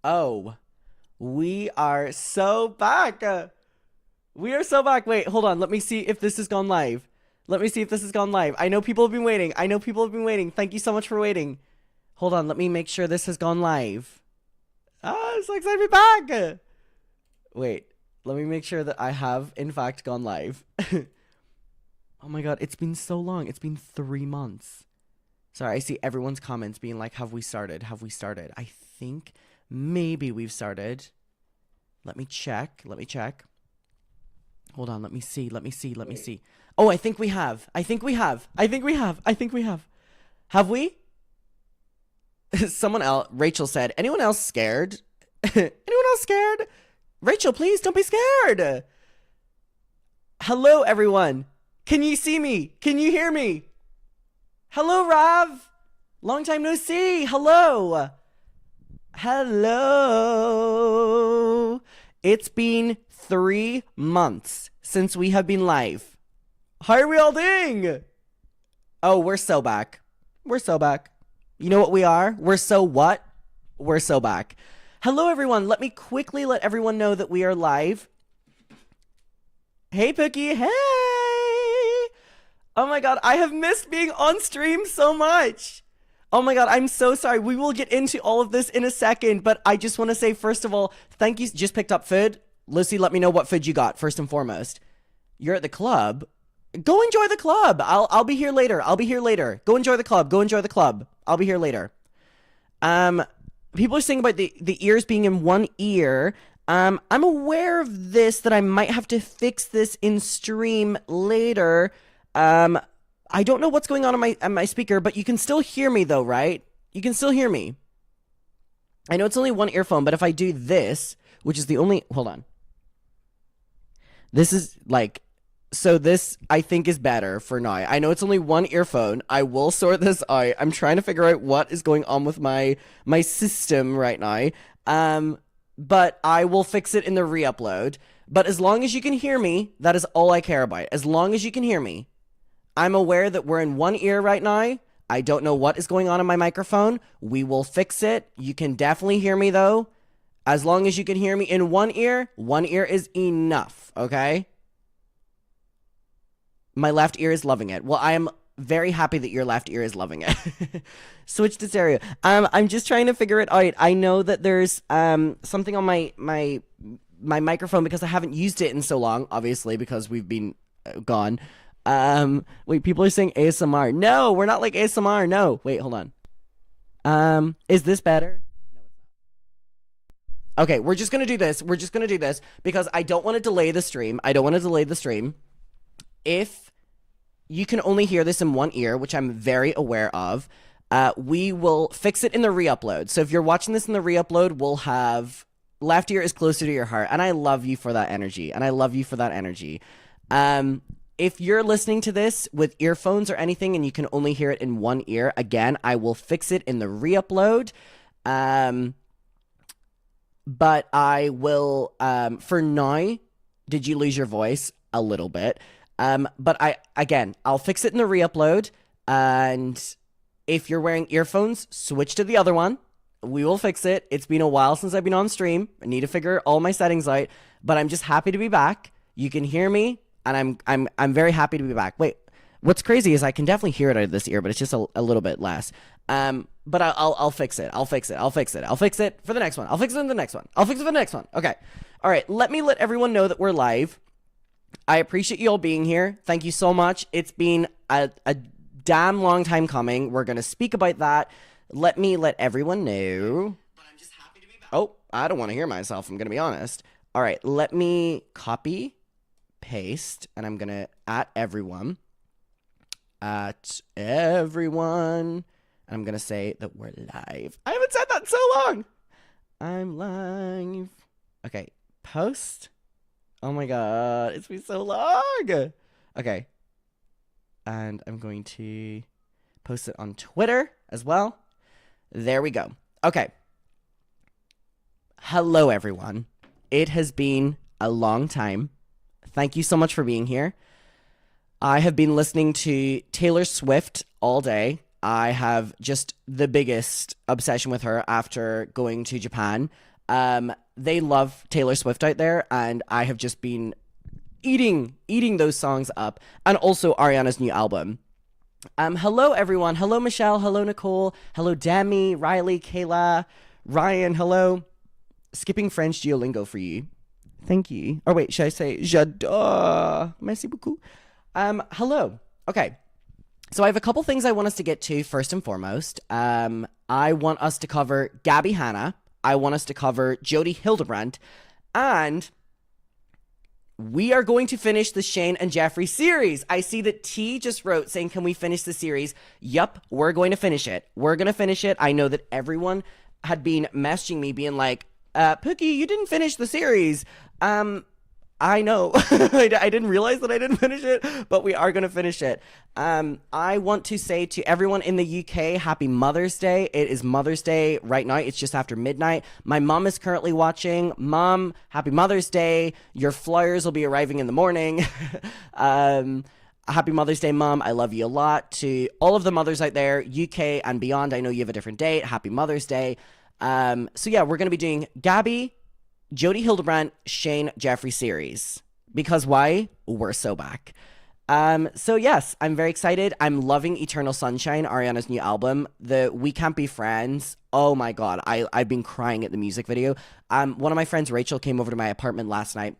Oh, we are so back. We are so back. Wait, hold on. Let me see if this has gone live. Let me see if this has gone live. I know people have been waiting. Thank you so much for waiting. Hold on. Let me make sure this has gone live. I'm so excited to be back. Wait, let me make sure that I have, in fact, gone live. Oh my god, it's been so long. It's been 3 months. Sorry, I see everyone's comments being like, have we started? Have we started? I think maybe we've started. Let me check. Hold on, let me see. Oh, I think we have. Have we? Someone else, Rachel said, anyone else scared? Rachel, please don't be scared. Hello, everyone. Can you see me? Can you hear me? Hello, Rav. Long time no see. Hello. It's been 3 months since we have been live. How are we all doing? Oh, we're so back. You know what we are? We're so back. Hello, everyone. Let me quickly let everyone know that we are live. Hey, Pookie. Hey. Oh my god, I have missed being on stream so much. Oh my god, I'm so sorry. We will get into all of this in a second, but I just want to say, first of all, thank you. Just picked up food. Lucy, let me know what food you got, first and foremost. You're at the club? Go enjoy the club. I'll be here later. Go enjoy the club. I'll be here later. People are saying about the ears being in one ear. I'm aware of this, that I might have to fix this in stream later. I don't know what's going on my speaker, but you can still hear me though, right? You can still hear me. I know it's only one earphone, but if I do this, which is the only, hold on. This is like, so this I think is better for now. I know it's only one earphone. I will sort this out. I'm trying to figure out what is going on with my system right now. But I will fix it in the re-upload. But as long as you can hear me, that is all I care about. As long as you can hear me. I'm aware that we're in one ear right now. I don't know what is going on in my microphone. We will fix it. You can definitely hear me though. As long as you can hear me in one ear is enough, okay? My left ear is loving it. Well, I am very happy that your left ear is loving it. Switch to stereo. I'm just trying to figure it out. I know that there's something on my microphone because I haven't used it in so long, obviously, because we've been gone. Wait, people are saying ASMR. No, we're not like ASMR. No. Wait, hold on. Is this better? Okay, we're just gonna do this. Because I don't want to delay the stream. If you can only hear this in one ear, which I'm very aware of, we will fix it in the re-upload. So if you're watching this in the re-upload, we'll have left ear is closer to your heart. And I love you for that energy. If you're listening to this with earphones or anything and you can only hear it in one ear, again, I will fix it in the re-upload. But I will, for now, did you lose your voice? A little bit. But I'll fix it in the re-upload. And if you're wearing earphones, switch to the other one. We will fix it. It's been a while since I've been on stream. I need to figure all my settings out, but I'm just happy to be back. You can hear me, and I'm very happy to be back. Wait, what's crazy is I can definitely hear it out of this ear, but it's just a little bit less. But I'll fix it. I'll fix it for the next one. I'll fix it in the next one. Okay. All right. Let me let everyone know that we're live. I appreciate you all being here. Thank you so much. It's been a damn long time coming. We're going to speak about that. Let me let everyone know. But I'm just happy to be back. Oh, I don't want to hear myself. I'm going to be honest. All right. Let me copy, paste, and I'm going to at everyone. And I'm going to say that we're live. I haven't said that in so long. I'm live. Okay. Post. Oh my god. It's been so long. Okay. And I'm going to post it on Twitter as well. There we go. Okay. Hello, everyone. It has been a long time. Thank you so much for being here. I have been listening to Taylor Swift all day. I have just the biggest obsession with her after going to Japan. They love Taylor Swift out there, and I have just been eating those songs up, and also Ariana's new album. Hello everyone. Hello Michelle. Hello Nicole. Hello Demi, Riley, Kayla, Ryan. Hello. Skipping French Duolingo for you. Thank you. Or wait, should I say j'adore? Merci beaucoup. Hello. Okay. So I have a couple things I want us to get to first and foremost. I want us to cover Gabby Hannah. I want us to cover Jodi Hildebrandt. And we are going to finish the Shane and Jeffree series. I see that T just wrote saying, can we finish the series? Yup, we're going to finish it. We're going to finish it. I know that everyone had been messaging me being like, Pookie, you didn't finish the series. I know. I didn't realize that I didn't finish it, but we are going to finish it. I want to say to everyone in the UK, happy Mother's Day. It is Mother's Day right now. It's just after midnight. My mom is currently watching. Mom, happy Mother's Day. Your flyers will be arriving in the morning. Happy Mother's Day, Mom. I love you a lot. To all of the mothers out there, UK and beyond, I know you have a different date. Happy Mother's Day. So yeah, we're going to be doing Gabby, Jodi Hildebrandt, Shane, Jeffree series. Because why? We're so back. So yes, I'm very excited. I'm loving Eternal Sunshine, Ariana's new album. The We Can't Be Friends. Oh my God. I've been crying at the music video. One of my friends, Rachel, came over to my apartment last night,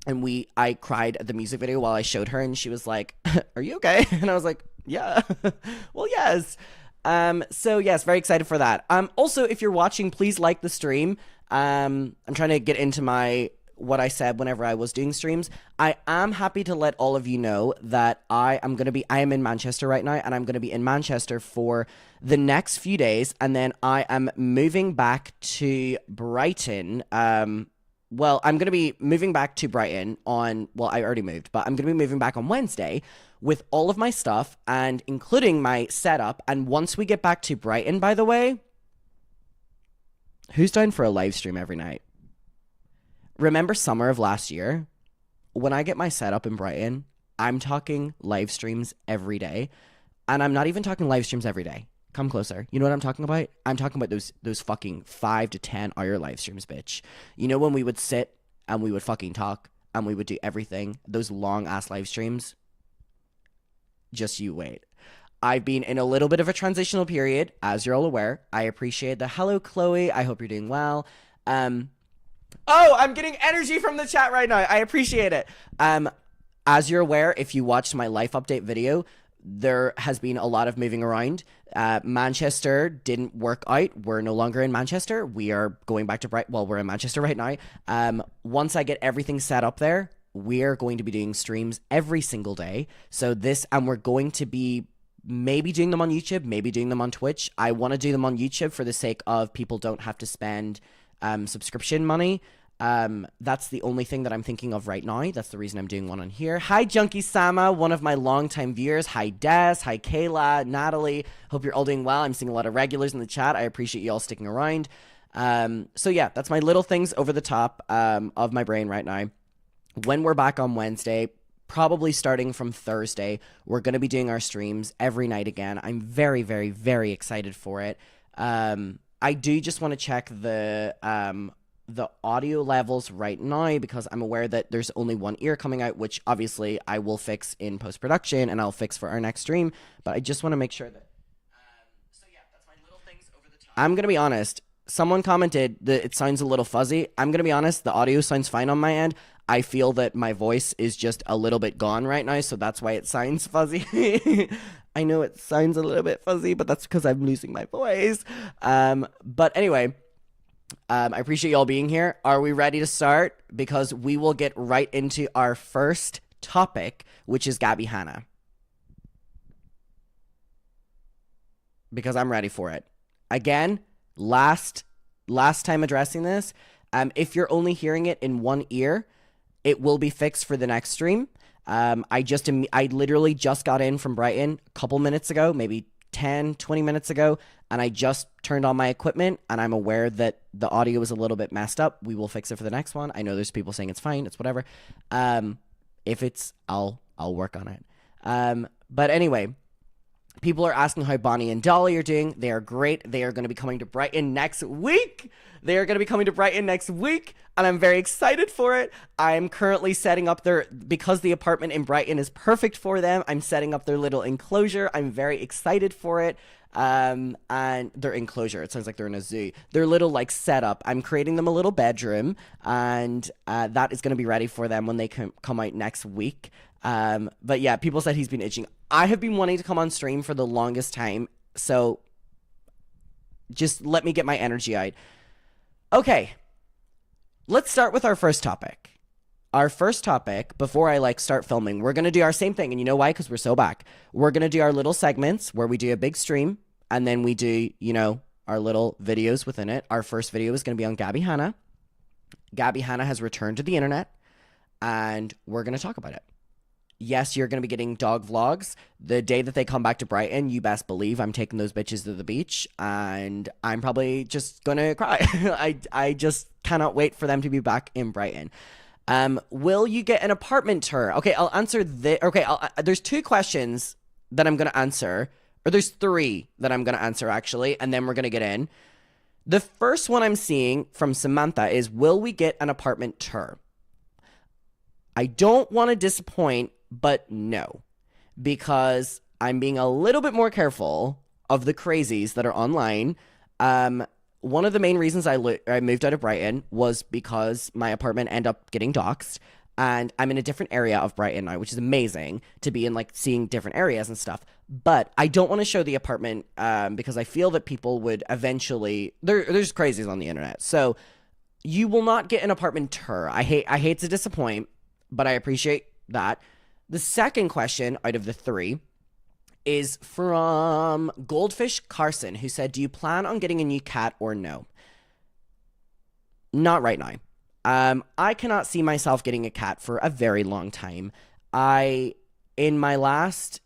and I cried at the music video while I showed her, and she was like, are you okay? And I was like, yeah. Well, yes. So yes, very excited for that. Also, if you're watching, please like the stream. I'm trying to get into what I said whenever I was doing streams. I am happy to let all of you know that I am in Manchester right now, and I'm going to be in Manchester for the next few days, and then I am moving back to Brighton. Well, I'm going to be moving back to Brighton I already moved, but I'm going to be moving back on Wednesday with all of my stuff and including my setup. And once we get back to Brighton, by the way, who's down for a live stream every night? Remember summer of last year? When I get my setup in Brighton, I'm talking live streams every day. And I'm not even talking live streams every day. Come closer. You know what I'm talking about? I'm talking about those fucking 5 to 10 hour live streams, bitch. You know when we would sit and we would fucking talk and we would do everything? Those long ass live streams? Just you wait. I've been in a little bit of a transitional period, as you're all aware. I appreciate the hello, Chloe. I hope you're doing well. Oh, I'm getting energy from the chat right now. I appreciate it. As you're aware, if you watched my life update video, there has been a lot of moving around. Manchester didn't work out. We're no longer in Manchester. We are going back to Brighton. Well, we're in Manchester right now. Once I get everything set up there, we're going to be doing streams every single day. And we're going to be maybe doing them on YouTube, maybe doing them on Twitch. I want to do them on YouTube for the sake of people don't have to spend subscription money. That's the only thing that I'm thinking of right now. That's the reason I'm doing one on here. Hi, Junkie Sama, one of my longtime viewers. Hi, Des. Hi, Kayla, Natalie. Hope you're all doing well. I'm seeing a lot of regulars in the chat. I appreciate you all sticking around. So yeah, that's my little things over the top of my brain right now. When we're back on Wednesday, probably starting from Thursday, we're going to be doing our streams every night again. I'm very, very, very excited for it. I do just want to check the audio levels right now because I'm aware that there's only one ear coming out, which obviously I will fix in post-production and I'll fix for our next stream. But I just want to make sure that... so yeah, that's my little things over the top. I'm going to be honest. Someone commented that it sounds a little fuzzy. I'm going to be honest. The audio sounds fine on my end. I feel that my voice is just a little bit gone right now, so that's why it sounds fuzzy. I know it sounds a little bit fuzzy, but that's because I'm losing my voice. But anyway, I appreciate y'all being here. Are we ready to start? Because we will get right into our first topic, which is Gabby Hannah. Because I'm ready for it. Again, last time addressing this, if you're only hearing it in one ear, it will be fixed for the next stream. I literally just got in from Brighton a couple minutes ago, maybe 10, 20 minutes ago, and I just turned on my equipment, and I'm aware that the audio is a little bit messed up. We will fix it for the next one. I know there's people saying it's fine, it's whatever. If it's, I'll work on it. But anyway, People are asking how Bonnie and Dolly are doing. They are great. They are going to be coming to Brighton next week. And I'm very excited for it. I'm currently setting up because the apartment in Brighton is perfect for them, I'm setting up their little enclosure. I'm very excited for it. And their enclosure, it sounds like they're in a zoo. Their little like setup, I'm creating them a little bedroom, and that is going to be ready for them when they come out next week. But yeah, people said he's been itching. I have been wanting to come on stream for the longest time, so just let me get my energy out. Okay, let's start with our first topic. Our first topic, before I start filming, we're going to do our same thing. And you know why? Because we're so back. We're going to do our little segments where we do a big stream, and then we do, our little videos within it. Our first video is going to be on Gabby Hannah. Gabby Hannah has returned to the internet, and we're going to talk about it. Yes, you're going to be getting dog vlogs. The day that they come back to Brighton, you best believe I'm taking those bitches to the beach, and I'm probably just going to cry. I just cannot wait for them to be back in Brighton. Will you get an apartment tour? Okay, I'll answer this. Okay, there's 2 questions that I'm going to answer, or there's 3 that I'm going to answer, actually, and then we're going to get in. The first one I'm seeing from Samantha is, will we get an apartment tour? I don't want to disappoint, but no, because I'm being a little bit more careful of the crazies that are online. One of the main reasons I moved out of Brighton was because my apartment ended up getting doxxed, and I'm in a different area of Brighton now, which is amazing to be in, seeing different areas and stuff. But I don't want to show the apartment because I feel that people would eventually... There's crazies on the internet. So you will not get an apartment tour. I hate to disappoint, but I appreciate that. The second question out of the 3 is from Goldfish Carson, who said, do you plan on getting a new cat or no? Not right now. I cannot see myself getting a cat for a very long time. In my last,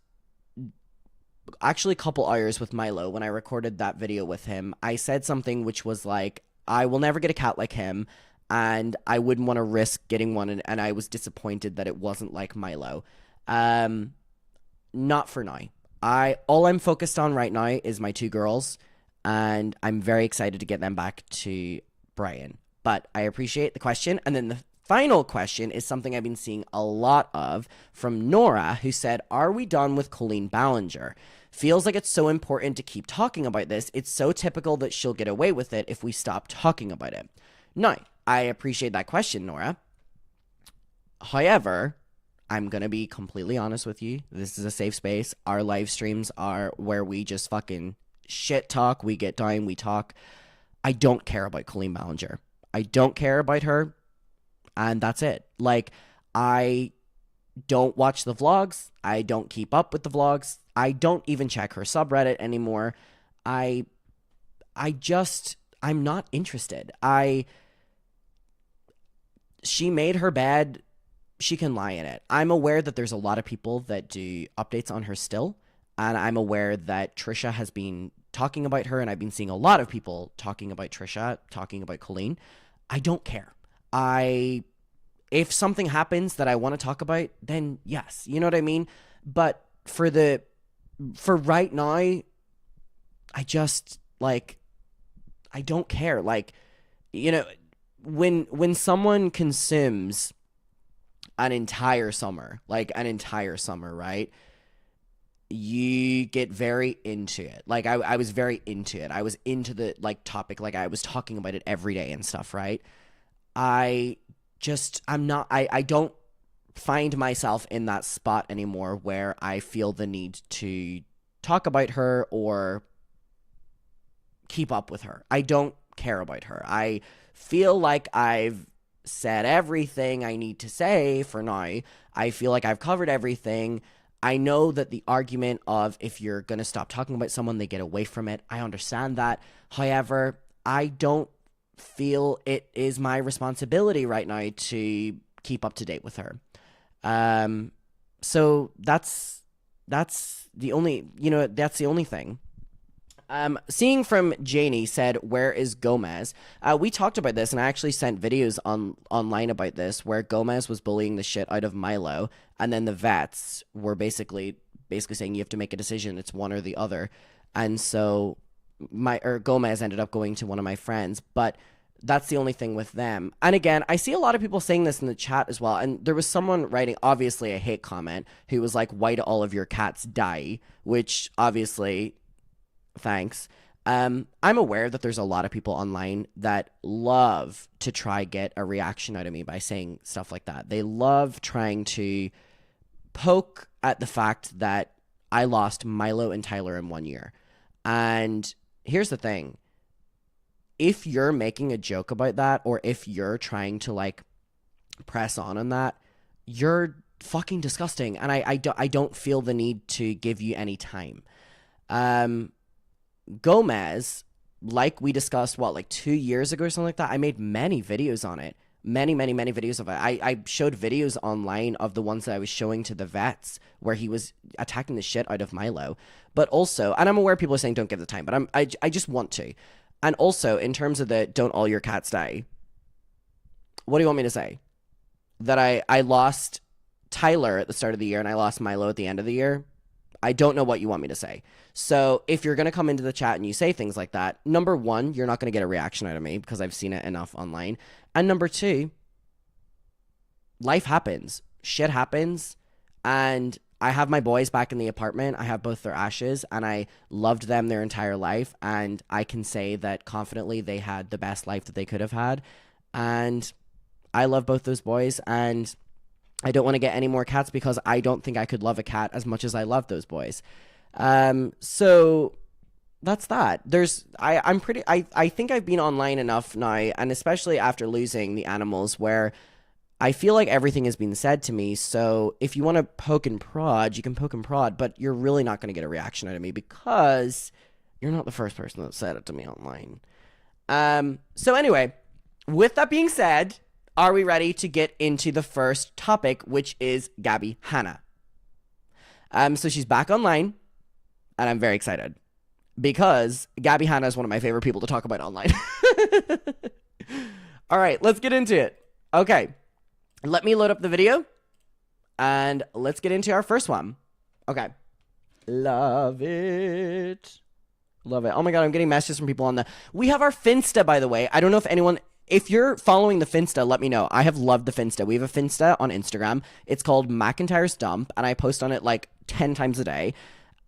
actually couple hours with Milo, when I recorded that video with him, I said something which was like, I will never get a cat like him, and I wouldn't want to risk getting one, and I was disappointed that it wasn't like Milo. Not for now. All I'm focused on right now is my 2 girls, and I'm very excited to get them back to Brighton. But I appreciate the question. And then the final question is something I've been seeing a lot of from Nora, who said, are we done with Colleen Ballinger? Feels like it's so important to keep talking about this. It's so typical that she'll get away with it if we stop talking about it. Now, I appreciate that question, Nora. However, I'm going to be completely honest with you. This is a safe space. Our live streams are where we just fucking shit talk. We get down, we talk. I don't care about Colleen Ballinger. I don't care about her, and that's it. I don't watch the vlogs. I don't keep up with the vlogs. I don't even check her subreddit anymore. I'm not interested. She made her bed. She can lie in it. I'm aware that there's a lot of people that do updates on her still, and I'm aware that Trisha has been talking about her, and I've been seeing a lot of people talking about Trisha, talking about Colleen. I don't care. If something happens that I want to talk about, then yes, you know what I mean? But for right now, I just, I don't care. When someone consumes an entire summer, right? You get very into it. I was very into it. I was into the topic. I was talking about it every day and stuff, right? I don't find myself in that spot anymore where I feel the need to talk about her or keep up with her. I don't care about her. I feel like I've said everything I need to say for now. I feel like I've covered everything. I know that the argument of if you're going to stop talking about someone, they get away from it. I understand that. However, I don't feel it is my responsibility right now to keep up to date with her. So that's the only thing. Seeing from Janie said, where is Gomez? We talked about this, and I actually sent videos online about this, where Gomez was bullying the shit out of Milo, and then the vets were basically basically saying you have to make a decision. It's one or the other. And so Gomez ended up going to one of my friends, but that's the only thing with them. And again, I see a lot of people saying this in the chat as well. And there was someone writing, obviously a hate comment, who was like, why do all of your cats die? Which obviously, thanks. I'm aware that there's a lot of people online that love to try get a reaction out of me by saying stuff like that. They love trying to poke at the fact that I lost Milo and Tyler in 1 year. And here's the thing. If you're making a joke about that, or if you're trying to like press on that, you're fucking disgusting. And I don't feel the need to give you any time. Gomez, like we discussed, like 2 years ago or something like that, I made many videos on it. Many videos of it. I showed videos online of the ones that I was showing to the vets where he was attacking the shit out of Milo. But also, and I'm aware people are saying don't give the time, but I just want to. And also, in terms of the don't all your cats die, what do you want me to say? That I lost Tyler at the start of the year and I lost Milo at the end of the year? I don't know what you want me to say. So if you're going to come into the chat and you say things like that, number one, you're not going to get a reaction out of me because I've seen it enough online. And number two, life happens. Shit happens. And I have my boys back in the apartment. I have both their ashes, and I loved them their entire life. And I can say that confidently they had the best life that they could have had. And I love both those boys, and I don't want to get any more cats because I don't think I could love a cat as much as I love those boys. So that's that. I think I've been online enough now, and especially after losing the animals, where I feel like everything has been said to me. So if you want to poke and prod, you can poke and prod, but you're really not going to get a reaction out of me because you're not the first person that said it to me online. So anyway, with that being said, are we ready to get into the first topic, which is Gabby Hannah? So she's back online, and I'm very excited because Gabby Hannah is one of my favorite people to talk about online. All right, let's get into it. Okay, let me load up the video, and let's get into our first one. Okay, love it. Love it. Oh my God, I'm getting messages from people on the... We have our Finsta, by the way. I don't know if anyone... If you're following the Finsta, let me know. I have loved the Finsta. We have a Finsta on Instagram. It's called McIntyre's Dump, and I post on it like 10 times a day,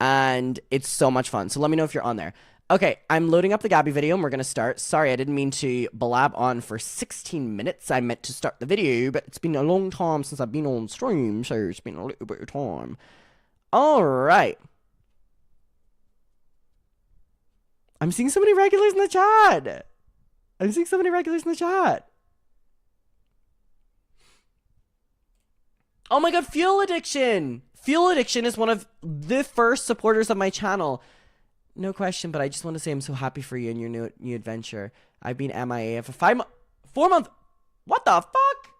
and it's so much fun. So let me know if you're on there. Okay, I'm loading up the Gabby video, and we're going to start. Sorry, I didn't mean to blab on for 16 minutes. I meant to start the video, but it's been a long time since I've been on stream, so it's been a little bit of time. All right. I'm seeing so many regulars in the chat. Oh my God, Fuel Addiction. Fuel Addiction is one of the first supporters of my channel. No question, but I just want to say I'm so happy for you in your new adventure. I've been MIA for 4 months. What the fuck?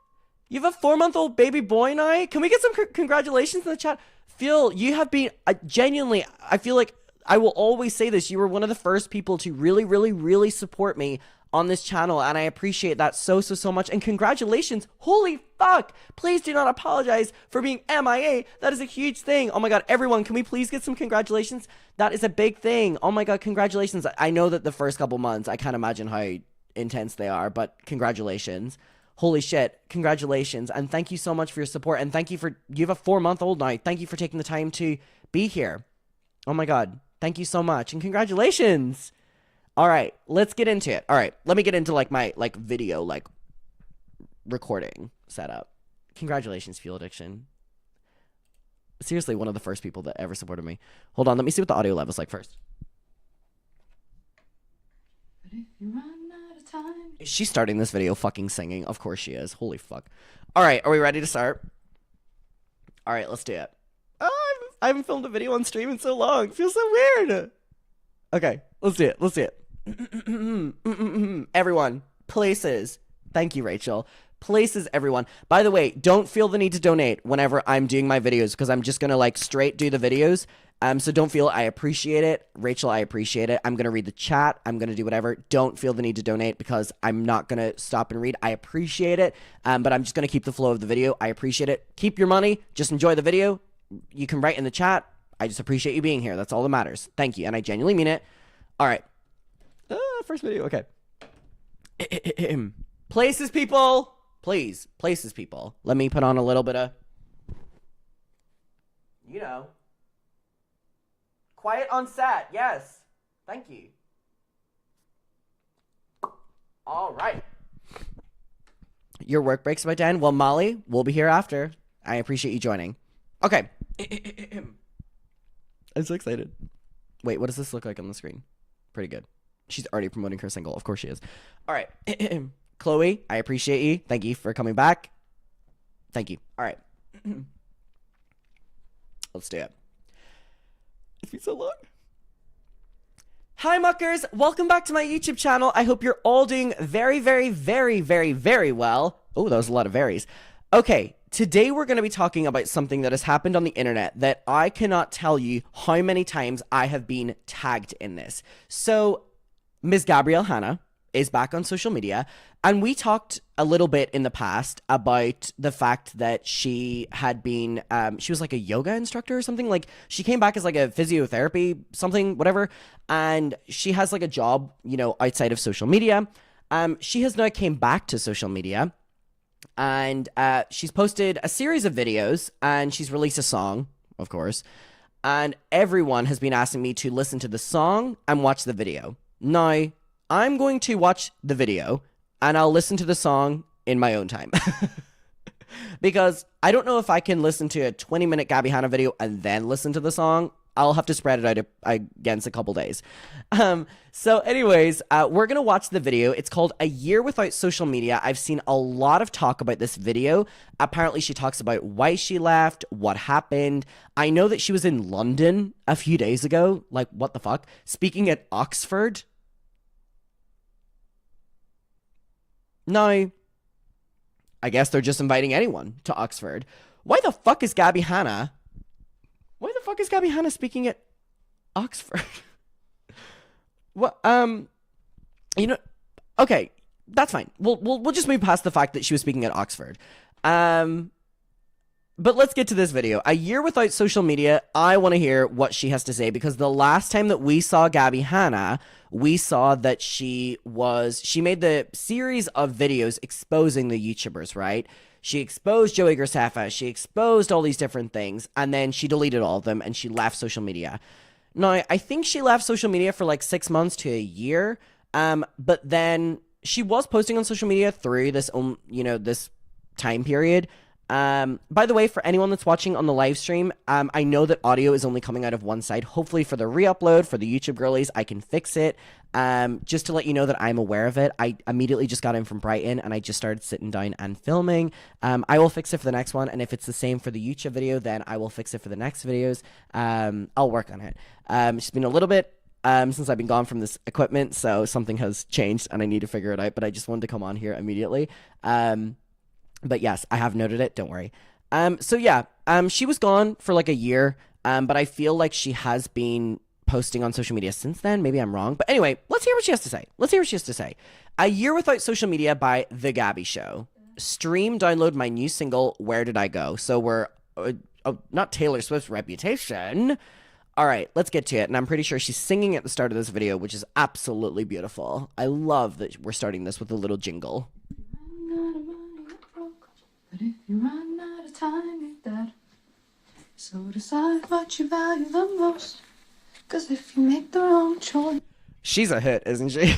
You have a 4-month-old baby boy now? Can we get some congratulations in the chat? Fuel, you have been genuinely, I feel like I will always say this. You were one of the first people to really support me on this channel, and I appreciate that so much. And congratulations. Holy fuck. Please do not apologize for being MIA. That is a huge thing. Oh my God, everyone, can we please get some congratulations? That is a big thing. Oh my God, congratulations. I know that the first couple months, I can't imagine how intense they are, but congratulations. Holy shit, congratulations. And thank you so much for your support. And thank you you have a 4-month-old now. Thank you for taking the time to be here. Oh my God, thank you so much. And congratulations. All right, let's get into it. All right, let me get into like my video recording setup. Congratulations, Fuel Addiction. Seriously, one of the first people that ever supported me. Hold on, let me see what the audio level's like first. But if you run out of time... Is she starting this video fucking singing? Of course she is. Holy fuck. All right, are we ready to start? All right, let's do it. Oh, I haven't filmed a video on stream in so long. It feels so weird. Okay, let's do it. Everyone, places. Thank you, Rachel. Places, everyone. By the way, don't feel the need to donate whenever I'm doing my videos because I'm just gonna straight do the videos. So don't feel I appreciate it. Rachel, I appreciate it. I'm gonna read the chat. I'm gonna do whatever. Don't feel the need to donate because I'm not gonna stop and read. I appreciate it. But I'm just gonna keep the flow of the video. I appreciate it. Keep your money. Just enjoy the video. You can write in the chat. I just appreciate you being here. That's all that matters. Thank you. And I genuinely mean it. All right. First video. Okay. Places, people. Please. Places, people. Let me put on a little bit of, you know, quiet on set. Yes. Thank you. All right. Your work break's about to end. Well, Molly, we'll be here after. I appreciate you joining. Okay. I'm so excited. Wait, what does this look like on the screen? Pretty good. She's already promoting her single. Of course she is. All right. Chloe, I appreciate you. Thank you for coming back. Thank you. All right. Let's do it. It's been so long. Hi, muckers. Welcome back to my YouTube channel. I hope you're all doing very, very, very, very, very well. Oh, that was a lot of varies. Okay, today we're going to be talking about something that has happened on the internet that I cannot tell you how many times I have been tagged in this. So, Ms. Gabby Hannah is back on social media, and we talked a little bit in the past about the fact that she had been, she was like a yoga instructor or something. Like, she came back as like a physiotherapy, something, whatever, and she has like a job, you know, outside of social media. She has now came back to social media, and she's posted a series of videos, and she's released a song, of course, and everyone has been asking me to listen to the song and watch the video. Now, I'm going to watch the video and I'll listen to the song in my own time. Because I don't know if I can listen to a 20-minute Gabby Hannah video and then listen to the song. I'll have to spread it out against a couple days. So anyways, we're going to watch the video. It's called A Year Without Social Media. I've seen a lot of talk about this video. Apparently she talks about why she left, what happened. I know that she was in London a few days ago. Like, what the fuck? Speaking at Oxford. Now, I guess they're just inviting anyone to Oxford. Why the fuck is Gabby Hannah? Why the fuck is Gabby Hannah speaking at Oxford? What? You know, okay, that's fine. We'll just move past the fact that she was speaking at Oxford. But let's get to this video. A year without social media. I want to hear what she has to say, because the last time that we saw Gabby Hannah, we saw that she made the series of videos exposing the YouTubers, right? She exposed Joey Graceffa, she exposed all these different things, and then she deleted all of them and she left social media. Now, I think she left social media for like 6 months to a year, but then she was posting on social media through this, this time period. By the way, for anyone that's watching on the live stream, I know that audio is only coming out of one side. Hopefully for the re-upload, for the YouTube girlies, I can fix it. Just to let you know that I'm aware of it. I immediately just got in from Brighton and I just started sitting down and filming. I will fix it for the next one. And if it's the same for the YouTube video, then I will fix it for the next videos. I'll work on it. It's been a little bit since I've been gone from this equipment, so something has changed and I need to figure it out, but I just wanted to come on here immediately. But yes, I have noted it. Don't worry. So yeah, she was gone for like a year, but I feel like she has been posting on social media since then. Maybe I'm wrong. But anyway, let's hear what she has to say. A Year Without Social Media by The Gabby Show. Stream, download my new single, Where Did I Go? So we're, not Taylor Swift's Reputation. All right, let's get to it. And I'm pretty sure she's singing at the start of this video, which is absolutely beautiful. I love that we're starting this with a little jingle. But if you run out of time, you're dead. So decide what you value the most. Cause if you make the wrong choice, she's a hit, isn't she?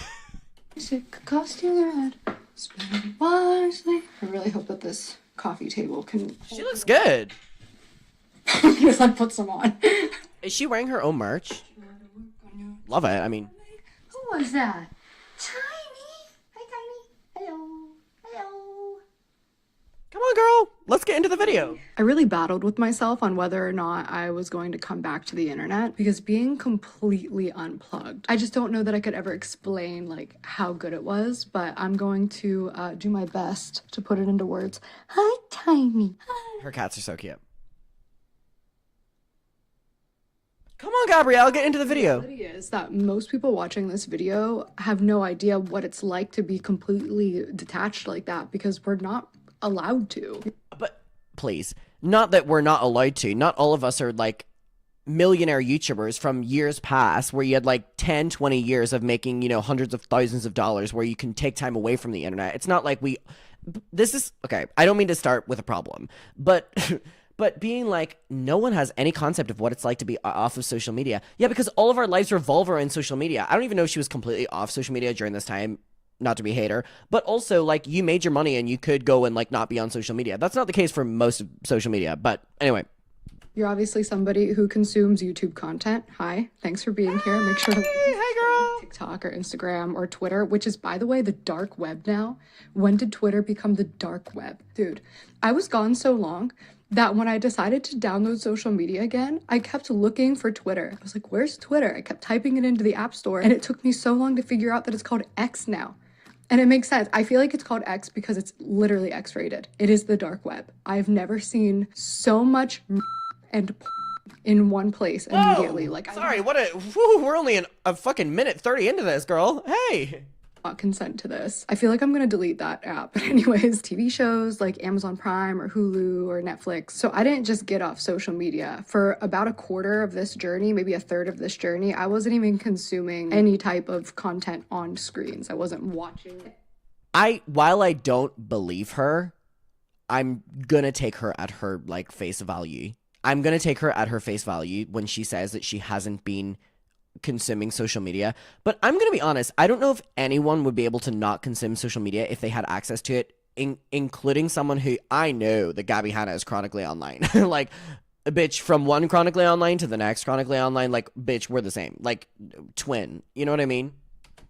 It could cost you your head. Spend it wisely. I really hope that this coffee table can... She looks good. Because I put some on. Is she wearing her own merch? Love it. I mean... Who was that? Tiny. Hi, Tiny. Hello. Hello. Come on, girl. Let's get into the video. I really battled with myself on whether or not I was going to come back to the internet, because being completely unplugged, I just don't know that I could ever explain like how good it was, but I'm going to do my best to put it into words. Hi, Tiny. Hi. Her cats are so cute. Come on, Gabrielle, get into the video. The reality is that most people watching this video have no idea what it's like to be completely detached like that, because we're not allowed to. But please, not that we're not allowed to. Not all of us are like millionaire YouTubers from years past where you had like 10, 20 years of making, you know, hundreds of thousands of dollars where you can take time away from the internet. It's not like this is, okay, I don't mean to start with a problem, but but being like, no one has any concept of what it's like to be off of social media. Yeah, because all of our lives revolve around social media. I don't even know if she was completely off social media during this time, not to be a hater, but also like you made your money and you could go and like not be on social media. That's not the case for most of social media, but anyway. You're obviously somebody who consumes YouTube content. Hi, thanks for being here. Make sure to like TikTok or Instagram or Twitter, which is, by the way, the dark web now. When did Twitter become the dark web? Dude, I was gone so long that when I decided to download social media again, I kept looking for Twitter. I was like, where's Twitter? I kept typing it into the App Store, and it took me so long to figure out that it's called X now. And it makes sense. I feel like it's called X because it's literally X-rated. It is the dark web. I've never seen so much and in one place immediately. Whoa, like, sorry, we're only a fucking minute 30 into this, girl. Hey. Consent to this. I feel like I'm gonna delete that app. But anyways, TV shows like Amazon Prime or Hulu or Netflix. So I didn't just get off social media. For about a quarter of this journey, maybe a third of this journey, I wasn't even consuming any type of content on screens. I wasn't watching it. While I don't believe her, I'm gonna take her at her like face value. I'm gonna take her at her face value when she says that she hasn't been consuming social media. But I'm gonna be honest, I don't know if anyone would be able to not consume social media if they had access to it, including someone who I know that Gabby Hannah is chronically online. Like, bitch, from one chronically online to the next chronically online, like, bitch, we're the same. Like, twin. You know what I mean?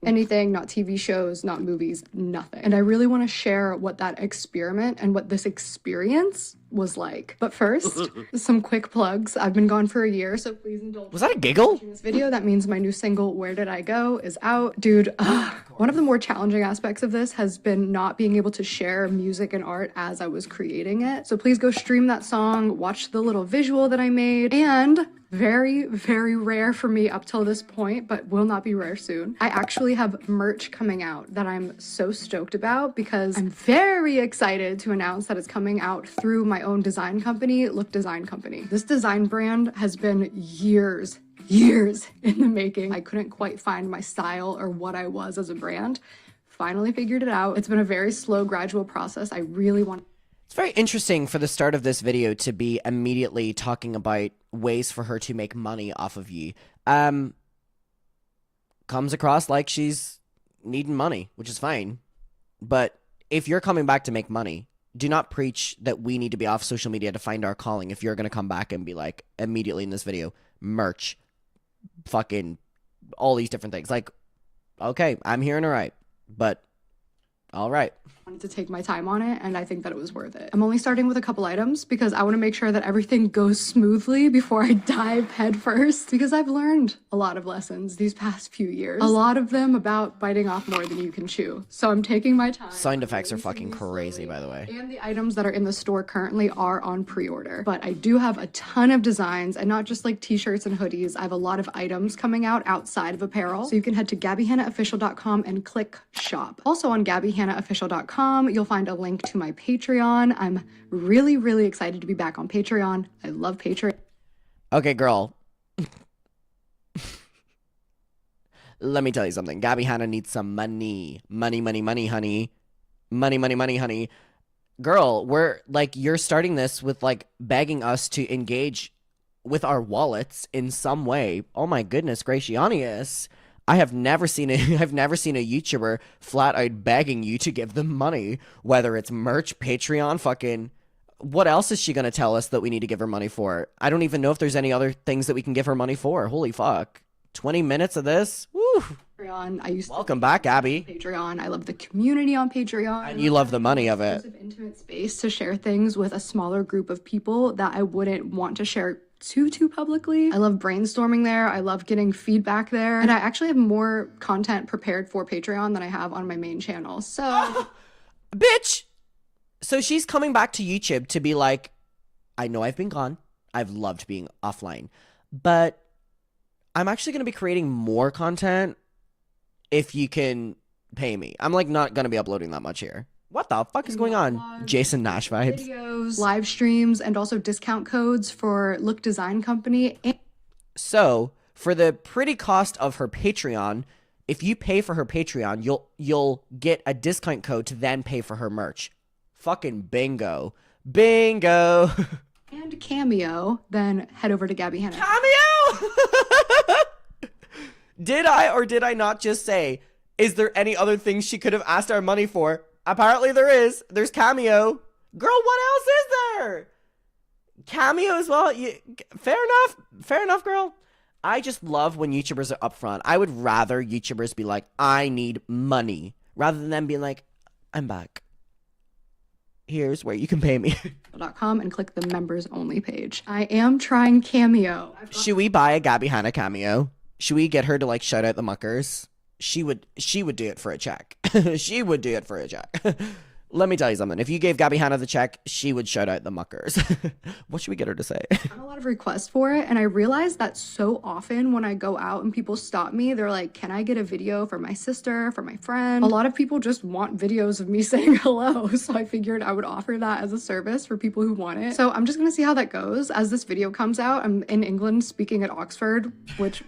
Anything, not TV shows, not movies, nothing. And I really want to share what that experiment and what this experience was like. But first, some quick plugs. I've been gone for a year, so please indulge. Was that a giggle? This video, that means my new single, Where Did I Go, is out. Dude, one of the more challenging aspects of this has been not being able to share music and art as I was creating it. So please go stream that song, watch the little visual that I made, and very, very rare for me up till this point, but will not be rare soon, I actually have merch coming out that I'm so stoked about because I'm very excited to announce that it's coming out through my own design company, Look Design Company. This design brand has been years in the making. I couldn't quite find my style or what I was as a brand. Finally figured it out. It's been a very slow, gradual process. I really want. It's very interesting for the start of this video to be immediately talking about ways for her to make money off of you. Comes across like she's needing money, which is fine. But if you're coming back to make money, do not preach that we need to be off social media to find our calling if you're going to come back and be like, immediately in this video, merch, fucking all these different things. Like, okay, I'm hearing it right, but all right. Wanted to take my time on it, and I think that it was worth it. I'm only starting with a couple items because I want to make sure that everything goes smoothly before I dive head first, because I've learned a lot of lessons these past few years. A lot of them about biting off more than you can chew. So I'm taking my time. Sound effects are fucking crazy, by the way. And the items that are in the store currently are on pre-order. But I do have a ton of designs, and not just like t-shirts and hoodies. I have a lot of items coming out outside of apparel. So you can head to GabbyHannahOfficial.com and click shop. Also on GabbyHannahOfficial.com, you'll find a link to my Patreon. I'm really, really excited to be back on Patreon. I love Patreon. Okay, girl. Let me tell you something. Gabby Hannah needs some money. Money, money, money, honey. Money, money, money, honey. Girl, we're like, you're starting this with like begging us to engage with our wallets in some way. Oh my goodness, gracious. I've never seen a YouTuber flat out begging you to give them money, whether it's merch, Patreon, fucking. What else is she gonna tell us that we need to give her money for? I don't even know if there's any other things that we can give her money for. Holy fuck. 20 minutes of this? Woo. Patreon. I used Welcome back, Abby. Patreon. I love the community on Patreon. And you love the money of it. Intimate space to share things with a smaller group of people that I wouldn't want to share too publicly. I love brainstorming there. I love getting feedback there. And I actually have more content prepared for Patreon than I have on my main channel. So bitch. So she's coming back to YouTube to be like, I know I've been gone. I've loved being offline, but I'm actually going to be creating more content if you can pay me. I'm like not going to be uploading that much here. What the fuck is going on? Jason Nash vibes. Videos, live streams, and also discount codes for Look Design Company. So for the pretty cost of her Patreon, if you pay for her Patreon, you'll get a discount code to then pay for her merch. Fucking bingo. Bingo. And Cameo, then head over to Gabby Hannah. Cameo! Did I or did I not just say, is there any other things she could have asked our money for? Apparently there is. There's Cameo. Girl, what else is there? Cameo as well. Fair enough. Fair enough, girl. I just love when YouTubers are upfront. I would rather YouTubers be like, I need money, rather than them being like, I'm back. Here's where you can pay me. .com and click the members only page. I am trying Cameo. Should we buy a Gabby Hannah Cameo? Should we get her to like shout out the muckers? She would do it for a check. She would do it for a check. Let me tell you something. If you gave Gabby Hannah the check, she would shout out the muckers. What should we get her to say? I have a lot of requests for it, and I realize that so often when I go out and people stop me, they're like, can I get a video for my sister, for my friend? A lot of people just want videos of me saying hello, so I figured I would offer that as a service for people who want it. So I'm just gonna see how that goes. As this video comes out, I'm in England speaking at Oxford, which...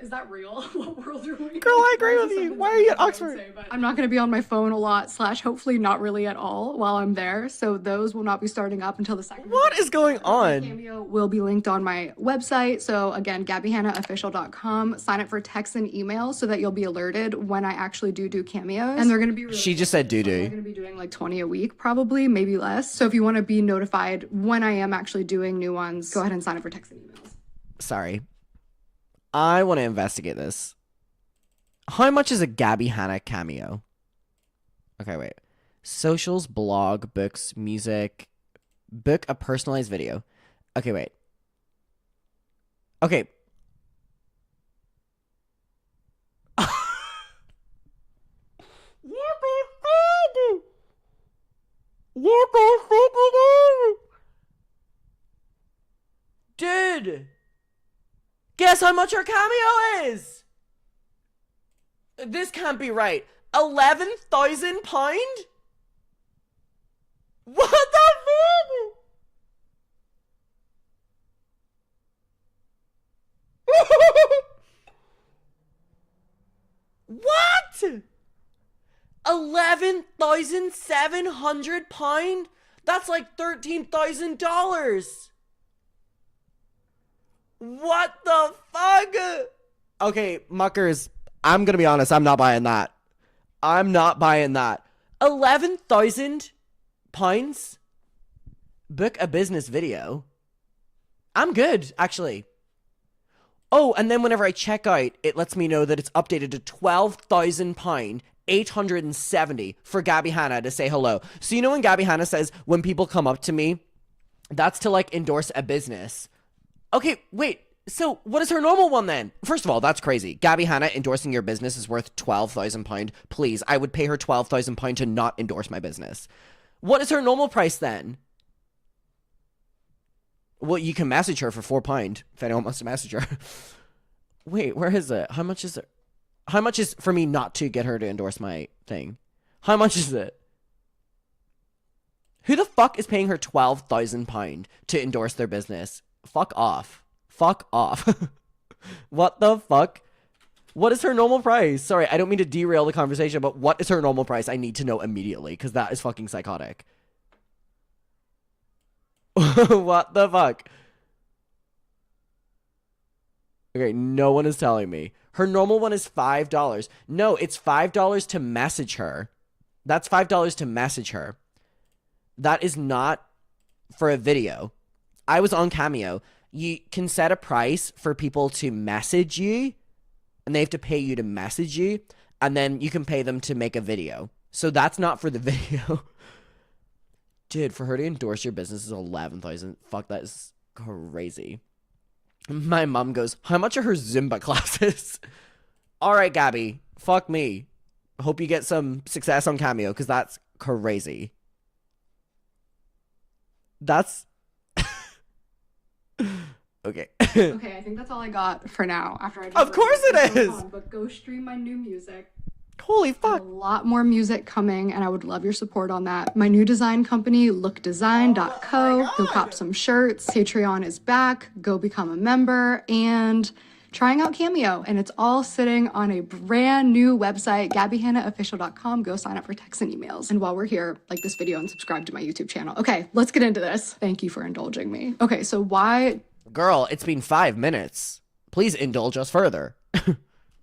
Is that real? What world are we in? Girl, I agree with you. Why are you at Oxford? I'm not going to be on my phone a lot, / hopefully not really at all while I'm there. So those will not be starting up until the second. What is going on? Cameo will be linked on my website. So again, GabbyHannahOfficial.com. Sign up for text and email so that you'll be alerted when I actually do cameos. And they're going to be really She just said doo-doo. They're going to be doing like 20 a week, probably, maybe less. So if you want to be notified when I am actually doing new ones, go ahead and sign up for text and emails. Sorry. I want to investigate this. How much is a Gabby Hannah cameo? Okay, wait. Socials, blog, books, music, book a personalized video. Okay, wait. Okay. Dude! Guess how much her cameo is? This can't be right. £11,000? What the fuck? What? £11,700? That's like $13,000. What the fuck? Okay, muckers, I'm gonna be honest, I'm not buying that. I'm not buying that. £11,000? Book a business video? I'm good, actually. Oh, and then whenever I check out, it lets me know that it's updated to £12,000, 870 for Gabby Hannah to say hello. So you know when Gabby Hannah says, when people come up to me, that's to like endorse a business. Okay, wait. So what is her normal one then? First of all, that's crazy. Gabby Hannah endorsing your business is worth £12,000. Please, I would pay her £12,000 to not endorse my business. What is her normal price then? Well, you can message her for £4 if anyone wants to message her. Wait, where is it? How much is it? How much is for me not to get her to endorse my thing? How much is it? Who the fuck is paying her £12,000 to endorse their business? Fuck off. Fuck off. What the fuck? What is her normal price? Sorry, I don't mean to derail the conversation, but what is her normal price? I need to know immediately, because that is fucking psychotic. What the fuck? Okay, no one is telling me. Her normal one is $5. No, it's $5 to message her. That's $5 to message her. That is not for a video. I was on Cameo. You can set a price for people to message you, and they have to pay you to message you, and then you can pay them to make a video. So that's not for the video. Dude, for her to endorse your business is $11,000. Fuck, that is crazy. My mom goes, how much are her Zumba classes? All right, Gabby, fuck me. Hope you get some success on Cameo, because that's crazy. That's... Okay. Okay, I think that's all I got for now. After I just Of course it is! but go stream my new music. Holy A fuck. lot more music coming, and I would love your support on that. My new design company, lookdesign.co. Go cop some shirts. Patreon is back. Go become a member. And trying out Cameo. And it's all sitting on a brand new website, GabbyHannahOfficial.com. Go sign up for texts and emails. And while we're here, like this video and subscribe to my YouTube channel. Okay, let's get into this. Thank you for indulging me. Okay, so why Girl, it's been 5 minutes. Please indulge us further.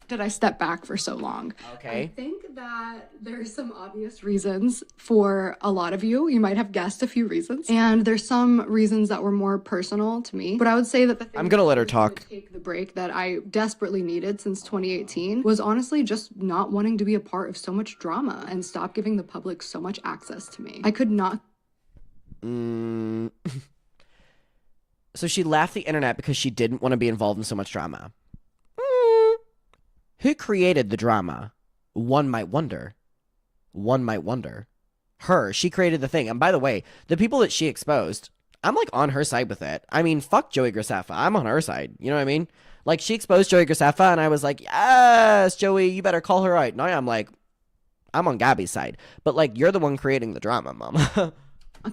did I step back for so long? Okay. I think that there's some obvious reasons for a lot of you. You might have guessed a few reasons. And there's some reasons that were more personal to me. But I would say that the thing I'm gonna let her that was talk. gonna take the break that I desperately needed since 2018 was honestly just not wanting to be a part of so much drama and stop giving the public so much access to me. I could not. So she left the internet because she didn't want to be involved in so much drama. Who created the drama? One might wonder. One might wonder. Her. She created the thing. And by the way, the people that she exposed, I'm like on her side with it. I mean, fuck Joey Graceffa. I'm on her side. You know what I mean? Like, she exposed Joey Graceffa, and I was like, yes, Joey, you better call her out. Now I'm like, I'm on Gabby's side. But, like, you're the one creating the drama, mama.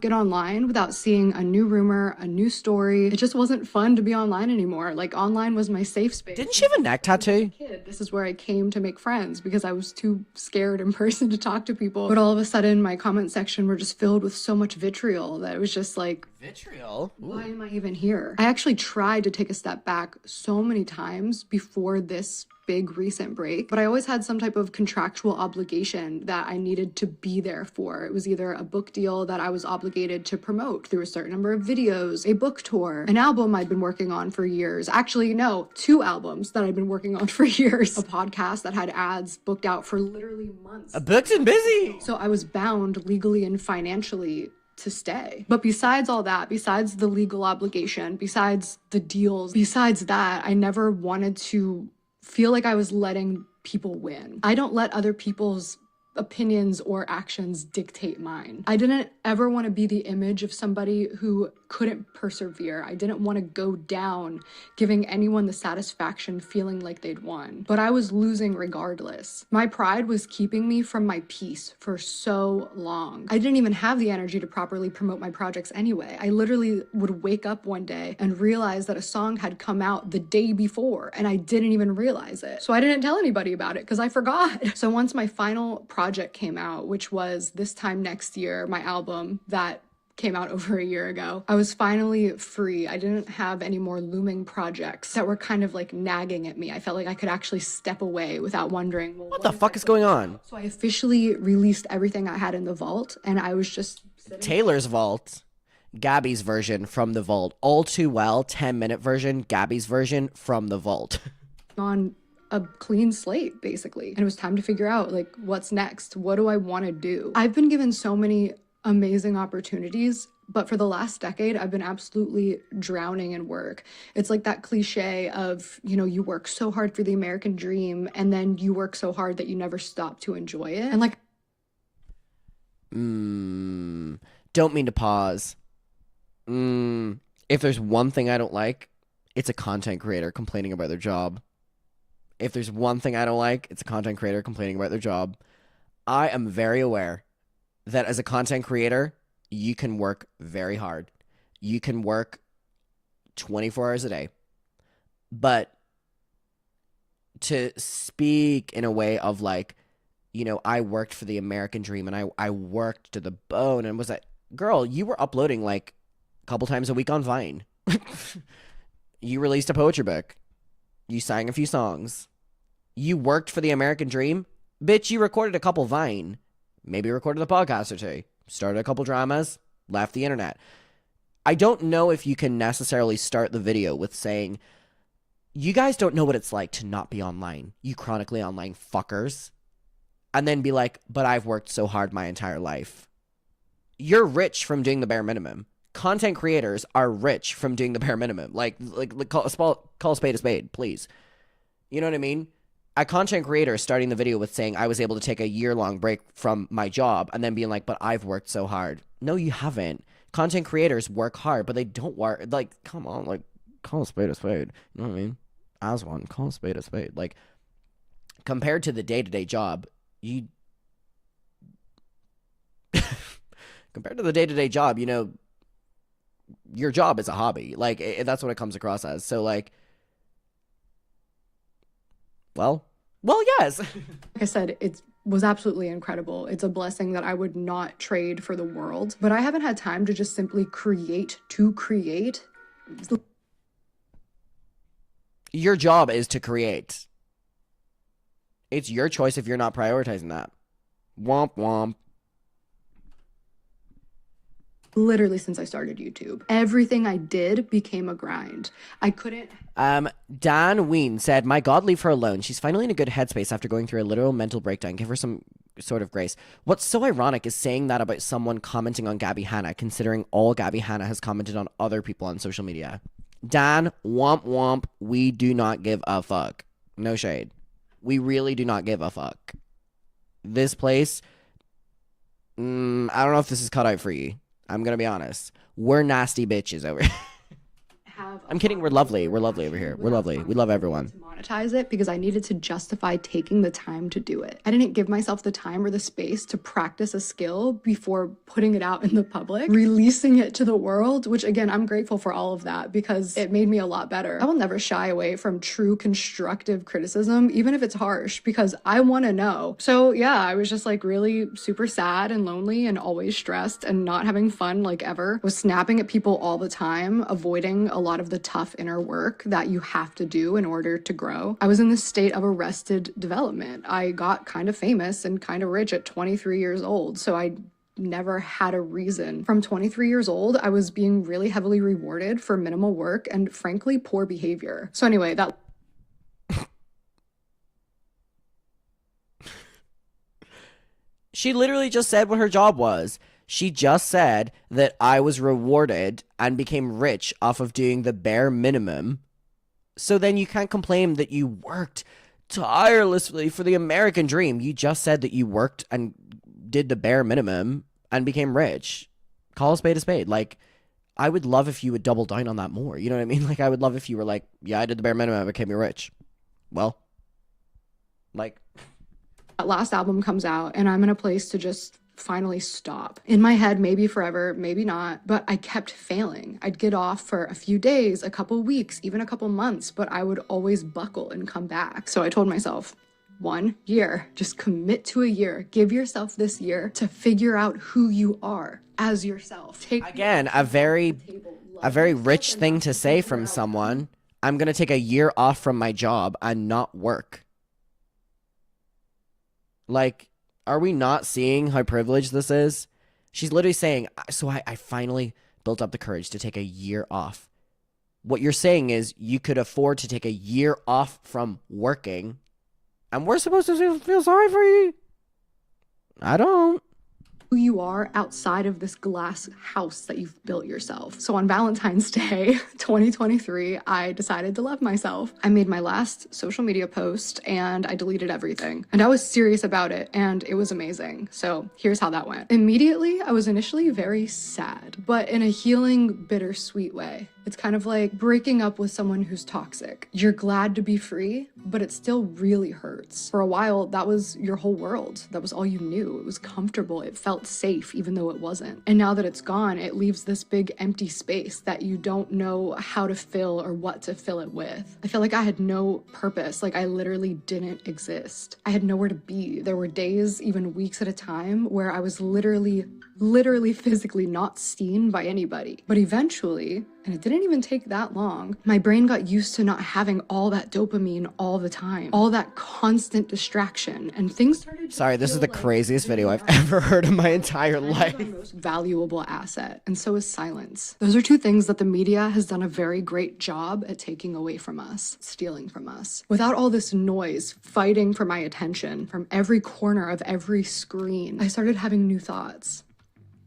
Get online without seeing a new rumor, a new story. It just wasn't fun to be online anymore. Like, online was my safe space. Didn't she have a neck tattoo? This is where I came to make friends because I was too scared in person to talk to people. But all of a sudden, my comment section were just filled with so much vitriol that it was just like, Vitriol? why am I even here? I actually tried to take a step back so many times before this big recent break, but I always had some type of contractual obligation that I needed to be there for. It was either a book deal that I was obligated to promote through a certain number of videos, a book tour, an album I'd been working on for years. Actually, no, 2 albums that I'd been working on for years, a podcast that had ads booked out for literally months. Booked and busy. So I was bound legally and financially to stay. But besides all that, besides the legal obligation, besides the deals, besides that, I never wanted to feel like I was letting people win. I don't let other people's opinions or actions dictate mine. I didn't ever want to be the image of somebody who couldn't persevere. I didn't want to go down giving anyone the satisfaction feeling like they'd won. But I was losing regardless. My pride was keeping me from my peace for so long. I didn't even have the energy to properly promote my projects anyway. I literally would wake up one day and realize that a song had come out the day before and I didn't even realize it. So I didn't tell anybody about it because I forgot. So once my final project came out, which was this time next year, my album that came out over a year ago, I was finally free. I didn't have any more looming projects that were kind of like nagging at me. I felt like I could actually step away without wondering, well, What the fuck is going on? So I officially released everything I had in the vault, and I was just sitting. Taylor's vault. Gabby's version from the vault. All too well, 10-minute version. Gabby's version from the vault. On a clean slate, basically. And it was time to figure out, like, what's next? What do I want to do? I've been given so many amazing opportunities, but for the last decade, I've been absolutely drowning in work. It's like that cliche of, you know, you work so hard for the American dream, and then you work so hard that you never stop to enjoy it. And like, Don't mean to pause. If there's one thing I don't like, it's a content creator complaining about their job. If there's one thing I don't like, it's a content creator complaining about their job. I am very aware that as a content creator, you can work very hard. You can work 24 hours a day. But to speak in a way of like, you know, I worked for the American dream and I worked to the bone, and was that, girl, you were uploading like a couple times a week on Vine. You released a poetry book. You sang a few songs. You worked for the American dream. Bitch, you recorded a couple Vine. Maybe recorded a podcast or 2. Started a couple dramas. Left the internet. I don't know if you can necessarily start the video with saying, you guys don't know what it's like to not be online. You chronically online fuckers. And then be like, but I've worked so hard my entire life. You're rich from doing the bare minimum. Content creators are rich from doing the bare minimum. Like call a spade, please. You know what I mean? A content creator starting the video with saying, I was able to take a year-long break from my job, and then being like, but I've worked so hard. No, you haven't. Content creators work hard, but they don't work. Like, come on, like, call a spade a spade. You know what I mean? As one, call a spade a spade. Like, compared to the day-to-day job, you compared to the day-to-day job, your job is a hobby. Like that's what it comes across as. So like, well, yes. Like I said, it was absolutely incredible. It's a blessing that I would not trade for the world, but I haven't had time to just simply create to create. Your job is to create. It's your choice if you're not prioritizing that. Womp womp. Literally since I started YouTube. Everything I did became a grind. I couldn't. Dan Ween said, "My God, leave her alone. She's finally in a good headspace after going through a literal mental breakdown. Give her some sort of grace." What's so ironic is saying that about someone commenting on Gabby Hannah, considering all Gabby Hannah has commented on other people on social media. Dan, womp womp, we do not give a fuck. No shade. We really do not give a fuck. This place, I don't know if this is cut out for you. I'm gonna be honest. We're nasty bitches over here. I'm kidding. We're lovely. We're lovely over here. We're lovely. We love everyone. To monetize it because I needed to justify taking the time to do it. I didn't give myself the time or the space to practice a skill before putting it out in the public, releasing it to the world, which again, I'm grateful for all of that because it made me a lot better. I will never shy away from true constructive criticism, even if it's harsh, because I want to know. So yeah, I was just like really super sad and lonely and always stressed and not having fun like ever. Was snapping at people all the time, avoiding a lot of the tough inner work that you have to do in order to grow. I was in this state of arrested development. I got kind of famous and kind of rich at 23 years old, so I never had a reason. From 23 years old, I was being really heavily rewarded for minimal work and frankly poor behavior. So anyway, that She literally just said what her job was. She just said that I was rewarded and became rich off of doing the bare minimum. So then you can't complain that you worked tirelessly for the American dream. You just said that you worked and did the bare minimum and became rich. Call a spade a spade. Like, I would love if you would double down on that more. You know what I mean? Like, I would love if you were like, yeah, I did the bare minimum, I became rich. Well, like, that last album comes out and I'm in a place to just finally stop. In my head, maybe forever, maybe not, but I kept failing. I'd get off for a few days, a couple weeks, even a couple months, but I would always buckle and come back. So I told myself, 1 year, just commit to a year. Give yourself this year to figure out who you are as yourself. Again, a very rich thing to say from someone. I'm going to take a year off from my job and not work. Like, are we not seeing how privileged this is? She's literally saying, so I finally built up the courage to take a year off. What you're saying is you could afford to take a year off from working, and we're supposed to feel sorry for you? I don't. Who you are outside of this glass house that you've built yourself. So on Valentine's Day 2023, I decided to love myself. I made my last social media post and I deleted everything. And I was serious about it and it was amazing. So here's how that went. Immediately, I was initially very sad, but in a healing, bittersweet way. It's kind of like breaking up with someone who's toxic. You're glad to be free, but it still really hurts. For a while, that was your whole world. That was all you knew. It was comfortable. It felt safe, even though it wasn't. And now that it's gone, it leaves this big empty space that you don't know how to fill or what to fill it with. I feel like I had no purpose. Like I literally didn't exist. I had nowhere to be. There were days, even weeks at a time, where I was literally physically not seen by anybody. But eventually, and it didn't even take that long, my brain got used to not having all that dopamine all the time, all that constant distraction, and things started to Sorry, this is feel the like craziest video I've ever heard in my entire life. my most valuable asset, and so is silence. Those are two things that the media has done a very great job at taking away from us, stealing from us. Without all this noise fighting for my attention from every corner of every screen, I started having new thoughts.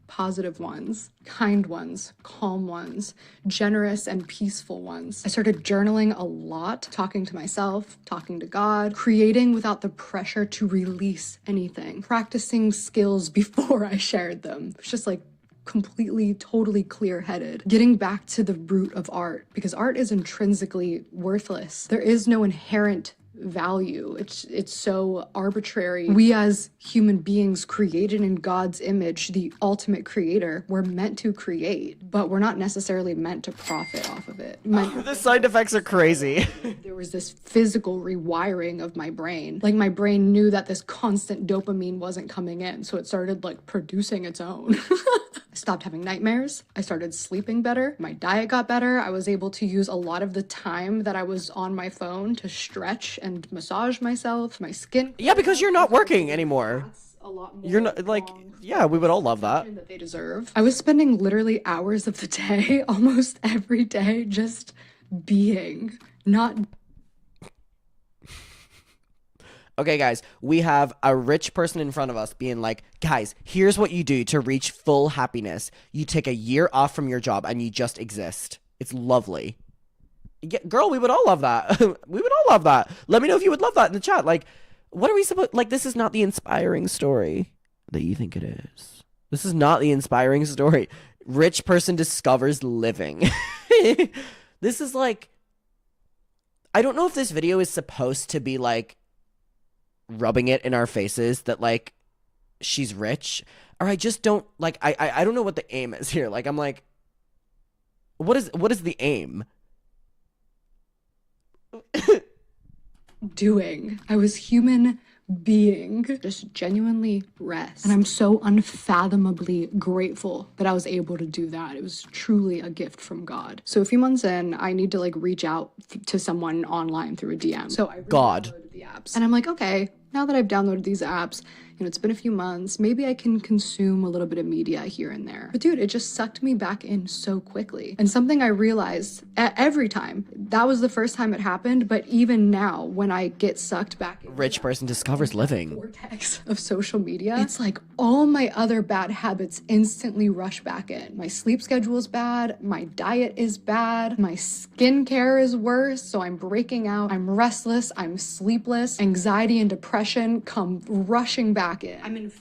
Positive ones, kind ones, calm ones, generous and peaceful ones. I started journaling a lot, talking to myself, talking to God, creating without the pressure to release anything, practicing skills before I shared them. It's just like completely, totally clear-headed. Getting back to the root of art, because art is intrinsically worthless. There is no inherent value. It's so arbitrary. We as human beings created in God's image, the ultimate creator, we're meant to create, but we're not necessarily meant to profit off of it. The side effects are crazy. There was this physical rewiring of my brain. Like, my brain knew that this constant dopamine wasn't coming in, so it started like producing its own. I stopped having nightmares. I started sleeping better. My diet got better. I was able to use a lot of the time that I was on my phone to stretch and massage myself. My skin. Yeah, because you're not working anymore. A lot more. You're not like, yeah, we would all love that. That they deserve. I was spending literally hours of the day, almost every day, just being, not. Okay, guys, we have a rich person in front of us being like, guys, here's what you do to reach full happiness. You take a year off from your job and you just exist. It's lovely. Yeah, girl, we would all love that. We would all love that. Let me know if you would love that in the chat. Like, what are we supposed, like, this is not the inspiring story that you think it is. This is not the inspiring story. Rich person discovers living. This is like, I don't know if this video is supposed to be like rubbing it in our faces that like she's rich, or I just don't like, I don't know what the aim is here. Like, I'm like, what is the aim? Doing. I was human being, just genuinely rest. And I'm so unfathomably grateful that I was able to do that. It was truly a gift from God. So a few months in, I need to like reach out to someone online through a DM. So I downloaded the apps. And I'm like, okay, now that I've downloaded these apps, you know, it's been a few months, maybe I can consume a little bit of media here and there. But dude, it just sucked me back in so quickly. And something I realized every time, that was the first time it happened, but even now when I get sucked back in, rich person discovers living vortex of social media, it's like all my other bad habits instantly rush back in. My sleep schedule is bad, my diet is bad, my skincare is worse, so I'm breaking out, I'm restless, I'm sleepless, anxiety and depression come rushing back in. I'm in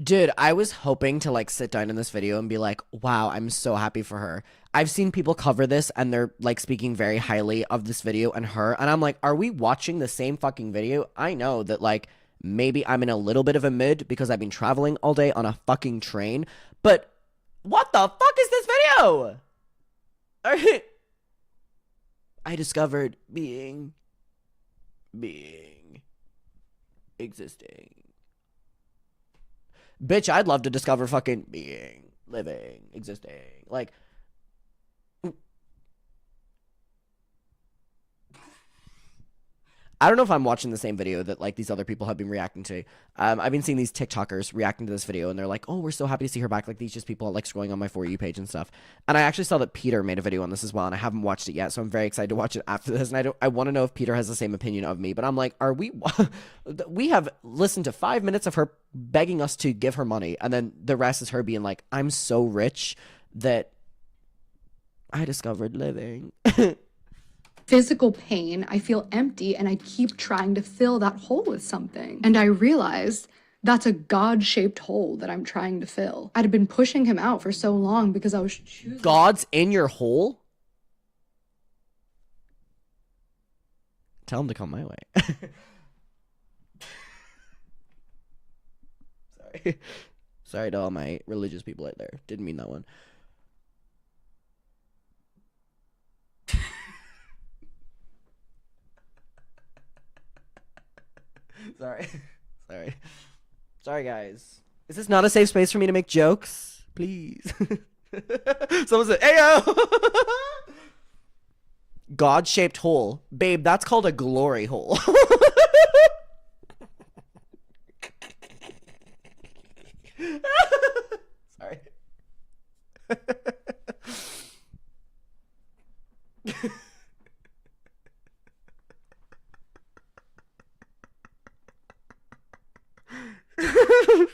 Dude, I was hoping to like sit down in this video and be like, wow, I'm so happy for her. I've seen people cover this and they're like speaking very highly of this video and her, and I'm like, are we watching the same fucking video? I know that like maybe I'm in a little bit of a mood because I've been traveling all day on a fucking train, but what the fuck is this video? I discovered being, existing. Bitch, I'd love to discover fucking being, living, existing. Like, I don't know if I'm watching the same video that like these other people have been reacting to. I've been seeing these TikTokers reacting to this video and they're like, oh, we're so happy to see her back. Like, these just people like scrolling on my For You page and stuff. And I actually saw that Peter made a video on this as well, and I haven't watched it yet, so I'm very excited to watch it after this. And I want to know if Peter has the same opinion of me. But I'm like, are we we have listened to 5 minutes of her begging us to give her money, and then the rest is her being like, I'm so rich that I discovered living. Physical pain, I feel empty, and I keep trying to fill that hole with something. And I realized that's a God-shaped hole that I'm trying to fill. I'd been pushing him out for so long because I was choosing. God's in your hole? Tell him to come my way. Sorry. Sorry to all my religious people out there. Didn't mean that one. Sorry, guys. Is this not a safe space for me to make jokes? Please. Someone said, Ayo! God-shaped hole. Babe, that's called a glory hole. Sorry.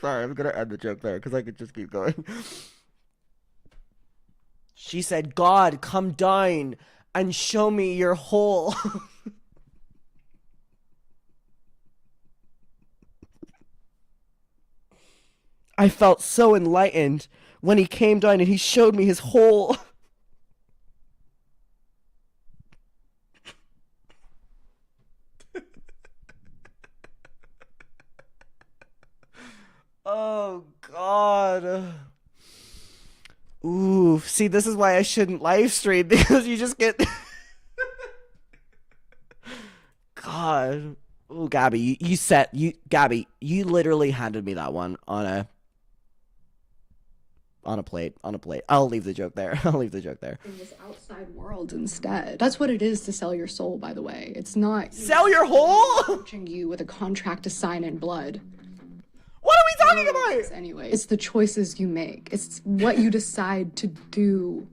Sorry, I'm gonna end the joke there because I could just keep going. She said, God, come down and show me your hole. I felt so enlightened when he came down and he showed me his hole. Ooh, see, this is why I shouldn't live stream, because you just get God. Ooh, Gabby, Gabby, you literally handed me that one on a plate. I'll leave the joke there. In this outside world instead. That's what it is to sell your soul, by the way. It's not Sell your whole? approaching you with a contract to sign in blood. What are we talking about? Anyway, it's the choices you make. It's what you decide to do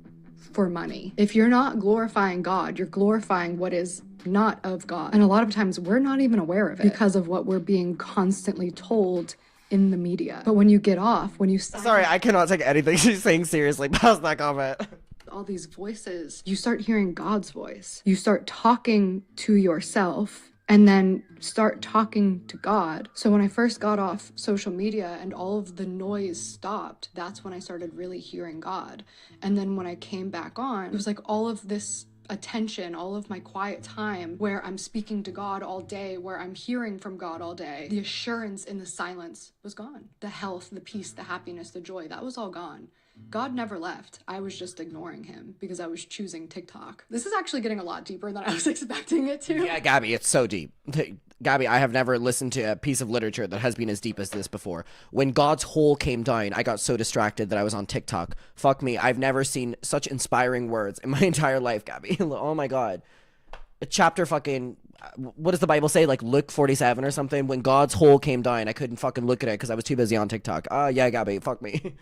for money. If you're not glorifying God, you're glorifying what is not of God. And a lot of times we're not even aware of it because of what we're being constantly told in the media. But when you get off, when you Sorry, I cannot take anything she's saying seriously past that comment. All these voices, you start hearing God's voice. You start talking to yourself and then start talking to God. So when I first got off social media and all of the noise stopped, that's when I started really hearing God. And then when I came back on, it was like all of this attention, all of my quiet time where I'm speaking to God all day, where I'm hearing from God all day, the assurance in the silence was gone. The health, the peace, the happiness, the joy, that was all gone. God never left. I was just ignoring him because I was choosing TikTok. This is actually getting a lot deeper than I was expecting it to. Yeah, Gabby, it's so deep. Gabby, I have never listened to a piece of literature that has been as deep as this before. When God's whole came down, I got so distracted that I was on TikTok. Fuck me, I've never seen such inspiring words in my entire life, Gabby. Oh my God. A chapter fucking, what does the Bible say? Like Luke 47 or something? When God's whole came down, I couldn't fucking look at it because I was too busy on TikTok. Yeah, Gabby, fuck me.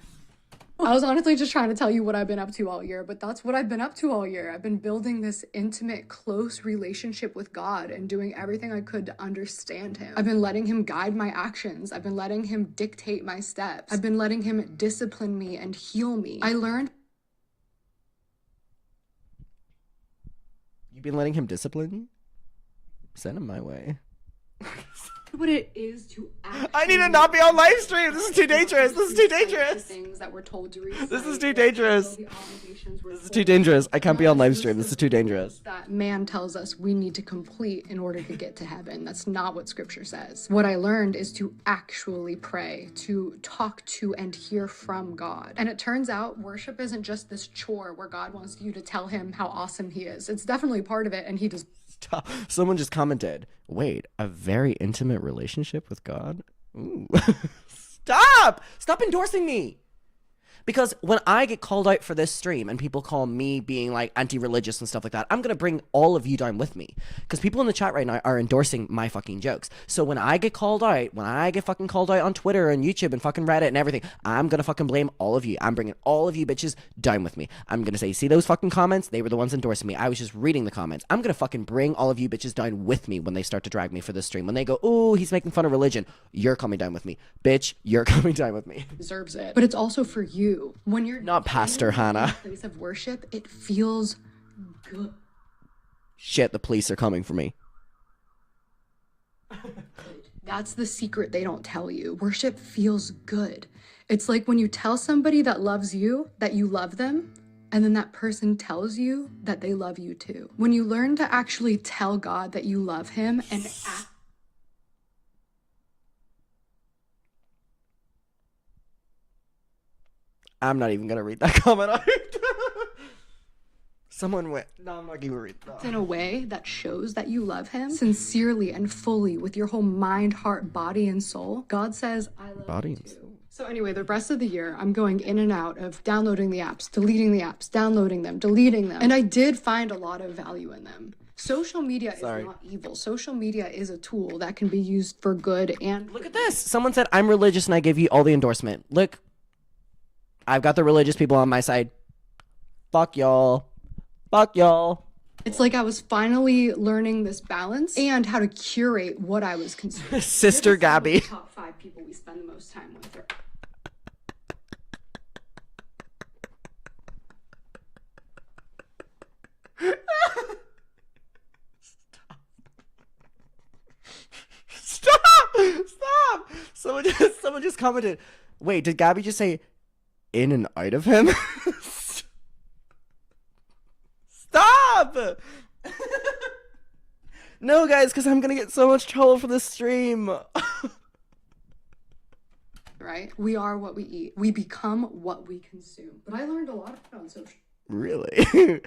I was honestly just trying to tell you what I've been up to all year, but that's what I've been up to all year. I've been building this intimate, close relationship with God and doing everything I could to understand him. I've been letting him guide my actions. I've been letting him dictate my steps. I've been letting him discipline me and heal me. I learned. You've been letting him discipline you? Send him my way. What it is to I need to not be on live stream. This is too dangerous. Things that we're told to recite. This is too dangerous. This is too dangerous. I can't be on live stream. This is too dangerous. That man tells us we need to complete in order to get to heaven. That's not what scripture says. What I learned is to actually pray, to talk to and hear from God. And it turns out worship isn't just this chore where God wants you to tell him how awesome he is. It's definitely part of it, and he does. Stop. Someone just commented, wait, a very intimate relationship with God? Ooh. Stop endorsing me. Because when I get called out for this stream and people call me being like anti-religious and stuff like that, I'm going to bring all of you down with me. Because people in the chat right now are endorsing my fucking jokes. So when I get called out, when I get fucking called out on Twitter and YouTube and fucking Reddit and everything, I'm going to fucking blame all of you. I'm bringing all of you bitches down with me. I'm going to say, see those fucking comments? They were the ones endorsing me. I was just reading the comments. I'm going to fucking bring all of you bitches down with me when they start to drag me for this stream. When they go, oh, he's making fun of religion. You're coming down with me. Bitch, you're coming down with me. Deserves it. But it's also for you. When you're not Pastor Hannah. Place of worship, it feels good. Shit, the police are coming for me. That's the secret they don't tell you. Worship feels good. It's like when you tell somebody that loves you, that you love them, and then that person tells you that they love you too. When you learn to actually tell God that you love him and act. I'm not even gonna read that comment. Someone went, no, I'm not gonna read that. In a way that shows that you love him sincerely and fully with your whole mind, heart, body, and soul. God says, I love you too. So anyway, the rest of the year, I'm going in and out of downloading the apps, deleting the apps, downloading them, deleting them. And I did find a lot of value in them. Social media is not evil. Social media is a tool that can be used for good and... Look at this. Someone said, I'm religious and I give you all the endorsement. Look. I've got the religious people on my side. Fuck y'all. Fuck y'all. It's like I was finally learning this balance and how to curate what I was consuming. Sister Gabby. Top 5 people we spend the most time with. Stop! Someone just commented. Wait, did Gabby just say in and out of him? Stop! No, guys, because I'm gonna get so much trouble for this stream. right? We are what we eat. We become what we consume. But I learned a lot on social Really?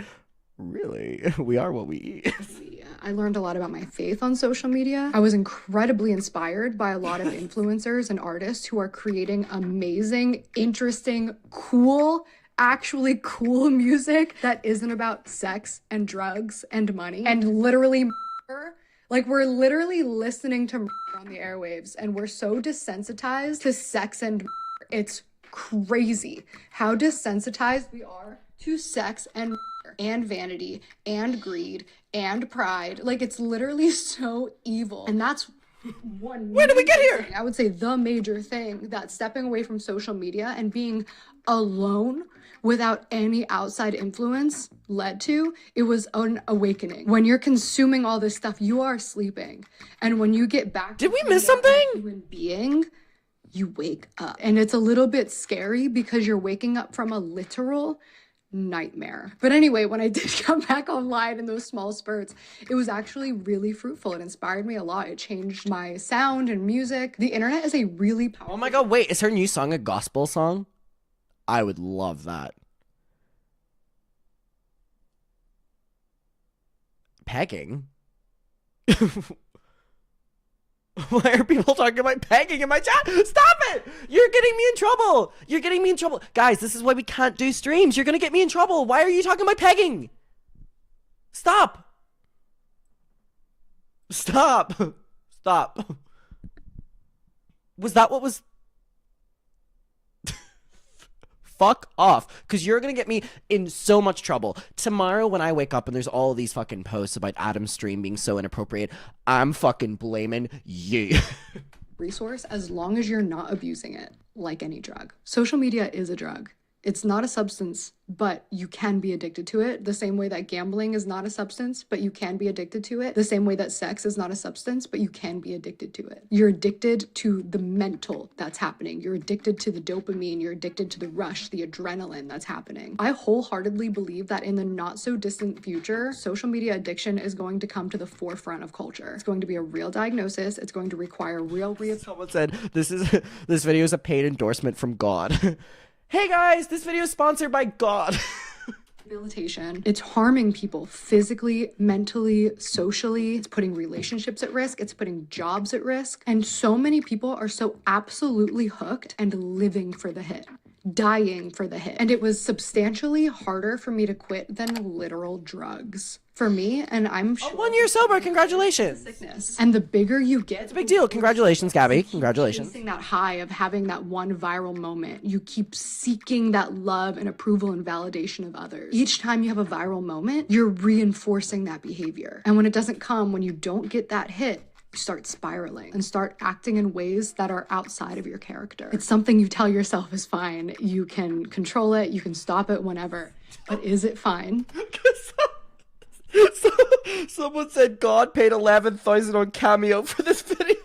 Really? We are what we eat. media. I learned a lot about my faith on social media. I was incredibly inspired by a lot of influencers and artists who are creating amazing, interesting, cool, actually cool music that isn't about sex and drugs and money and literally like we're literally listening to on the airwaves and we're so desensitized to sex and it's crazy how desensitized we are to sex and vanity and greed and pride. Like it's literally so evil. And that's one. Where did we get here? I would say the major thing that stepping away from social media and being alone without any outside influence led to, it was an awakening. When you're consuming all this stuff, you are sleeping. And when you get back Did we miss something? Human being, you wake up. And it's a little bit scary because you're waking up from a literal nightmare. But anyway, when I did come back online in those small spurts, it was actually really fruitful. It inspired me a lot. It changed my sound and music. The internet is a really powerful— Oh my god, wait, is her new song a gospel song? I would love that. Pegging? Why are people talking about pegging in my chat? Stop it! You're getting me in trouble! You're getting me in trouble. Guys, this is why we can't do streams. You're gonna get me in trouble. Why are you talking about pegging? Stop! Stop! Stop. Was that what was... Fuck off, because you're gonna get me in so much trouble. Tomorrow when I wake up and there's all these fucking posts about Adam's stream being so inappropriate, I'm fucking blaming you. resource as long as you're not abusing it like any drug. Social media is a drug. It's not a substance, but you can be addicted to it. The same way that gambling is not a substance, but you can be addicted to it. The same way that sex is not a substance, but you can be addicted to it. You're addicted to the mental that's happening. You're addicted to the dopamine. You're addicted to the rush, the adrenaline that's happening. I wholeheartedly believe that in the not so distant future, social media addiction is going to come to the forefront of culture. It's going to be a real diagnosis. It's going to require real Someone said this video is a paid endorsement from God. Hey guys, this video is sponsored by God. Rehabilitation. It's harming people physically, mentally, socially. It's putting relationships at risk. It's putting jobs at risk. And so many people are so absolutely hooked and living for the hit, dying for the hit. And it was substantially harder for me to quit than literal drugs. For me, and I'm sure— 1 year sober, congratulations. Sickness. And the bigger you get— It's a big deal. Congratulations, Gabby. Congratulations. Chasing that high of having that one viral moment, you keep seeking that love and approval and validation of others. Each time you have a viral moment, you're reinforcing that behavior. And when it doesn't come, when you don't get that hit, you start spiraling and start acting in ways that are outside of your character. It's something you tell yourself is fine. You can control it. You can stop it whenever. But is it fine? Someone said God paid 11,000 on Cameo for this video.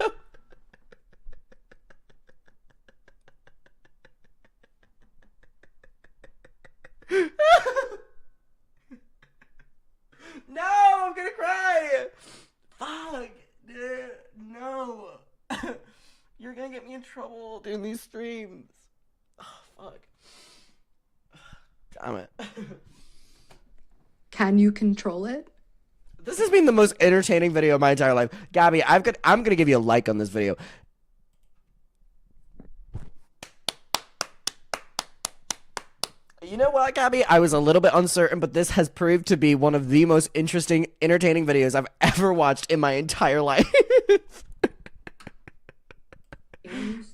No, I'm gonna cry. Fuck. No. You're gonna get me in trouble doing these streams. Oh, fuck. Damn it. Can you control it? This has been the most entertaining video of my entire life. Gabby, I'm gonna give you a like on this video. You know what, Gabby? I was a little bit uncertain, but this has proved to be one of the most interesting, entertaining videos I've ever watched in my entire life.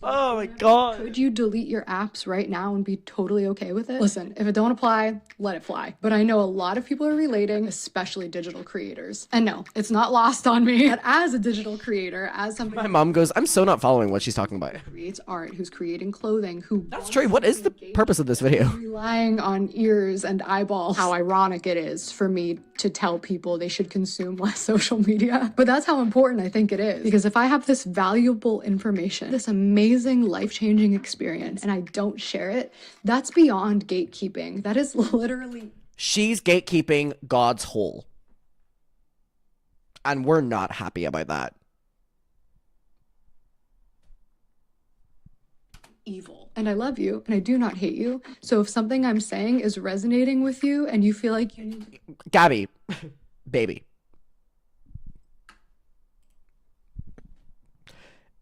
Oh my god. Could you delete your apps right now and be totally okay with it? Listen, if it don't apply, let it fly. But I know a lot of people are relating, especially digital creators. And no, it's not lost on me that as a digital creator, as somebody— My mom goes, I'm so not following what she's talking about. creates art, who's creating clothing, who— That's true. What is the purpose of this video? relying on ears and eyeballs. How ironic it is for me to tell people they should consume less social media. But that's how important I think it is. Because if I have this valuable information, this amazing life-changing experience, and I don't share it, that's beyond gatekeeping. That is literally— She's gatekeeping God's hole. And we're not happy about that. evil. And I love you and I do not hate you. So if something I'm saying is resonating with you and you feel like you need to... Gabby, baby.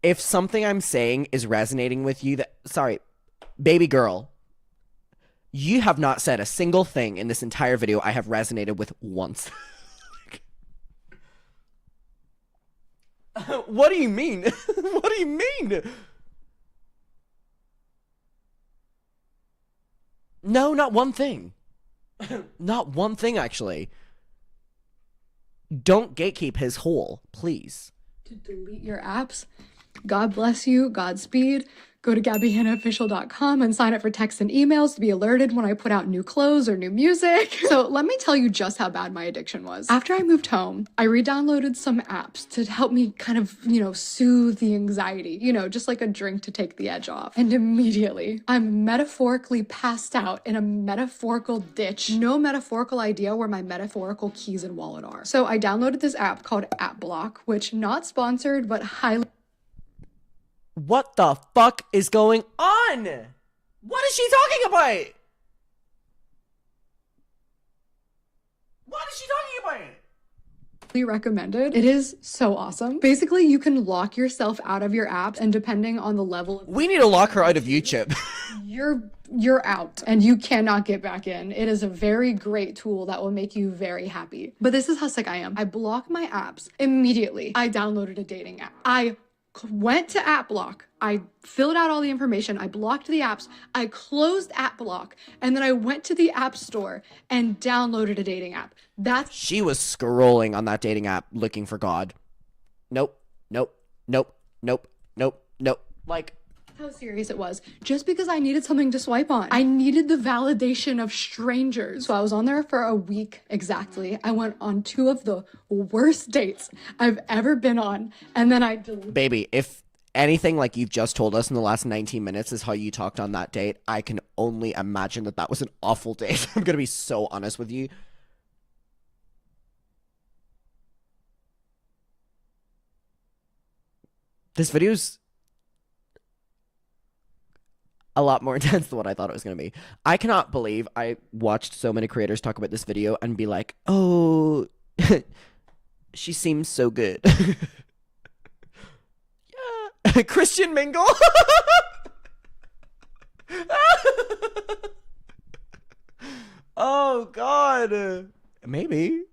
If something I'm saying is resonating with you, sorry, baby girl, you have not said a single thing in this entire video I have resonated with once. What do you mean? What do you mean? No, not one thing. Not one thing, actually. Don't gatekeep his hole, please. To delete your apps. God bless you. Godspeed. Go to GabbyHannahOfficial.com and sign up for texts and emails to be alerted when I put out new clothes or new music. So let me tell you just how bad my addiction was. After I moved home, I re-downloaded some apps to help me kind of, soothe the anxiety, just like a drink to take the edge off. And immediately, I'm metaphorically passed out in a metaphorical ditch. No metaphorical idea where my metaphorical keys and wallet are. So I downloaded this app called App Block, which not sponsored, but highly... What the fuck is going on? What is she talking about? What is she talking about? Recommended. It is so awesome. Basically, you can lock yourself out of your apps, and depending on the level of... We need to lock her out of YouTube. You're out and you cannot get back in. It is a very great tool that will make you very happy. But this is how sick I am. I block my apps immediately. I downloaded a dating app. I went to App Block. I filled out all the information. I blocked the apps. I closed App Block. And then I went to the App Store and downloaded a dating app. She was scrolling on that dating app looking for God. Nope. Like, how serious it was. Just because I needed something to swipe on. I needed the validation of strangers. So I was on there for a week exactly. I went on 2 of the worst dates I've ever been on. And then baby, if anything like you've just told us in the last 19 minutes is how you talked on that date, I can only imagine that was an awful date. I'm going to be so honest with you. This video's a lot more intense than what I thought it was going to be. I cannot believe I watched so many creators talk about this video and be like, oh, she seems so good. Yeah. Christian Mingle. Oh, God. Maybe.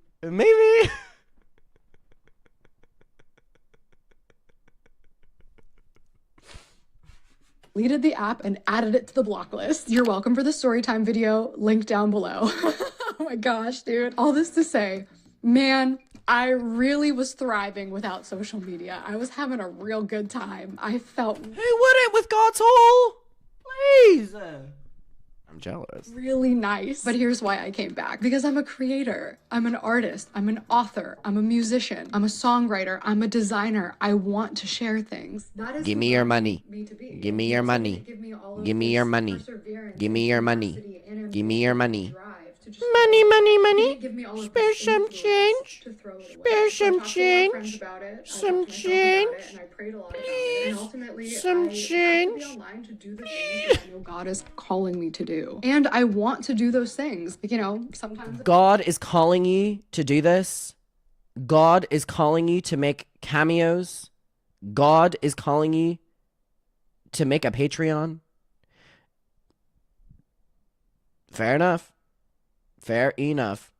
deleted the app and added it to the block list. You're welcome for the storytime video, link down below. Oh my gosh, dude. All this to say, man, I really was thriving without social media. I was having a real good time. I felt... Who wouldn't with God's hole? Please. I'm jealous. Really nice. But here's why I came back. Because I'm a creator. I'm an artist. I'm an author. I'm a musician. I'm a songwriter. I'm a designer. I want to share things. That is Give me your money. Give me your money. Give me your money. Give me your money. Give me your money. Money. Spare some change. Spare some change. Some change. Please. Some change. Please. I know God is calling me to do. And I want to do those things. Sometimes God is calling you to do this. God is calling you to make cameos. God is calling you to make a Patreon. Fair enough. Fair enough.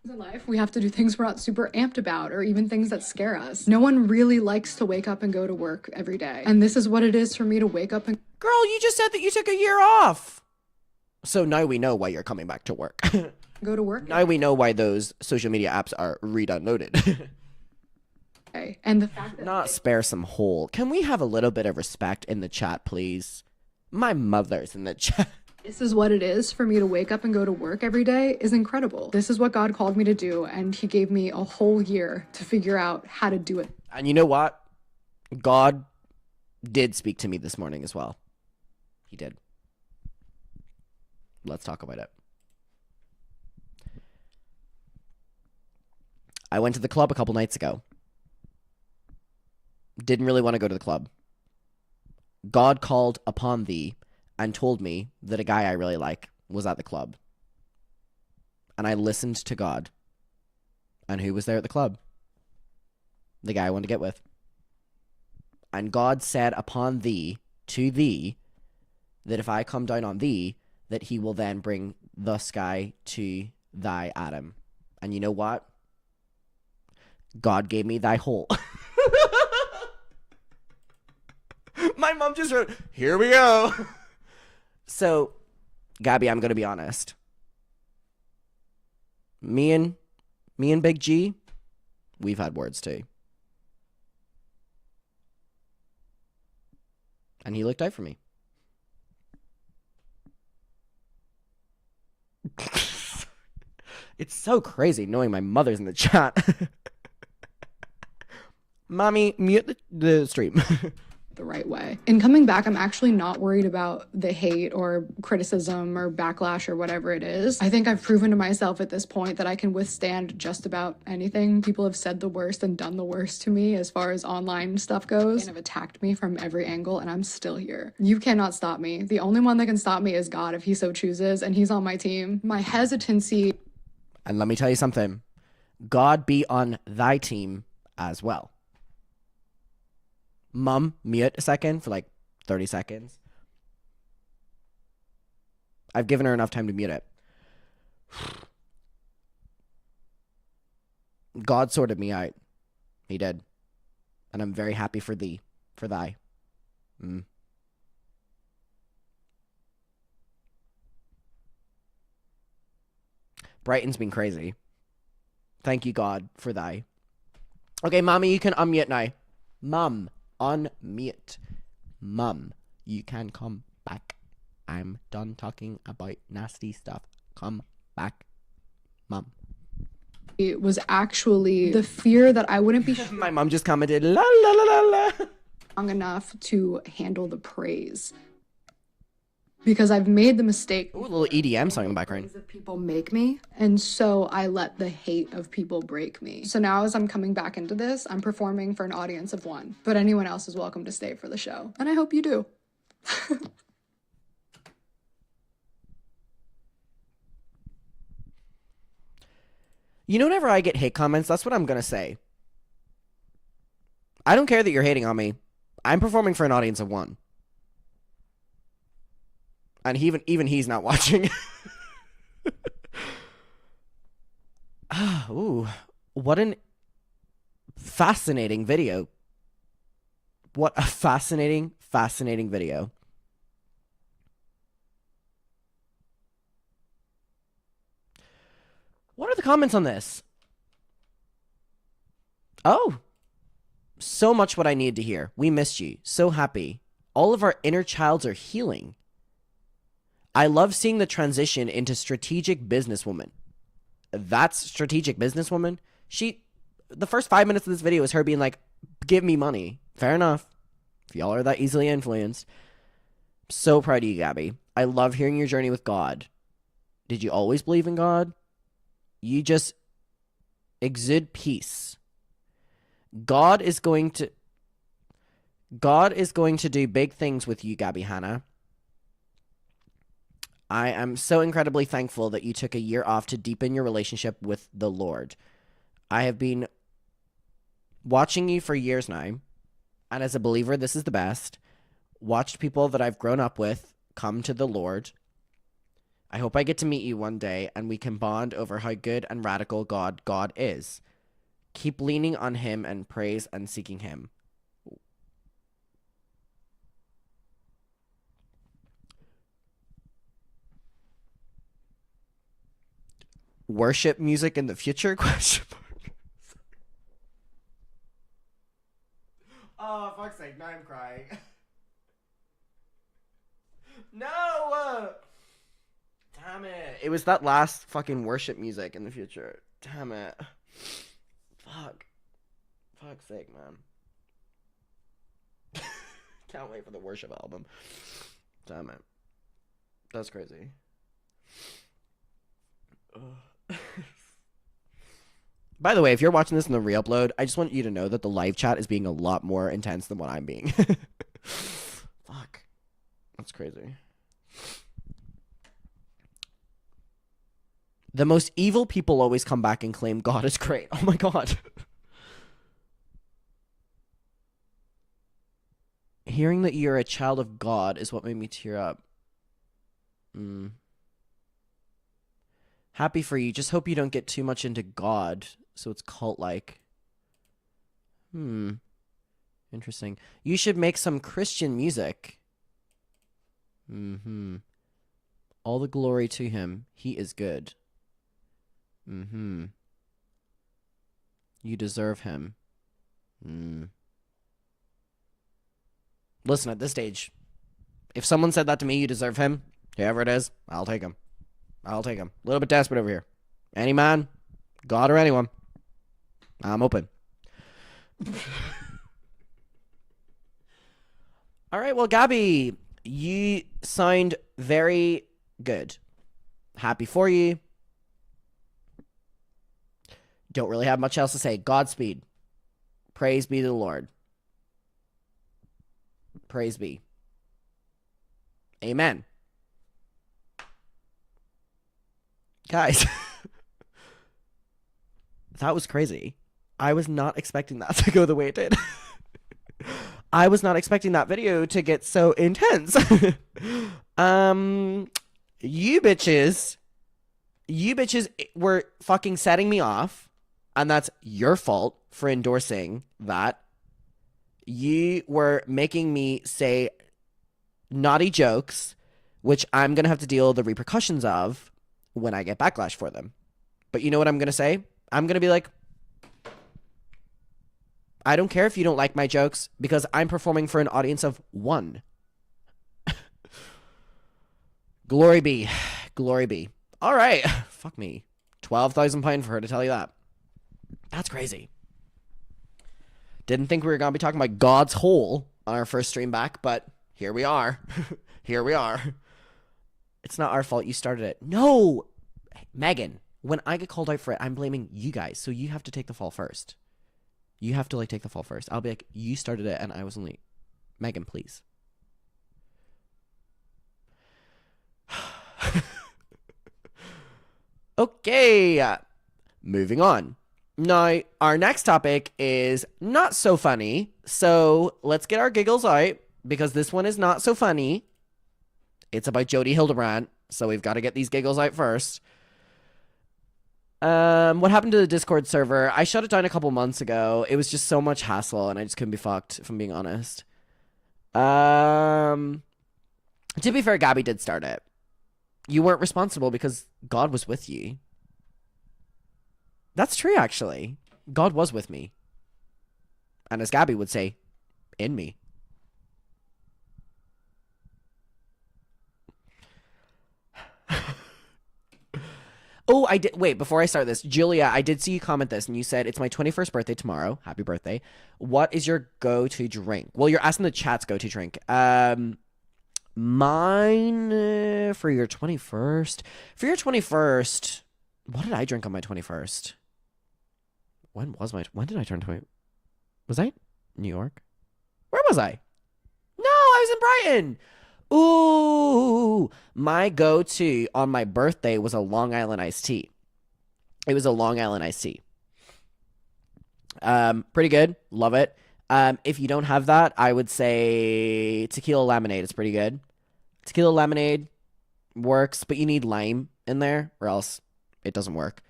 In life, we have to do things we're not super amped about or even things that scare us. No one really likes to wake up and go to work every day. And this is what it is for me to wake up and... Girl, you just said that you took a year off. So now we know why you're coming back to work. Go to work. Now we know why those social media apps are re-downloaded. Okay. And the fact that... Not spare some hole. Can we have a little bit of respect in the chat, please? My mother's in the chat. This is what it is for me to wake up and go to work every day is incredible. This is what God called me to do, and he gave me a whole year to figure out how to do it. And you know what? God did speak to me this morning as well. He did. Let's talk about it. I went to the club a couple nights ago. Didn't really want to go to the club. God called upon thee and told me that a guy I really like was at the club. And I listened to God. And who was there at the club? The guy I wanted to get with. And God said upon thee, to thee, that if I come down on thee, that he will then bring thus guy to thy Adam. And you know what? God gave me thy hole. My mom just wrote, here we go. So, Gabby, I'm going to be honest. Me and Big G, we've had words too. And he looked out for me. It's so crazy knowing my mother's in the chat. Mommy, mute the stream. The right way. In coming back, I'm actually not worried about the hate or criticism or backlash or whatever it is. I think I've proven to myself at this point that I can withstand just about anything. People have said the worst and done the worst to me as far as online stuff goes and have attacked me from every angle, and I'm still here. You cannot stop me. The only one that can stop me is God if he so chooses, and he's on my team. My hesitancy. And let me tell you something. God be on thy team as well. Mum, mute a second for like 30 seconds. I've given her enough time to mute it. God sorted me out. He did. And I'm very happy for thee, for thy. Brighton's been crazy. Thank you, God, for thy. Okay, mommy, you can unmute now. Mum. Unmute. Mum, you can come back. I'm done talking about nasty stuff. Come back, Mum. It was actually the fear that I wouldn't be My mom just commented, la la la la la. Strong enough to handle the praise. Because I've made the mistake. Ooh, a little EDM song in the background. That people make me, and so I let the hate of people break me. So now as I'm coming back into this, I'm performing for an audience of one, but anyone else is welcome to stay for the show, and I hope you do. You know, whenever I get hate comments, that's what I'm gonna say. I don't care that you're hating on me. I'm performing for an audience of one. And even he's not watching. Ooh, what an fascinating video. What a fascinating video. What are the comments on this? Oh, so much what I needed to hear. We missed you. So happy. All of our inner childs are healing. I love seeing the transition into strategic businesswoman. That's strategic businesswoman. The first 5 minutes of this video is her being like, give me money. Fair enough. If y'all are that easily influenced. So proud of you, Gabby. I love hearing your journey with God. Did you always believe in God? You just exude peace. God is going to do big things with you, Gabby Hannah. I am so incredibly thankful that you took a year off to deepen your relationship with the Lord. I have been watching you for years now, and as a believer, this is the best. Watched people that I've grown up with come to the Lord. I hope I get to meet you one day, and we can bond over how good and radical God is. Keep leaning on Him and praise and seeking Him. Worship music in the future? Question mark. Oh, fuck's sake, now I'm crying. No! Damn it. It was that last fucking worship music in the future. Damn it. Fuck. Fuck's sake, man. Can't wait for the worship album. Damn it. That's crazy. By the way, if you're watching this in the re-upload, I just want you to know that the live chat is being a lot more intense than what I'm being. Fuck. That's crazy. The most evil people always come back and claim God is great. Oh my God. Hearing that you're a child of God is what made me tear up. Happy for you. Just hope you don't get too much into God, so it's cult-like. Interesting. You should make some Christian music. All the glory to him. He is good. You deserve him. Listen, at this stage, if someone said that to me, you deserve him, whoever it is, I'll take him. I'll take him. A little bit desperate over here. Any man, God or anyone, I'm open. All right, well, Gabby, you sound very good. Happy for you. Don't really have much else to say. Godspeed. Praise be to the Lord. Praise be. Amen. Guys, that was crazy. I was not expecting that to go the way it did. I was not expecting that video to get so intense. You bitches were fucking setting me off, and that's your fault for endorsing that. You were making me say naughty jokes, which I'm going to have to deal with the repercussions of when I get backlash for them. But you know what I'm going to say? I'm going to be like, I don't care if you don't like my jokes because I'm performing for an audience of 1. Glory be. Glory be. All right. Fuck me. £12,000 for her to tell you that. That's crazy. Didn't think we were going to be talking about God's hole on our first stream back, but here we are. Here we are. It's not our fault you started it. No! Megan, when I get called out for it, I'm blaming you guys, so you have to take the fall first. You have to, take the fall first. I'll be like, you started it, and I was only... Megan, please. Okay. Moving on. Now, our next topic is not so funny, so let's get our giggles out, because this one is not so funny. It's about Jodi Hildebrandt, so we've got to get these giggles out first. What happened to the Discord server? I shut it down a couple months ago. It was just so much hassle, and I just couldn't be fucked, if I'm being honest. To be fair, Gabby did start it. You weren't responsible because God was with you. That's true, actually. God was with me. And as Gabby would say, in me. Oh, I did. Wait, before I start this, Julia, I did see you comment this, and you said, it's my 21st birthday tomorrow. Happy birthday. What is your go-to drink? Well, you're asking the chat's go-to drink. Mine, for your 21st. For your 21st, what did I drink on my 21st? When did I turn 20? Was I New York? Where was I? No, I was in Brighton. Ooh, my go-to on my birthday was a Long Island iced tea. It was a Long Island iced tea. Pretty good. Love it. If you don't have that, I would say tequila lemonade is pretty good. Tequila lemonade works, but you need lime in there or else it doesn't work.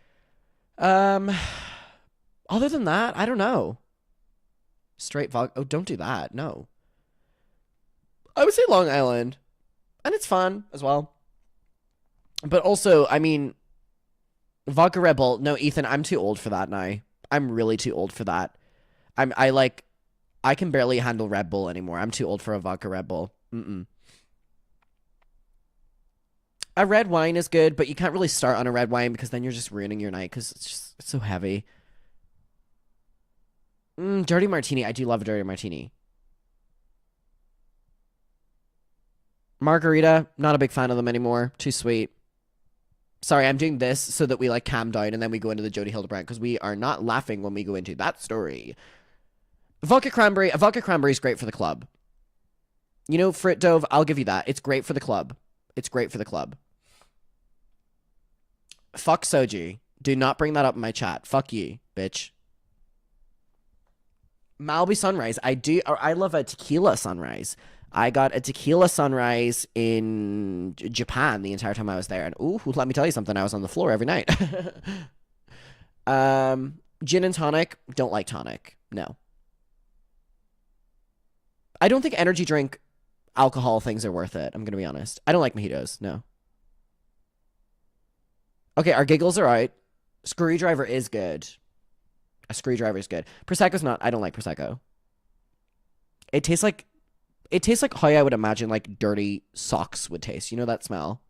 Other than that, I don't know. Straight vodka. Oh, don't do that. No. I would say Long Island. And it's fun as well. But also, I mean, vodka Red Bull. No, Ethan, I'm too old for that now. I'm really too old for that. I can barely handle Red Bull anymore. I'm too old for a vodka Red Bull. A red wine is good, but you can't really start on a red wine because then you're just ruining your night because it's so heavy. Dirty martini. I do love a dirty martini. Margarita. Not a big fan of them anymore. Too sweet. Sorry, I'm doing this so that we calm down and then we go into the Jodi Hildebrandt because we are not laughing when we go into that story. Vodka cranberry. A vodka cranberry is great for the club. You know, Frit Dove, I'll give you that. It's great for the club. It's great for the club. Fuck Soji. Do not bring that up in my chat. Fuck ye, bitch. Malibu Sunrise. I love a tequila sunrise. I got a tequila sunrise in Japan the entire time I was there. And ooh, let me tell you something. I was on the floor every night. Gin and tonic. Don't like tonic. No. I don't think energy drink alcohol things are worth it. I'm going to be honest. I don't like mojitos. No. Okay, our giggles are out. Screwdriver is good. A screwdriver is good. Prosecco's not. I don't like Prosecco. It tastes like how I would imagine like dirty socks would taste. You know that smell?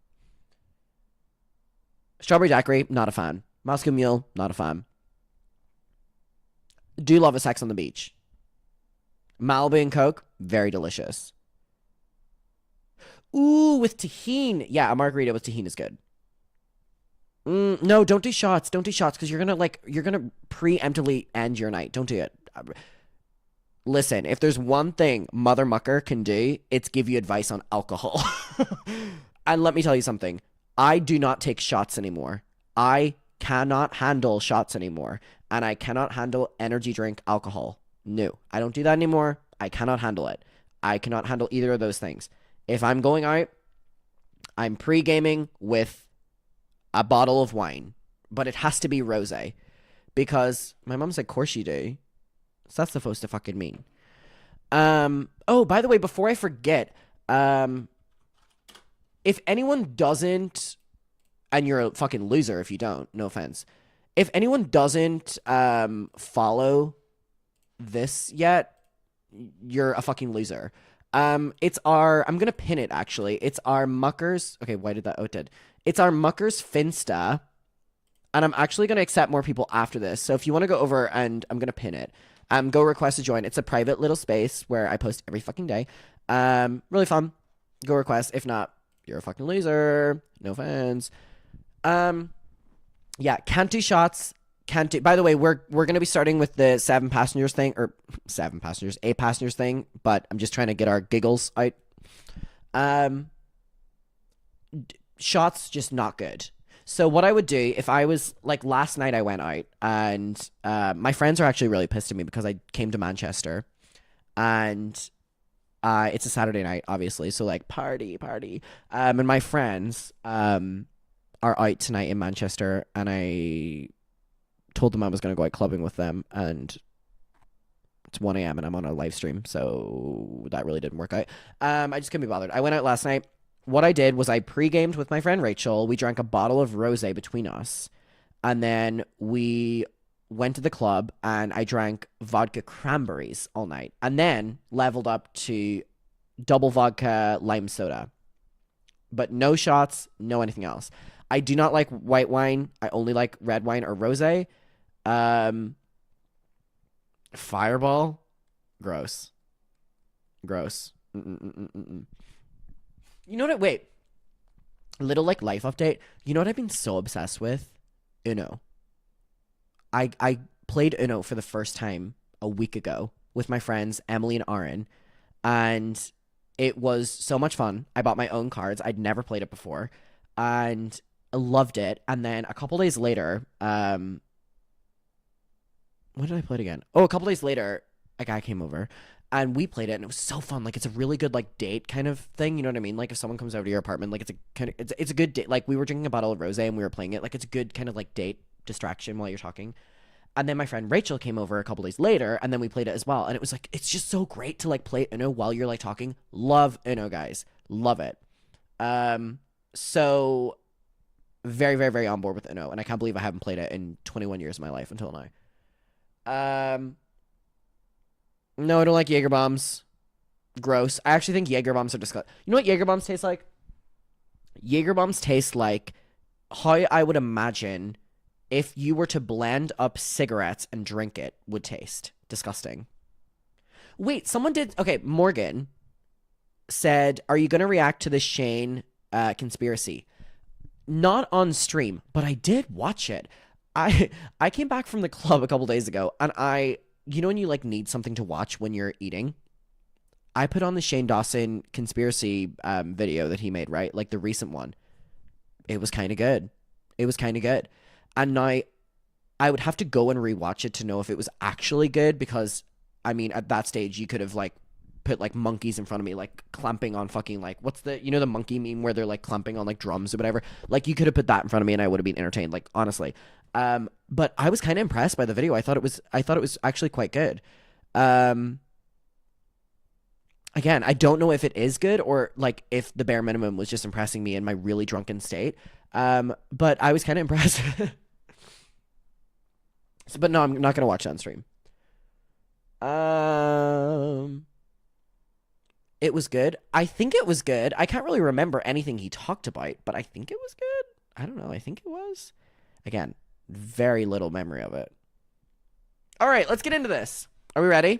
Strawberry daiquiri, not a fan. Moscow Mule, not a fan. Do love a sex on the beach. Malibu and Coke, very delicious. Ooh, with tahini. Yeah, a margarita with tahini is good. No, don't do shots. Don't do shots because you're gonna preemptively end your night. Don't do it. Listen, if there's one thing Mother Mucker can do, it's give you advice on alcohol. And let me tell you something. I do not take shots anymore. I cannot handle shots anymore. And I cannot handle energy drink alcohol. No, I don't do that anymore. I cannot handle it. I cannot handle either of those things. If I'm going out, I'm pre-gaming with a bottle of wine. But it has to be rosé. Because my mom said, of course you do. So that's supposed to fucking mean. Oh, by the way, before I forget, if anyone doesn't, and you're a fucking loser if you don't, no offense. If anyone doesn't follow this yet, you're a fucking loser. I'm gonna pin it actually. It's our Muckers. Okay, why did that? Oh, it did. It's our Muckers Finsta. And I'm actually gonna accept more people after this. So if you want to go over and I'm gonna pin it. Go request to join. It's a private little space where I post every fucking day. Really fun. Go request. If not, you're a fucking loser. No offense. Yeah, can't do shots. Can't do. By the way, we're gonna be starting with the 8 passengers thing. But I'm just trying to get our giggles out. Shots just not good. So what I would do if I was like last night I went out and my friends are actually really pissed at me because I came to Manchester and it's a Saturday night obviously, so like party and my friends are out tonight in Manchester and I told them I was going to go out clubbing with them and it's 1 a.m. and I'm on a live stream, so that really didn't work out. I just couldn't be bothered. I went out last night. What I did was I pre-gamed with my friend Rachel. We drank a bottle of rosé between us. And then we went to the club and I drank vodka cranberries all night. And then leveled up to double vodka lime soda. But no shots, no anything else. I do not like white wine. I only like red wine or rosé. Fireball? Gross. You know what? Wait. A little like life update. You know what I've been so obsessed with? Uno. I played Uno for the first time a week ago with my friends Emily and Aaron, and it was so much fun. I bought my own cards. I'd never played it before, and I loved it. And then a couple days later, when did I play it again? Oh, a couple days later, a guy came over. And we played it, and it was so fun. Like, it's a really good, like, date kind of thing. You know what I mean? Like, if someone comes over to your apartment, like, it's a good date. Like, we were drinking a bottle of rosé, and we were playing it. Like, it's a good kind of, like, date distraction while you're talking. And then my friend Rachel came over a couple days later, and then we played it as well. And it was, like, it's just so great to, like, play Uno while you're, like, talking. Love Uno, guys. Love it. So, very, very, very on board with Uno. And I can't believe I haven't played it in 21 years of my life until now. No, I don't like Jaeger bombs. Gross. I actually think Jaeger bombs are disgusting. You know what Jaeger bombs taste like? Jaeger bombs taste like how I would imagine if you were to blend up cigarettes and drink it would taste. Disgusting. Wait, someone did... Okay, Morgan said, are you going to react to the Shane conspiracy? Not on stream, but I did watch it. I came back from the club a couple days ago, and you know when you, like, need something to watch when you're eating? I put on the Shane Dawson conspiracy video that he made, right? Like the recent one. It was kind of good. It was kind of good. And now I would have to go and rewatch it to know if it was actually good, because I mean, at that stage you could have like put like monkeys in front of me, like clamping on fucking like, what's the, you know, the monkey meme where they're like clamping on like drums or whatever. Like you could have put that in front of me and I would have been entertained, like honestly. But I was kind of impressed by the video. I thought it was actually quite good. Again, I don't know if it is good or like if the bare minimum was just impressing me in my really drunken state. But I was kind of impressed. But no, I'm not gonna watch it on stream. It was good. I think it was good. I can't really remember anything he talked about, but I think it was good. I don't know. I think it was. Again, very little memory of it. All right, let's get into this. Are we ready?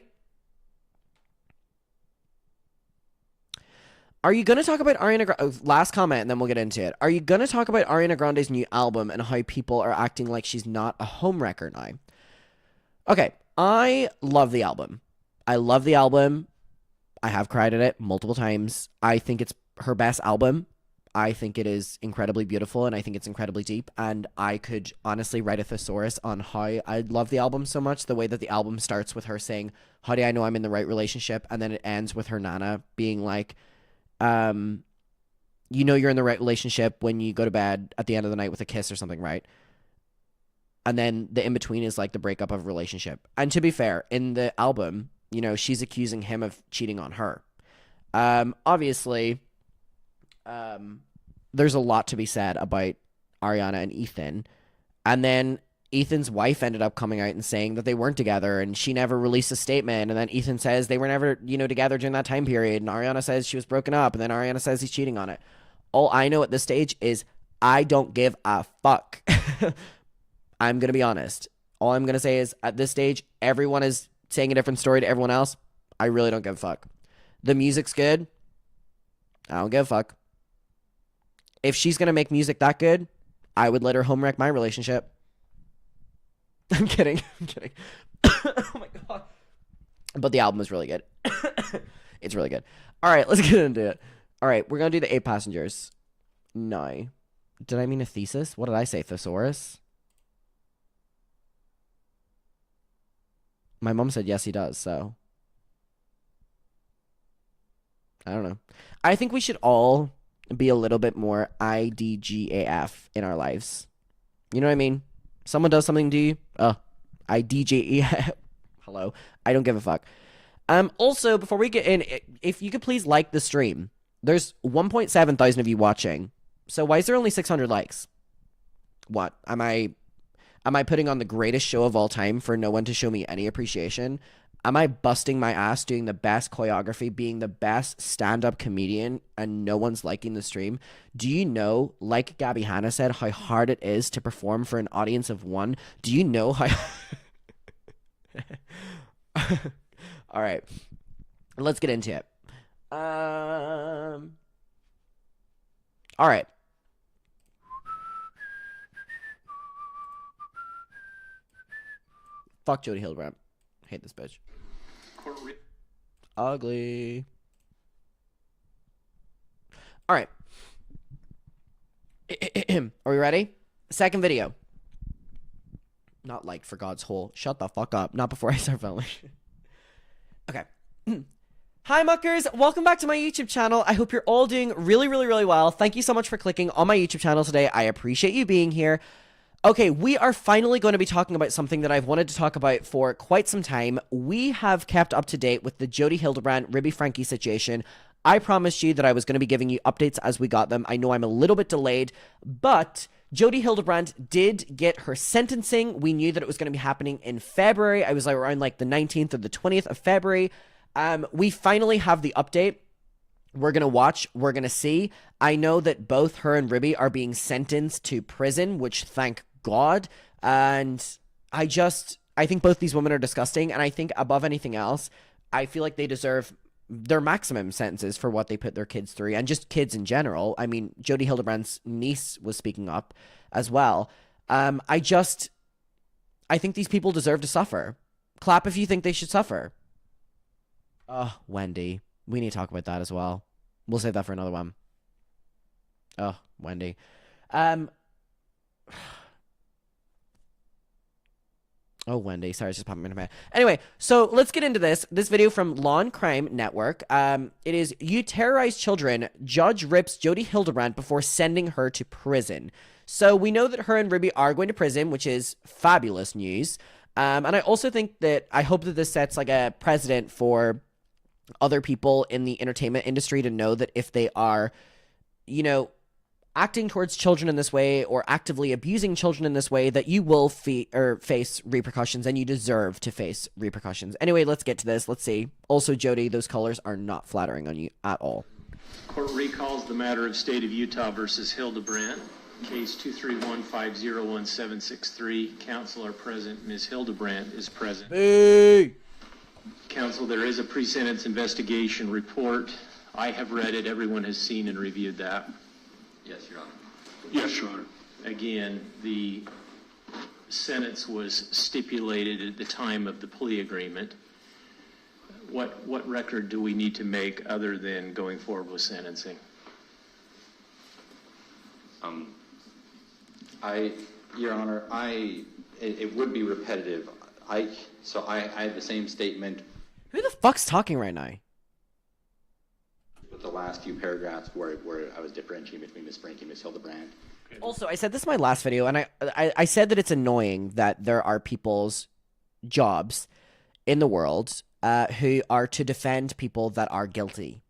Are you going to talk about Ariana Grande? Last comment, and then we'll get into it. Are you going to talk about Ariana Grande's new album and how people are acting like she's not a homewrecker now? Okay, I love the album. I love the album. I have cried at it multiple times. I think it's her best album. I think it is incredibly beautiful, and I think it's incredibly deep. And I could honestly write a thesaurus on how I love the album so much. The way that the album starts with her saying, "How do I know I'm in the right relationship?" And then it ends with her Nana being like, you know you're in the right relationship when you go to bed at the end of the night with a kiss or something, right? And then the in-between is like the breakup of a relationship. And to be fair, in the album, you know, she's accusing him of cheating on her. Obviously, there's a lot to be said about Ariana and Ethan. And then Ethan's wife ended up coming out and saying that they weren't together, and she never released a statement. And then Ethan says they were never, you know, together during that time period. And Ariana says she was broken up. And then Ariana says he's cheating on it. All I know at this stage is I don't give a fuck. I'm going to be honest. All I'm going to say is at this stage, everyone is saying a different story to everyone else. I really don't give a fuck. The music's good. I don't give a fuck. If she's going to make music that good, I would let her home wreck my relationship. I'm kidding. I'm kidding. Oh my God. But the album is really good. It's really good. All right, let's get into it. All right, we're going to do the 8 passengers. No. Did I mean a thesis? What did I say? Thesaurus? My mom said yes, he does, so. I don't know. I think we should all be a little bit more IDGAF in our lives. You know what I mean? Someone does something to you. IDGAF. Hello. I don't give a fuck. Also, before we get in, if you could please like the stream. There's 1.7 thousand of you watching. So why is there only 600 likes? What? Am I putting on the greatest show of all time for no one to show me any appreciation? Am I busting my ass doing the best choreography, being the best stand-up comedian, and no one's liking the stream? Do you know, like Gabby Hannah said, how hard it is to perform for an audience of one? Do you know how... All right. Let's get into it. All right. Fuck Jodi Hildebrandt. Hate this bitch. Ugly. All right. Are we ready? Second video. Not liked for God's whole. Shut the fuck up. Not before I start filming. Okay. Hi, muckers. Welcome back to my YouTube channel. I hope you're all doing really, really, really well. Thank you so much for clicking on my YouTube channel today. I appreciate you being here. Okay, we are finally going to be talking about something that I've wanted to talk about for quite some time. We have kept up to date with the Jodi Hildebrandt, Franke situation. I promised you that I was going to be giving you updates as we got them. I know I'm a little bit delayed, but Jodi Hildebrandt did get her sentencing. We knew that it was going to be happening in February. I was like around like the 19th or the 20th of February. We finally have the update. We're going to watch. We're going to see. I know that both her and Ribby are being sentenced to prison, which thank God. And I think both these women are disgusting. And I think above anything else, I feel like they deserve their maximum sentences for what they put their kids through, and just kids in general. I mean, Jodi Hildebrandt's niece was speaking up as well. I think these people deserve to suffer. Clap if you think they should suffer. Oh, Wendy. We need to talk about that as well. We'll save that for another one. Oh, Wendy. Oh, Wendy. Sorry, it's just popping into my head. Anyway, so let's get into this. This video from Law and Crime Network. It is You Terrorize Children. Judge rips Jodi Hildebrandt before sending her to prison. So we know that her and Ruby are going to prison, which is fabulous news. And I also think that I hope that this sets like a precedent for other people in the entertainment industry to know that if they are, you know, acting towards children in this way or actively abusing children in this way, that you will face repercussions, and you deserve to face repercussions. Anyway, let's get to this. Let's see. Also, Jodi, those colors are not flattering on you at all. Court recalls the matter of State of Utah versus Hildebrandt, case 231501763. Counsel are present. Ms. Hildebrandt is present. Hey! Counsel, there is a pre-sentence investigation report. I have read it. Everyone has seen and reviewed that. Yes, Your Honor. Yes, Your Honor. Again, the sentence was stipulated at the time of the plea agreement. What record do we need to make other than going forward with sentencing? Your Honor, it would be repetitive. I had the same statement Who the fuck's talking right now? with the last few paragraphs where I was differentiating between Ms. Franke and Ms. Hildebrandt. Also, I said this in my last video, and I said that it's annoying that there are people's jobs in the world who are to defend people that are guilty.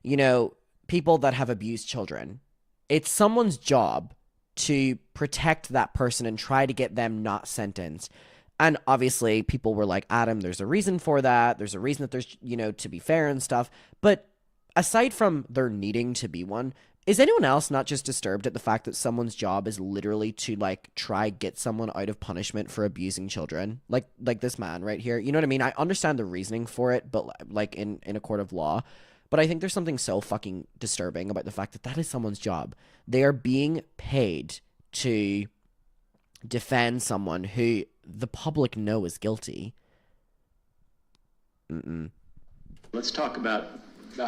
You know, people that have abused children. It's someone's job to protect that person and try to get them not sentenced. And obviously, people were like, Adam, there's a reason for that. There's a reason that there's, you know, to be fair and stuff. But aside from there needing to be one, is anyone else not just disturbed at the fact that someone's job is literally to, like, try get someone out of punishment for abusing children? Like this man right here. You know what I mean? I understand the reasoning for it, but, like, in a court of law. But I think there's something so fucking disturbing about the fact that that is someone's job. They are being paid to defend someone who the public know is guilty. Let's talk about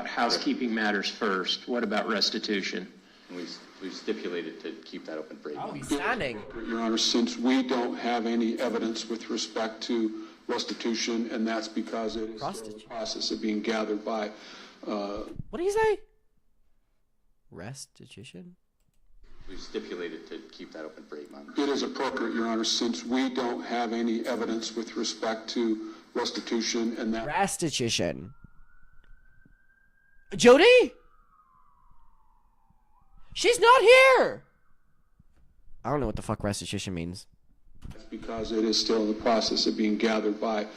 housekeeping matters first. What about restitution? We've stipulated to keep that open for 8 months. He's standing. Your Honor, since we don't have any evidence with respect to restitution, and that's because it is still in the process of being gathered by... What do you say? Restitution? We've stipulated to keep that open for 8 months. It is appropriate, Your Honor, since we don't have any evidence with respect to restitution, and that... Restitution. Jodi? She's not here! I don't know what the fuck restitution means. That's because it is still in the process of being gathered by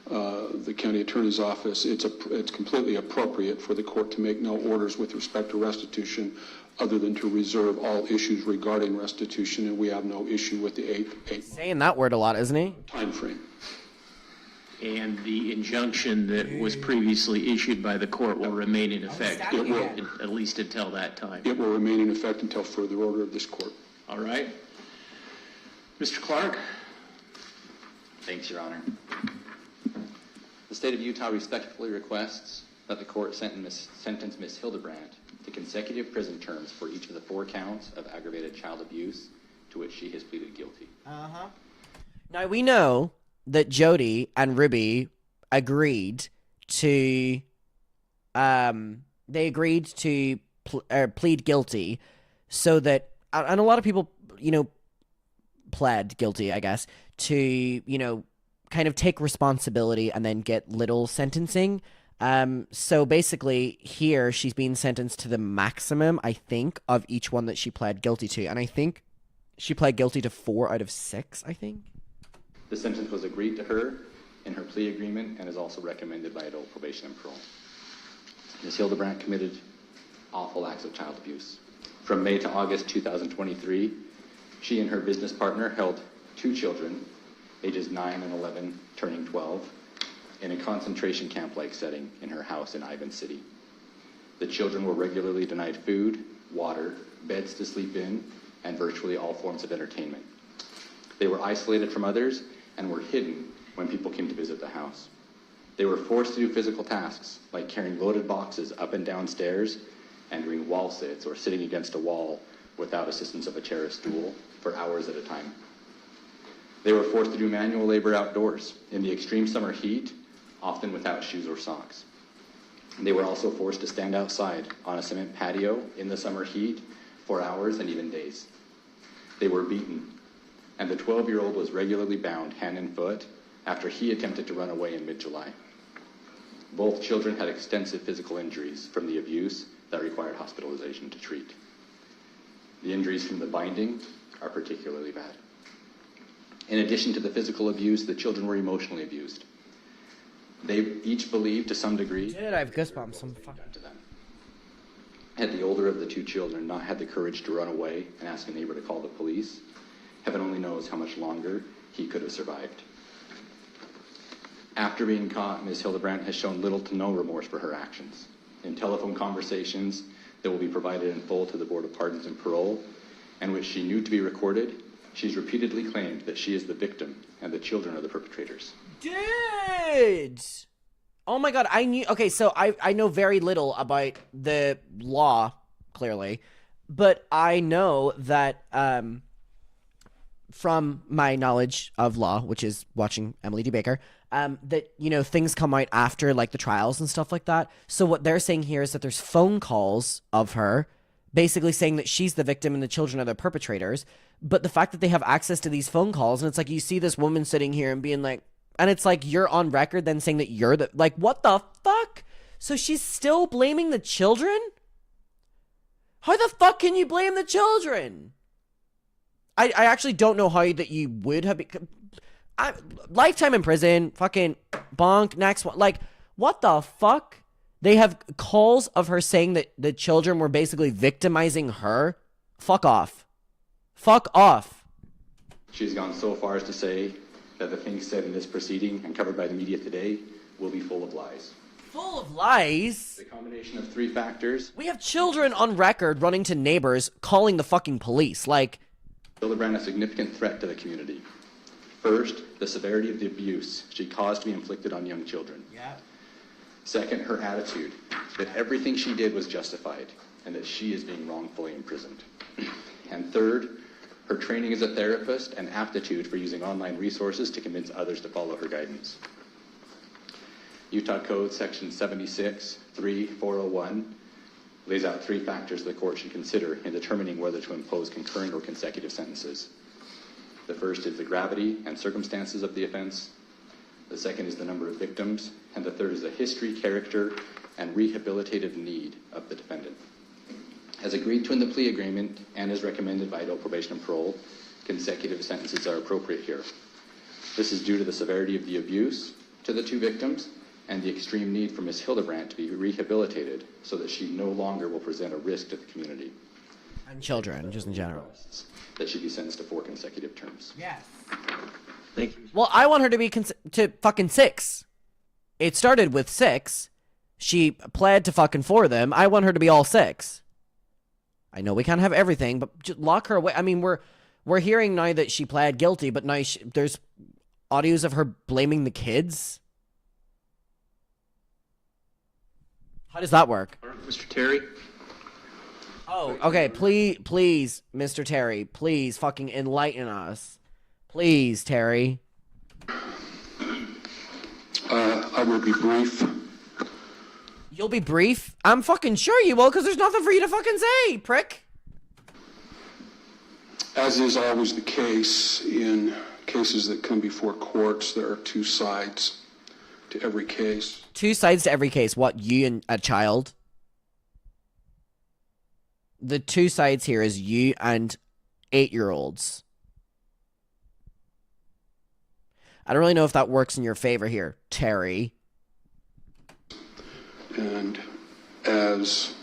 the county attorney's office. It's completely appropriate for the court to make no orders with respect to restitution other than to reserve all issues regarding restitution, and we have no issue with the eight Saying that word a lot, isn't he? time frame. And the injunction that was previously issued by the court will remain in effect, It will. at least until that time. It will remain in effect until further order of this court. All right. Mr. Clark? Thanks, Your Honor. The state of Utah respectfully requests that the court sentence Ms. Hildebrandt to consecutive prison terms for each of the 4 counts of aggravated child abuse to which she has pleaded guilty. Now, we know that Jodi and Ruby agreed to, plead guilty so that, and a lot of people, you know, pled guilty, I guess, to, you know, kind of take responsibility and then get little sentencing. So basically here she's being sentenced to the maximum, I think, of each one that she pled guilty to. And I think she pled guilty to 4 out of 6, I think. The sentence was agreed to her in her plea agreement and is also recommended by adult probation and parole. Ms. Hildebrandt committed awful acts of child abuse. From May to August 2023, she and her business partner held 2 children, ages 9 and 11, turning 12, in a concentration camp-like setting in her house in Ivan City. The children were regularly denied food, water, beds to sleep in, and virtually all forms of entertainment. They were isolated from others and were hidden when people came to visit the house. They were forced to do physical tasks like carrying loaded boxes up and down stairs and doing wall sits or sitting against a wall without assistance of a chair or stool for hours at a time. They were forced to do manual labor outdoors in the extreme summer heat, often without shoes or socks. They were also forced to stand outside on a cement patio in the summer heat for hours and even days. They were beaten, and the 12-year-old was regularly bound hand and foot after he attempted to run away in mid-July. Both children had extensive physical injuries from the abuse that required hospitalization to treat. The injuries from the binding are particularly bad. In addition to the physical abuse, the children were emotionally abused. They each believed to some degree Dude, I have goosebumps. I'm fucking done to them. Had the older of the two children not had the courage to run away and ask a neighbor to call the police, heaven only knows how much longer he could have survived. After being caught, Ms. Hildebrandt has shown little to no remorse for her actions. In telephone conversations that will be provided in full to the Board of Pardons and Parole, and which she knew to be recorded, she's repeatedly claimed that she is the victim and the children are the perpetrators. Dude! Oh my god, I knew... Okay, so I know very little about the law, clearly, but I know that, from my knowledge of law, which is watching Emily D. Baker, that, you know, things come out after, like, the trials and stuff like that. So what they're saying here is that there's phone calls of her basically saying that she's the victim and the children are the perpetrators. But the fact that they have access to these phone calls, and it's like you see this woman sitting here and being like, and it's like you're on record then saying that you're the, like, what the fuck? So she's still blaming the children? How the fuck can you blame the children? I actually don't know how that you would have lifetime in prison, fucking bonk, next one. Like, what the fuck? They have calls of her saying that the children were basically victimizing her. Fuck off. Fuck off. She's gone so far as to say that the things said in this proceeding and covered by the media today will be full of lies. Full of lies? The combination of three factors. We have children on record running to neighbors, calling the fucking police. Like, Hildebrandt a significant threat to the community. First, the severity of the abuse she caused to be inflicted on young children. yeah. Second, her attitude that everything she did was justified and that she is being wrongfully imprisoned. And third, her training as a therapist and aptitude for using online resources to convince others to follow her guidance. Utah Code Section 76-3401 lays out three factors the court should consider in determining whether to impose concurrent or consecutive sentences. The first is the gravity and circumstances of the offense. The second is the number of victims. And the third is the history, character, and rehabilitative need of the defendant. As agreed to in the plea agreement and as recommended by adult probation and parole, consecutive sentences are appropriate here. This is due to the severity of the abuse to the two victims and the extreme need for Ms. Hildebrandt to be rehabilitated so that she no longer will present a risk to the community. And children, just in general. That she be sentenced to 4 consecutive terms. Yes. Thank you. Well, I want her to be to fucking 6. It started with 6. She pled to fucking 4 of them. I want her to be all 6. I know we can't have everything, but just lock her away. I mean, we're hearing now that she pled guilty, but now there's audios of her blaming the kids. How does that work? Mr. Terry? Oh, okay. Please, Mr. Terry, please fucking enlighten us. Please, Terry. I will be brief. You'll be brief? I'm fucking sure you will, because there's nothing for you to fucking say, prick. As is always the case in cases that come before courts, there are two sides to every case. 2 sides to every case. What, you and a child? The 2 sides here is you and 8-year-olds. I don't really know if that works in your favor here, Terry. And as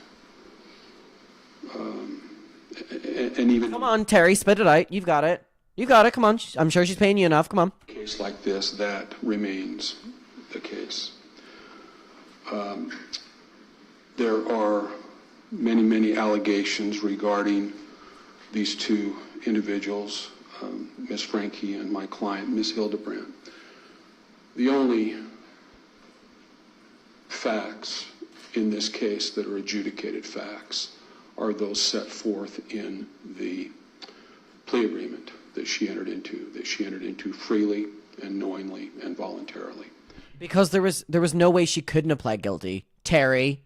and even Come on, Terry, spit it out. You've got it. You got it. Come on. I'm sure she's paying you enough. Come on. a case like this, that remains the case. There are many allegations regarding these two individuals, Ms. Franke and my client, Ms. Hildebrandt. The only facts in this case that are adjudicated facts are those set forth in the plea agreement that she entered into freely and knowingly and voluntarily. Because there was no way she couldn't have pled guilty. Terry.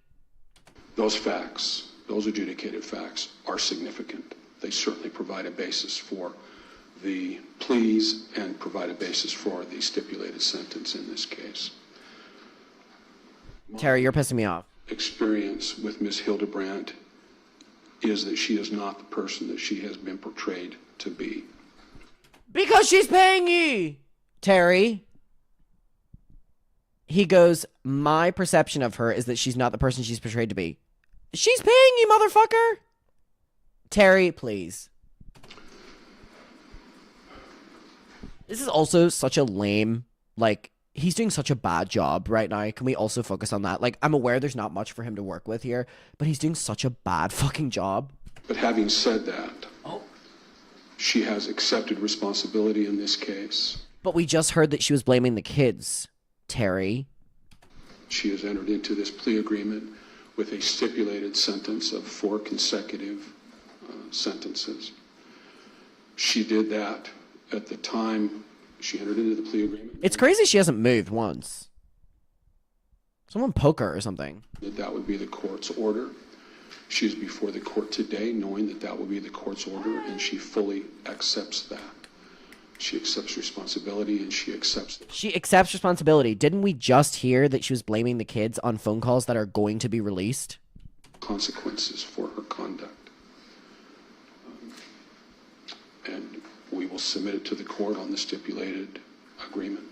Those facts, those adjudicated facts, are significant. They certainly provide a basis for the pleas and provide a basis for the stipulated sentence in this case. Terry, you're pissing me off. Experience with Ms. Hildebrandt is that she is not the person that she has been portrayed to be. Because she's paying you, Terry. He goes, my perception of her is that she's not the person she's portrayed to be. She's paying you, motherfucker. Terry, please. This is also such a lame, like, he's doing such a bad job right now. Can we also focus on that? Like, I'm aware there's not much for him to work with here, but he's doing such a bad fucking job. But having said that, she has accepted responsibility in this case. But we just heard that she was blaming the kids, Terry. She has entered into this plea agreement with a stipulated sentence of 4 consecutive sentences. She did that at the time she entered into the plea agreement. It's crazy she hasn't moved once. Someone poke her or something. That would be the court's order. She is before the court today knowing that that will be the court's order, and she fully accepts that. She accepts responsibility, and she accepts that. She accepts responsibility. Didn't we just hear that she was blaming the kids on phone calls that are going to be released? Consequences for her conduct. And we will submit it to the court on the stipulated agreement.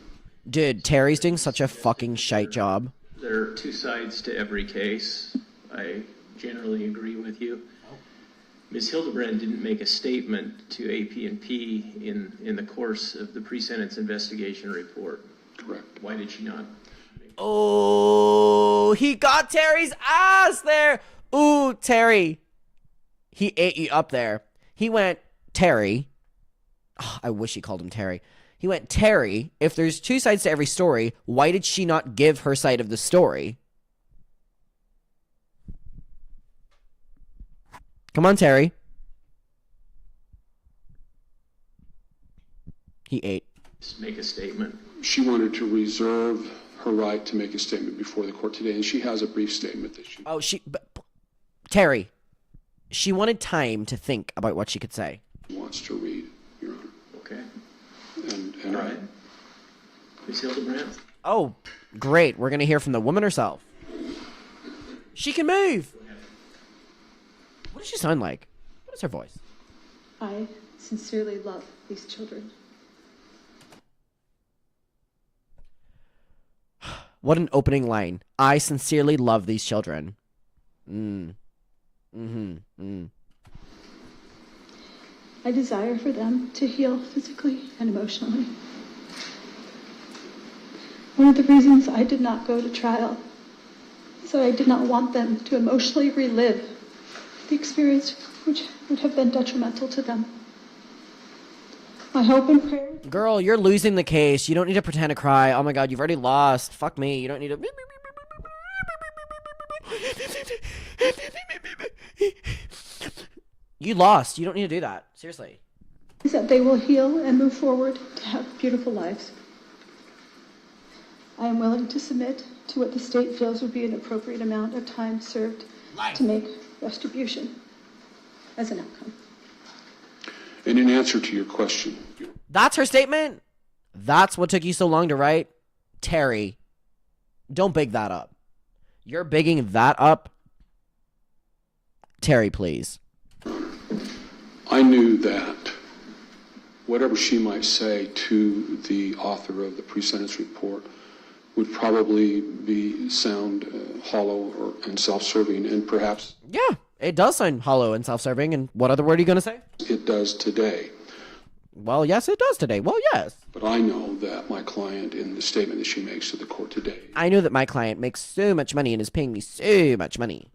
Dude, Terry's doing such a fucking shite job. There are 2 sides to every case. I generally agree with you. Ms. Hildebrandt didn't make a statement to AP&P in the course of the pre-sentence investigation report. Correct. Why did she not? Oh, he got Terry's ass there. Ooh, Terry. He ate you up there. He went, Terry. Oh, I wish he called him Terry. He went, Terry, if there's 2 sides to every story, why did she not give her side of the story? Come on, Terry. He ate. Just make a statement. She wanted to reserve her right to make a statement before the court today, and she has a brief statement that she... Oh, Terry. She wanted time to think about what she could say. Wants to read, Your Honor. Okay. And all right. Ms. Hildebrandt? Oh, great. We're going to hear from the woman herself. She can move. What does she sound like? What is her voice? I sincerely love these children. What an opening line. I sincerely love these children. I desire for them to heal physically and emotionally. One of the reasons I did not go to trial is that I did not want them to emotionally relive the experience which would have been detrimental to them. My hope and prayer... Girl, you're losing the case. You don't need to pretend to cry. Oh my god, you've already lost. Fuck me. You don't need to... You lost. You don't need to do that. Seriously. ...is that they will heal and move forward to have beautiful lives. I am willing to submit to what the state feels would be an appropriate amount of time served to make retribution as an outcome. And in answer to your question... That's her statement? That's what took you so long to write? Terry, don't big that up. You're bigging that up? Terry, please. I knew that whatever she might say to the author of the pre-sentence report would probably sound hollow and self-serving, and perhaps... Yeah, it does sound hollow and self-serving, and what other word are you going to say? It does today. Well, yes, it does today. Well, yes. But I know that my client, in the statement that she makes to the court today... I know that my client makes so much money and is paying me so much money.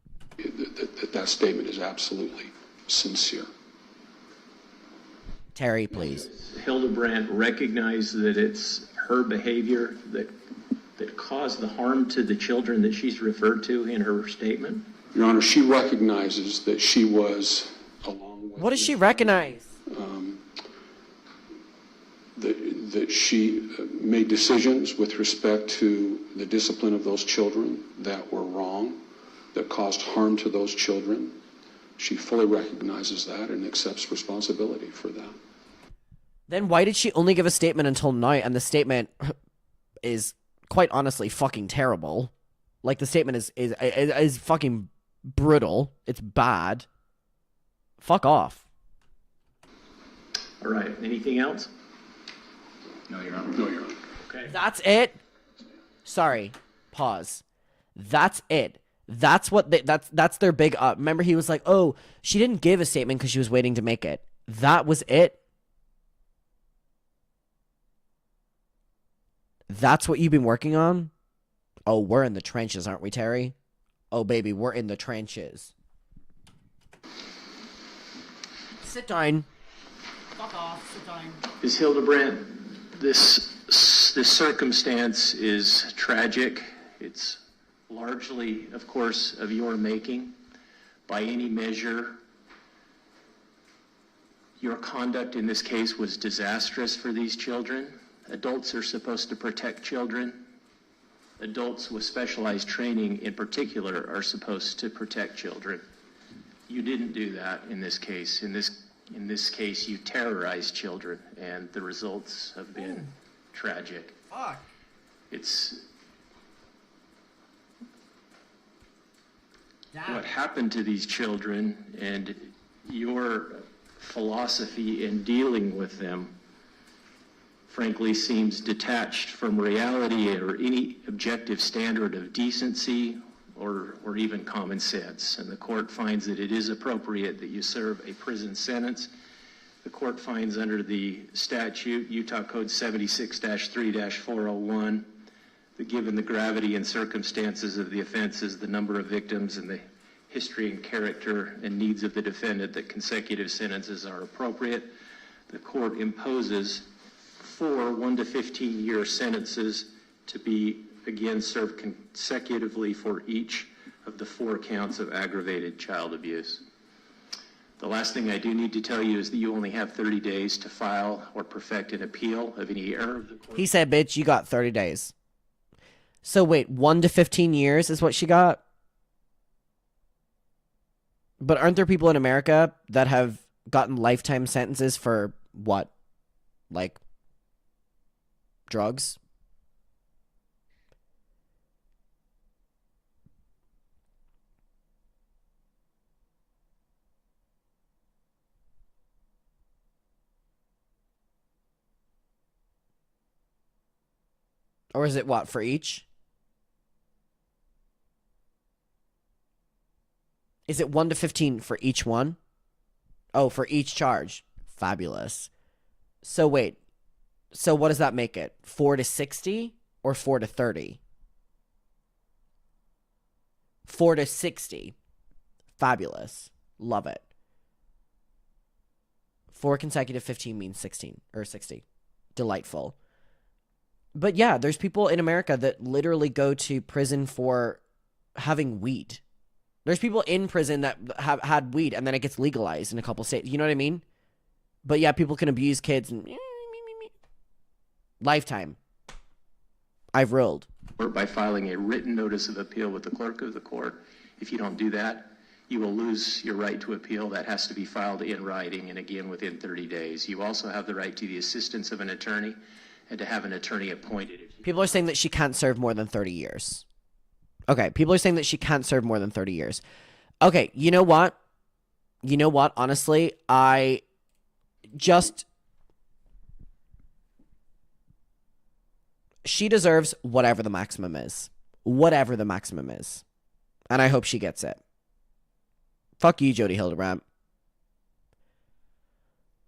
That statement is absolutely sincere. Terry, please. Hildebrandt recognize that it's her behavior that that caused the harm to the children that she's referred to in her statement? Your Honor, she recognizes that she was, along with... What does she recognize? That she made decisions with respect to the discipline of those children that were wrong, that caused harm to those children. She fully recognizes that and accepts responsibility for that. Then why did she only give a statement until now? And the statement is quite honestly fucking terrible. Like, the statement is fucking brutal. It's bad. Fuck off. All right. Anything else? No, Your Honor. No, Your Honor. Okay. That's it? Sorry. Pause. That's it. That's what that's their big remember he was like, "Oh, she didn't give a statement because she was waiting to make it." That was it. That's what you've been working on? Oh, we're in the trenches, aren't we, Terry? Oh, baby, we're in the trenches. Sit down. Fuck off. Sit down. Ms. Hildebrandt, this circumstance is tragic. It's largely, of course, of your making. By any measure, your conduct in this case was disastrous for these children. Adults are supposed to protect children. Adults with specialized training in particular are supposed to protect children. You didn't do that in this case. In this case, you terrorized children, and the results have been tragic. Fuck. What happened to these children and your philosophy in dealing with them, frankly, seems detached from reality or any objective standard of decency or even common sense. And the court finds that it is appropriate that you serve a prison sentence. The court finds under the statute, Utah Code 76-3-401, that given the gravity and circumstances of the offenses, the number of victims, and the history and character and needs of the defendant, that consecutive sentences are appropriate. The court imposes 4 1 to 15-year sentences to be, again, served consecutively for each of the 4 counts of aggravated child abuse. The last thing I do need to tell you is that you only have 30 days to file or perfect an appeal of any error of the court. He said, bitch, you got 30 days. So wait, 1 to 15 years is what she got? But aren't there people in America that have gotten lifetime sentences for what? Like, drugs? Or is it what, for each? Is it 1 to 15 for each one? Oh, for each charge. Fabulous. So wait. So what does that make it? 4 to 60 or 4 to 30? 4 to 60. Fabulous. Love it. 4 consecutive 15 means 16 or 60. Delightful. But yeah, there's people in America that literally go to prison for having weed. There's people in prison that have had weed and then it gets legalized in a couple states. You know what I mean? But yeah, people can abuse kids and lifetime. I've ruled. Or by filing a written notice of appeal with the clerk of the court. If you don't do that, you will lose your right to appeal. That has to be filed in writing and again within 30 days. You also have the right to the assistance of an attorney and to have an attorney appointed. People are saying that she can't serve more than 30 years. Okay, people are saying that she can't serve more than 30 years. Okay, you know what? You know what? Honestly, I just... She deserves whatever the maximum is. Whatever the maximum is. And I hope she gets it. Fuck you, Jodi Hildebrandt.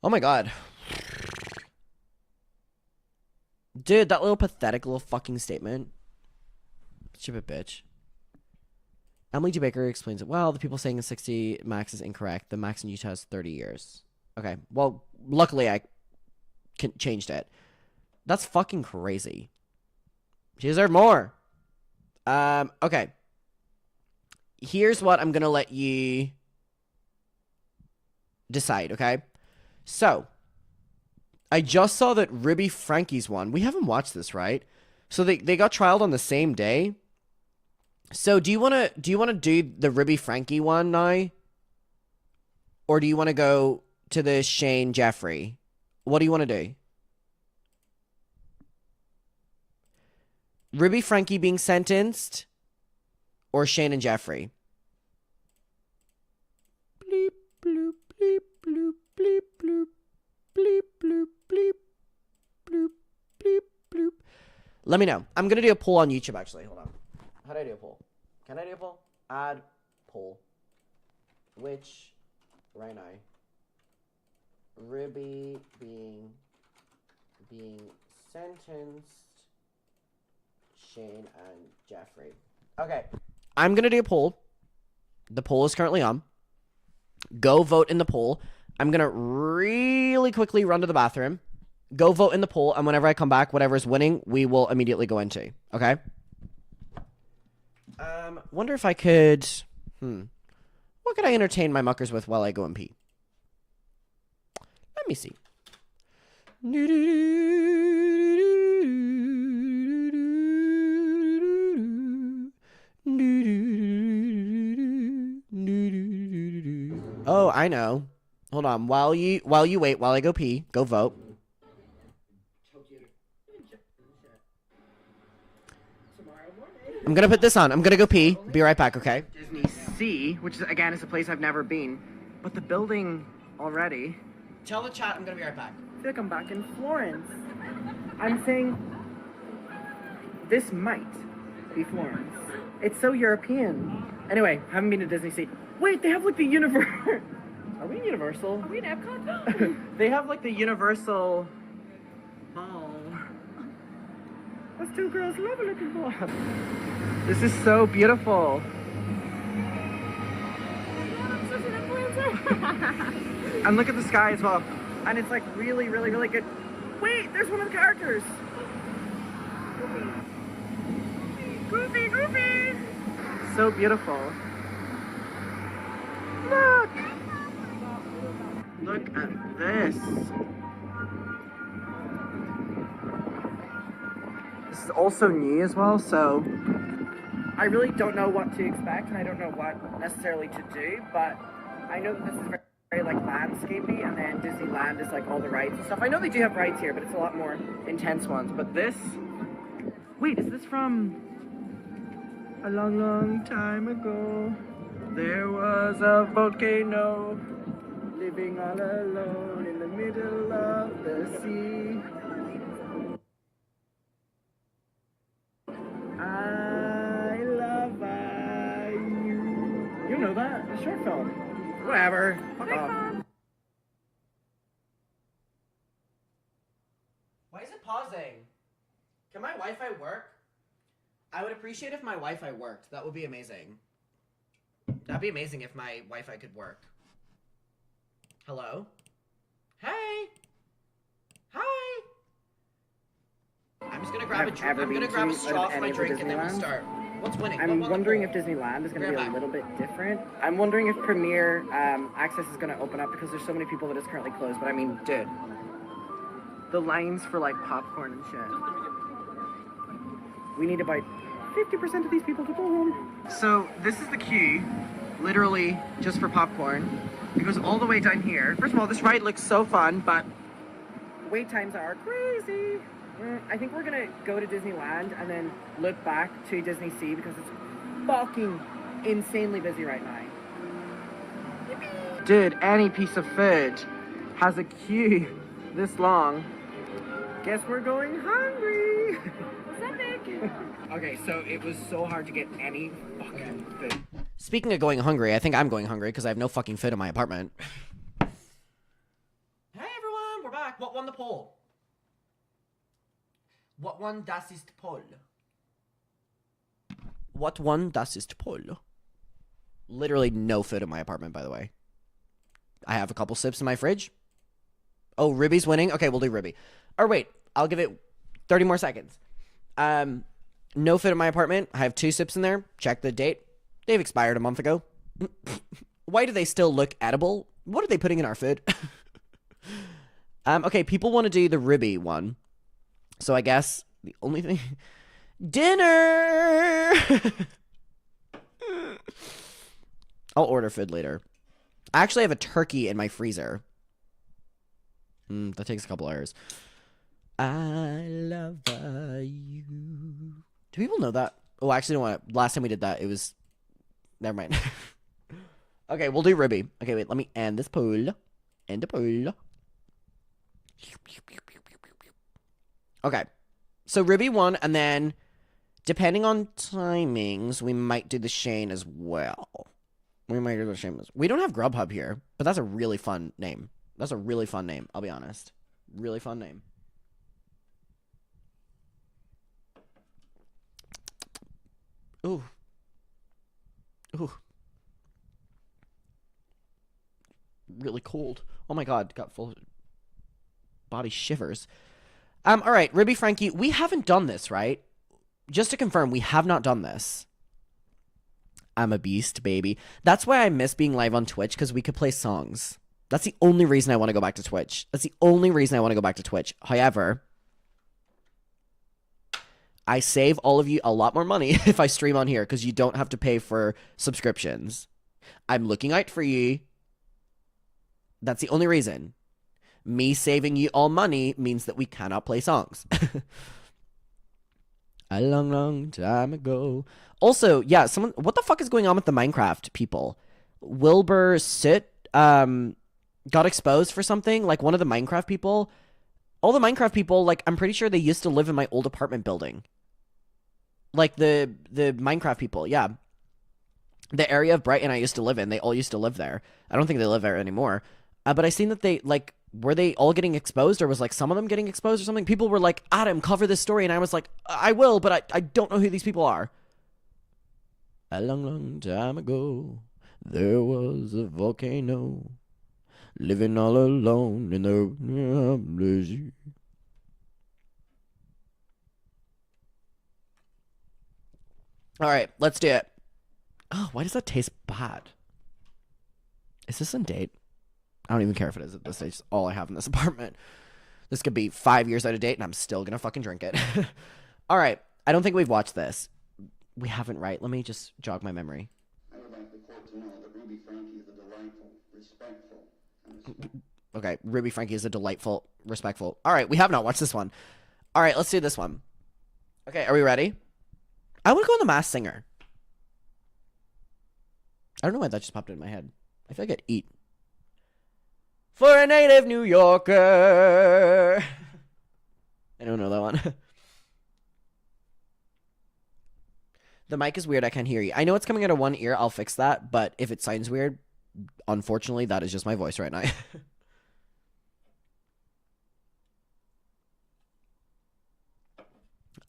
Oh my god. Dude, that little pathetic little fucking statement. Stupid bitch. Emily D. Baker explains it well. The people saying the 60 max is incorrect. The max in Utah is 30 years. Okay. Well, luckily I changed it. That's fucking crazy. She deserved more. Okay. Here's what I'm gonna let you decide, okay? So, I just saw that Ruby Franke's won. We haven't watched this, right? So they got trialed on the same day. So do you wanna do the Ruby Franke one now? Or do you wanna go to the Shane Jeffrey? What do you wanna do? Ruby Franke being sentenced or Shane and Jeffrey? Bleep, bloop, bleep, bloop, bleep, bloop, bleep, bloop, bleep, bloop, bleep, bloop. Let me know. I'm going to do a poll on YouTube, actually. Hold on. How do I do a poll? Can I do a poll? Add poll. Which, right now, Ruby being sentenced, Shane and Jeffrey. Okay. I'm going to do a poll. The poll is currently on. Go vote in the poll. I'm going to really quickly run to the bathroom. Go vote in the poll, and whenever I come back, whatever's winning, we will immediately go into. Okay? Wonder if I could... What could I entertain my muckers with while I go and pee? Let me see. Oh, I know. Hold on. While you wait, while I go pee, go vote. I'm gonna put this on. I'm gonna go pee. Be right back, okay? Disney Sea, which is, again, is a place I've never been. But the building already... Tell the chat I'm gonna be right back. I feel like I'm back in Florence. I'm saying this might be Florence. It's so European. Anyway, haven't been to Disney Sea. Wait, they have like the Universal. Are we in Universal? Are we in Epcot? They have like the Universal Mall. Those two girls love a little ball. This is so beautiful. I'm such an influencer. And look at the sky as well. And it's like really, really, really good. Wait, there's one of the characters. Goofy, Goofy. So beautiful. Look. Look at this. This is also new as well, so I really don't know what to expect, and I don't know what necessarily to do, but I know that this is very like landscapey, and then Disneyland is like all the rides and stuff. I know they do have rides here, but it's a lot more intense ones. But this, wait, is this from a long, long time ago? There was a volcano living all alone in the middle of the sea. I love you. You know that? A short film. Whatever. Fuck off. Why is it pausing? Can my Wi-Fi work? I would appreciate if my Wi-Fi worked. That would be amazing. That'd be amazing if my Wi-Fi could work. Hello? Hey! Hi! I'm just gonna grab a drink. I'm gonna grab a straw for my drink and then we'll start. What's winning? I'm wondering if Disneyland is going to be a little bit different. I'm wondering if Premier access is going to open up because there's so many people that it's currently closed. But I mean, dude, the lines for like popcorn and shit. We need about 50% of these people to go home. So this is the queue, literally just for popcorn. It goes all the way down here. First of all, this ride looks so fun, but wait times are crazy. I think we're gonna go to Disneyland and then look back to Disney Sea because it's fucking insanely busy right now. Yippee. Dude, any piece of food has a queue this long. Guess we're going hungry. What's that, Nick? Okay, so it was so hard to get any fucking food. Speaking of going hungry, I think I'm going hungry because I have no fucking food in my apartment. Hey everyone, we're back. What won the poll? What won das ist Poll? What won das ist Poll? Literally no food in my apartment, by the way. I have a couple sips in my fridge. Oh, Ribby's winning? Okay, we'll do Ribby. Or wait, I'll give it 30 more seconds. No food in my apartment. I have 2 sips in there. Check the date. They've expired a month ago. Why do they still look edible? What are they putting in our food? Okay, people want to do the ribby one. So I guess the only thing... Dinner! I'll order food later. I actually have a turkey in my freezer. That takes a couple hours. I love you. Do people know that? Oh, actually, no. Last time we did that, it was... Never mind. Okay, we'll do ribby. Okay, wait. Let me end this poll. End the poll. Okay. So ribby 1, and then depending on timings, we might do the Shane as well. We might do the Shane. We don't have Grubhub here, but that's a really fun name. That's a really fun name, I'll be honest. Really fun name. Ooh. Ooh. Really cold. Oh my god, got full body shivers. All right, Ribby Frankie, we haven't done this, right? Just to confirm, we have not done this. I'm a beast, baby. That's why I miss being live on Twitch, because we could play songs. That's the only reason I want to go back to Twitch. That's the only reason I want to go back to Twitch. However, I save all of you a lot more money if I stream on here, because you don't have to pay for subscriptions. I'm looking out for you. That's the only reason. Me saving you all money means that we cannot play songs. A long, long time ago. Also, yeah, someone... What the fuck is going on with the Minecraft people? Wilbur Sit got exposed for something? Like, one of the Minecraft people... All the Minecraft people, like, I'm pretty sure they used to live in my old apartment building. Like, the Minecraft people, yeah. The area of Brighton I used to live in, they all used to live there. I don't think they live there anymore. But I seen that they, like... Were they all getting exposed, or was, like, some of them getting exposed or something? People were like, Adam, cover this story. And I was like, I will, but I don't know who these people are. A long, long time ago, there was a volcano living all alone in the... All right, let's do it. Oh, why does that taste bad? Is this in date? I don't even care if it is at this stage. It's all I have in this apartment. This could be 5 years out of date, and I'm still gonna fucking drink it. All right. I don't think we've watched this. We haven't, right? Let me just jog my memory. I would like the court to know that Ruby Franke is a delightful, respectful, and Okay, Ruby Frankie is a delightful, respectful. All right, we have not watched this one. All right, let's do this one. Okay, are we ready? I want to go on The Masked Singer. I don't know why that just popped in my head. I feel like I'd eat. For a native New Yorker. I don't know that one. The mic is weird. I can't hear you. I know it's coming out of one ear. I'll fix that. But if it sounds weird, unfortunately, that is just my voice right now.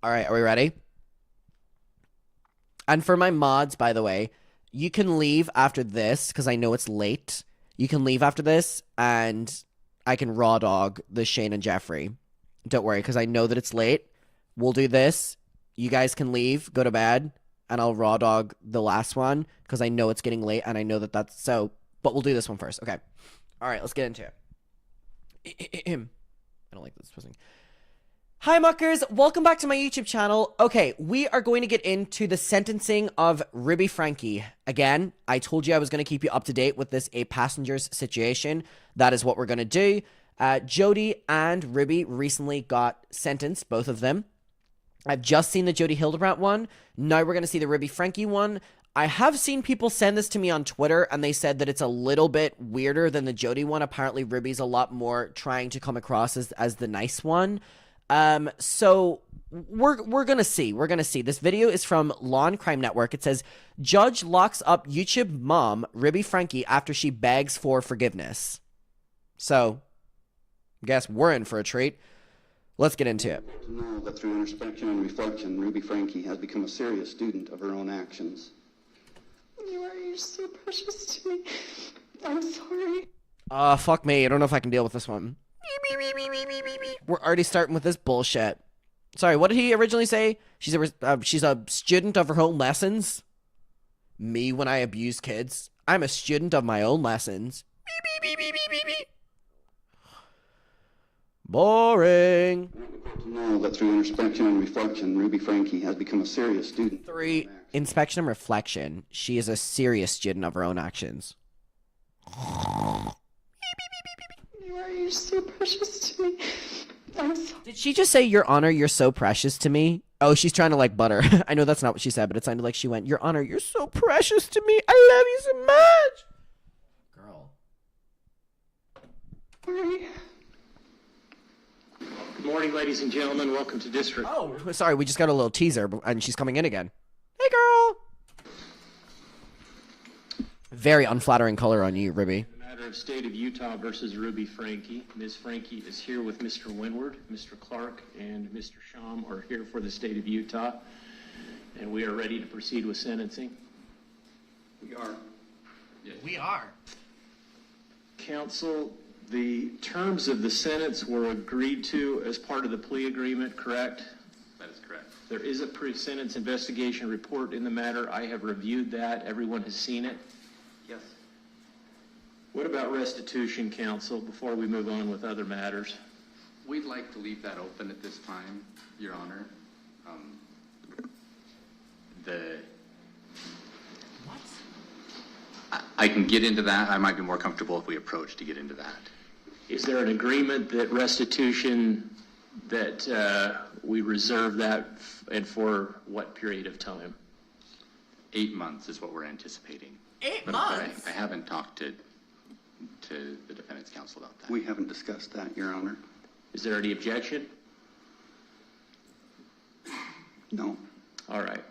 All right. Are we ready? And for my mods, by the way, you can leave after this because I know it's late. You can leave after this, and I can raw dog the Shane and Jeffrey. Don't worry, because I know that it's late. We'll do this. You guys can leave, go to bed, and I'll raw dog the last one, because I know it's getting late, and I know that that's so... But we'll do this one first. Okay. All right, let's get into it. I don't like this pussing. Hi, muckers. Welcome back to my YouTube channel. Okay, we are going to get into the sentencing of Ribby Frankie. Again, I told you I was going to keep you up to date with this 8 passengers situation. That is what we're going to do. Jodi and Ribby recently got sentenced, both of them. I've just seen the Jodi Hildebrandt one. Now we're going to see the Ribby Frankie one. I have seen people send this to me on Twitter, and they said that it's a little bit weirder than the Jodi one. Apparently, Ribby's a lot more trying to come across as the nice one. So we're gonna see. We're gonna see. This video is from Law and Crime Network. It says, Judge locks up YouTube mom Ribby Frankie after she begs for forgiveness. So, I guess we're in for a treat. Let's get into it. to know that through introspection and reflection, Ruby Franke has become a serious student of her own actions. You're so precious to me. I'm sorry. Fuck me. I don't know if I can deal with this one. We're already starting with this bullshit. Sorry, what did he originally say? She's a student of her own lessons. Me when I abuse kids. I'm a student of my own lessons. Beep, beep, beep, beep, beep, beep. Boring. I want the court to know that through inspection and reflection, Ruby Franke has become a serious student. 3. Inspection and reflection. She is a serious student of her own actions. You're so precious to me. Did she just say, Your Honor, you're so precious to me? Oh, she's trying to like butter. I know that's not what she said, but it sounded like she went, Your Honor, you're so precious to me. I love you so much. Girl. Good morning, ladies and gentlemen. Welcome to District. Oh, sorry, we just got a little teaser, and she's coming in again. Hey, girl. Very unflattering color on you, Ruby. The matter of State of Utah versus Ruby Franke. Ms. Franke is here with Mr. Windward. Mr. Clark and Mr. Sham are here for the State of Utah, and we are ready to proceed with sentencing. We are. Yes. We are. Counsel, the terms of the sentence were agreed to as part of the plea agreement, correct? That is correct. There is a pre-sentence investigation report in the matter. I have reviewed that. Everyone has seen it. Yes. What about restitution, counsel, before we move on with other matters? We'd like to leave that open at this time, Your Honor. I can get into that. I might be more comfortable if we approach to get into that. Is there an agreement that restitution, that we reserve that and for what period of time? 8 months is what we're anticipating. 8 But months? I haven't talked to the defendant's counsel about that. We haven't discussed that, Your Honor. Is there any objection? No. All right.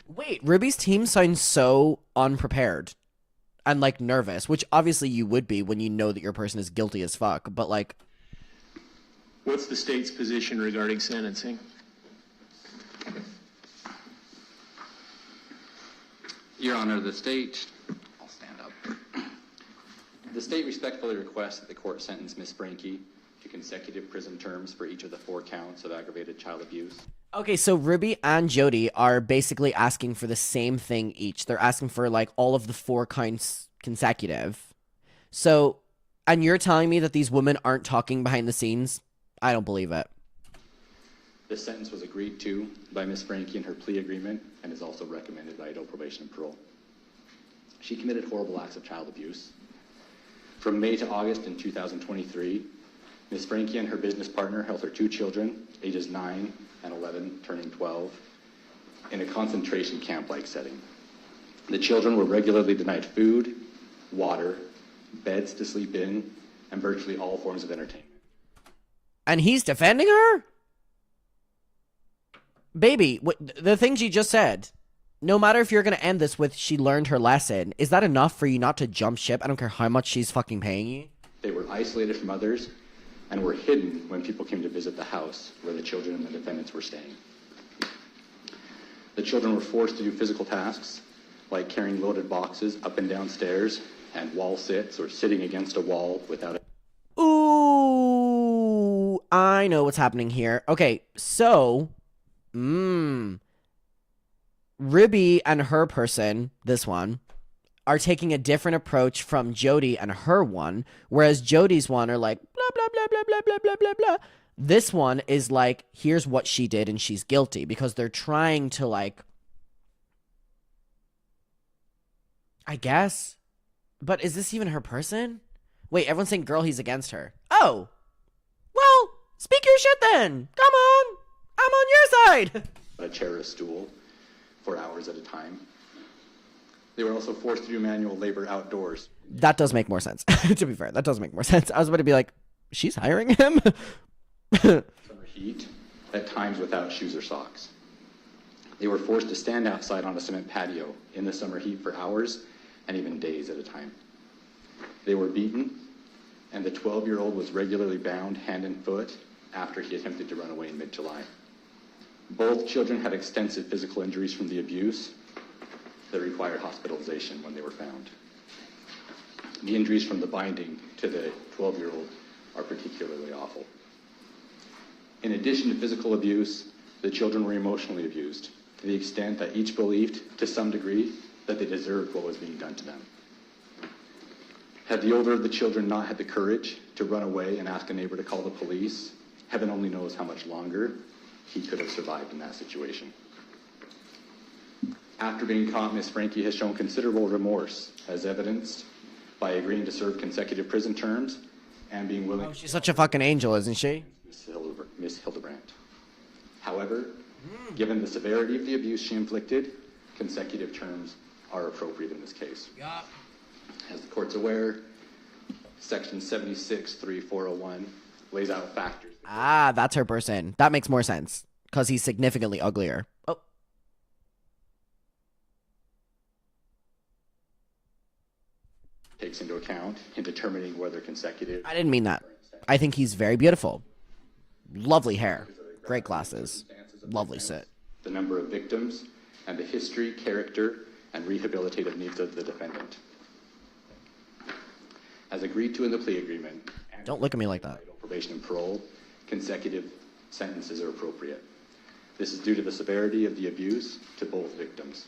Wait, Ruby's team sounds so unprepared and like nervous, which obviously you would be when you know that your person is guilty as fuck, but like... What's the state's position regarding sentencing? Your Honor, the state, I'll stand up. The state respectfully requests that the court sentence Ms. Franke to consecutive prison terms for each of the 4 counts of aggravated child abuse. Okay, so Ruby and Jodi are basically asking for the same thing each. They're asking for like all of the 4 counts consecutive. So, and you're telling me that these women aren't talking behind the scenes? I don't believe it. This sentence was agreed to by Ms. Franke in her plea agreement and is also recommended by adult probation and parole. She committed horrible acts of child abuse. From May to August in 2023, Ms. Franke and her business partner held her 2 children, ages 9 and 11, turning 12, in a concentration camp-like setting. The children were regularly denied food, water, beds to sleep in, and virtually all forms of entertainment. And he's defending her? Baby, the things you just said, no matter if you're going to end this with she learned her lesson, is that enough for you not to jump ship? I don't care how much she's fucking paying you. They were isolated from others and were hidden when people came to visit the house where the children and the defendants were staying. The children were forced to do physical tasks like carrying loaded boxes up and down stairs and wall sits or sitting against a wall without a... Ooh, I know what's happening here. Okay, so, Ruby and her person, this one, are taking a different approach from Jodi and her one, whereas Jodi's one are like, blah, blah, blah, blah, blah, blah, blah, blah, blah. This one is like, here's what she did and she's guilty, because they're trying to like, I guess, but is this even her person? Wait, everyone's saying, girl, he's against her. Oh, well, speak your shit then. Come on, I'm on your side. a chair or a stool for hours at a time. They were also forced to do manual labor outdoors. That does make more sense. To be fair, that does make more sense. I was about to be like, she's hiring him? Summer heat, at times without shoes or socks. They were forced to stand outside on a cement patio in the summer heat for hours and even days at a time. They were beaten, and the 12-year-old was regularly bound hand and foot after he attempted to run away in mid-July. Both children had extensive physical injuries from the abuse that required hospitalization when they were found. The injuries from the binding to the 12-year-old are particularly awful. In addition to physical abuse, The children were emotionally abused to the extent that each believed, to some degree, that they deserved what was being done to them. Had the older of the children not had the courage to run away and ask a neighbor to call the police, heaven only knows how much longer he could have survived in that situation. After being caught, Miss Franke has shown considerable remorse, as evidenced by agreeing to serve consecutive prison terms and being willing. Oh, she's such a fucking angel, isn't she? Miss Hildebrandt. However, given the severity of the abuse she inflicted, consecutive terms are appropriate in this case. Yeah. As the court's aware, Section 76.3401 lays out factors. Ah, that's her person. That makes more sense because he's significantly uglier. Oh. Takes into account in determining whether consecutive. I didn't mean that. I think he's very beautiful. Lovely hair. Great glasses. Lovely sit. The number of victims and the history, character, and rehabilitative needs of the defendant. As agreed to in the plea agreement. Don't look at me like that. Probation and parole, consecutive sentences are appropriate. This is due to the severity of the abuse to both victims.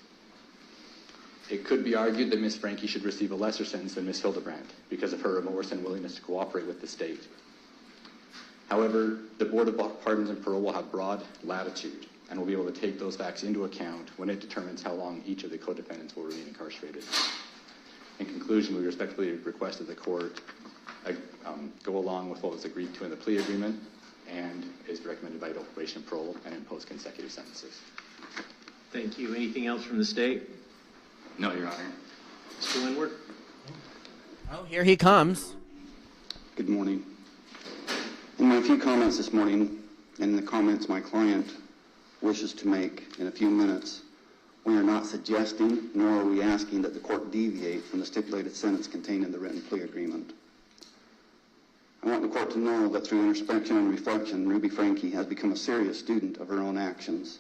It could be argued that Ms. Franke should receive a lesser sentence than Ms. Hildebrandt because of her remorse and willingness to cooperate with the state. However, the Board of Pardons and Parole will have broad latitude and will be able to take those facts into account when it determines how long each of the co-defendants will remain incarcerated. In conclusion, we respectfully request that the court go along with what was agreed to in the plea agreement and is recommended by adult probation and parole and impose consecutive sentences. Thank you. Anything else from the state? No, Your Honor. Mr. Windward? Oh, here he comes. Good morning. In my few comments this morning, and in the comments my client wishes to make in a few minutes, we are not suggesting, nor are we asking that the court deviate from the stipulated sentence contained in the written plea agreement. I want the court to know that through introspection and reflection, Ruby Franke has become a serious student of her own actions.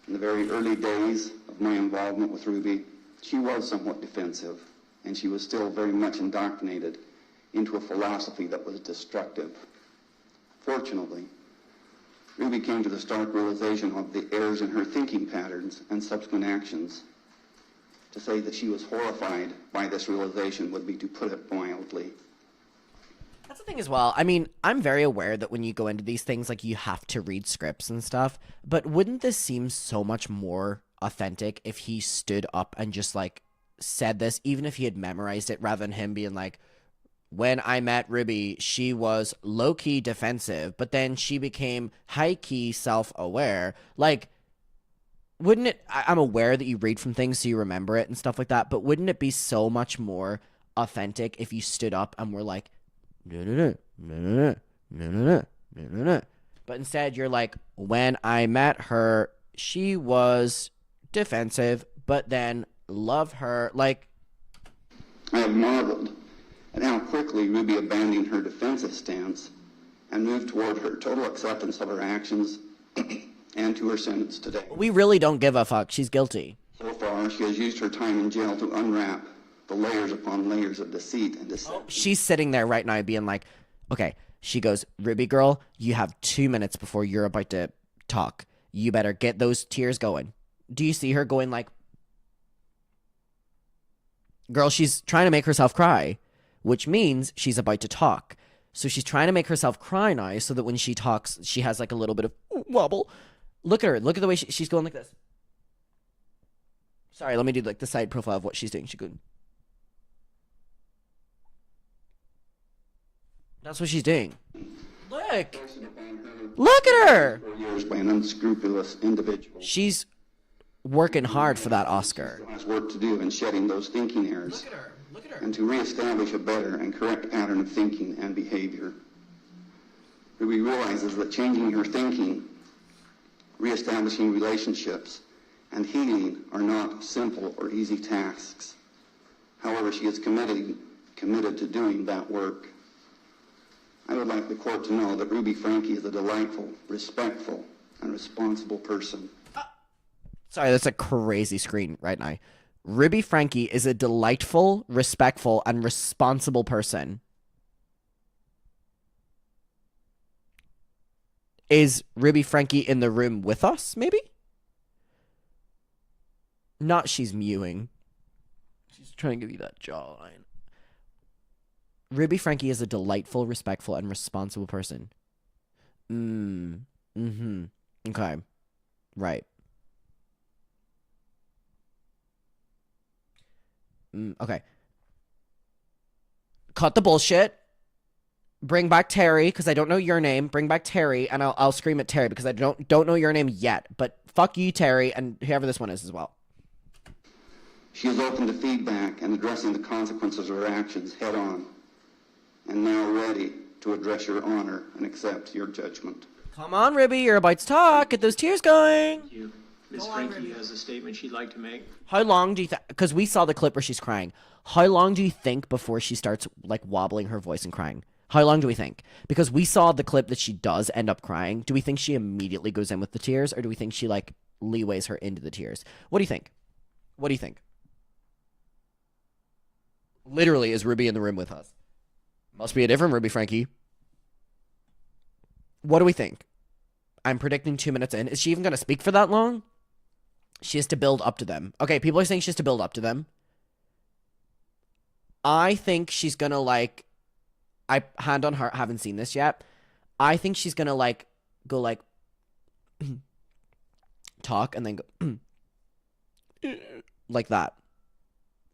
In the very early days of my involvement with Ruby, she was somewhat defensive, and she was still very much indoctrinated into a philosophy that was destructive. Fortunately, Ruby came to the stark realization of the errors in her thinking patterns and subsequent actions. To say that she was horrified by this realization would be to put it mildly. That's the thing as well. I mean, I'm very aware that when you go into these things, like, you have to read scripts and stuff, but wouldn't this seem so much more authentic if he stood up and just, like, said this, even if he had memorized it, rather than him being like, when I met Ruby, she was low-key defensive, but then she became high-key self-aware. Like, wouldn't it... I'm aware that you read from things so you remember it and stuff like that, but wouldn't it be so much more authentic if you stood up and were like, no, no, no, no, no, no, no, no, no, no. But instead, you're like, when I met her, she was defensive, but then love her. Like, I have marveled at how quickly Ruby abandoned her defensive stance and moved toward her total acceptance of her actions and to her sentence today. we really don't give a fuck. She's guilty. So far, she has used her time in jail to unwrap the layers upon layers of deceit and deception. She's sitting there right now being like, okay, she goes, Ruby girl, you have 2 minutes before you're about to talk. You better get those tears going. Do you see her going like, girl, she's trying to make herself cry, which means she's about to talk. So she's trying to make herself cry now so that when she talks, she has like a little bit of wobble. Look at her. Look at the way she's going like this. Sorry, let me do like the side profile of what she's doing. She's good. That's what she's doing. Look. Look at her. For years by an unscrupulous individual. She's working hard for that Oscar. Has work to do in shedding those thinking errors. Look at her. Look at her. And to reestablish a better and correct pattern of thinking and behavior. Ruby realizes that changing her thinking, reestablishing relationships, and healing are not simple or easy tasks. However, she is committed to doing that work. I would like the court to know that Ruby Franke is a delightful, respectful, and responsible person. Sorry, that's a crazy screen right now. Ruby Franke is a delightful, respectful, and responsible person. Is Ruby Franke in the room with us, maybe? Not she's mewing. She's trying to give you that jawline. Ruby Franke is a delightful, respectful, and responsible person. Okay. Right. Okay. Cut the bullshit. Bring back Terry, because I don't know your name. Bring back Terry, and I'll scream at Terry, because I don't know your name yet. But fuck you, Terry, and whoever this one is as well. She is open to feedback and addressing the consequences of her actions head on, and now ready to address your honor and accept your judgment. Come on, Ribby, you're about to talk. Get those tears going. Thank you. Ms. Franke has a statement she'd like to make. How long do you think? Because we saw the clip where she's crying. How long do you think before she starts like wobbling her voice and crying? How long do we think? Because we saw the clip that she does end up crying. Do we think she immediately goes in with the tears, or do we think she like leeways her into the tears? What do you think? What do you think? Literally, is Ruby in the room with us? Must be a different Ruby Franke. What do we think? I'm predicting 2 minutes in. Is she even going to speak for that long? She has to build up to them. Okay, people are saying she has to build up to them. I think she's going to like... I hand on heart, haven't seen this yet. I think she's going to like... Go like... talk and then go... like that.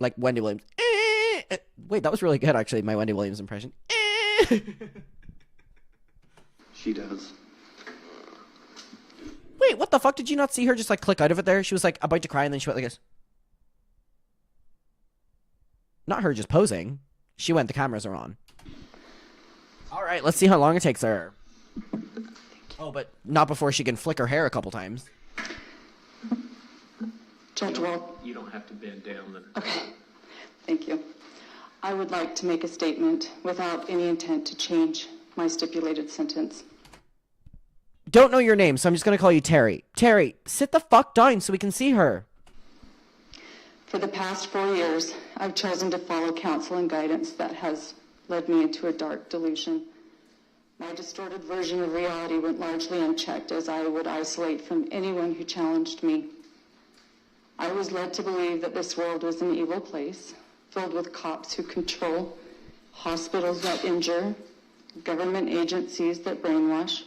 Like Wendy Williams. Wait, that was really good, actually, my Wendy Williams impression. She does. Wait, what the fuck? Did you not see her just, like, click out of it there? She was, like, about to cry, and then she went like this. Not her just posing. She went, the cameras are on. All right, let's see how long it takes her. Oh, but not before she can flick her hair a couple times. Judge Walt. You don't have to bend down. Okay, thank you. I would like to make a statement without any intent to change my stipulated sentence. Don't know your name, so I'm just going to call you Terry. Terry, sit the fuck down so we can see her. For the past 4 years, I've chosen to follow counsel and guidance that has led me into a dark delusion. My distorted version of reality went largely unchecked as I would isolate from anyone who challenged me. I was led to believe that this world was an evil place, filled with cops who control, hospitals that injure, government agencies that brainwash,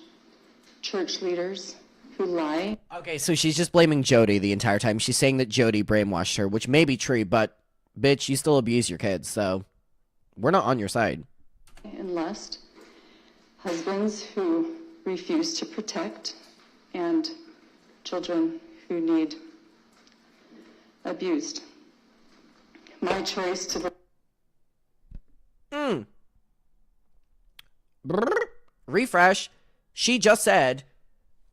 church leaders who lie. Okay, so she's just blaming Jodi the entire time. She's saying that Jodi brainwashed her, which may be true, but bitch, you still abuse your kids, so we're not on your side. And lust, husbands who refuse to protect, and children who need abused. My choice to... Refresh. She just said,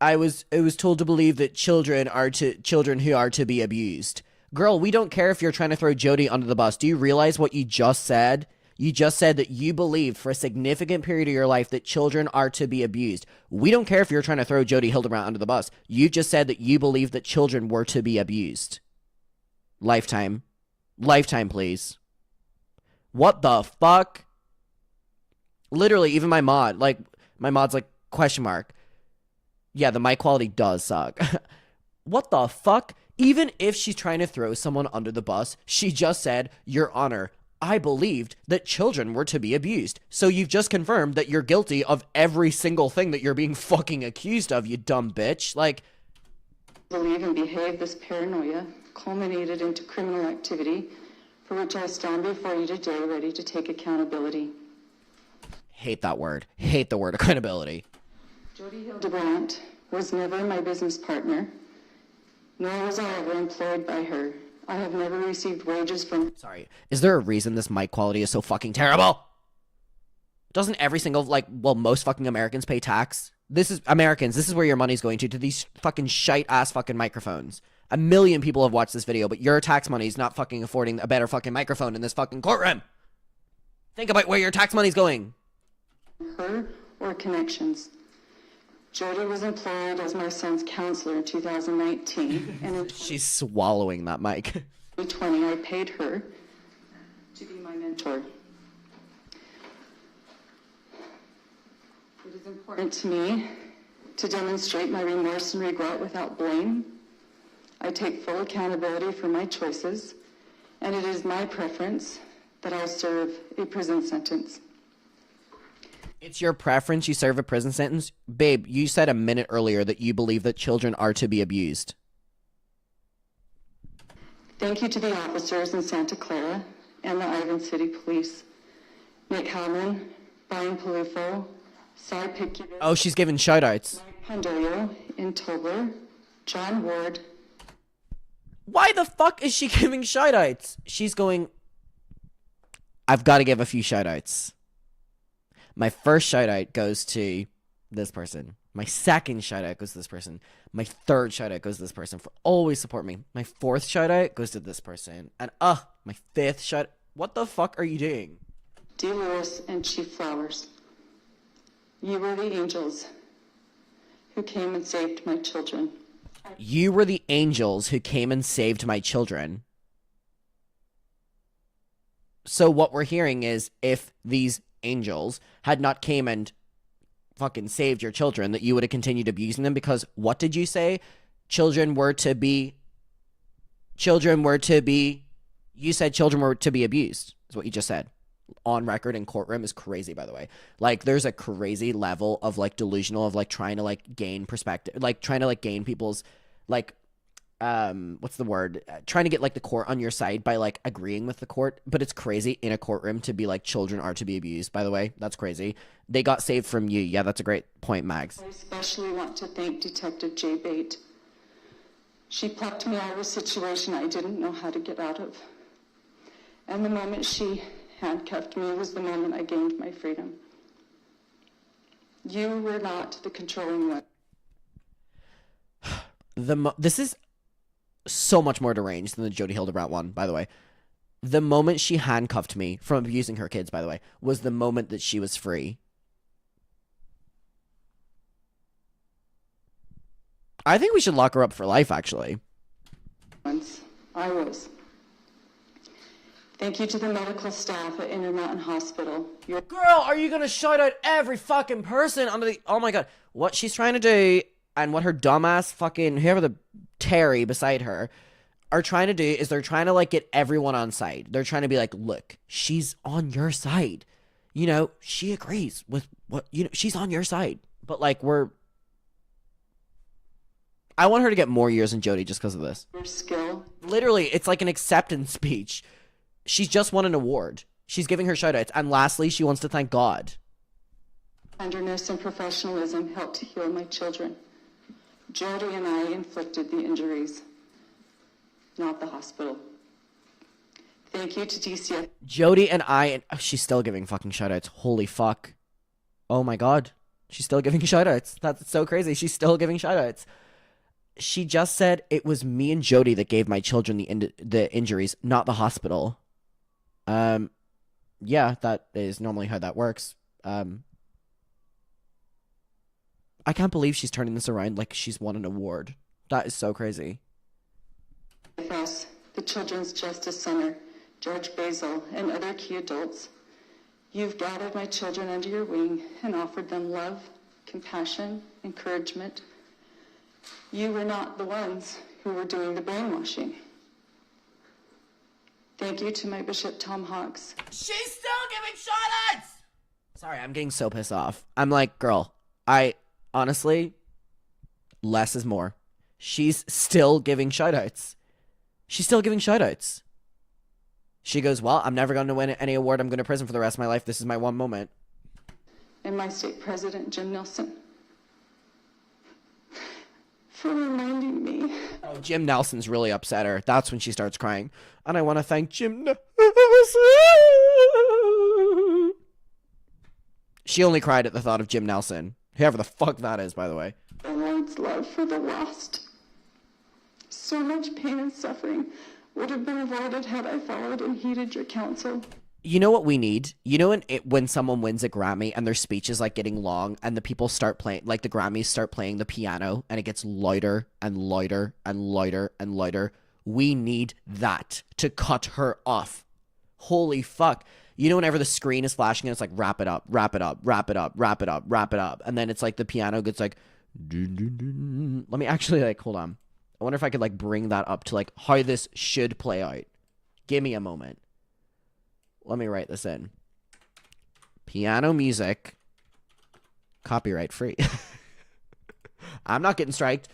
I was told to believe that children who are to be abused. Girl, we don't care if you're trying to throw Jodi under the bus. Do you realize what you just said? You just said that you believed for a significant period of your life that children are to be abused. We don't care if you're trying to throw Jodi Hildebrandt under the bus. You just said that you believed that children were to be abused. Lifetime. Lifetime, please. What the fuck? Literally, even my mod's like, question mark. Yeah, the mic quality does suck. What the fuck? Even if she's trying to throw someone under the bus, she just said, Your Honor, I believed that children were to be abused. So you've just confirmed that you're guilty of every single thing that you're being fucking accused of, you dumb bitch. Like... believe and behave this paranoia culminated into criminal activity for which I stand before you today ready to take accountability. Hate that word. Hate the word accountability. Jodi Hildebrandt was never my business partner, nor was I ever employed by her. I have never received wages from... Sorry. Is there a reason this mic quality is so fucking terrible? Doesn't every single, most fucking Americans pay tax? This is, Americans, this is where your money's going to these fucking shite-ass fucking microphones. 1 million people have watched this video, but your tax money's not fucking affording a better fucking microphone in this fucking courtroom. Think about where your tax money's going. Her or connections. Jodi was employed as my son's counselor in 2019, and in She's swallowing that mic. 2020, I paid her to be my mentor. It is important to me to demonstrate my remorse and regret without blame. I take full accountability for my choices, and it is my preference that I serve a prison sentence. It's your preference you serve a prison sentence? Babe, you said a minute earlier that you believe that children are to be abused. Thank you to the officers in Santa Clara and the Ivan City Police. Nick Hellman, Brian Palufo, Cy Picubus. Oh, she's giving shoutouts. Mike Pandoyo in Tobler, John Ward. Why the fuck is she giving shoutouts? She's going, I've got to give a few shoutouts. My first shoutout goes to this person. My second shoutout goes to this person. My third shoutout goes to this person for always support me. My fourth shoutout goes to this person. And my fifth shout. What the fuck are you doing? D. Lewis and Chief Flowers. You were the angels who came and saved my children. You were the angels who came and saved my children. So what we're hearing is if these angels had not came and fucking saved your children, that you would have continued abusing them, because what did you say? You said children were to be abused, is what you just said. On record in courtroom is crazy, by the way. Like, there's a crazy level of, like, delusional of, like, trying to, like, gain perspective, like, trying to, like, gain people's, like, what's the word? Trying to get, like, the court on your side by, like, agreeing with the court. But it's crazy in a courtroom to be like, children are to be abused, by the way. That's crazy. They got saved from you. Yeah, that's a great point, Mags. I especially want to thank Detective J. Bate. She plucked me out of a situation I didn't know how to get out of. And the moment she handcuffed me was the moment I gained my freedom. You were not the controlling one. This is so much more deranged than the Jodi Hildebrandt one, by the way. The moment she handcuffed me from abusing her kids, by the way, was the moment that she was free. I think we should lock her up for life, actually. Once I was. Thank you to the medical staff at Intermountain Hospital. Girl, are you gonna shout out every fucking person under the... Oh my god. What she's trying to do, and what her dumbass fucking... Whoever the... Terry beside her are trying to do is they're trying to, like, get everyone on side. They're trying to be like, look, she's on your side. You know, she agrees with what... You know, she's on your side. But, like, I want her to get more years than Jodi just because of this. Your skill. Literally, it's like an acceptance speech. She's just won an award. She's giving her shoutouts. And lastly, she wants to thank God. Tenderness and professionalism helped to heal my children. Jodi and I inflicted the injuries, not the hospital. Thank you to DCF. Jodi and I... Oh, she's still giving fucking shoutouts. Holy fuck. Oh my god. She's still giving shoutouts. That's so crazy. She's still giving shoutouts. She just said it was me and Jodi that gave my children the injuries, not the hospital. Yeah, that is normally how that works. I can't believe she's turning this around like she's won an award. That is so crazy. The Children's Justice Center, George Basil, and other key adults. You've gathered my children under your wing and offered them love, compassion, encouragement. You were not the ones who were doing the brainwashing. Thank you to my Bishop Tom Hawks. She's still giving shoutouts! Sorry, I'm getting so pissed off. I'm like, girl, honestly, less is more. She's still giving shoutouts. She's still giving shoutouts. She goes, well, I'm never going to win any award. I'm going to prison for the rest of my life. This is my one moment. And my state president, Jim Nelson, for reminding me. Oh, Jim Nelson's really upset her. That's when she starts crying. And I want to thank Jim Nelson. She only cried at the thought of Jim Nelson. Whoever the fuck that is, by the way. The Lord's love for the lost. So much pain and suffering would have been avoided had I followed and heeded your counsel. You know what we need? You know when someone wins a Grammy and their speech is like getting long and the people start playing, like the Grammys start playing the piano and it gets louder and louder and louder and louder. We need that to cut her off. Holy fuck. You know whenever the screen is flashing and it's like wrap it up, wrap it up, wrap it up, wrap it up, wrap it up. And then it's like the piano gets like Let me actually, like, hold on. I wonder if I could, like, bring that up to, like, how this should play out. Give me a moment. Let me write this in. Piano music. Copyright free. I'm not getting striked.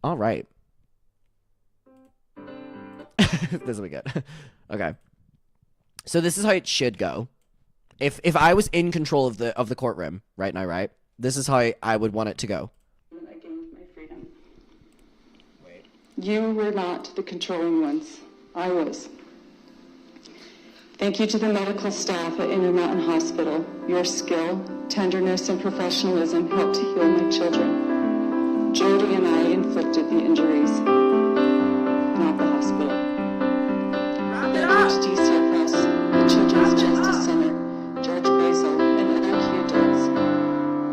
All right. This will be good. Okay. So this is how it should go. If I was in control of the courtroom right now, right? This is how I would want it to go. I gained my freedom. You were not the controlling ones. I was. Thank you to the medical staff at Intermountain Hospital. Your skill, tenderness, and professionalism helped to heal my children. Jodi and I inflicted the injuries, not the hospital. To DCFS, the Children's Justice Center, Judge Basil, and other key adults.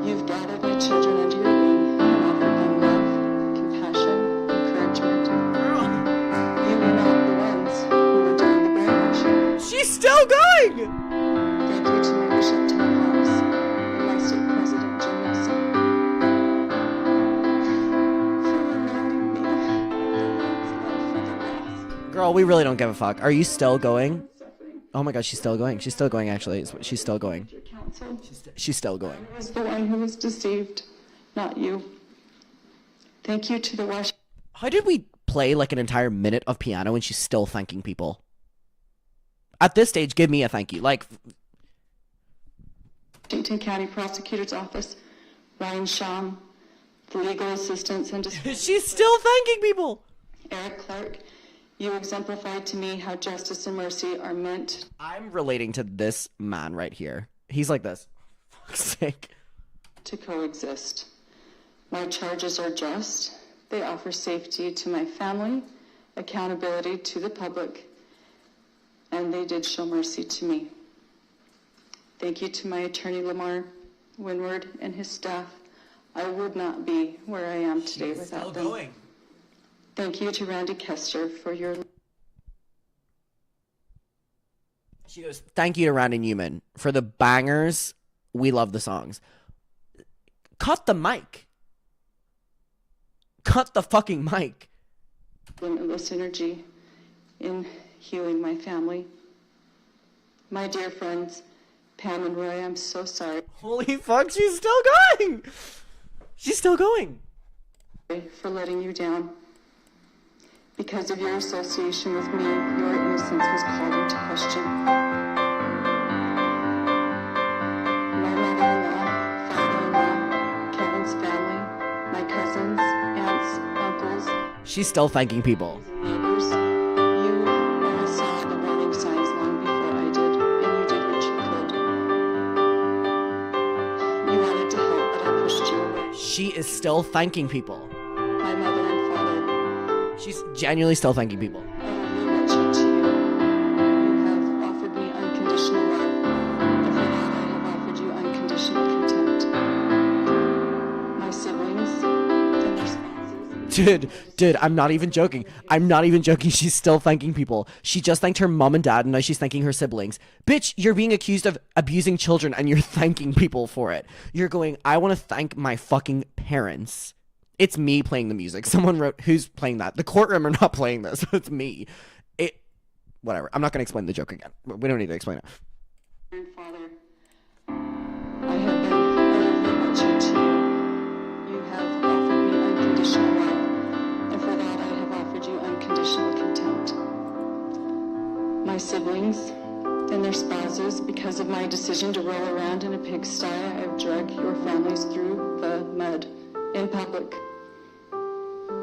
You've gathered my children under your wing and offered them love, compassion, encouragement. You were not the ones who were doing the brainwashing. She's still going! Thank you to my Bishop Tom Hawks and my state president, Jim Wilson, for reminding me of the Lord's love for the lost. Girl, we really don't give a fuck. Are you still going? Oh my god, she's still going. She's still going, actually. She's still going. She's still going. I was the one who was deceived, not you. Thank you to the Washington How did we play like an entire minute of piano and she's still thanking people? At this stage, give me a thank you. Like, County Prosecutor's Office, Ryan Sham, the legal assistants, and she's still thanking people. Eric Clark. You exemplified to me how justice and mercy are meant. I'm relating to this man right here. He's like this. Fuck's sake. To coexist. My charges are just. They offer safety to my family, accountability to the public, and they did show mercy to me. Thank you to my attorney, Lamar Winward, and his staff. I would not be where I am today without them. Going. Thank you to Randy Kester for your... She goes, thank you to Randy Newman for the bangers. We love the songs. Cut the mic. Cut the fucking mic. Limitless energy in healing my family. My dear friends, Pam and Roy, I'm so sorry. Holy fuck, she's still going. She's still going. For letting you down. Because of your association with me, your innocence was called into question. My mother-in-law, father-in-law, Kevin's family, my cousins, aunts, uncles. She's still thanking people. Neighbors, you all saw the warning signs long before I did, and you did what you could. You wanted to help, but I pushed you away. She is still thanking people. My mother and father. She's genuinely still thanking people. I am wretched to you. You have offered me unconditional love, and for that I have offered you unconditional contempt. My siblings and their spouses. Dude, I'm not even joking. I'm not even joking. She's still thanking people. She just thanked her mom and dad, and now she's thanking her siblings. Bitch, you're being accused of abusing children, and you're thanking people for it. You're going, I want to thank my fucking parents. It's me playing the music. Someone wrote, who's playing that? The courtroom are not playing this. It's me. Whatever. I'm not going to explain the joke again. We don't need to explain it. Father, I have been utterly wretched to you. You have offered me unconditional love, and for that I have offered you unconditional contempt. My siblings and their spouses, because of my decision to roll around in a pigsty, I have dragged your families through the mud in public.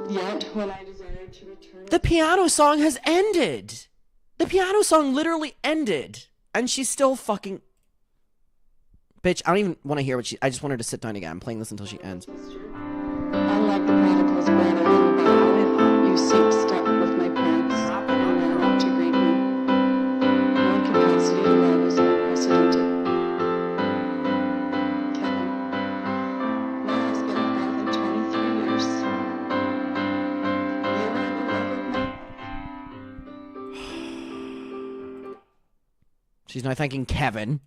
Yet, when I desired to return... The piano song has ended. The piano song literally ended. And she's still fucking... Bitch, I don't even want to hear what she... I just want her to sit down again. I'm playing this until she ends. Unlike the prodigal's brother in the Bible, you seem stuck with my parents and ran out to greet me. Your capacity to love is unprecedented. Kevin, my husband of more than 23 years. You are the love of my life. She's now thanking Kevin.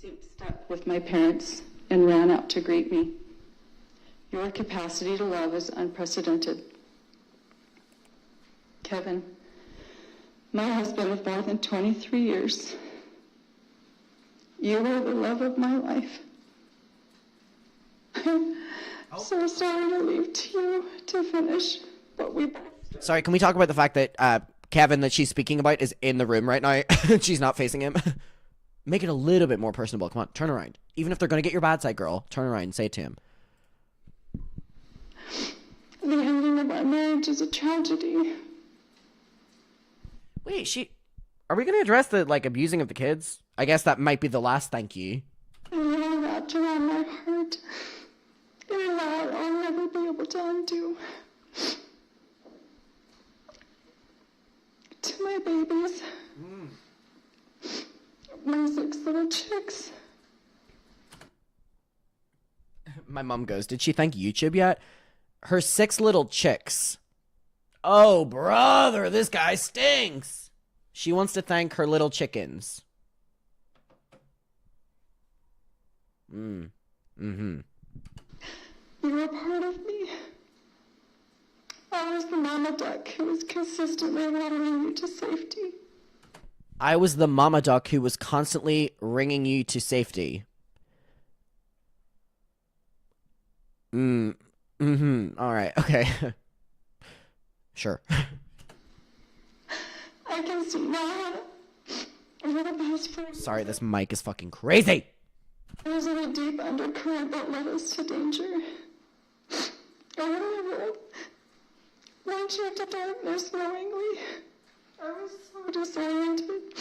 Seem stuck with my parents and ran out to greet me. Your capacity to love is unprecedented. Kevin, my husband of more than 23 years, you are the love of my life. I'm so sorry to leave to you to finish, but we... Sorry, can we talk about the fact that Kevin that she's speaking about is in the room right now? She's not facing him. Make it a little bit more personable. Come on, turn around. Even if they're going to get your bad side, girl, turn around and say it to him. The ending of our marriage is a tragedy. Wait, are we going to address the, like, abusing of the kids? I guess that might be the last thank you. And it all wrapped around my heart. In a lie I'll never be able to undo. To my babies. My 6 little chicks. My mom goes, did she thank YouTube yet? Her 6 little chicks. Oh, brother, this guy stinks. She wants to thank her little chickens. Mm-hmm. You were part of me. I was the mama duck who was consistently running you to safety. I was the mama duck who was constantly ringing you to safety. Alright, okay. Sure. I can see now. We're the best friends. Sorry, this mic is fucking crazy. There's a deep undercurrent that led us to danger. I remember launched into darkness knowingly. I was so disoriented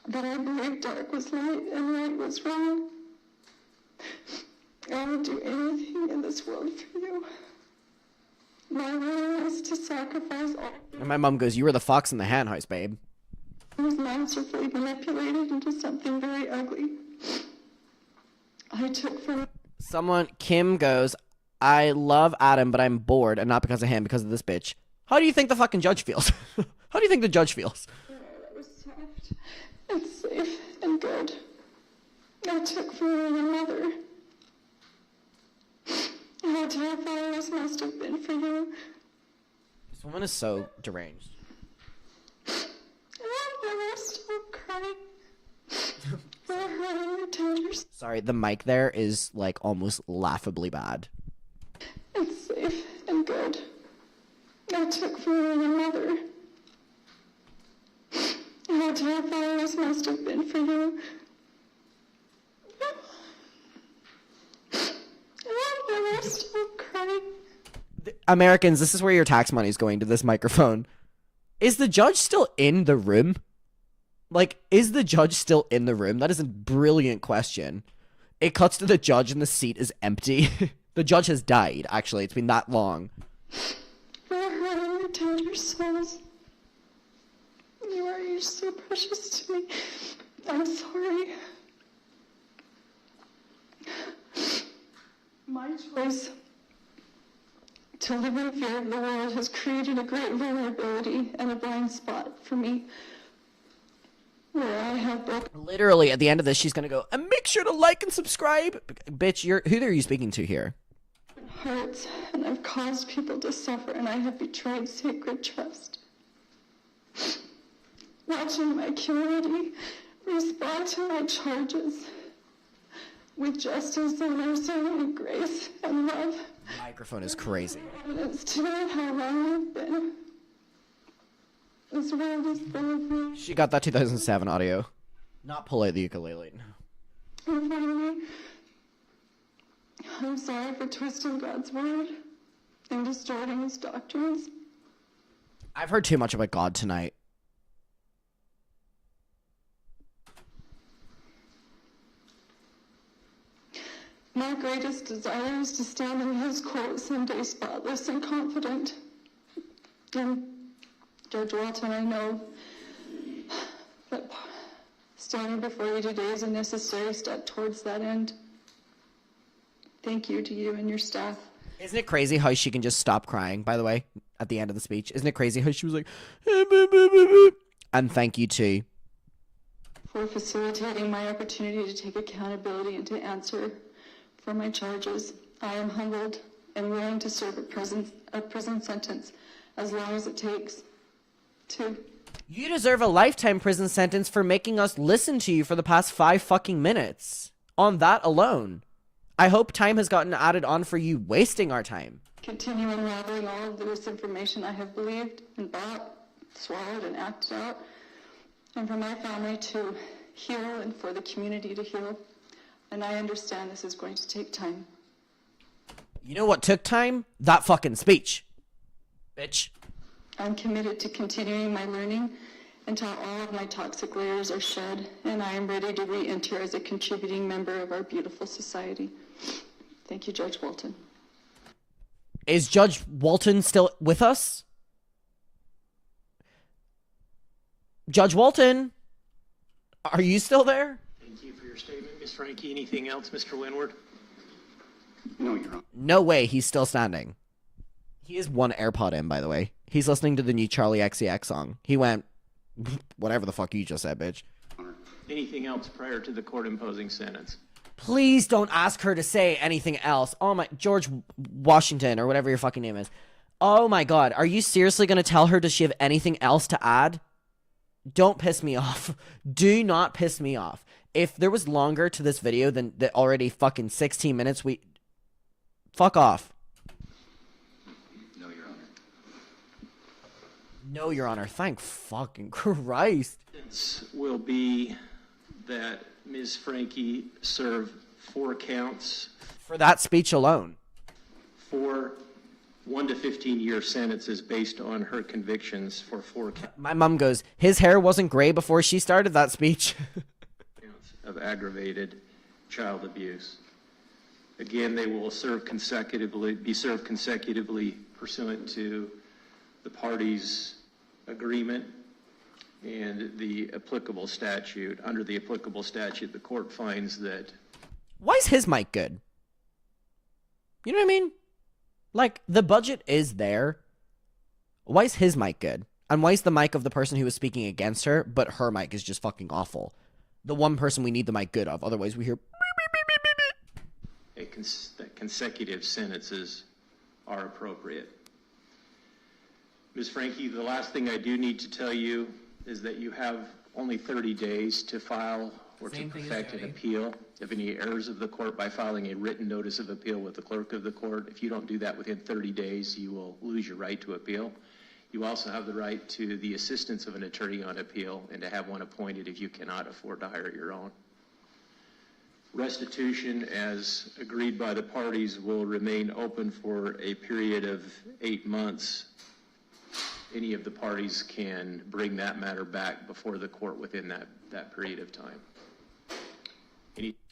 that I believed dark was light and light was wrong. I would do anything in this world for you. My willingness to sacrifice all. And my mom goes, you were the fox in the hen house, babe. I was masterfully manipulated into something very ugly. I took from... Kim goes, I love Adam, but I'm bored, and not because of him, because of this bitch. How do you think the fucking judge feels? How do you think the judge feels? That was soft and safe and good. I took from your mother. How terrifying this must have been for you. This woman is so deranged. I was still crying. For hurting your tenders. Sorry, the mic there is, like, almost laughably bad. It's safe and good. I took from your mother. How terrifying this must have been for you. I was still crying. Americans, this is where your tax money is going, to this microphone. Is the judge still in the room? Like, is the judge still in the room? That is a brilliant question. It cuts to the judge and the seat is empty. The judge has died, actually. It's been that long. For hurting your tender souls. You're so precious to me. I'm sorry. My choice to live in fear of the world has created a great vulnerability and a blind spot for me. Where I have broken. Literally, at the end of this, she's gonna go, and make sure to like and subscribe. Bitch, who are you speaking to here? Hearts, and I've caused people to suffer, and I have betrayed sacred trust. Watching my community respond to my charges with justice and mercy and grace and love. The microphone is crazy. Evidence to me how wrong I've been. This world is full of me. She got that 2007 audio. Not pull out the ukulele. And finally, I'm sorry for twisting God's word and distorting his doctrines. I've heard too much about God tonight. My greatest desire is to stand in his court someday spotless and confident. And Judge Walton, I know that standing before you today is a necessary step towards that end. Thank you to you and your staff. Isn't it crazy how she can just stop crying, by the way, at the end of the speech? Isn't it crazy how she was like, and thank you too. For facilitating my opportunity to take accountability and to answer for my charges. I am humbled and willing to serve a prison sentence as long as it takes to... You deserve a lifetime prison sentence for making us listen to you for the past 5 fucking minutes. On that alone. I hope time has gotten added on for you wasting our time. continue unraveling all of the misinformation I have believed and bought, swallowed, and acted out, and for my family to heal and for the community to heal. And I understand this is going to take time. You know what took time? That fucking speech. Bitch. I'm committed to continuing my learning until all of my toxic layers are shed, and I am ready to re-enter as a contributing member of our beautiful society. Thank you, Judge Walton. Is Judge Walton still with us? Judge Walton, are you still there? Thank you for your statement, Ms. Franke. Anything else, Mr. Winward? No, Your Honor. No way, he's still standing. He is one AirPod in, by the way. He's listening to the new Charlie XCX song. He went, whatever the fuck you just said, bitch. Anything else prior to the court imposing sentence? Please don't ask her to say anything else. Oh my, George Washington, or whatever your fucking name is. Oh my god, are you seriously going to tell her, does she have anything else to add? Don't piss me off. Do not piss me off. If there was longer to this video than the already fucking 16 minutes, fuck off. No, Your Honor. No, Your Honor. Thank fucking Christ. Sentence will be that Ms. Franke serve 4 counts For that speech alone. for 1 to 15-year sentences based on her convictions for 4 counts My mom goes, his hair wasn't gray before she started that speech. of aggravated child abuse. Again, they will be served consecutively pursuant to the parties' agreement and the applicable statute. Under the applicable statute, the court finds that... Why is his mic good? You know what I mean? Like, the budget is there. Why is his mic good? And why is the mic of the person who was speaking against her, but her mic is just fucking awful? The one person we need the mic good of. Otherwise, we hear... that consecutive sentences are appropriate. Ms. Franke, the last thing I do need to tell you is that you have only 30 days to file or to perfect an appeal of any errors of the court by filing a written notice of appeal with the clerk of the court. If you don't do that within 30 days, you will lose your right to appeal. You also have the right to the assistance of an attorney on appeal and to have one appointed if you cannot afford to hire your own. Restitution, as agreed by the parties, will remain open for a period of 8 months. Any of the parties can bring that matter back before the court within that period of time.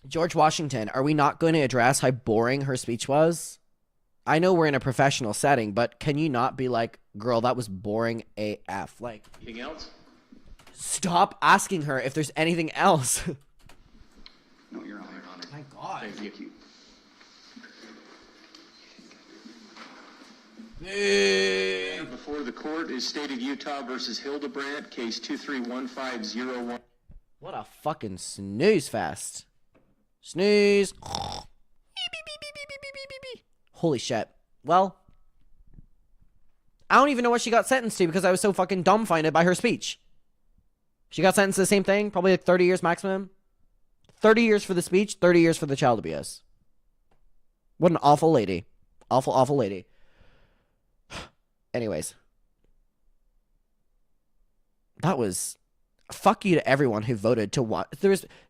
George Washington, are we not going to address how boring her speech was? I know we're in a professional setting, but can you not be like, girl, that was boring AF? Like, Anything else? stop asking her if there's anything else. No, Your Honor. My God. Thank you. Before the court is State of Utah versus Hildebrandt, case 231501. What a fucking snooze fest. Snooze. Holy shit. Well, I don't even know what she got sentenced to because I was so fucking dumbfounded by her speech. She got sentenced to the same thing, probably like 30 years maximum. 30 years for the speech, 30 years for the child abuse. What an awful lady. Awful, awful lady. Anyways. That was... Fuck you to everyone who voted to watch.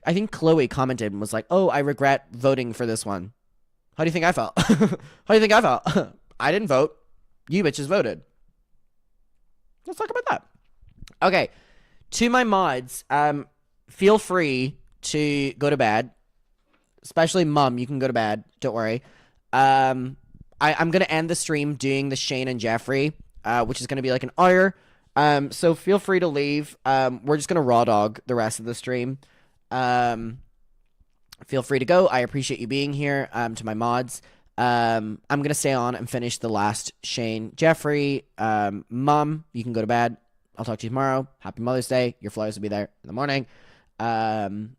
I think Chloe commented and was like, oh, I regret voting for this one. How do you think I felt? How do you think I felt? I didn't vote. You bitches voted. Let's talk about that. Okay. To my mods, feel free to go to bed. Especially Mum, you can go to bed. Don't worry. I'm going to end the stream doing the Shane and Jeffrey, which is going to be like an hour. So feel free to leave. We're just going to raw dog the rest of the stream. Feel free to go. I appreciate you being here. To my mods. I'm going to stay on and finish the last Shane, Jeffrey. Mom, you can go to bed. I'll talk to you tomorrow. Happy Mother's Day. Your flowers will be there in the morning. And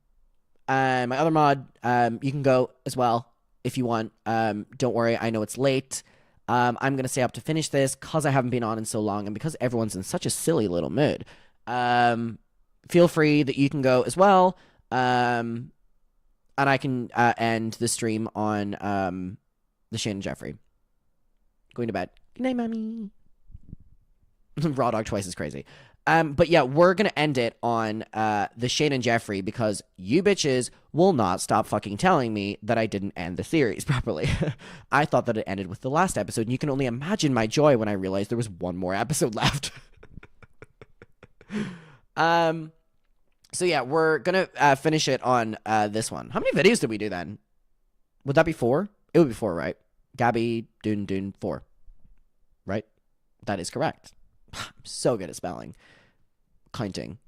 my other mod, you can go as well if you want. Don't worry, I know it's late. I'm going to stay up to finish this because I haven't been on in so long and because everyone's in such a silly little mood. Feel free that you can go as well. And I can end the stream on the Shane and Jeffrey. Going to bed. Good night, mommy. Raw dog twice is crazy. But yeah, we're going to end it on the Shane and Jeffrey because you bitches will not stop fucking telling me that I didn't end the series properly. I thought that it ended with the last episode, and you can only imagine my joy when I realized there was one more episode left. So yeah, we're going to finish it on this one. How many videos did we do then? Would that be 4? It would be 4, right? Gabby, Dune, 4. Right? That is correct. I'm so good at spelling. Counting.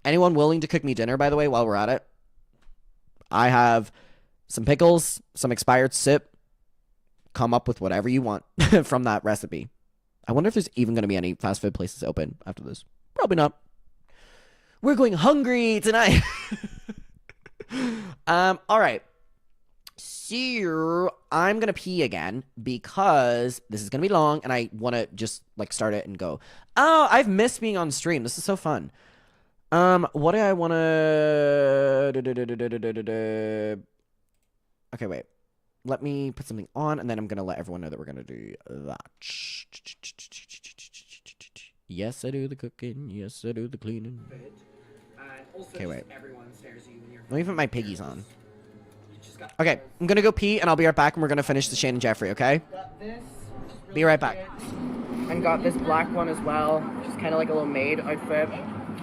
Anyone willing to cook me dinner, by the way, while we're at it? I have some pickles, some expired soup. Come up with whatever you want from that recipe. I wonder if there's even going to be any fast food places open after this. Probably not. We're going hungry tonight. All right. So I'm going to pee again because this is going to be long and I want to just like start it and go. Oh, I've missed being on stream. This is so fun. What do I want to... Okay, wait. Let me put something on and then I'm going to let everyone know that we're going to do that. Yes, I do the cooking. Yes, I do the cleaning. Okay, wait. Let me put my piggies on. Okay, I'm gonna go pee and I'll be right back and we're gonna finish the Shane and Jeffrey, okay? Got this, be right back. And got this black one as well, just kind of like a little maid outfit.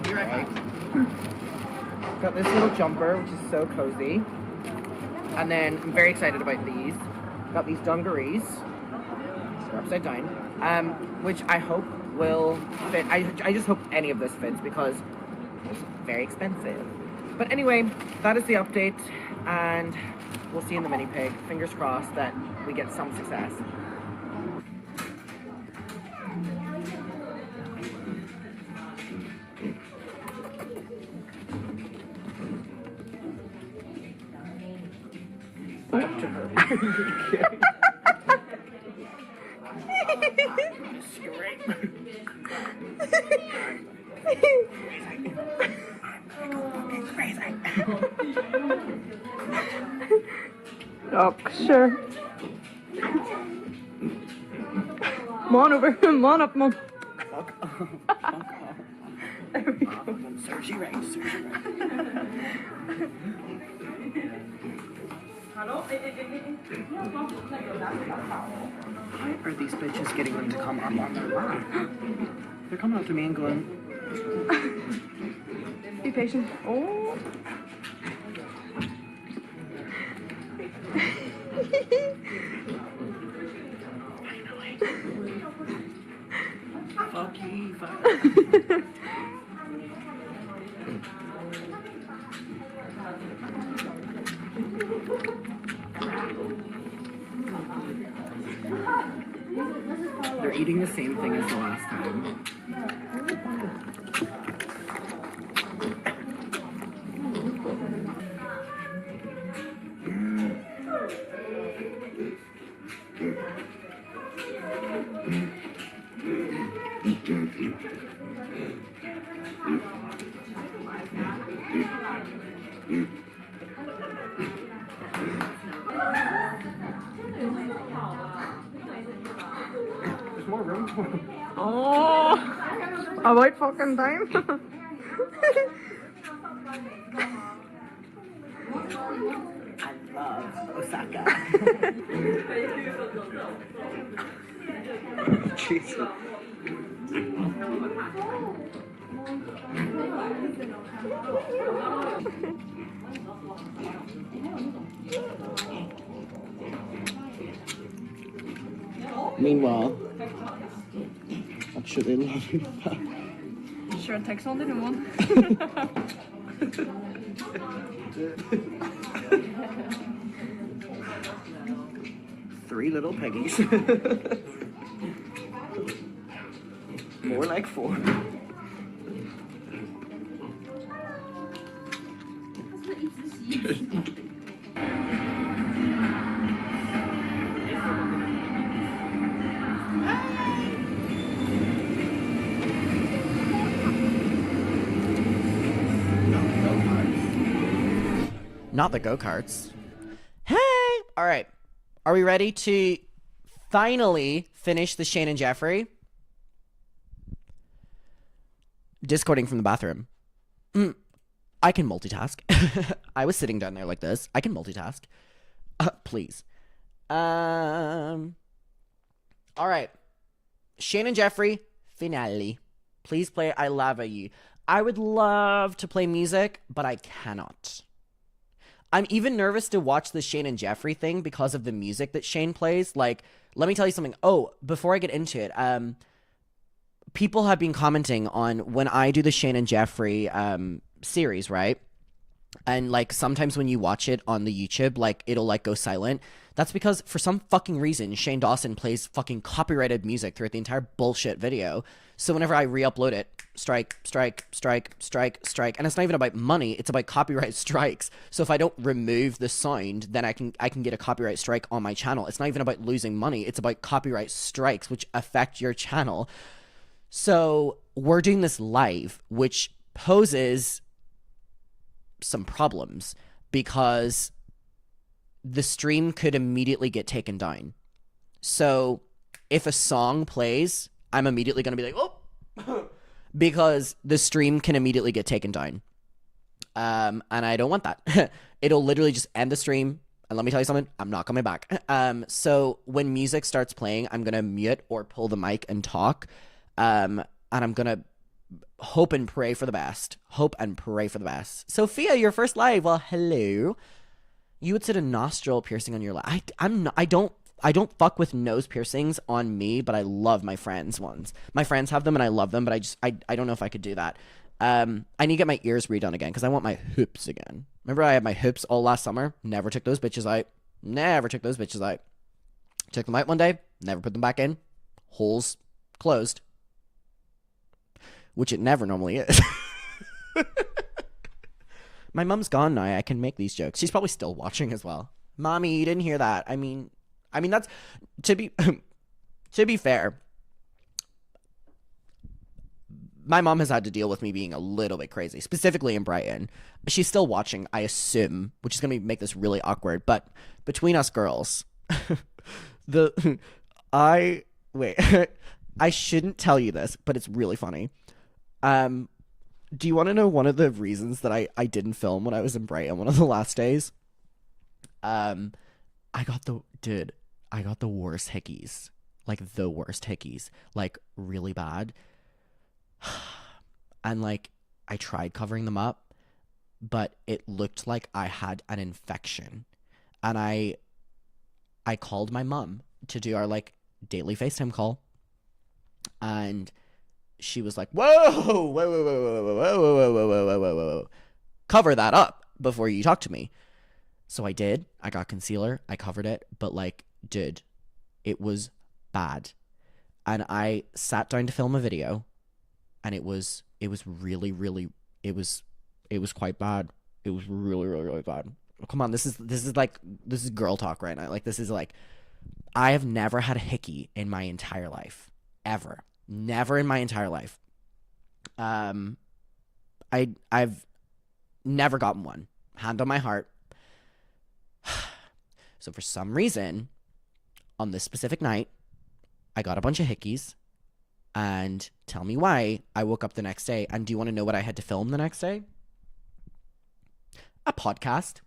Be right back. Got this little jumper, which is so cozy. And then I'm very excited about these. Got these dungarees. They're upside down. Which I hope will fit. I just hope any of this fits because it's very expensive. But anyway, that is the update, and we'll see you in the mini pig. Fingers crossed that we get some success. Oh, sure. Come on over. Come on up, Mom. Fuck off. Fuck off. There we go. Serves you right. Serves you right. Hello? Why are these bitches getting them to come up on their lap? They're coming up to me and going... Be patient. Oh. Fuck you, fuck. They're eating the same thing as the last time. There's more room for them. Oh, about fucking time. I love Osaka. Jesus. Meanwhile, I'm sure they love you. Sure, takes on the new one. 3 little piggies. More like 4. Not the go-karts. Hey! All right. Are we ready to finally finish the Shane and Jeffrey? Discording from the bathroom. I can multitask. I was sitting down there like this. I can multitask. Please. All right. Shane and Jeffrey, finale. Please play I Love You. I would love to play music, but I cannot. I'm even nervous to watch the Shane and Jeffrey thing because of the music that Shane plays. Like, let me tell you something. Oh, before I get into it, people have been commenting on when I do the Shane and Jeffrey series, right? And like sometimes when you watch it on the YouTube, like it'll like go silent. That's because for some fucking reason Shane Dawson plays fucking copyrighted music throughout the entire bullshit video. So whenever I re-upload it, strike, strike, strike, strike, strike, and it's not even about money, it's about copyright strikes. So if I don't remove the sound, then I can get a copyright strike on my channel. It's not even about losing money, it's about copyright strikes which affect your channel. So we're doing this live, which poses some problems because the stream could immediately get taken down. So if a song plays, I'm immediately going to be like, oh, because the stream can immediately get taken down. And I don't want that. It'll literally just end the stream. And let me tell you something, I'm not coming back. So when music starts playing, I'm going to mute or pull the mic and talk. And I'm going to hope and pray for the best. Hope and pray for the best. Sophia, your first live. Well, hello. You would sit a nostril piercing on your live. I don't fuck with nose piercings on me, but I love my friends' ones. My friends have them and I love them, but I don't know if I could do that. I need to get my ears redone again because I want my hoops again. Remember I had my hoops all last summer? Never took those bitches out. Never took those bitches out. Took them out one day, never put them back in. Holes closed. Which it never normally is. My mom's gone now. I can make these jokes. She's probably still watching as well. Mommy, you didn't hear that. I mean that's to be fair. My mom has had to deal with me being a little bit crazy, specifically in Brighton. She's still watching, I assume, which is going to make this really awkward. But between us girls, I shouldn't tell you this, but it's really funny. Do you want to know one of the reasons that I didn't film when I was in Brighton one of the last days? I got the worst hickeys. Like the worst hickeys. Like really bad. And like I tried covering them up, but it looked like I had an infection. And I called my mom to do our like daily FaceTime call. And she was like, whoa, cover that up before you talk to me. So I did. I got concealer. I covered it. But like, dude, it was bad. And I sat down to film a video and it was really, really, it was quite bad. It was really, really, really bad. Oh, come on. This is girl talk right now. Like, this is like, I have never had a hickey in my entire life. Ever. Never in my entire life. I've never gotten one. Hand on my heart. So for some reason, on this specific night, I got a bunch of hickeys. And tell me why, I woke up the next day. And do you want to know what I had to film the next day? A podcast.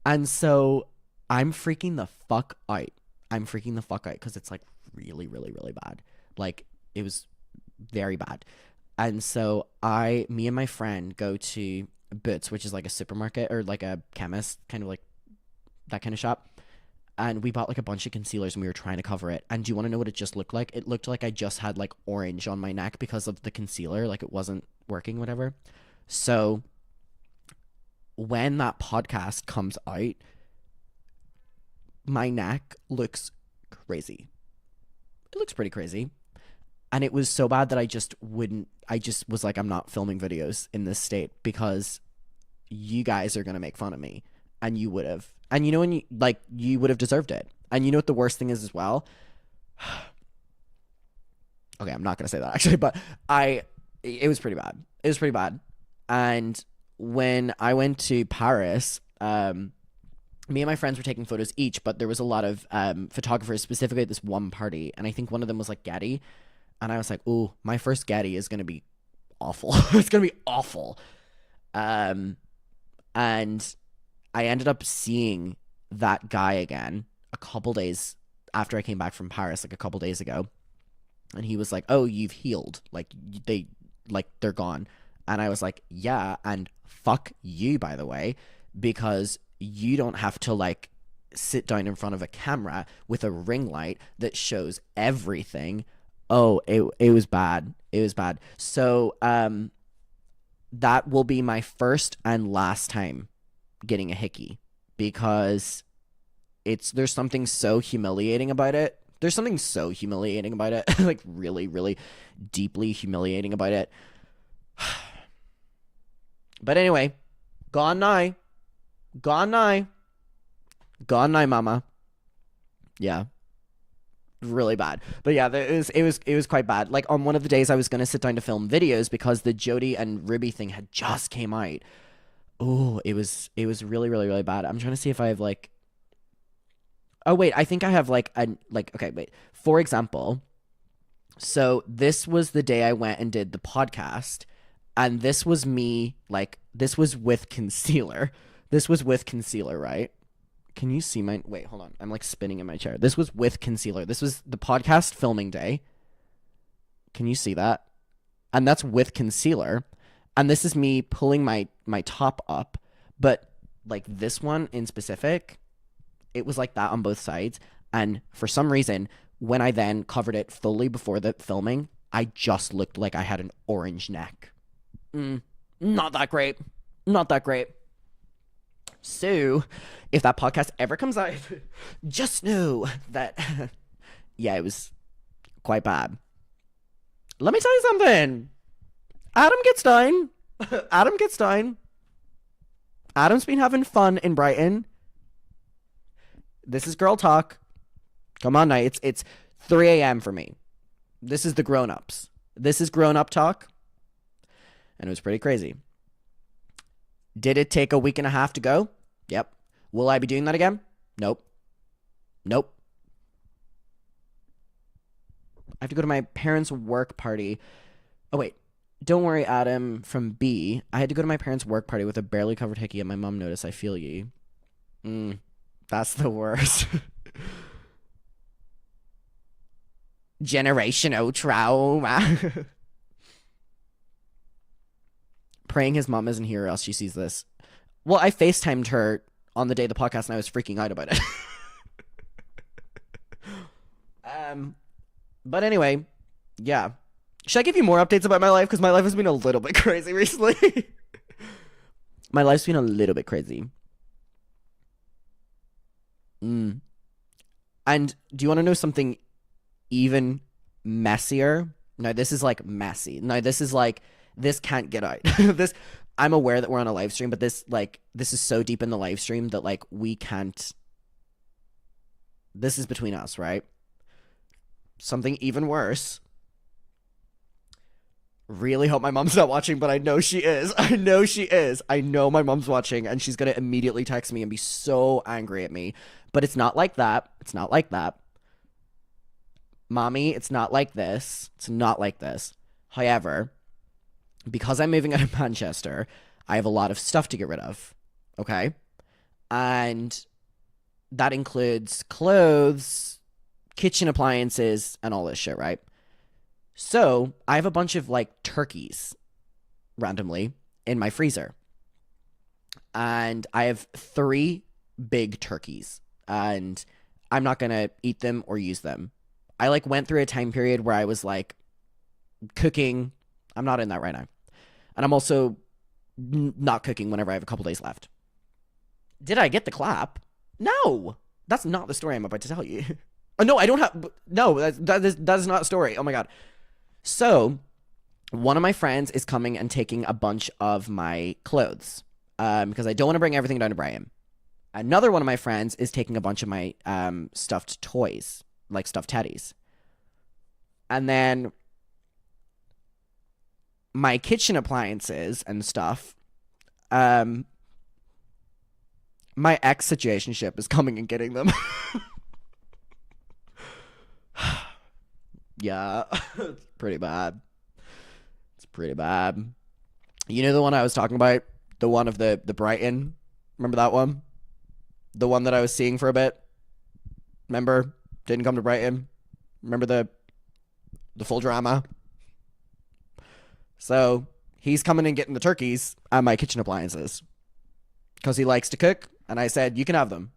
And so I'm freaking the fuck out. Because it's like really, really, really bad. Like, it was very bad. And so me and my friend go to Boots, which is like a supermarket or like a chemist, kind of like that kind of shop. And we bought like a bunch of concealers and we were trying to cover it. And do you want to know what it just looked like? It looked like I just had like orange on my neck because of the concealer. Like it wasn't working, whatever. So when that podcast comes out, my neck looks crazy. It looks pretty crazy. And it was so bad that I just was like, I'm not filming videos in this state because you guys are going to make fun of me. And you would have. And you know, when you would have deserved it. And you know what the worst thing is as well? Okay, I'm not going to say that actually, but it was pretty bad. It was pretty bad. And when I went to Paris, me and my friends were taking photos each, but there was a lot of photographers specifically at this one party, and I think one of them was like Getty, and I was like, "Ooh, my first Getty is gonna be awful. It's gonna be awful." And I ended up seeing that guy again a couple days after I came back from Paris, like a couple days ago, and he was like, "Oh, you've healed. They're gone." And I was like, "Yeah, and fuck you, by the way, because you don't have to like sit down in front of a camera with a ring light that shows everything." Oh, it was bad. It was bad. So that will be my first and last time getting a hickey, because there's something so humiliating about it. There's something so humiliating about it. Like really, really deeply humiliating about it. But anyway, gone now. Gone now. Gone now, mama. Yeah. Really bad. But yeah, it was quite bad. Like on one of the days I was gonna sit down to film videos because the Jodi and Ruby thing had just came out. Oh, it was really, really, really bad. I'm trying to see if I have like, oh wait, I think I have okay, wait. For example, so this was the day I went and did the podcast, and this was me, like, this was with concealer. This was with concealer, right? Can you see my... Wait, hold on. I'm, like, spinning in my chair. This was with concealer. This was the podcast filming day. Can you see that? And that's with concealer. And this is me pulling my top up. But, like, this one in specific, it was like that on both sides. And for some reason, when I then covered it fully before the filming, I just looked like I had an orange neck. Not that great. Not that great. So, if that podcast ever comes out, just know that, yeah, it was quite bad. Let me tell you something. Adam gets down. Adam gets down. Adam's been having fun in Brighton. This is girl talk. Come on now. It's 3 a.m. for me. This is the grown-ups. This is grown-up talk. And it was pretty crazy. Did it take a week and a half to go? Yep. Will I be doing that again? Nope. Nope. I have to go to my parents' work party. Oh, wait. Don't worry, Adam from B. I had to go to my parents' work party with a barely covered hickey, and my mom noticed. I feel ye. That's the worst. Generational trauma. Praying his mom isn't here or else she sees this. Well, I FaceTimed her on the day of the podcast and I was freaking out about it. But anyway, yeah. Should I give you more updates about my life? Because my life has been a little bit crazy recently. My life's been a little bit crazy. And do you want to know something even messier? No, this is like messy. No, this is like, this can't get out. This, I'm aware that we're on a live stream, but this is so deep in the live stream that like we can't. This is between us, right? Something even worse. Really hope my mom's not watching, but I know she is. I know she is. I know my mom's watching, and she's gonna immediately text me and be so angry at me. But it's not like that. It's not like that. Mommy, it's not like this. It's not like this. However, because I'm moving out of Manchester, I have a lot of stuff to get rid of. Okay? And that includes clothes, kitchen appliances, and all this shit, right? So I have a bunch of like turkeys randomly in my freezer. And I have 3 big turkeys. And I'm not going to eat them or use them. I like went through a time period where I was like cooking. I'm not in that right now. And I'm also not cooking whenever I have a couple days left. Did I get the clap? No. That's not the story I'm about to tell you. No, I don't have... No, that is not a story. Oh my God. So, one of my friends is coming and taking a bunch of my clothes. Because I don't want to bring everything down to Brian. Another one of my friends is taking a bunch of my stuffed toys. Like stuffed teddies. And then my kitchen appliances and stuff, My ex situationship is coming and getting them. Yeah, it's pretty bad. It's pretty bad. You know the one I was talking about? The one of the Brighton? Remember that one? The one that I was seeing for a bit? Remember? Didn't come to Brighton? Remember the full drama? So, he's coming and getting the turkeys and my kitchen appliances. Because he likes to cook, and I said, you can have them.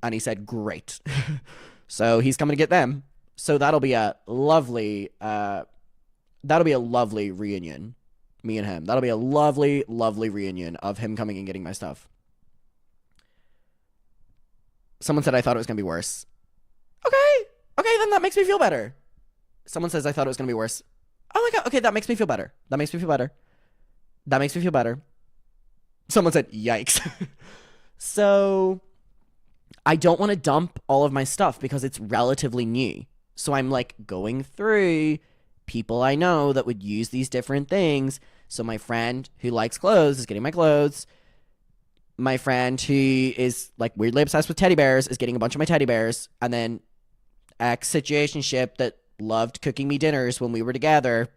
And he said, great. So, he's coming to get them. So, that'll be a lovely reunion. Me and him. That'll be a lovely, lovely reunion of him coming and getting my stuff. Someone said I thought it was going to be worse. Okay, then that makes me feel better. Someone says I thought it was going to be worse. Oh my god, okay, that makes me feel better. That makes me feel better. Someone said, yikes. So, I don't want to dump all of my stuff because it's relatively new. So I'm like going through people I know that would use these different things. So my friend who likes clothes is getting my clothes. My friend who is like weirdly obsessed with teddy bears is getting a bunch of my teddy bears. And then ex situationship that loved cooking me dinners when we were together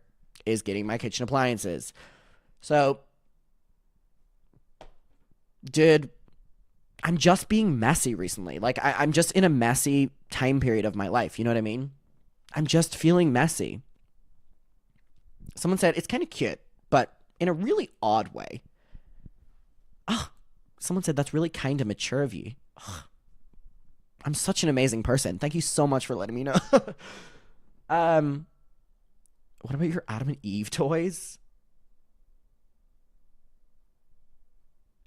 is getting my kitchen appliances. So, dude, I'm just being messy recently. Like, I'm just in a messy time period of my life. You know what I mean? I'm just feeling messy. Someone said, it's kind of cute, but in a really odd way. Oh, someone said, that's really kind of mature of you. Ugh. I'm such an amazing person. Thank you so much for letting me know. What about your Adam and Eve toys?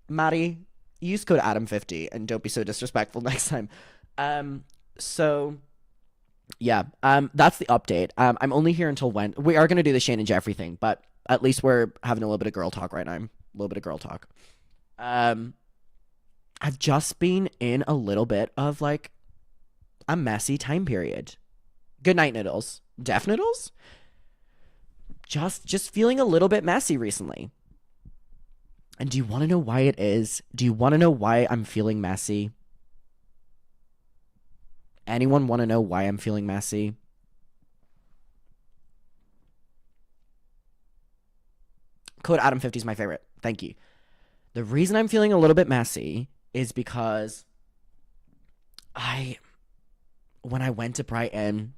Maddie, use code Adam50 and don't be so disrespectful next time. So yeah, that's the update. I'm only here until when we are going to do the Shane and Jeffrey thing, but at least we're having a little bit of girl talk right now. A little bit of girl talk. I've just been in a little bit of like a messy time period. Good night, Noodles. Deaf Noodles? Just feeling a little bit messy recently. And do you want to know why it is? Do you want to know why I'm feeling messy? Anyone want to know why I'm feeling messy? Code Adam50 is my favorite. Thank you. The reason I'm feeling a little bit messy is because when I went to Brighton,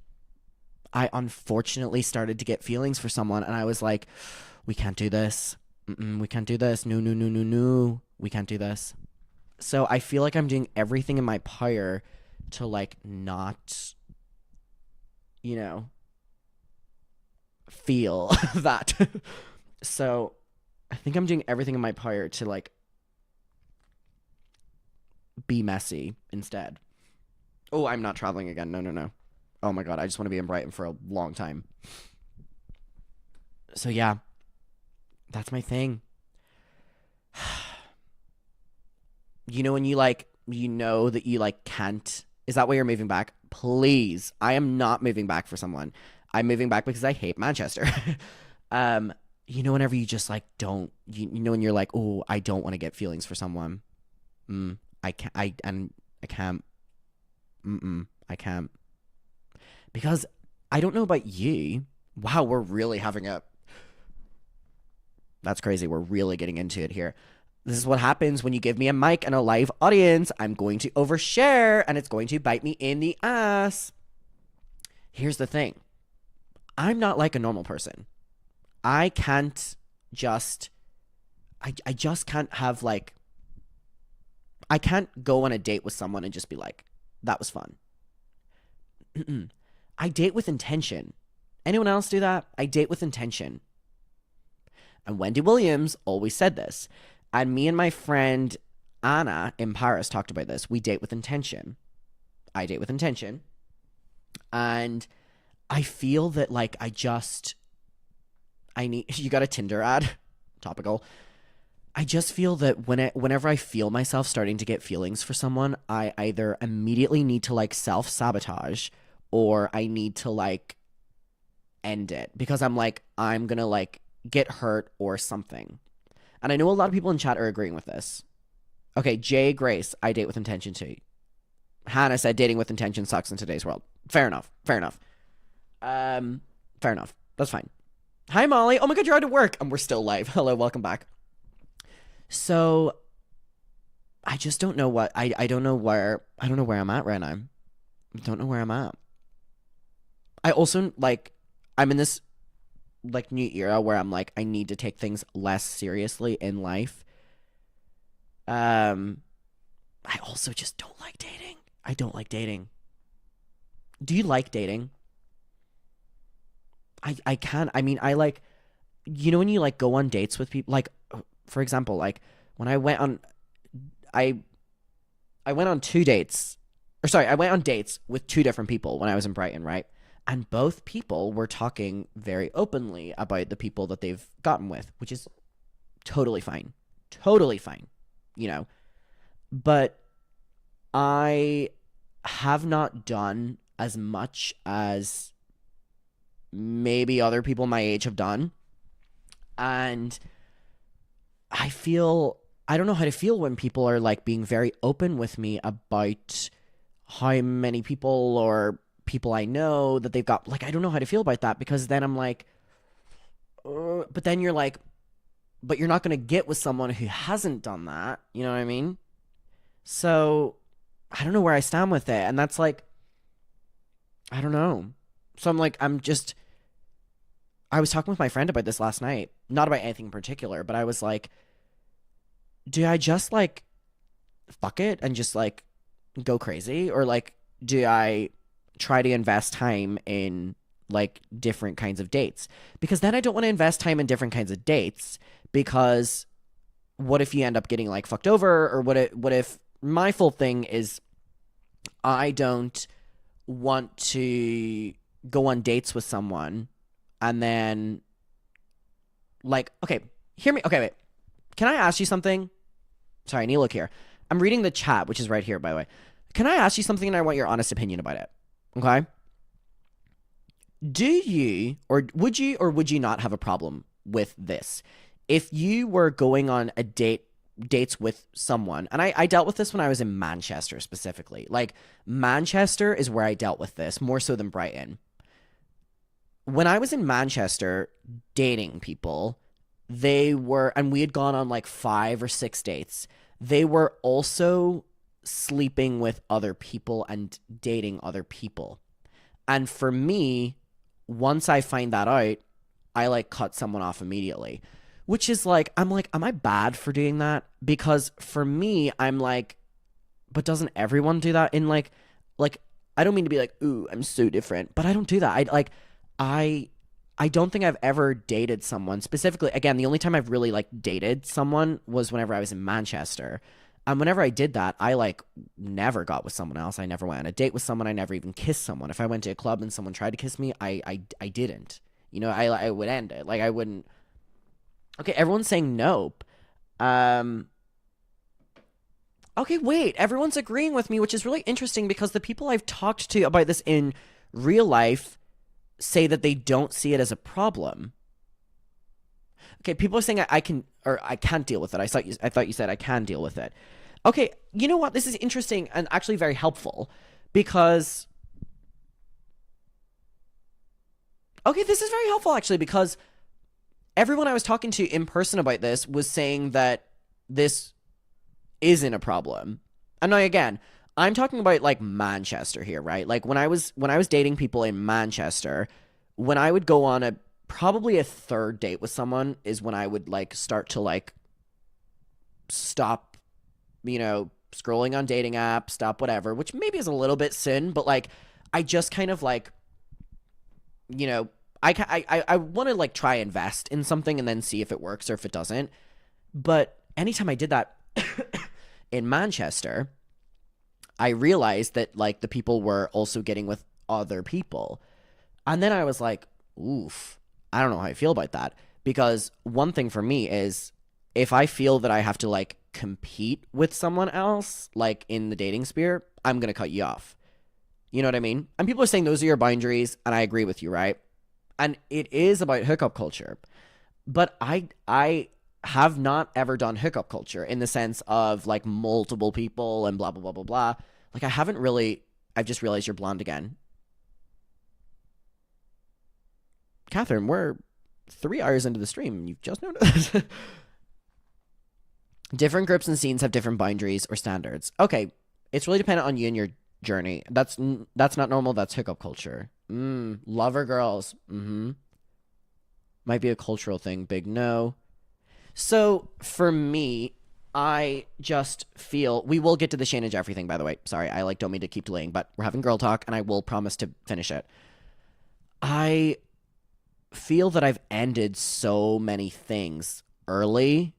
I unfortunately started to get feelings for someone, and I was like, we can't do this. We can't do this. No. We can't do this. So I feel like I'm doing everything in my power to like not, feel that. So I think I'm doing everything in my power to like be messy instead. Oh, I'm not traveling again. No. Oh my god, I just want to be in Brighton for a long time. So yeah, that's my thing. When you like, that you like can't. Is that why you're moving back? Please, I am not moving back for someone. I'm moving back because I hate Manchester. Whenever you just like don't, when you're like, oh, I don't want to get feelings for someone. I can't. I can't. Because I don't know about you. Wow, we're really having that's crazy. We're really getting into it here. This is what happens when you give me a mic and a live audience. I'm going to overshare and it's going to bite me in the ass. Here's the thing. I'm not like a normal person. I can't just, I just can't have like, I can't go on a date with someone and just be like, that was fun. I date with intention. Anyone else do that? I date with intention. And Wendy Williams always said this. And me and my friend Anna in Paris talked about this. We date with intention. I date with intention. And I feel that like you got a Tinder ad? Topical. I just feel that whenever I feel myself starting to get feelings for someone, I either immediately need to like self-sabotage or I need to like end it because I'm like, I'm gonna like get hurt or something. And I know a lot of people in chat are agreeing with this. Okay, Jay Grace, I date with intention too. Hannah said dating with intention sucks in today's world. Fair enough. Fair enough. That's fine. Hi, Molly. Oh my God, you're out of work. And we're still live. Hello, welcome back. So, I just don't know what, I don't know where I'm at right now. I don't know where I'm at. I also, like, I'm in this, like, new era where I'm like, I need to take things less seriously in life. I also just don't like dating. I don't like dating. Do you like dating? I can. I mean, I like, you know, when you like go on dates with people, like, for example, like when I went on, I went on 2 dates, or sorry, I went on dates with 2 different people when I was in Brighton, right? And both people were talking very openly about the people that they've gotten with, which is totally fine. Totally fine, you know? But I have not done as much as maybe other people my age have done. And I don't know how to feel when people are like being very open with me about how many people or people I know that they've got. Like, I don't know how to feel about that, because then I'm like, but then you're like, but you're not going to get with someone who hasn't done that. You know what I mean? So I don't know where I stand with it. And that's like, I don't know. So I'm like, I was talking with my friend about this last night. Not about anything in particular, but I was like, do I just like fuck it and just like go crazy? Or like, do I try to invest time in like different kinds of dates? Because then I don't want to invest time in different kinds of dates, because what if you end up getting like fucked over? Or what if my full thing is I don't want to go on dates with someone and then like, okay, hear me. Okay, wait. Can I ask you something? Sorry, I need to look here. I'm reading the chat, which is right here, by the way. Can I ask you something, and I want your honest opinion about it? Okay? Do you, or would you not have a problem with this? If you were going on a dates with someone, and I dealt with this when I was in Manchester specifically. Like, Manchester is where I dealt with this, more so than Brighton. When I was in Manchester dating people, they were, and we had gone on like 5 or 6 dates, they were also sleeping with other people and dating other people. And for me, once I find that out, I like cut someone off immediately, which is like, I'm like, am I bad for doing that? Because for me, I'm like, but doesn't everyone do that? In like, I don't mean to be like, ooh, I'm so different, but I don't do that. I don't think I've ever dated someone specifically. Again, the only time I've really like dated someone was whenever I was in Manchester. And whenever I did that, I like never got with someone else. I never went on a date with someone. I never even kissed someone. If I went to a club and someone tried to kiss me, I didn't. You know, I would end it. Like, I wouldn't. Okay, everyone's saying nope. Okay, wait. Everyone's agreeing with me, which is really interesting, because the people I've talked to about this in real life say that they don't see it as a problem. Okay, people are saying I can't deal with it. I thought you said I can deal with it. Okay, you know what? This is interesting and actually very helpful, because this is very helpful actually, because everyone I was talking to in person about this was saying that this isn't a problem. And now again, I'm talking about like Manchester here, right? Like when I was dating people in Manchester, when I would go on probably a 3rd date with someone is when I would like start to like stop, you know, scrolling on dating apps, stop whatever, which maybe is a little bit sin, but like I just kind of like, you know, I want to like try invest in something and then see if it works or if it doesn't. But anytime I did that in Manchester, I realized that like the people were also getting with other people. And then I was like, oof, I don't know how I feel about that. Because one thing for me is, if I feel that I have to like compete with someone else, like in the dating sphere, I'm going to cut you off. You know what I mean? And people are saying those are your boundaries, and I agree with you, right? And it is about hookup culture. But I have not ever done hookup culture in the sense of like multiple people and blah, blah, blah, blah, blah. Like I haven't really, I've just realized you're blonde again. Catherine, we're 3 hours into the stream and you've just noticed. Different groups and scenes have different boundaries or standards. Okay, it's really dependent on you and your journey. That's not normal. That's hookup culture. Lover girls. Might be a cultural thing. Big no. So for me, I just feel we will get to the Shane and Jeffrey thing. By the way, sorry, I like don't mean to keep delaying, but we're having girl talk, and I will promise to finish it. I feel that I've ended so many things early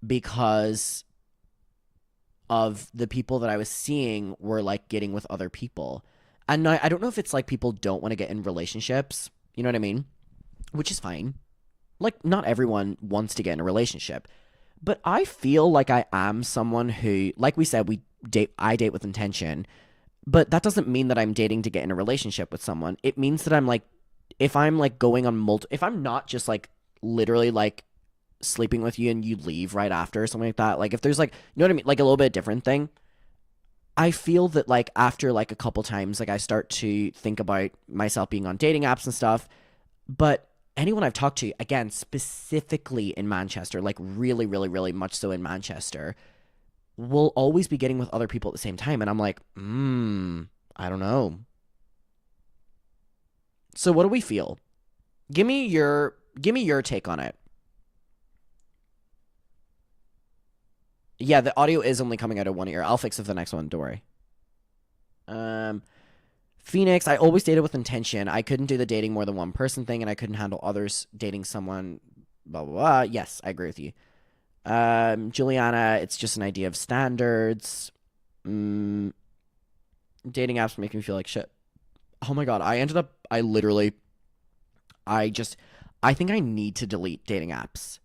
because of the people that I was seeing were like getting with other people. And I don't know if it's like people don't want to get in relationships, you know what I mean? Which is fine. Like not everyone wants to get in a relationship, but I feel like I am someone who, like we said, I date with intention, but that doesn't mean that I'm dating to get in a relationship with someone. It means that I'm like, if I'm like going on if I'm not just like literally like sleeping with you and you leave right after or something like that, like if there's like, you know what I mean, like a little bit different thing, I feel that like after like a couple times, like I start to think about myself being on dating apps and stuff. But anyone I've talked to, again, specifically in Manchester, like really, really, really much so in Manchester, will always be getting with other people at the same time. And I'm like, I don't know. So what do we feel? Give me your take on it. Yeah, the audio is only coming out of one ear. I'll fix it for the next one, don't worry. Phoenix, I always dated with intention. I couldn't do the dating more than one person thing, and I couldn't handle others dating someone, blah, blah, blah. Yes, I agree with you. Juliana, it's just an idea of standards. Dating apps make me feel like shit. Oh my god, I think I need to delete dating apps.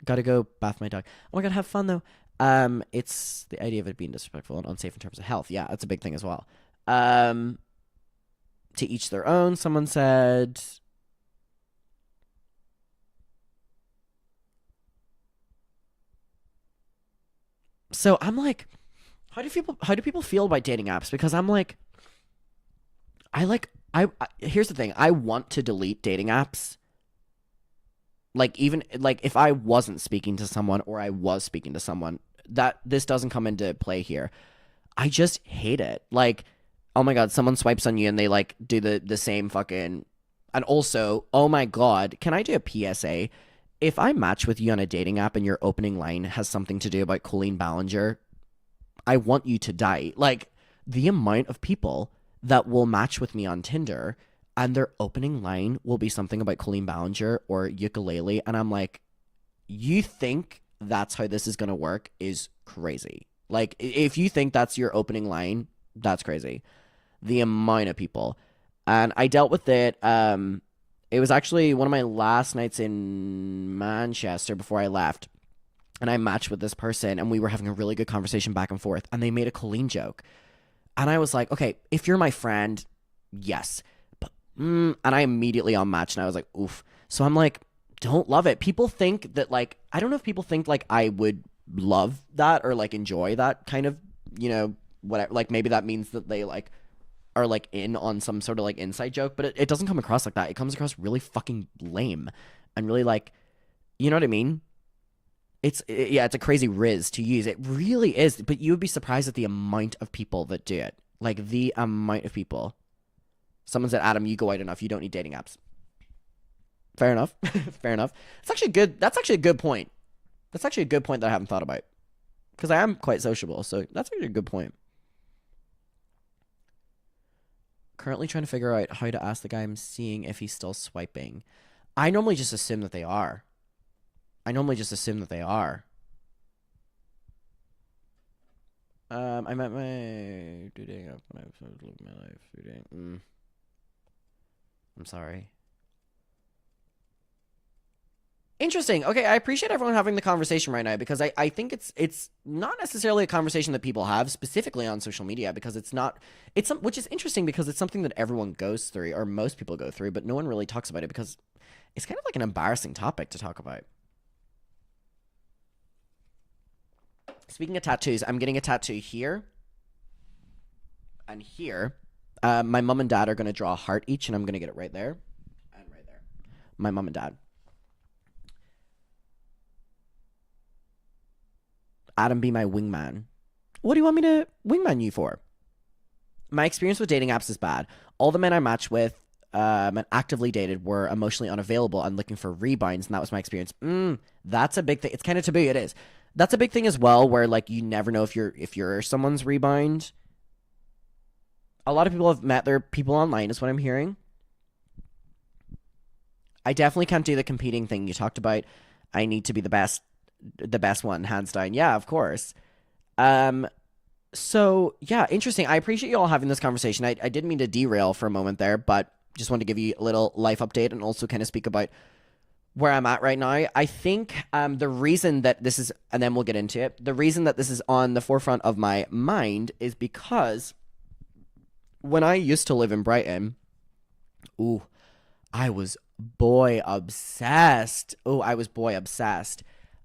Gotta go bath my dog. Oh my god, have fun though. It's the idea of it being disrespectful and unsafe in terms of health. Yeah, that's a big thing as well. To each their own, someone said. So I'm like, how do people feel about dating apps? Because I'm like, here's the thing. I want to delete dating apps. Like, even, like, if I wasn't speaking to someone or I was speaking to someone, that this doesn't come into play here. I just hate it. Like, oh my god, someone swipes on you and they, like, do the same fucking... And also, oh my god, can I do a PSA? If I match with you on a dating app and your opening line has something to do about Colleen Ballinger, I want you to die. Like, the amount of people that will match with me on Tinder... and their opening line will be something about Colleen Ballinger or ukulele. And I'm like, you think that's how this is going to work is crazy. Like, if you think that's your opening line, that's crazy. The amount of people. And I dealt with it. It was actually one of my last nights in Manchester before I left. And I matched with this person and we were having a really good conversation back and forth. And they made a Colleen joke. And I was like, okay, if you're my friend, yes. And I immediately unmatched and I was like, oof. So I'm like, don't love it. People think that, like, I don't know if people think like I would love that or like enjoy that kind of, you know, whatever. Like maybe that means that they like are like in on some sort of like inside joke, but it doesn't come across like that. It comes across really fucking lame and really like, you know what I mean? It's a crazy riz to use. It really is. But you would be surprised at the amount of people that do it. Like the amount of people. Someone said, Adam, you go out enough. You don't need dating apps. Fair enough. Fair enough. That's actually good. That's actually a good point. That's actually a good point that I haven't thought about. Because I am quite sociable. So that's actually a good point. Currently trying to figure out how to ask the guy I'm seeing if he's still swiping. I normally just assume that they are. I met my dating app when I was living my life through dating. I'm sorry. Interesting. Okay, I appreciate everyone having the conversation right now because I think it's not necessarily a conversation that people have specifically on social media because which is interesting because it's something that everyone goes through or most people go through, but no one really talks about it because it's kind of like an embarrassing topic to talk about. Speaking of tattoos, I'm getting a tattoo here and here. My mom and dad are going to draw a heart each, and I'm going to get it right there and right there. My mom and dad. Adam, be my wingman. What do you want me to wingman you for? My experience with dating apps is bad. All the men I matched with and actively dated were emotionally unavailable and looking for rebounds, and that was my experience. That's a big thing. It's kind of taboo. It is. That's a big thing as well, where like you never know if you're someone's rebound. A lot of people have met their people online, is what I'm hearing. I definitely can't do the competing thing you talked about. I need to be the best one, hands down. Yeah, of course. So yeah, interesting. I appreciate you all having this conversation. I didn't mean to derail for a moment there, but just wanted to give you a little life update and also kind of speak about where I'm at right now. I think the reason that this is, and then we'll get into it, the reason that this is on the forefront of my mind is because when I used to live in Brighton, I was boy obsessed.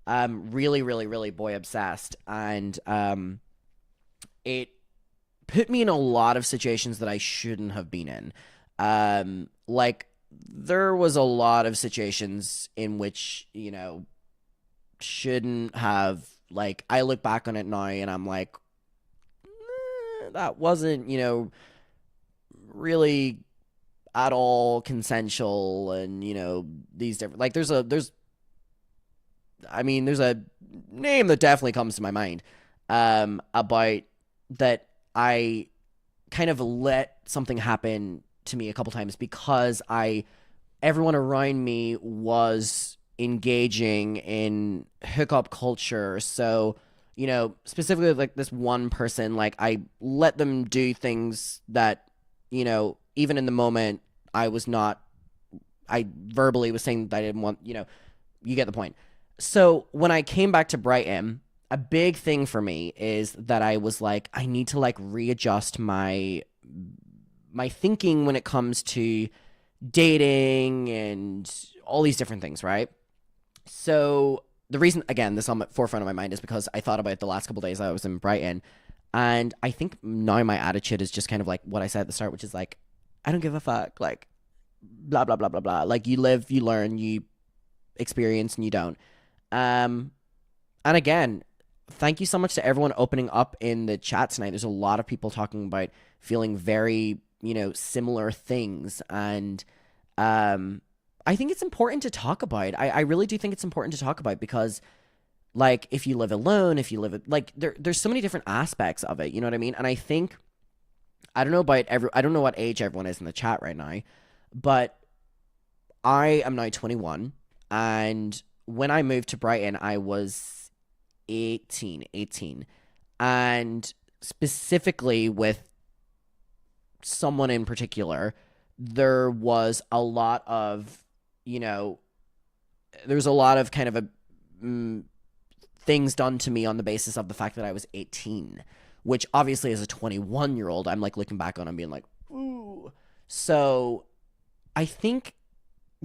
Really, really, really boy obsessed. And it put me in a lot of situations that I shouldn't have been in. Like, there was a lot of situations in which, you know, shouldn't have, like, I look back on it now and I'm like, that wasn't, you know, really at all consensual. And, you know, these different, like, there's a name that definitely comes to my mind about that I kind of let something happen to me a couple times because everyone around me was engaging in hookup culture. So, you know, specifically like this one person, like I let them do things that, you know, even in the moment I verbally was saying that I didn't want, you know, you get the point. So when I came back to Brighton, a big thing for me is that I was like, I need to like readjust my thinking when it comes to dating and all these different things, right? So the reason, again, this on the forefront of my mind is because I thought about it the last couple of days I was in Brighton, and I think now my attitude is just kind of like what I said at the start, which is like, I don't give a fuck, like, blah, blah, blah, blah, blah. Like, you live, you learn, you experience, and you don't. And again, thank you so much to everyone opening up in the chat tonight. There's a lot of people talking about feeling very, you know, similar things. And I think it's important to talk about. I really do think it's important to talk about because, like, if you live alone, if you live, like, there's so many different aspects of it. You know what I mean? And I think, I don't know what age everyone is in the chat right now, but I am now 21. And when I moved to Brighton, I was 18. And specifically with someone in particular, there was a lot of, you know, there's a lot of kind of things done to me on the basis of the fact that I was 18, which obviously as a 21-year-old, I'm like looking back on and being like, ooh. So I think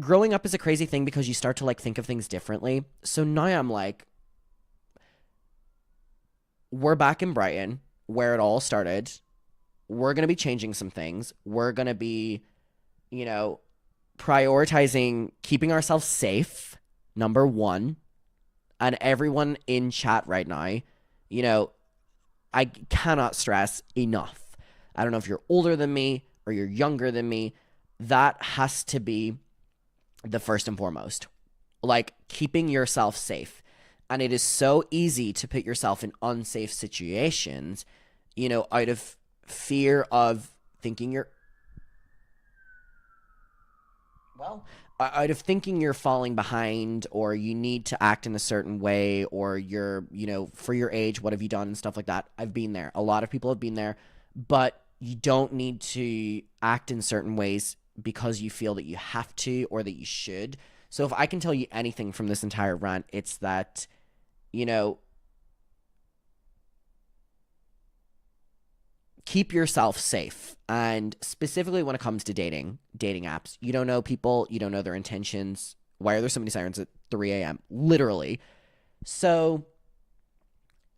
growing up is a crazy thing because you start to like think of things differently. So now I'm like, we're back in Brighton where it all started. We're going to be changing some things. We're going to be, you know, prioritizing keeping ourselves safe, number one. And everyone in chat right now, you know, I cannot stress enough. I don't know if you're older than me or you're younger than me. That has to be the first and foremost. Like, keeping yourself safe. And it is so easy to put yourself in unsafe situations, you know, out of fear of thinking you're falling behind, or you need to act in a certain way, or you're, you know, for your age, what have you done and stuff like that. I've been there. A lot of people have been there, but you don't need to act in certain ways because you feel that you have to or that you should. So if I can tell you anything from this entire rant, it's that, you know, keep yourself safe. And specifically when it comes to dating apps, you don't know people, you don't know their intentions. Why are there so many sirens at 3 a.m.? Literally. So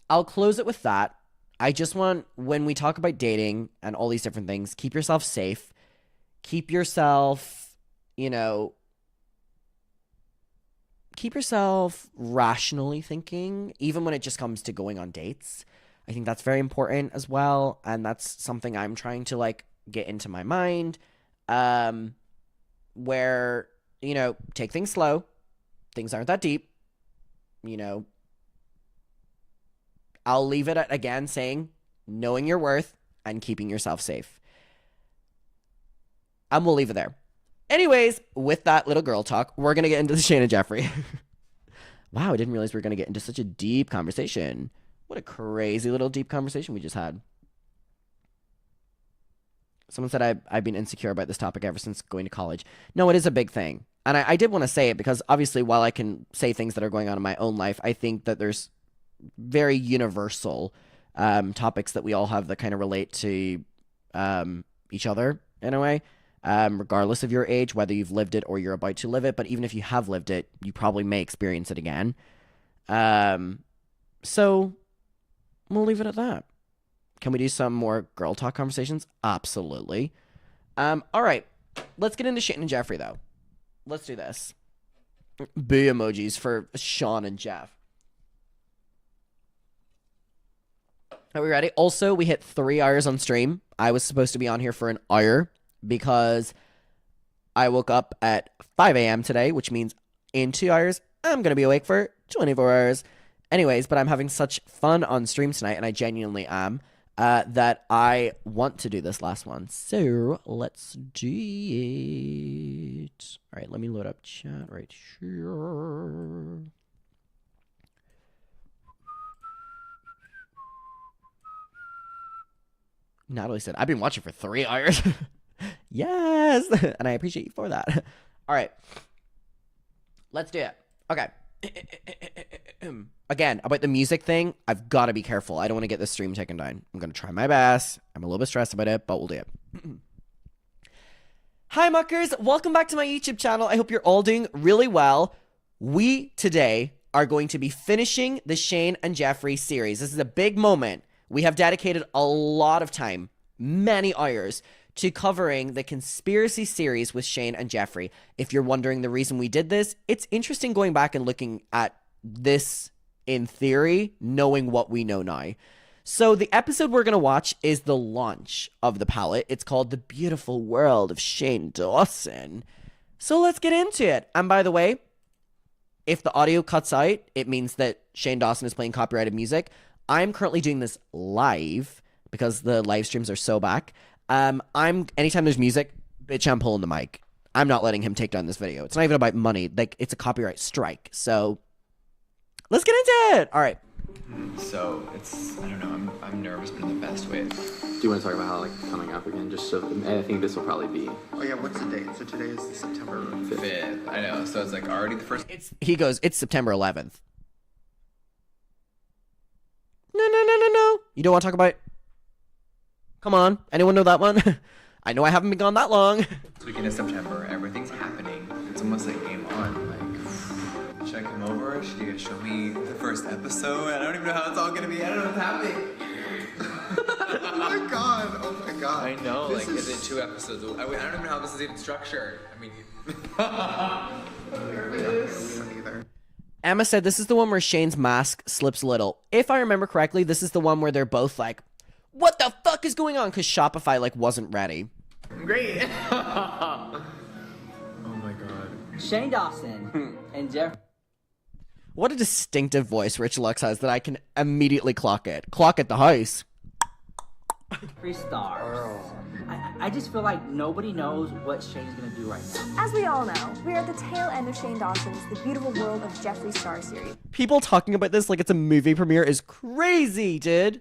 I'll close it with that. I just want, when we talk about dating and all these different things, keep yourself safe. Keep yourself, keep yourself rationally thinking, even when it just comes to going on dates. I think that's very important as well. And that's something I'm trying to like get into my mind, where, take things slow. Things aren't that deep. I'll leave it at, again, saying knowing your worth and keeping yourself safe. And we'll leave it there. Anyways, with that little girl talk, we're going to get into the Shane and Jeffree. Wow, I didn't realize we were going to get into such a deep conversation. What a crazy little deep conversation we just had. Someone said I've been insecure about this topic ever since going to college. No, it is a big thing. And I did want to say it because obviously while I can say things that are going on in my own life, I think that there's very universal topics that we all have that kind of relate to each other in a way, regardless of your age, whether you've lived it or you're about to live it. But even if you have lived it, you probably may experience it again. So we'll leave it at that. Can we do some more girl talk conversations? Absolutely. All right. Let's get into Shane and Jeffree, though. Let's do this. Boo emojis for Sean and Jeff. Are we ready? Also, we hit 3 hours on stream. I was supposed to be on here for an hour because I woke up at 5 a.m. today, which means in 2 hours, I'm going to be awake for 24 hours. Anyways, but I'm having such fun on stream tonight, and I genuinely am, that I want to do this last one. So let's do it. All right, let me load up chat right here. Natalie said, I've been watching for 3 hours. Yes. And I appreciate you for that. All right. Let's do it. Okay. Again, about the music thing, I've got to be careful. I don't want to get this stream taken down. I'm going to try my best. I'm a little bit stressed about it, but we'll do it. Hi, muckers. Welcome back to my YouTube channel. I hope you're all doing really well. We, today, are going to be finishing the Shane and Jeffree series. This is a big moment. We have dedicated a lot of time, many hours, to covering the conspiracy series with Shane and Jeffree. If you're wondering the reason we did this, it's interesting going back and looking at this in theory, knowing what we know now. So the episode we're going to watch is the launch of the palette. It's called The Beautiful World of Shane Dawson. So let's get into it. And by the way, if the audio cuts out, it means that Shane Dawson is playing copyrighted music. I'm currently doing this live because the live streams are so back. Anytime there's music, bitch, I'm pulling the mic. I'm not letting him take down this video. It's not even about money. Like, it's a copyright strike. So let's get into it. All right. So it's, I don't know, I'm nervous, but in the best way. Do you want to talk about how, like, coming up again? Just so, I think this will probably be. Oh yeah, what's the date? So today is September 5th. I know, so it's like already the first. He goes, it's September 11th. No. You don't want to talk about. Come on. Anyone know that one? I know I haven't been gone that long. It's beginning of September. Everything's happening. It's almost like game on. Like, should I come over? Should you guys show me the first episode? I don't even know how it's all gonna be. I don't know what's happening. Oh my god. I know. This is it 2 episodes? I don't even know how this is even structured. I mean. Emma said this is the one where Shane's mask slips a little. If I remember correctly, this is the one where they're both like, what the fuck is going on? Because Shopify like wasn't ready. Great. Oh my god. Shane Dawson and Jeff. What a distinctive voice Rich Lux has that I can immediately clock it. Clock at the house. 3 stars. I just feel like nobody knows what Shane's gonna do right now. As we all know, we are at the tail end of Shane Dawson's The Beautiful World of Jeffree Star series. People talking about this like it's a movie premiere is crazy, dude.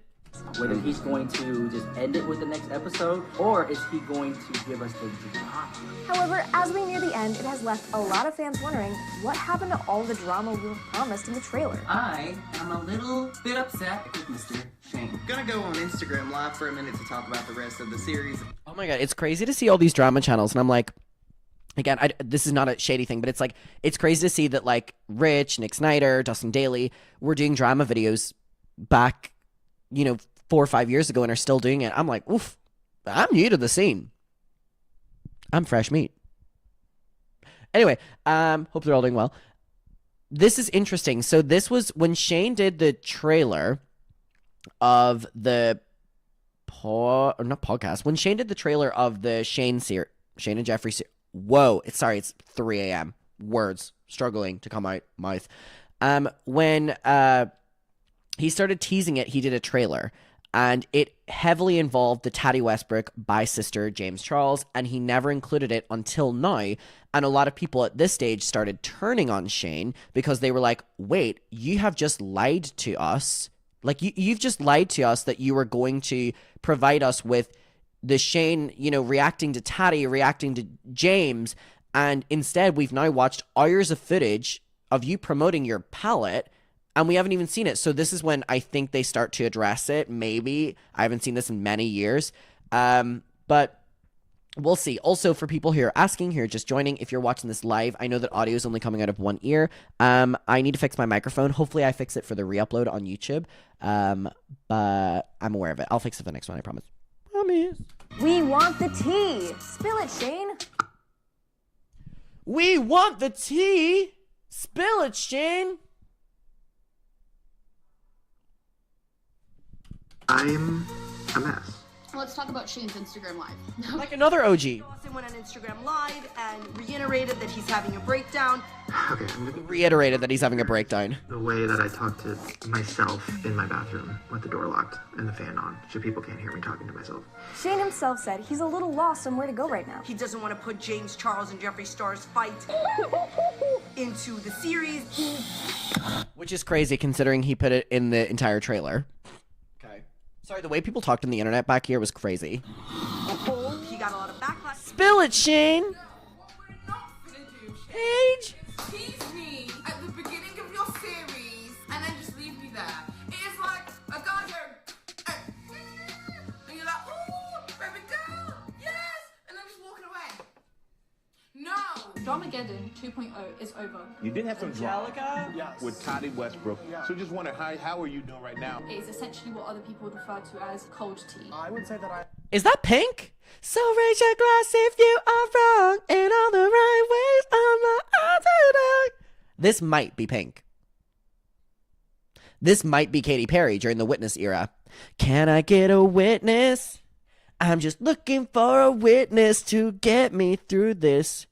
Whether he's going to just end it with the next episode, or is he going to give us the drama? However, as we near the end, it has left a lot of fans wondering what happened to all the drama we were promised in the trailer. I am a little bit upset with Mr. Shane. Gonna go on Instagram Live for a minute to talk about the rest of the series. Oh my god, it's crazy to see all these drama channels, and I'm like, again, this is not a shady thing, but it's like, it's crazy to see that like Rich, Nick Snyder, Dustin Daly were doing drama videos back, 4 or 5 years ago and are still doing it. I'm like, oof, I'm new to the scene. I'm fresh meat. Anyway, hope they're all doing well. This is interesting. So this was when Shane did the trailer of the not podcast. When Shane did the trailer of the Shane and Jeffrey whoa, it's 3 a.m. Words struggling to come out mouth. When he started teasing it, he did a trailer. And it heavily involved the Taddy Westbrook bi-sister James Charles, and he never included it until now. And a lot of people at this stage started turning on Shane because they were like, wait, you have just lied to us. Like, you've just lied to us that you were going to provide us with the Shane, reacting to Taddy, reacting to James, and instead we've now watched hours of footage of you promoting your palette, and we haven't even seen it. So this is when I think they start to address it. Maybe. I haven't seen this in many years. But we'll see. Also, for people here asking, here just joining, if you're watching this live, I know that audio is only coming out of one ear. I need to fix my microphone. Hopefully I fix it for the re-upload on YouTube. But I'm aware of it. I'll fix it for the next one, I promise. Promise. We want the tea. Spill it, Shane. We want the tea. Spill it, Shane. I'm a mess. Let's talk about Shane's Instagram Live. Like another OG. Dawson went on Instagram Live and reiterated that he's having a breakdown. Okay, reiterated that he's having a breakdown. The way that I talk to myself in my bathroom with the door locked and the fan on, so people can't hear me talking to myself. Shane himself said he's a little lost on where to go right now. He doesn't want to put James Charles and Jeffree Star's fight into the series. Which is crazy considering he put it in the entire trailer. Okay. Sorry, the way people talked on the internet back here was crazy. He got a lot of backlash. Spill it, Shane! Paige! Tease me at the beginning of your series and then just leave me there. It is like a guy going, and you're like, oh, baby girl, yes, and then just walking away. No. Dramageddon 2.0 is over. You did have some drama with Toddy Westbrook. So just wonder, how are you doing right now? It's essentially what other people would refer to as cold tea. I would say that Is that Pink? So raise your glass if you are wrong in all the right ways. I'm not today. This might be Pink. This might be Katy Perry during the Witness era. Can I get a witness? I'm just looking for a witness to get me through this.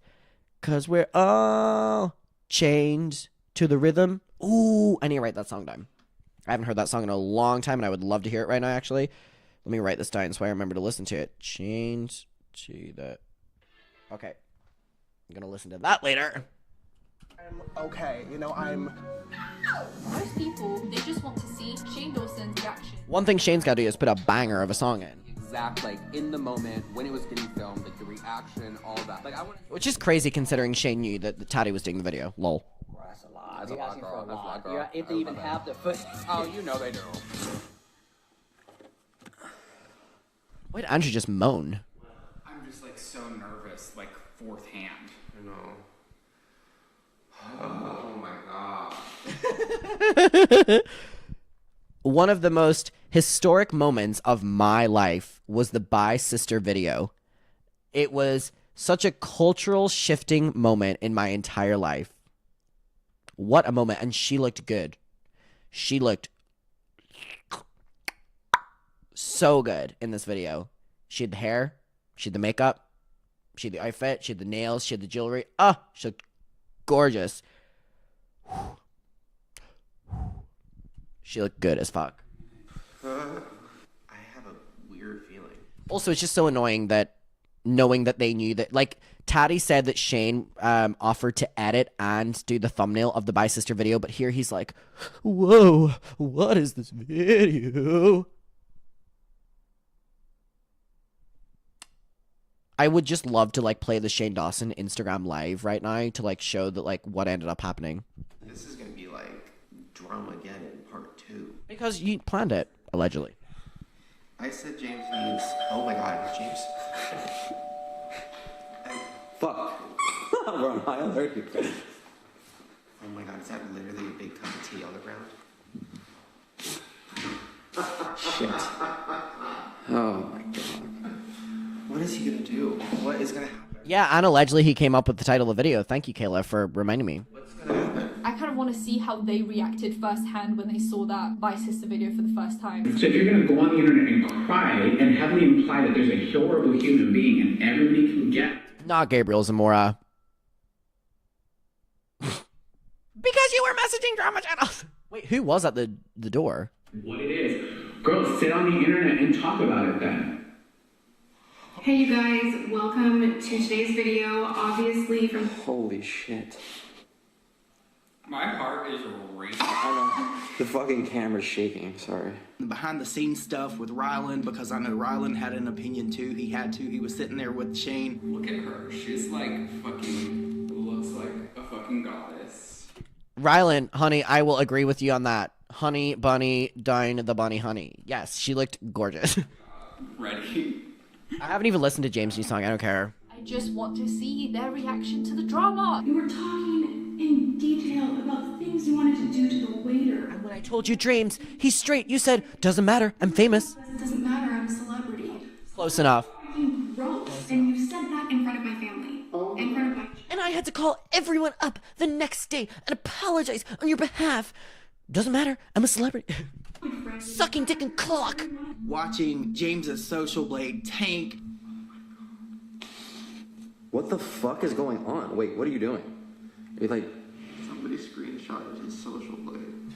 'Cause we're all chained to the rhythm. Ooh, I need to write that song down. I haven't heard that song in a long time, and I would love to hear it right now, actually. Let me write this down so I remember to listen to it. Chained to the... Okay. I'm gonna listen to that later. I'm okay. Most people, they just want to see Shane Dawson's reaction. One thing Shane's gotta do is put a banger of a song in. Exact, in the moment, when it was getting filmed, the reaction, all that. Which is crazy considering Shane knew that Taddy was doing the video. Lol. That's a lot. That's a lot, girl. That's a lot, girl. If they even have the footage. Oh, you know they do. Why did Andrew just moan? I'm just so nervous, fourth hand. I know. Oh my god. One of the most historic moments of my life was the Bi Sister video. It was such a cultural shifting moment in my entire life. What a moment. And she looked good. She looked so good in this video. She had the hair. She had the makeup. She had the outfit. She had the nails. She had the jewelry. She looked gorgeous. She looked good as fuck. I have a weird feeling. Also, it's just so annoying that knowing that they knew that, Taddy said that Shane offered to edit and do the thumbnail of the Bi Sister video, but here he's like, whoa, what is this video? I would just love to like play the Shane Dawson Instagram live right now to like show that like what ended up happening. This is gonna be like drama again in part 2. Because you planned it, allegedly. I said James needs. Oh my God, James. Fuck. We're on high alert. Oh my God, is that literally a big cup of tea on the ground? Shit. Oh my God. What is he gonna do? What is gonna happen? Yeah, and allegedly he came up with the title of the video. Thank you, Kayla, for reminding me. I kind of want to see how they reacted firsthand when they saw that My Sister video for the first time. So if you're going to go on the internet and cry and heavily imply that there's a horrible human being and everybody can get... Not Gabriel Zamora. Because you were messaging drama channels. Wait, who was at the door? What it is. Girls, sit on the internet and talk about it then. Hey you guys, welcome to today's video, obviously from... Holy shit. My heart is racing. I know. The fucking camera's shaking, sorry. The behind the scenes stuff with Rylan, because I know Rylan had an opinion too. He had to. He was sitting there with Shane. Look at her. She's like fucking, looks like a fucking goddess. Rylan, honey, I will agree with you on that. Honey, bunny, down the bunny, honey. Yes, she looked gorgeous. Ready? I haven't even listened to James' new song. I don't care. I just want to see their reaction to the drama. You were talking in detail about things you wanted to do to the waiter. And when I told you, James, he's straight, you said, doesn't matter, I'm famous. It doesn't matter, I'm a celebrity. Close enough. You wrote, and you said that in front of my family. In front of my... And I had to call everyone up the next day and apologize on your behalf. Doesn't matter, I'm a celebrity. Sucking dick and clock. Watching James's social blade tank. What the fuck is going on? Wait, what are you doing? You're like... Somebody screenshotted his social blade.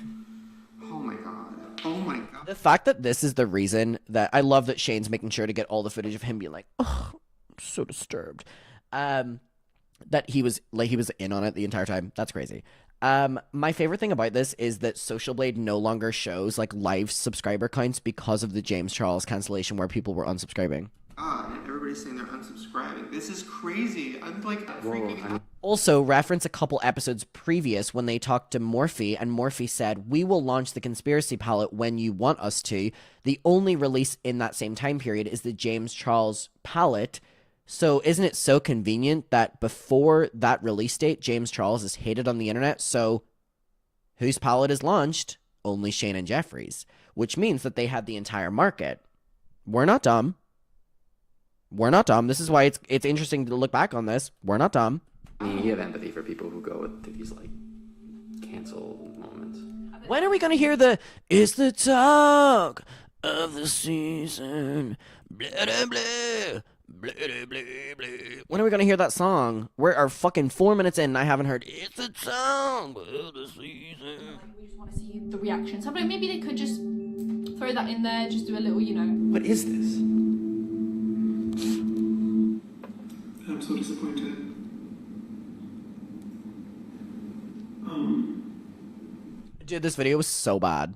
Oh my God. Oh my God. The fact that this is the reason that I love that Shane's making sure to get all the footage of him being like, oh, I'm so disturbed. That he was in on it the entire time. That's crazy. My favorite thing about this is that Social Blade no longer shows like live subscriber counts because of the James Charles cancellation where people were unsubscribing. And everybody's saying they're unsubscribing. This is crazy. I'm like freaking out. Also, reference a couple episodes previous when they talked to Morphe, and Morphe said, we will launch the conspiracy palette when you want us to. The only release in that same time period is the James Charles palette. So isn't it so convenient that before that release date, James Charles is hated on the internet? So whose palette is launched? Only Shane and Jeffrey's, which means that they had the entire market. We're not dumb. We're not dumb. This is why it's interesting to look back on this. We're not dumb. I mean, you have empathy for people who go to these, like, cancel moments. When are we going to hear the, it's the talk of the season, blah, blah, blah, blah, blah, blah, blah. When are we going to hear that song? We're fucking 4 minutes in and I haven't heard, it's the talk of the season. We just want to see the reaction. So maybe they could just throw that in there, just do a little, What is this? I'm so disappointed. Dude, this video was so bad.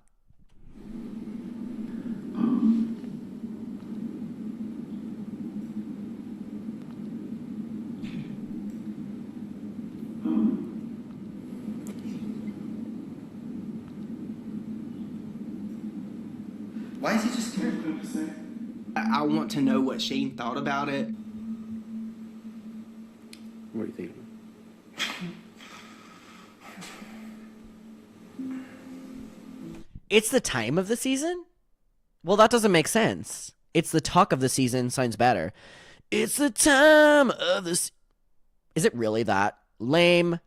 Why is he just scared? I want to know what Shane thought about it. What do you think? It's the time of the season? Well, that doesn't make sense. It's the talk of the season sounds better. It's the time of the Is it really that? Lame.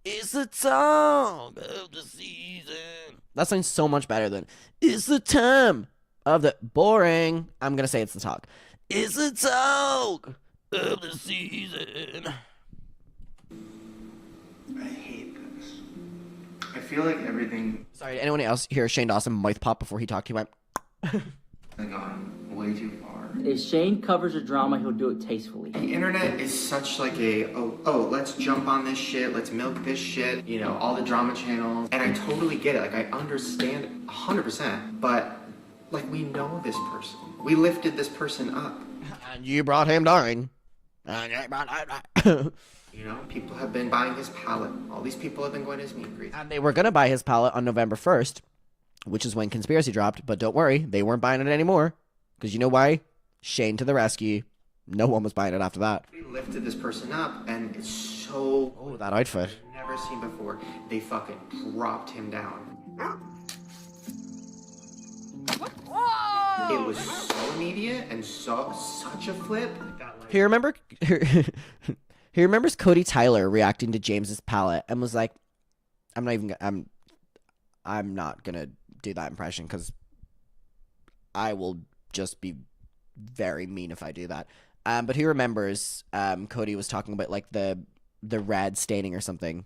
It's the talk of the season. That sounds so much better than it's the time of the boring. I'm going to say it's the talk. It's the talk of the season. I hate this. I feel like everything Sorry, did anyone else hear Shane Dawson mouth pop before he talked? He went has gone way too far. If Shane covers a drama, he'll do it tastefully. The internet is such like a, oh, let's jump on this shit, let's milk this shit, all the drama channels. And I totally get it, like I understand it 100%, but like we know this person. We lifted this person up. And you brought him down. You know, people have been buying his palette. All these people have been going to his meet and greets. And they were going to buy his palette on November 1st, which is when Conspiracy dropped. But don't worry, they weren't buying it anymore. Because you know why? Shane to the rescue. No one was buying it after that. We lifted this person up, and it's so... Oh, that outfit. Never seen before. They fucking dropped him down. It was so immediate and such a flip. He remembers Cody Tyler reacting to James's palette and was like, I'm not gonna do that impression because I will just be very mean if I do that. But he remembers Cody was talking about like the red staining or something.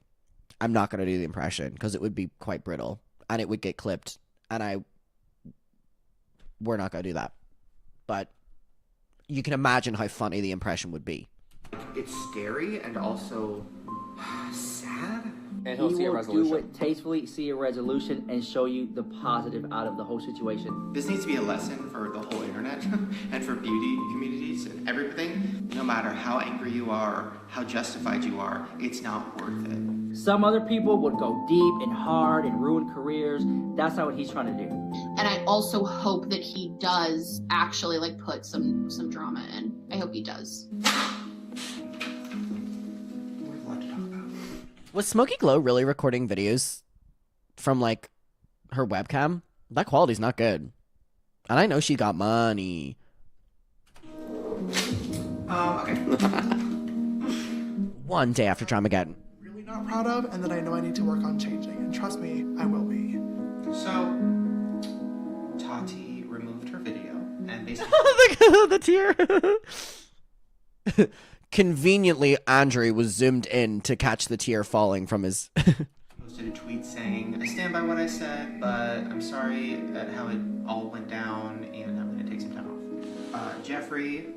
I'm not gonna do the impression because it would be quite brittle and it would get clipped, and we're not gonna do that. But you can imagine how funny the impression would be. It's scary and also sad. And he will do it tastefully, see a resolution, and show you the positive out of the whole situation. This needs to be a lesson for the whole internet and for beauty communities and everything. No matter how angry you are, how justified you are, it's not worth it. Some other people would go deep and hard and ruin careers. That's not what he's trying to do. And I also hope that he does actually like put some drama in. I hope he does. Was Smokey Glow really recording videos from like her webcam? That quality's not good. And I know she got money. Okay. One day after Dramageddon. Really not proud of, and that I know I need to work on changing. And trust me, I will be. So, Tati removed her video and basically... the tear. Conveniently, Andrew was zoomed in to catch the tear falling from his... posted a tweet saying, I stand by what I said, but I'm sorry at how it all went down, and I'm going to take some time off. Jeffrey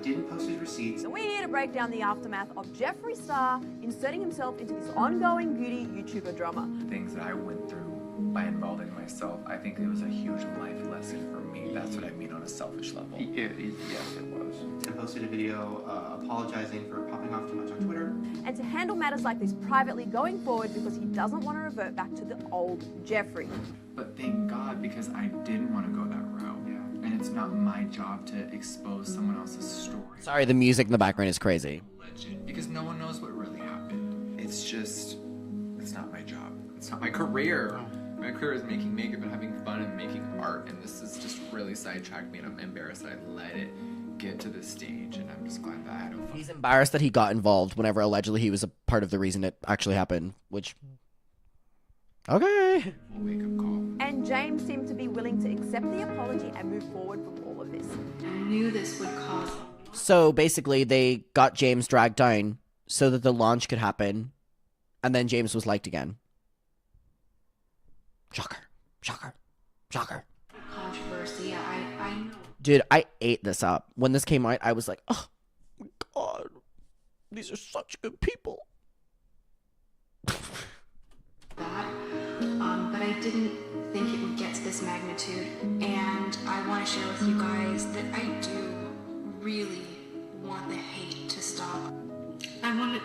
didn't post his receipts. So we're here to break down the aftermath of Jeffree Star inserting himself into this ongoing beauty YouTuber drama. Things that I went through by involving myself, I think it was a huge life lesson for me. That's what I mean on a selfish level. Yes, it was. Tim posted a video apologizing for popping off too much on Twitter. And to handle matters like this privately going forward because he doesn't want to revert back to the old Jeffree. But thank God, because I didn't want to go that route. Yeah. And it's not my job to expose someone else's story. Sorry, the music in the background is crazy. Legend, because no one knows what really happened. It's not my job. It's not my career. My career is making makeup and having fun and making art, and this has just really sidetracked me, and I'm embarrassed that I let it get to this stage, and I'm just glad that I don't... He's embarrassed that he got involved whenever allegedly he was a part of the reason it actually happened, which... Okay. Wake-up call. And James seemed to be willing to accept the apology and move forward from all of this. I knew this would cause... So basically they got James dragged down so that the launch could happen, and then James was liked again. Shocker. Shocker. Shocker. Controversy, I know. Dude, I ate this up. When this came out, I was like, oh my god, these are such good people. But I didn't think it would get to this magnitude. And I want to share with you guys that I do really want the hate to stop. I want it...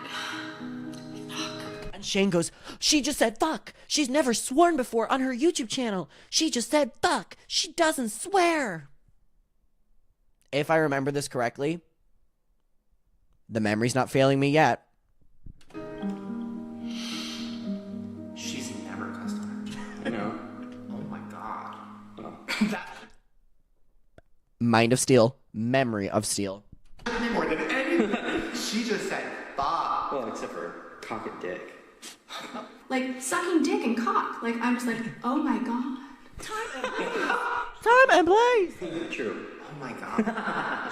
And Shane goes, she just said fuck. She's never sworn before on her YouTube channel. She just said fuck. She doesn't swear. If I remember this correctly, the memory's not failing me yet. She's never cussed on her. I know. Oh my god. Mind of Steel. Memory of Steel. More than anything. She just said fuck. Well, except for cock and dick. Like, sucking dick and cock. Like, I'm just like, oh my god. Time and place. True. Oh my god.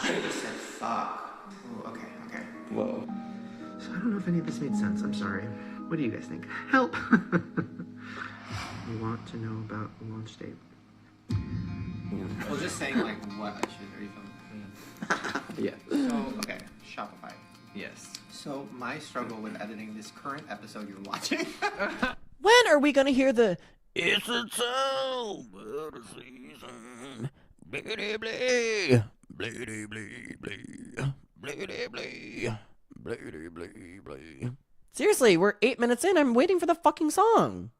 She just said fuck. Ooh, okay. Whoa. So I don't know if any of this made sense. I'm sorry. What do you guys think? Help! You want to know about the launch date? Well, just saying, like, what I should refilm. Yeah. So, okay, Shopify. Yes. So, my struggle with editing this current episode you're watching. When are we going to hear the "It's a so good season"? Bleedy blee. Bleedy blee blee. Seriously, we're 8 minutes in. I'm waiting for the fucking song.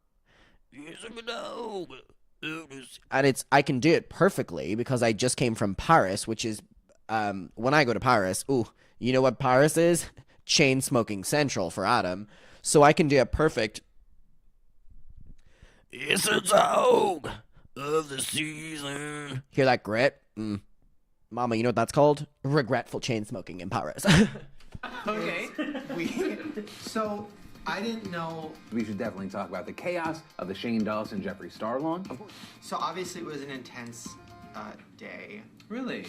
And I can do it perfectly because I just came from Paris, which is, when I go to Paris, ooh, you know what Paris is? Chain smoking central for Adam. So I can do it perfect. It's a dog of the season. Hear that grit? Mama, you know what that's called? Regretful chain smoking in Paris. Okay. So, I didn't know. We should definitely talk about the chaos of the Shane Dawson Jeffree Star launch. So, obviously, it was an intense day. Really?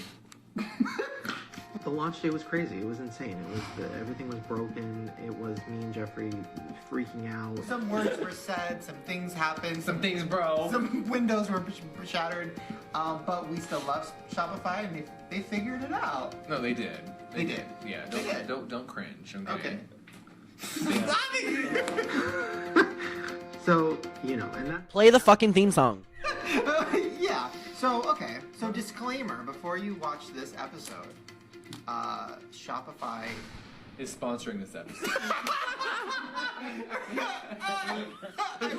The launch day was crazy. It was insane. Everything was broken. It was me and Jeffrey freaking out. Some words were said, some things happened, Some things broke. some windows were shattered, but we still love Shopify, and they figured it out. No, they did. They did. Yeah, They did. don't cringe. Okay. So, you know, and that. Play the fucking theme song. Yeah. So, okay. So, disclaimer before you watch this episode, Shopify Is sponsoring this episode. I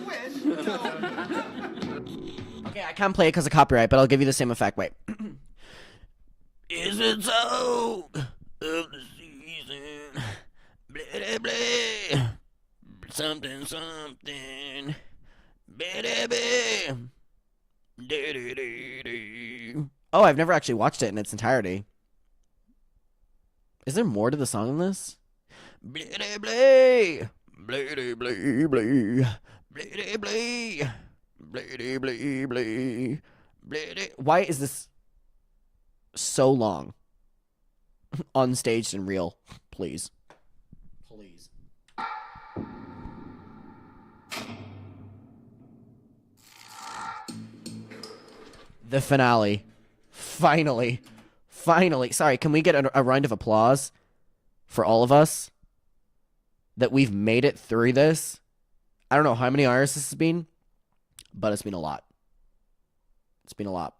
wish. Okay, I can't play it because of copyright, but I'll give you the same effect. Wait. Is it so of the season? Blah, blah. Something, something. Blah, blah. Oh, I've never actually watched it in its entirety. Is there more to the song than this? Blah, blah, blah, blah, blah, blah, blah, blah, blah, blah, blah. Why is this so long? Unstaged and real, please. Please. The finale. Finally. Finally. Sorry, can we get a round of applause for all of us that we've made it through this? I don't know how many hours this has been, but it's been a lot. It's been a lot.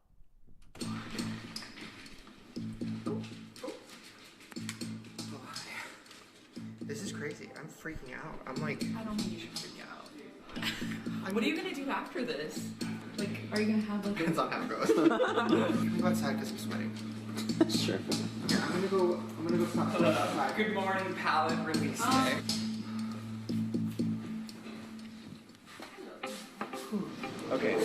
This is crazy. I'm freaking out. I'm like, I don't think you should freak out. What are you gonna do after this? Like, are you gonna have like? Depends on how it goes. I'm gonna go outside because I'm sweating. Sure. Yeah, I'm gonna go outside. Good morning, palette release day. Okay,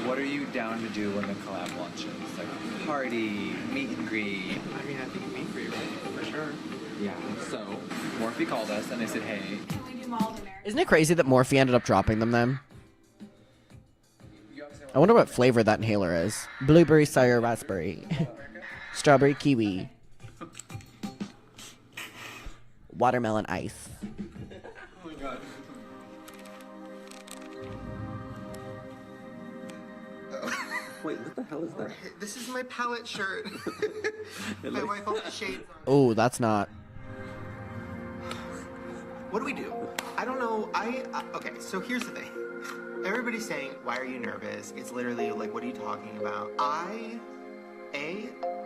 what are you down to do when the collab launches? Like party, meet and greet? I mean, I think meet and greet, right? For sure. Yeah. So Morphe called us and they said, hey. Isn't it crazy that Morphe ended up dropping them then? I wonder what flavor that inhaler is. Blueberry, sour, raspberry. Strawberry, kiwi. Watermelon ice. Oh my god. Wait, what the hell is that? This is my palette shirt. My wife owns the shades on. Oh, that's not. What do we do? I don't know. Okay, so here's the thing. Everybody's saying, why are you nervous? It's literally like, what are you talking about? I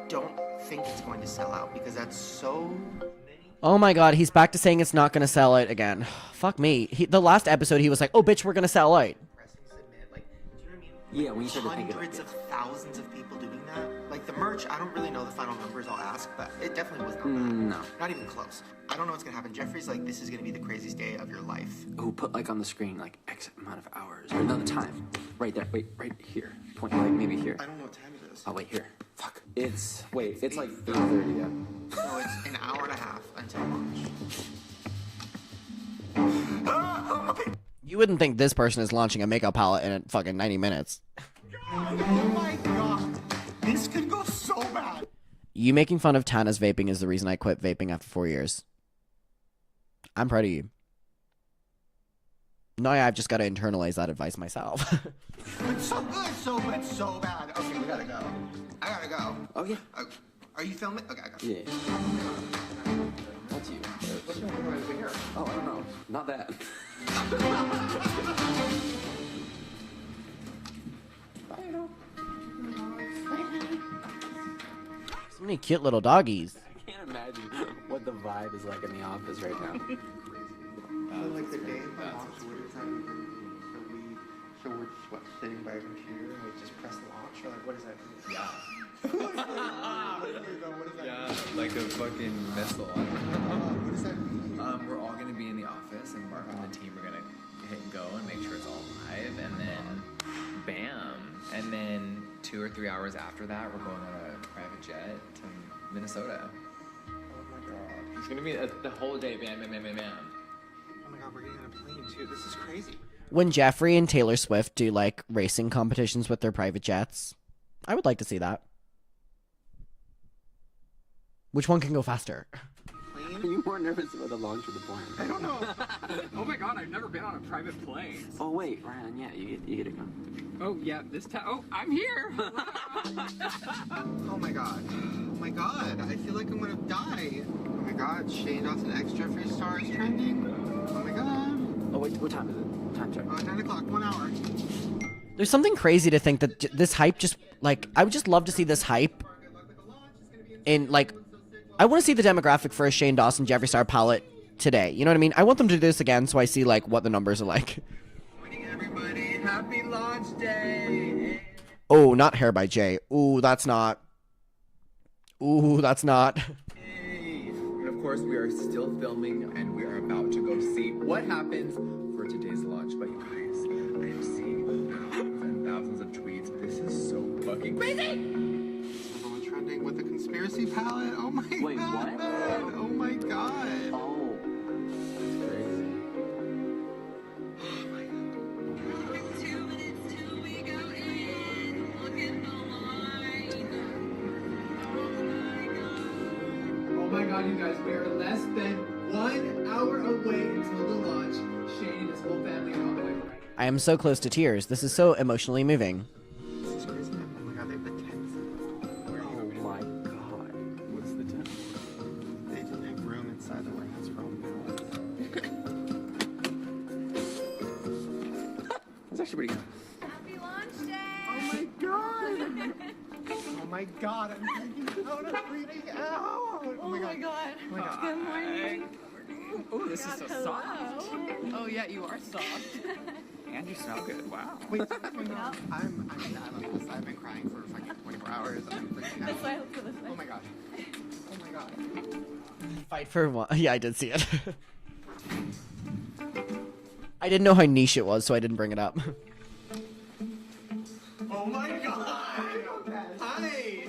don't think it's going to sell out because that's so many. Oh my god, he's back to saying it's not going to sell out again. Fuck me. The last episode, he was like, oh, bitch, we're going to sell out. Yeah, when you started thinking Hundreds of thousands of people doing that. Like the merch, I don't really know the final numbers, I'll ask, but it definitely was not that. No. Not even close. I don't know what's gonna happen. Jeffrey's like, this is gonna be the craziest day of your life. Who put like on the screen like X amount of hours or another time? Right there. Wait, right here. Point like maybe here. I don't know what time it is. Oh wait, here. Fuck. It's it's like 8:30. Yeah. So it's an hour and a half until launch. You wouldn't think this person is launching a makeup palette in fucking 90 minutes. Oh my god. This could go so bad. You making fun of Tana's vaping is the reason I quit vaping after 4 years. I'm proud of you. Now I've just got to internalize that advice myself. It's so good, so good, so bad. Okay, we gotta go. I gotta go. Oh yeah. Are you filming? Okay, I got you. Yeah. That's you. What's going on over here? Oh, I don't know. Not that. So many cute little doggies. I can't imagine vibe is like in the office right now. Like the day my launch was so we're just what, sitting by a computer and we just press launch, or like what does that mean? Yeah. What does that Yeah, mean? like a fucking missile. What does that mean? We're all gonna be in the office, and Mark and the team are gonna hit and go and make sure it's all live, and then bam. And then 2 or 3 hours after that, we're going on a private jet to Minnesota. Oh my god. It's gonna be the whole day, bam, bam, bam, bam, bam. Oh my god, we're getting on a plane too. This is crazy. When Jeffrey and Taylor Swift do like racing competitions with their private jets, I would like to see that. Which one can go faster? Are you more nervous about the launch or the plane? I don't know. Oh my god, I've never been on a private plane. Oh wait, Ryan, yeah, you get to come. Oh yeah, this time. Oh, I'm here. Oh my god. Oh my god. I feel like I'm gonna die. Oh my god. Shane Dawson X Jeffree Star is trending. Oh my god. Oh wait, what time is it? Time check. 9 o'clock, 1 hour. There's something crazy to think that this hype just, like, I would just love to see this hype in, like, I want to see the demographic for a Shane Dawson Jeffree Star palette today. You know what I mean? I want them to do this again so I see, like, what the numbers are like. Everybody, happy launch day. Oh, not Hair by Jay. Ooh, that's not. Ooh, that's not. And of course, we are still filming, and we are about to go see what happens for today's launch. But you guys, I have seen thousands and thousands of tweets. This is so fucking crazy. Everyone trending with the conspiracy palette. Oh my god. Wait, what? Oh my god. Oh, that's crazy. Oh my god, you guys, we are less than 1 hour away until the launch. Shane and his whole family are on the way right. I am so close to tears. This is so emotionally moving. This is crazy. Oh my god, they have the tents. Where are you going? Oh my god. What's the tent? They didn't have room inside the White House Rome Palace. That's actually pretty good. Happy launch day! Oh my god! Oh my god, I'm freaking out. I'm freaking out. Oh my god. Oh my god. Good morning. Oh, this is so soft. Oh yeah, you are soft. And you smell good. Wow. Wait, I'm sad on this. I've been crying for fucking 24 hours. I'm freaking out. That's why I look for this way. Oh my god. Oh my god. Fight for one. Yeah, I did see it. I didn't know how niche it was, so I didn't bring it up. Oh my god. Hi.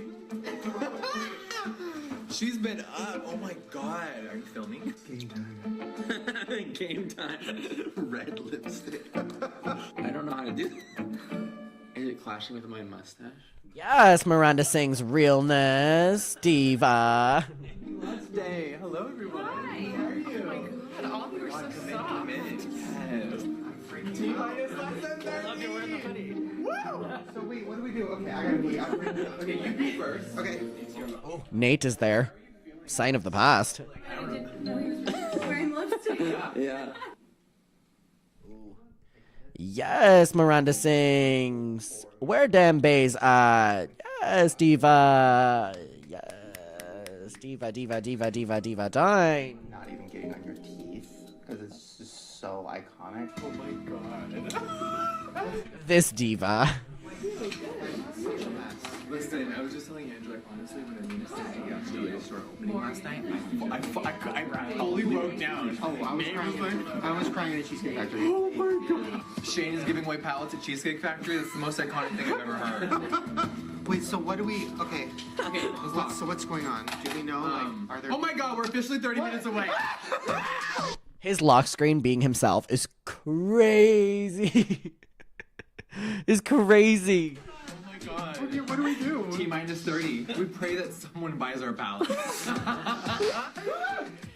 She's been up. Oh my god. Are you filming? Game time. Game time. Red lipstick. I don't know how to do that. Is it clashing with my mustache? Yes, Miranda sings Realness Diva. Last day. Hello, everyone. Hi. How are you? Oh my god, all of you are so soft. Come in. Yes. I'm freaking T-minus less than 30. I love you wearing the hoodie. Woo! So wait, what do we do? Okay, I gotta be. Okay, you be first. Okay. Nate is there. Sign of the past. I didn't know he was wearing lipstick. Yeah. Yes, Miranda sings. Where damn bays at? Yes, Diva. Yes, Diva, Diva, Diva, Diva, Diva, dine. Not even getting on your teeth because it's just so iconic. Oh my god. This Diva. Listen, I was just telling Andrew, like, honestly, when Amina sent me yesterday to our opening last night, I fully broke down. Oh, I was crying at Cheesecake Factory. Oh my god. Shane is giving away pallets at Cheesecake Factory. That's the most iconic thing I've ever heard. Wait, so what do we? Okay. Okay, let's talk. So what's going on? Do we know? Like, are there? Oh my god, we're officially 30 minutes away. His lock screen being himself is crazy. Is crazy. Oh my god. Okay, what do we do? T-minus 30. We pray that someone buys our pallets.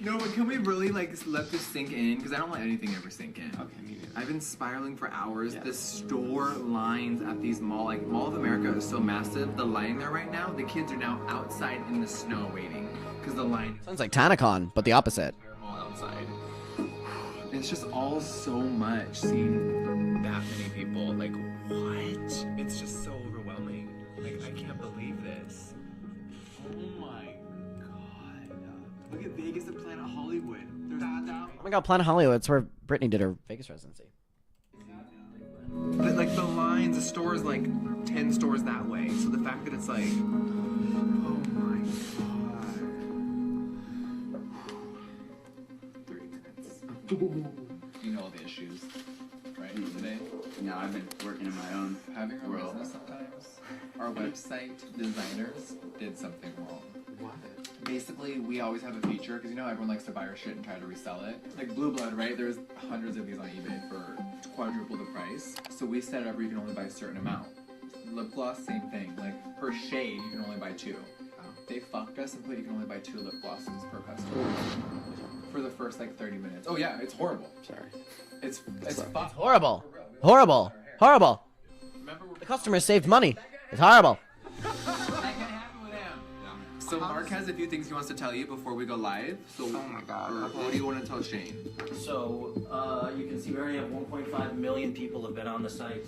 No, but can we really like let this sink in? Because I don't let anything ever sink in. Okay, me neither. I've been spiraling for hours. The store lines at these like Mall of America is so massive. The line there right now, the kids are now outside in the snow waiting because the line. Sounds like TanaCon, but the opposite. Mall outside. It's just all so much seeing that many people. Like what? It's just so overwhelming. Like I can't believe this. Oh my god. Look at Vegas and Planet Hollywood. There's that. Oh my god, Planet Hollywood. It's where Britney did her Vegas residency. Like the lines, the store's like 10 stores that way. So the fact that it's like, oh my god. 3 minutes. You know all the issues, right? Today? No, I've been working in my own Having our world. business sometimes. Our website designers did something wrong. What? Basically, we always have a feature because you know everyone likes to buy our shit and try to resell it. Like Blue Blood, right? There's hundreds of these on eBay for quadruple the price. So we set it up where you can only buy a certain amount. Lip gloss, same thing. Like per shade, you can only buy 2. They fucked us and put you can only buy 2 lip glosses per customer for the first like 30 minutes. Oh yeah, it's horrible. Sorry. It's Horrible. Horrible. Horrible. The customer saved money. It's horrible. So Mark has a few things he wants to tell you before we go live. So Oh my god. Okay. What do you want to tell Shane? So, you can see we already have 1.5 million people have been on the site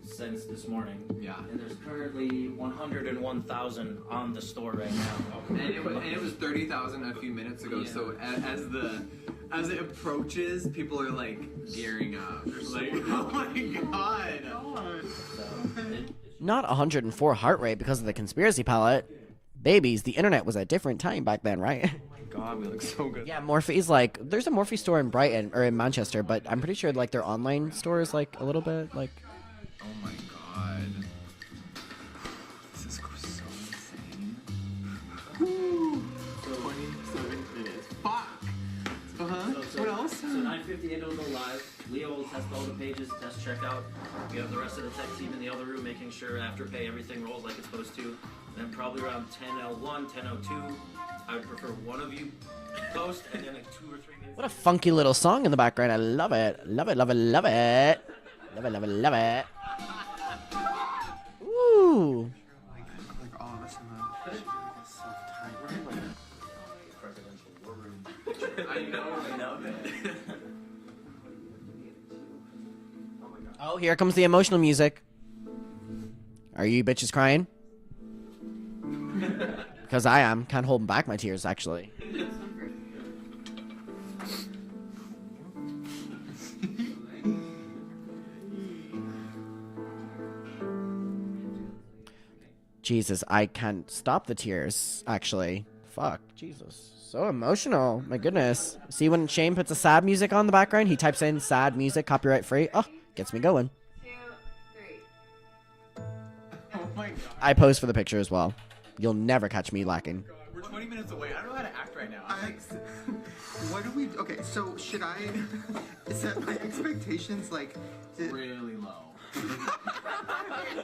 since this morning. Yeah. And there's currently 101,000 on the store right now. And it was 30,000 a few minutes ago. Yeah. So as it approaches, people are like gearing up. Like, oh my god. Not 104 heart rate because of the conspiracy palette. Babies, the internet was a different time back then, right? Oh my god, we look so good. Yeah, Morphe's like, there's a Morphe store in Brighton or in Manchester, but I'm pretty sure like their online store is like a little bit like. Oh my god. This is so insane. Woo! 27 minutes. Fuck! What else? So 9:58 it'll go live. Leo will test all the pages, test checkout. We have the rest of the tech team in the other room making sure Afterpay everything rolls like it's supposed to. And then probably around 10:01, 10:02, I would prefer one of you post and then like 2 or 3 minutes. What a funky little song in the background. I love it. Love it, love it, love it. Love it, love it, love it. Ooh. Like all of us in the so tight. Presidential war room. I know. Oh, here comes the emotional music. Are you bitches crying? Because I am. Can't hold back my tears, actually. Jesus, I can't stop the tears, actually. Fuck, Jesus. So emotional. My goodness. See when Shane puts a sad music on the background? He types in sad music, copyright free. Oh, gets me going. 2, 3. Oh my god. I pose for the picture as well. You'll never catch me lacking. We're 20 minutes away. I don't know how to act right now. What do we? Okay, so should I set my expectations like really low?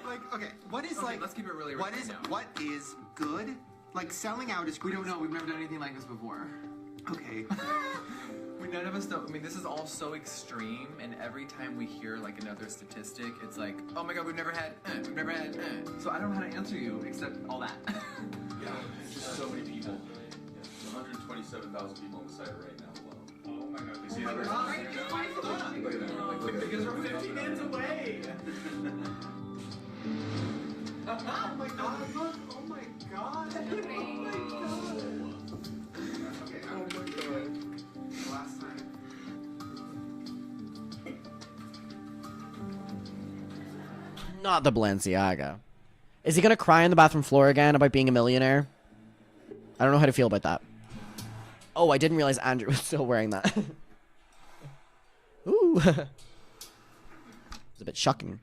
Like, okay, what is Okay, like? let's keep it really What right is now. what is good? Like selling out is. We don't know. We've never done anything like this before. Okay. None of us know. I mean, this is all so extreme, and every time we hear like another statistic, it's like, oh my god, we've never had. We've never had. So I don't know how to answer you except all that. Yeah, it's just so many people. 127,000 people on the site right now alone. Oh my god, you see how there's look at that. Because we're 15 minutes away. Oh my god! Look! Oh my god! Oh my god! Okay. Oh my god. Last time. Not the Balenciaga. Is he gonna cry on the bathroom floor again about being a millionaire? I don't know how to feel about that. Oh, I didn't realize Andrew was still wearing that. Ooh. It's a bit shocking.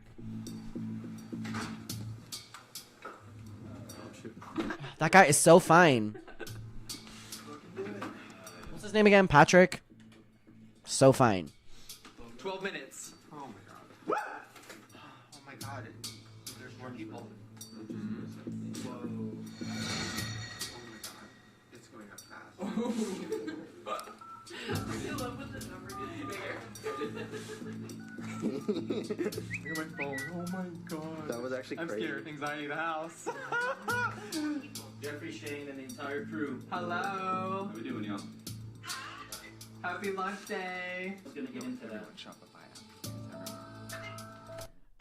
That guy is so fine. What's his name again? Patrick? So fine. 12 minutes. Oh my god. Oh my god. There's more people. Whoa. Oh my god. It's going up fast. Look at my phone. Oh my god. That was actually I'm crazy. scared. Anxiety in the house. Jeffrey, Shane, and the entire crew. Hello. How we doing, y'all? Happy lunch day. I was gonna get into that.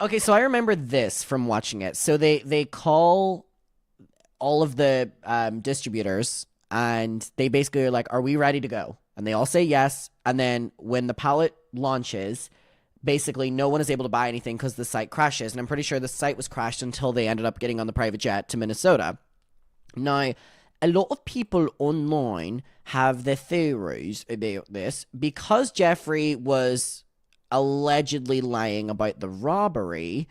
Okay, so I remember this from watching it. So they call all of the distributors and they basically are like, are we ready to go? And they all say yes. And then when the pallet launches, basically no one is able to buy anything because the site crashes. And I'm pretty sure the site was crashed until they ended up getting on the private jet to Minnesota. Now, a lot of people online have their theories about this because Jeffrey was allegedly lying about the robbery.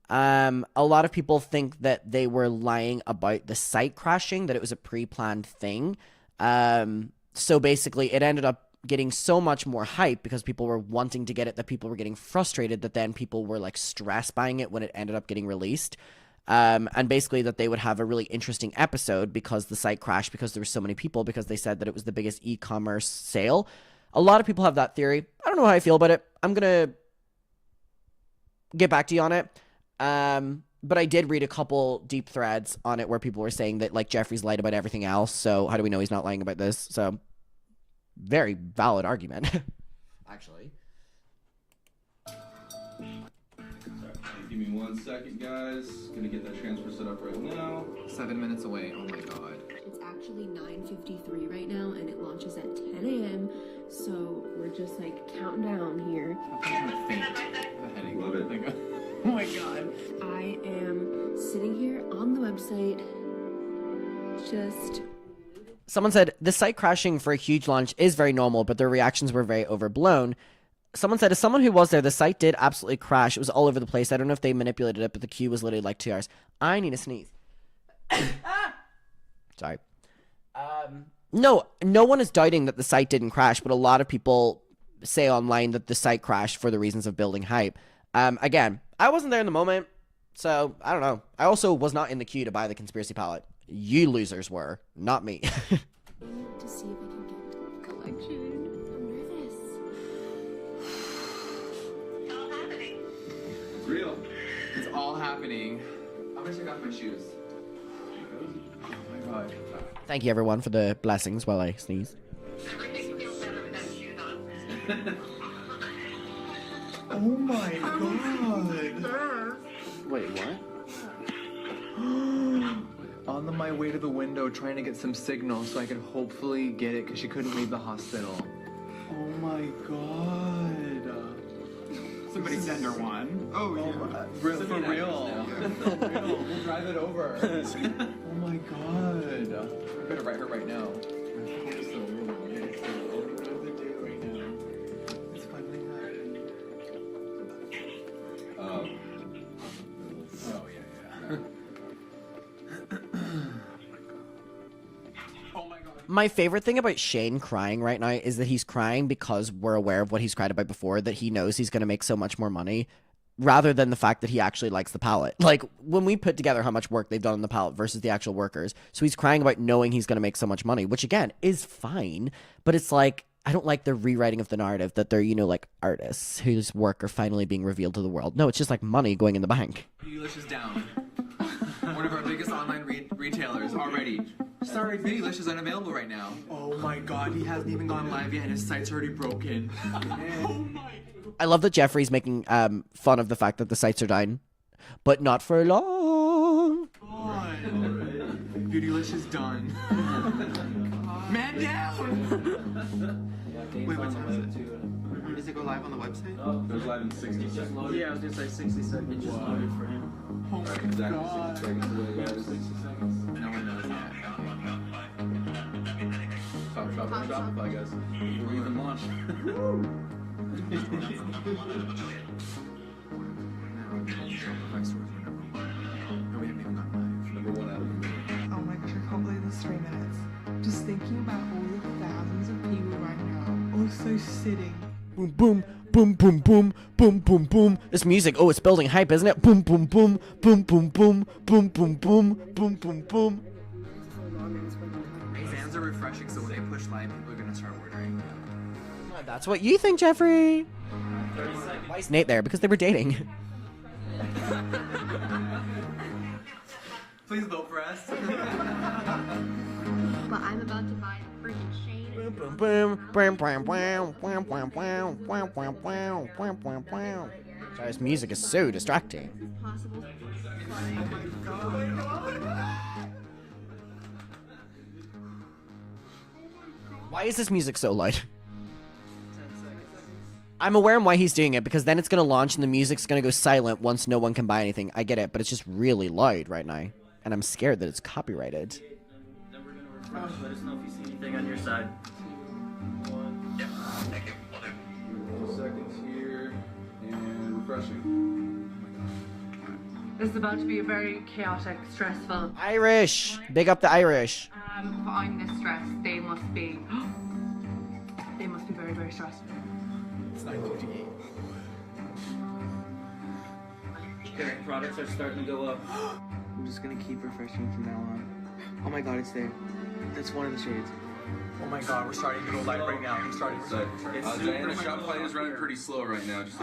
A lot of people think that they were lying about the site crashing, that it was a pre-planned thing. So basically it ended up getting so much more hype because people were wanting to get it, that people were getting frustrated, that then people were like stress buying it when it ended up getting released. And basically that they would have a really interesting episode because the site crashed because there were so many people, because they said that it was the biggest e-commerce sale. A lot of people have that theory. I don't know how I feel about it. I'm going to get back to you on it. But I did read a couple deep threads on it where people were saying that like Jeffrey's lied about everything else. So how do we know he's not lying about this? So very valid argument, actually. Give me 1 second, guys. Gonna get that transfer set up right now. 7 minutes away. Oh my god. It's actually 9:53 right now, and it launches at 10 a.m. So we're just like counting down here. I'm gonna faint. I have a headache. Love it. Oh my god. I am sitting here on the website, just... Someone said, the site crashing for a huge launch is very normal, but their reactions were very overblown. Someone said, as someone who was there, the site did absolutely crash. It was all over the place. I don't know if they manipulated it, but the queue was literally like 2 hours. I need a sneeze. Sorry. No one is doubting that the site didn't crash, but a lot of people say online that the site crashed for the reasons of building hype. Again, I wasn't there in the moment, so I don't know. I also was not in the queue to buy the conspiracy palette. You losers were, not me. to see if I can get a collection. I'm nervous. It's all happening. It's real. It's all happening. I'm gonna take off my shoes. Oh my god. Thank you, everyone, for the blessings while I sneeze. Oh my god. Wait, what? On my way to the window trying to get some signal so I could hopefully get it because she couldn't leave the hospital. Oh my god. Somebody send her one. Oh, yeah. For real. We'll drive it over. Oh my god. I better write her right now. It's finally happening. Oh, yeah. My favorite thing about Shane crying right now is that he's crying because we're aware of what he's cried about before, that he knows he's going to make so much more money, rather than the fact that he actually likes the palette. Like, when we put together how much work they've done on the palette versus the actual workers, so he's crying about knowing he's going to make so much money, which, again, is fine, but it's like, I don't like the rewriting of the narrative that they're, like, artists whose work are finally being revealed to the world. No, it's just like money going in the bank. Beautylish is down. One of our biggest online retailers already. Sorry, Beautylish is unavailable right now. Oh my god, he hasn't even gone live yet and his site's already broken. I love that Jeffrey's making fun of the fact that the sites are down, but not for long. Beautylish is done. Man down! Wait, what time is it? Does it go live on the website? Oh, it goes live in 60 seconds. Yeah, I was gonna say 60 seconds. It just loaded for him. Oh my Exactly god. 60 seconds away, guys. 60 seconds. No one knows that. Top Shopify, guys. We're even launched. Number one out of the million. Oh my gosh, I can't believe it's 3 minutes. Just thinking about all the thousands of people right now, also sitting. Boom, boom, boom, boom, boom, boom, boom, boom. This music, oh, it's building hype, isn't it? Boom, boom, boom, boom, boom, boom, boom, boom, boom, boom, boom, boom. Exams are refreshing, so when they push live, people are gonna start ordering. That's what you think, Jeffrey. Why is Nate there? Because they were dating. Please vote for us. But I'm about to buy a freaking Shane. Boom, boom, boom, boom, boom, boom, boom, boom, boom, boom, boom, boom, boom, boom. Sorry, this music is so distracting. Possible. Why is this music so loud? I'm aware of why he's doing it, because then it's going to launch and the music's going to go silent once no one can buy anything. I get it, but it's just really loud right now. And I'm scared that it's copyrighted. Then we're gonna refresh. Let us know if you see anything on your side. Yep. Thank you. Will do. 2 seconds here and refreshing. This is about to be a very chaotic, stressful. Irish! Big up the Irish. If I'm this stressed, they must be. They must be very, very stressed. It's 9:58. Okay, products are starting to go up. I'm just gonna keep refreshing from now on. Oh my god, it's there. That's one of the shades. Oh my god, we're starting to go live right now. I'm starting to Diana, Shopify is running pretty slow right now. Just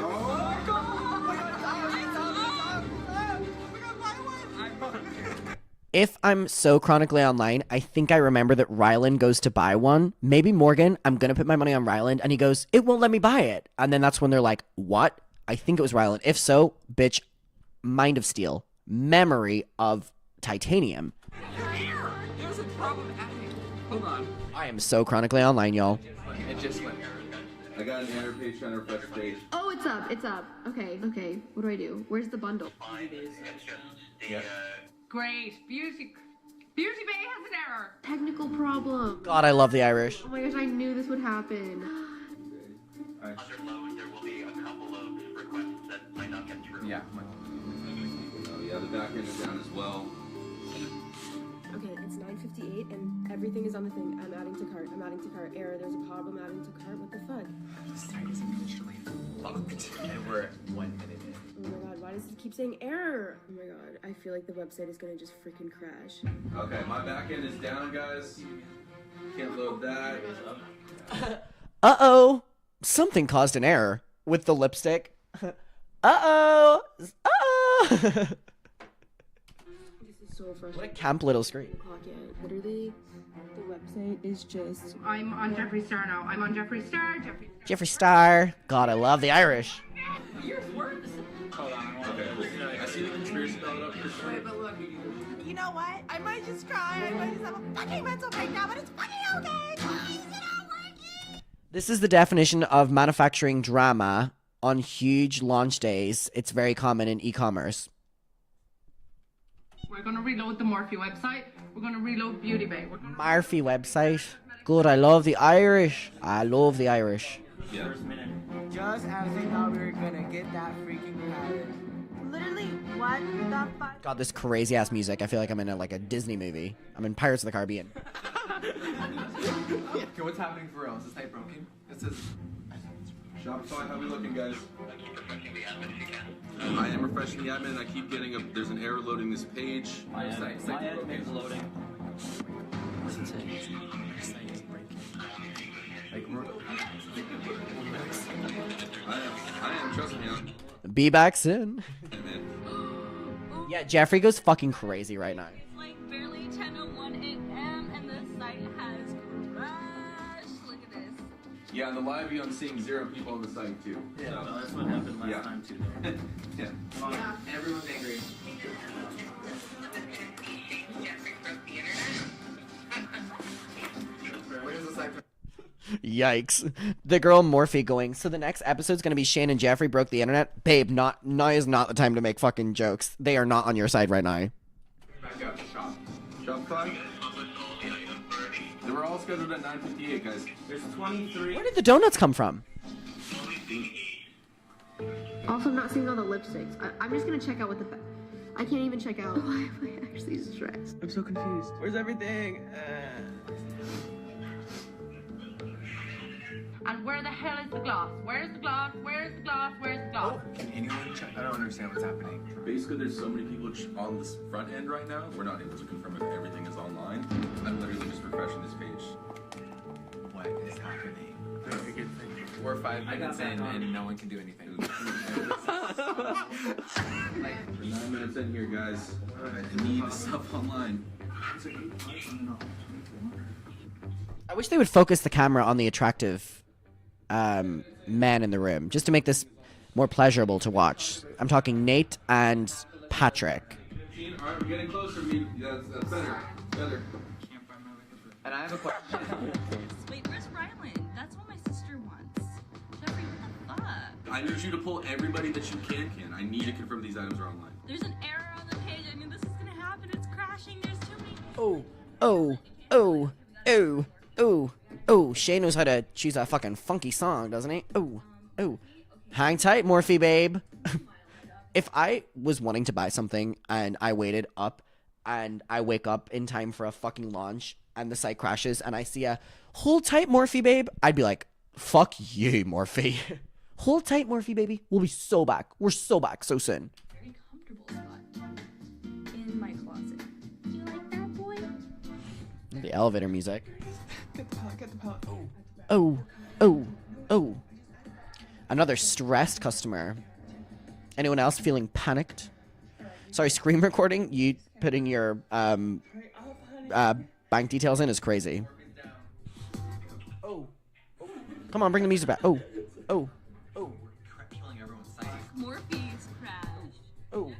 If I'm so chronically online, I think I remember that Ryland goes to buy one. Maybe Morgan, I'm going to put my money on Ryland. And he goes, it won't let me buy it. And then that's when they're like, what? I think it was Ryland. If so, bitch, mind of steel. Memory of titanium. There's a problem happening. Hold on. I am so chronically online, y'all. It just went. I got an error page trying to refresh page. Oh, it's up. It's up. Okay. Okay. What do I do? Where's the bundle? Yeah. Great. Beauty Bay has an error. Technical problem. God, I love the Irish. Oh my gosh, I knew this would happen. Under load, there will be a couple of requests that might not get through. Yeah. Yeah, the back end is down as well. Okay, it's 9:58 and everything is on the thing. I'm adding to cart. I'm adding to cart. Error. There's a problem adding to cart. What the fuck? The site is officially locked. And we're 1 minute in. Oh my god, why does it keep saying error? Oh my god, I feel like the website is gonna just freaking crash. Okay, my back end is down, guys. Can't load that. Uh-oh. Something caused an error with the lipstick. Uh-oh. Uh-oh. This is so frustrating. What a camp little screen. Literally, the website is just... I'm on Jeffree Star now. I'm on Jeffree Star. Jeffree Star. God, I love the Irish. You're worse. Hold on, I see the conspiracy spelled up for sure. Wait, but look. You know what? I might just cry. I might just have a fucking mental breakdown, but it's fucking okay. Why is it not working? This is the definition of manufacturing drama on huge launch days. It's very common in e-commerce. We're gonna reload the Morphe website. We're gonna reload Beauty Bay. Morphe website. Good, I love the Irish. I love the Irish. Yeah. Just as we thought we were gonna get that freaking palette. Literally, what the fuck? God, this crazy ass music. I feel like I'm in a Disney movie. I'm in Pirates of the Caribbean. Okay, what's happening for real? Is this site broken? It says... Shopify, how we looking, guys? I am refreshing the admin and I keep getting there's an error loading this page. My admin's loading. What's it saying? The site is breaking. Like, I am, trust me. Be back soon. Yeah, Jeffrey goes fucking crazy right now. It's like barely 10:01 a.m. and the site has crashed. Look at this. Yeah, on the live view, I'm seeing 0 people on the site too. Yeah, so. well, that's what happened last time too. Yeah. yeah, everyone's angry. Where's the site? Yikes. The girl Morphe going, so the next episode's gonna be Shane and Jeffrey broke the internet? Babe, now is not the time to make fucking jokes. They are not on your side right now. Back up, Shopify? They were all scheduled at 9:58, guys. There's 23. Where did the donuts come from? Also, I'm not seeing all the lipsticks. I'm just gonna check out what the... I can't even check out. Why am I actually stressed? I'm so confused. Where's everything? And where the hell is the gloss? Where's the gloss? Where's the gloss? Where's the gloss? Can anyone check? I don't understand what's happening. Basically, there's so many people on this front end right now, we're not able to confirm if everything is online. I'm literally just refreshing this page. What is happening? We're 5 minutes in and no one can do anything. We're 9 minutes in here, guys. I need stuff online. I wish they would focus the camera on the attractive man in the room, just to make this more pleasurable to watch. I'm talking Nate and Patrick. Alright, we're getting closer. That's better. Better. And I have a question. Wait, where's Rylan? That's what my sister wants. Jeffrey, what the fuck? I need you to pull everybody that you can. I need to confirm these items are online. There's an error on the page. I knew this was gonna happen. It's crashing. There's too many. Oh. Shay knows how to choose a fucking funky song, doesn't he? Oh. Hang tight, Morphe babe. If I was wanting to buy something and I waited up and I wake up in time for a fucking launch and the site crashes and I see a hold tight, Morphe babe, I'd be like, fuck you, Morphe. Hold tight, Morphe baby. We'll be so back. We're so back so soon. Very comfortable spot in my closet. Do you like that, boy? The elevator music. Get the pallet. Oh. Another stressed customer. Anyone else feeling panicked? Sorry, screen recording? You putting your bank details in is crazy. Oh. Come on, bring the music back. Oh. Killing everyone's sight. Morphe's crashed. Oh.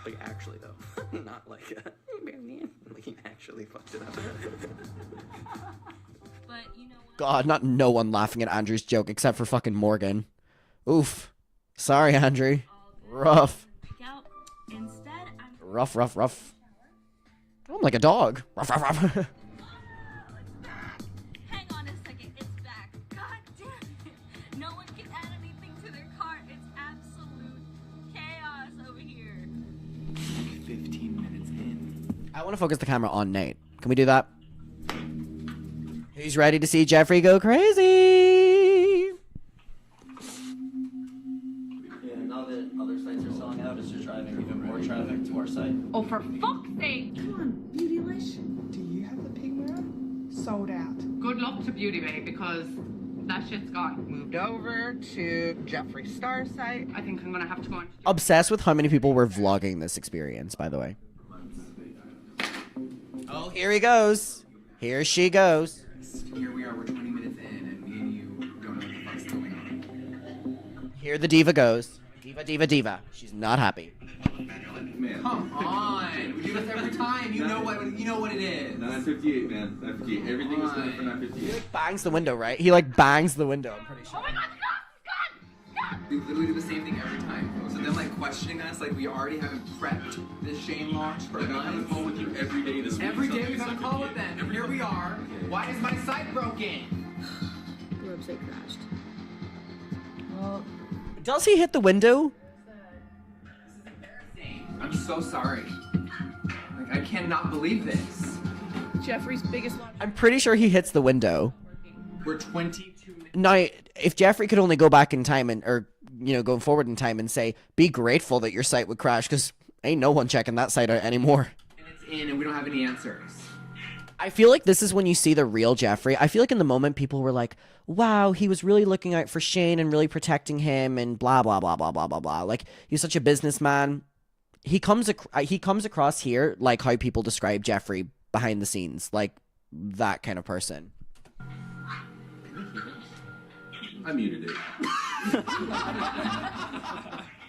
Like, actually, though. Not like, like he actually fucked it up. But you know what? God, not no one laughing at Andrew's joke except for fucking Morgan. Oof. Sorry, Andrew. Rough. Instead, I'm Rough. Oh, I'm like a dog. Ruff. Hang on a second, it's back. God damn it. No one can add anything to their cart. It's absolute chaos over here. 15 minutes in. I want to focus the camera on Nate. Can we do that? Who's ready to see Jeffrey go crazy? Yeah, now that other sites are selling out, it's just driving even more traffic to our site. Oh, for fuck's sake! Come on, Beautylish. Do you have the pig mirror? Sold out. Good luck to Beauty Bay because that shit's gone. Moved over to Jeffree Star's site. I think I'm gonna have to go on. Obsessed with how many people were vlogging this experience, by the way. Oh, here he goes. Here she goes. Here we are, we're 20 minutes in, and me and you don't know what the fuck's going on. Here the diva goes. Diva. She's not happy. Man. Come on! We do this every time. You know what it is. 9:58, man. 9:58. Everything is done for 9:58. Bangs the window, right? He like bangs the window, I'm pretty sure. Oh my god, God! We literally do the same thing every time. So them like questioning us, like we already haven't prepped this Shane launch for Like, I'm on the phone with you every day this week. Every day we gotta call with them. And here we are. Why is my site broken? The website crashed. Well, does he hit the window? I'm so sorry. Like I cannot believe this. Jeffrey's biggest launch. I'm pretty sure he hits the window. We're 22 minutes. Now, if Jeffrey could only go back in time or go forward in time and say, be grateful that your site would crash because ain't no one checking that site out anymore. And it's in and we don't have any answers. I feel like this is when you see the real Jeffrey. I feel like in the moment people were like, wow, he was really looking out for Shane and really protecting him and blah, blah, blah, blah, blah, blah, blah. Like, he's such a businessman. He comes across here like how people describe Jeffrey behind the scenes. Like, that kind of person. I muted it.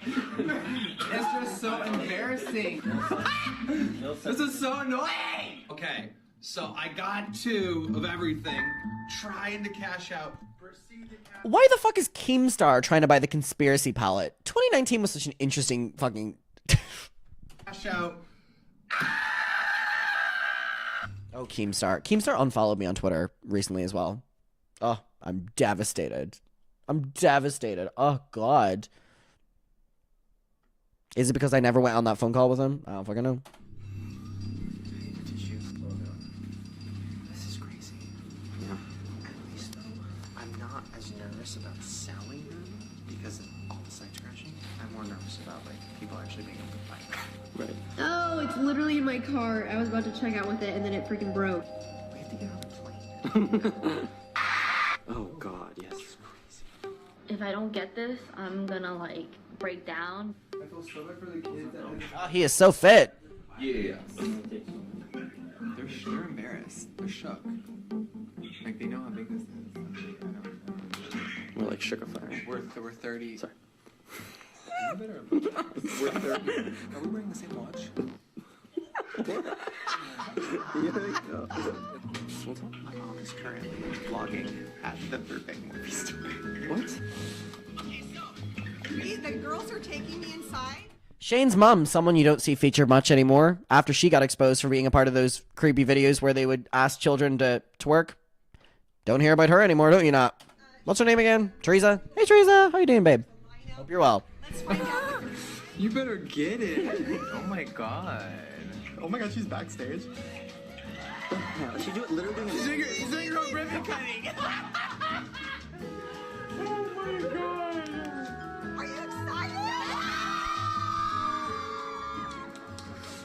It's just so embarrassing. This is so annoying. Okay, so I got 2 of everything, trying to cash out. Why the fuck is Keemstar trying to buy the conspiracy palette? 2019 was such an interesting fucking... Cash out. Oh, Keemstar. Keemstar unfollowed me on Twitter recently as well. Oh, I'm devastated. Oh, God. Is it because I never went on that phone call with him? I don't fucking know. This is crazy. Yeah. At least, though, I'm not as nervous about selling them because of all the sites crashing. I'm more nervous about, like, people actually being able to buy them. Right. Oh, it's literally in my car. I was about to check out with it and then it freaking broke. We have to get on the plane. Oh, God, yes. If I don't get this, I'm gonna like break down. I feel so bad for the kids that Oh, he is so fit. Yeah. They're embarrassed. They're shook. Like they know how big this is. We're like shook a fire. We're 30. Sorry. We're 30. Are we wearing the same watch? My mom is currently vlogging at the Burbank movie store. What? The girls are taking me inside. Shane's mom, someone you don't see featured much anymore, after she got exposed for being a part of those creepy videos where they would ask children to twerk. Don't hear about her anymore, don't you not? What's her name again? Teresa? Hey, Teresa. How you doing, babe? Hope you're well. You better get it. Oh my god. Oh my god, she's backstage. She's literally doing She's doing her own ribbon cutting. Oh my god. Are you excited?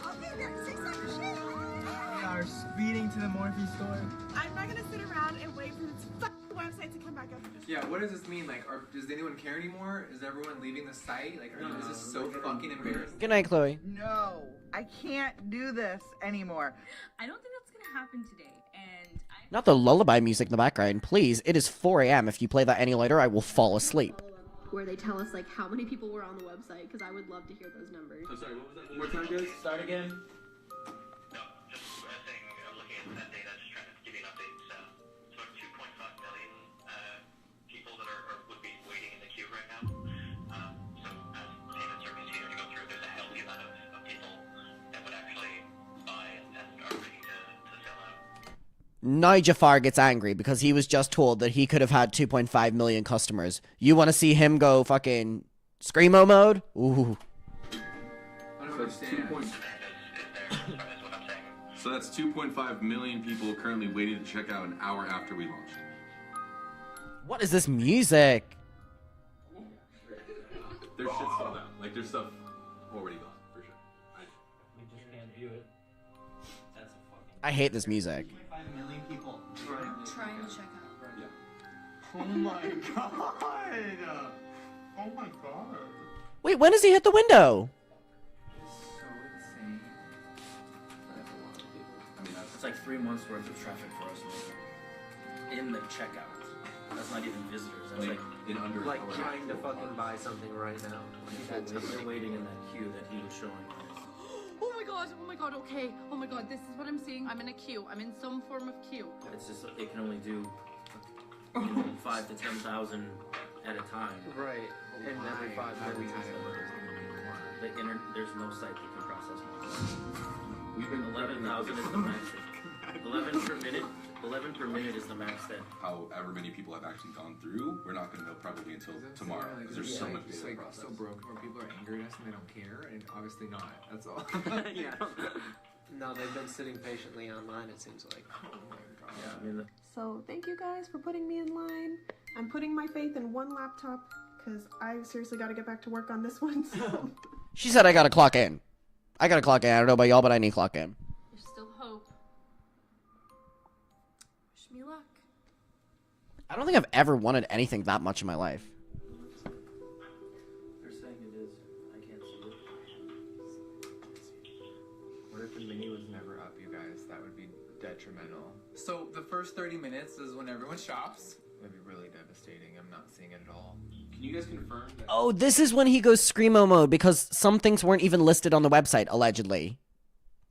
Okay, we're gonna say something shit. We are speeding to the Morphe store. I'm not gonna sit around and wait for this fucking website to come back up. Yeah, what does this mean? Like, does anyone care anymore? Is everyone leaving the site? Like, is this so fucking embarrassing? Good night, Chloe. No, I can't do this anymore. I don't think that's gonna happen today, and Not the lullaby music in the background, please. It is 4 a.m. If you play that any later, I will fall asleep. Where they tell us like how many people were on the website, because I would love to hear those numbers. So sorry, what was that? One more time, guys. Start again. Now Jafar gets angry because he was just told that he could have had 2.5 million customers. You want to see him go fucking Screamo mode? Ooh. I don't understand. So that's 2.5 million people currently waiting to check out an hour after we launched. What is this music? There's shit sold out. Like, there's stuff already gone, for sure. We just can't view it. That's a fucking... I hate this music. 5 million people Trying to check out. Oh my god. Oh my god. Wait, when does he hit the window? It's like 3 months worth of traffic for us in the checkout. That's not even visitors. That's like in under like trying to fucking buy something right now. they're waiting in that queue that he was showing us. Oh my god, okay. Oh my god, this is what I'm seeing. I'm in a queue. I'm in some form of queue. It's just it can only do 5 to 10,000 at a time. Right. And every 5 minutes. There's no site that can process more. We've been 11,000 is the max. 11 per minute. 11 per minute is the max that. However many people have actually gone through, we're not going to know probably until tomorrow because there's so much It's data like process. so broken where people are angry at us and they don't care, and obviously not. That's all. Yeah. No, they've been sitting patiently online, it seems like. Oh my god. Yeah, I mean, So thank you guys for putting me in line. I'm putting my faith in one laptop because I seriously got to get back to work on this one. So. She said I gotta clock in. I gotta clock in. I don't know about y'all, but I need to clock in. There's still hope. Wish me luck. I don't think I've ever wanted anything that much in my life. they're saying it is. I can't see it. What if the menu was never up, you guys? That would be detrimental. So the first 30 minutes is when everyone shops. That'd be really devastating. I'm not seeing it at all. Can you guys confirm that? Oh, this is when he goes Screamo mode because some things weren't even listed on the website, allegedly.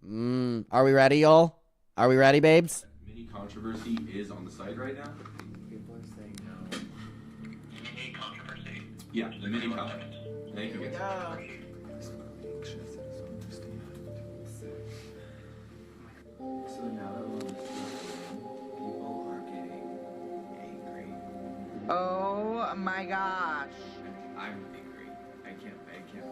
Are we ready, y'all? Are we ready, babes? Mini controversy is on the site right now. People are saying no. Mini controversy. Yeah, the mini con. Thank you. So now that we're on this people are getting angry. Oh my gosh. I'm angry. I can't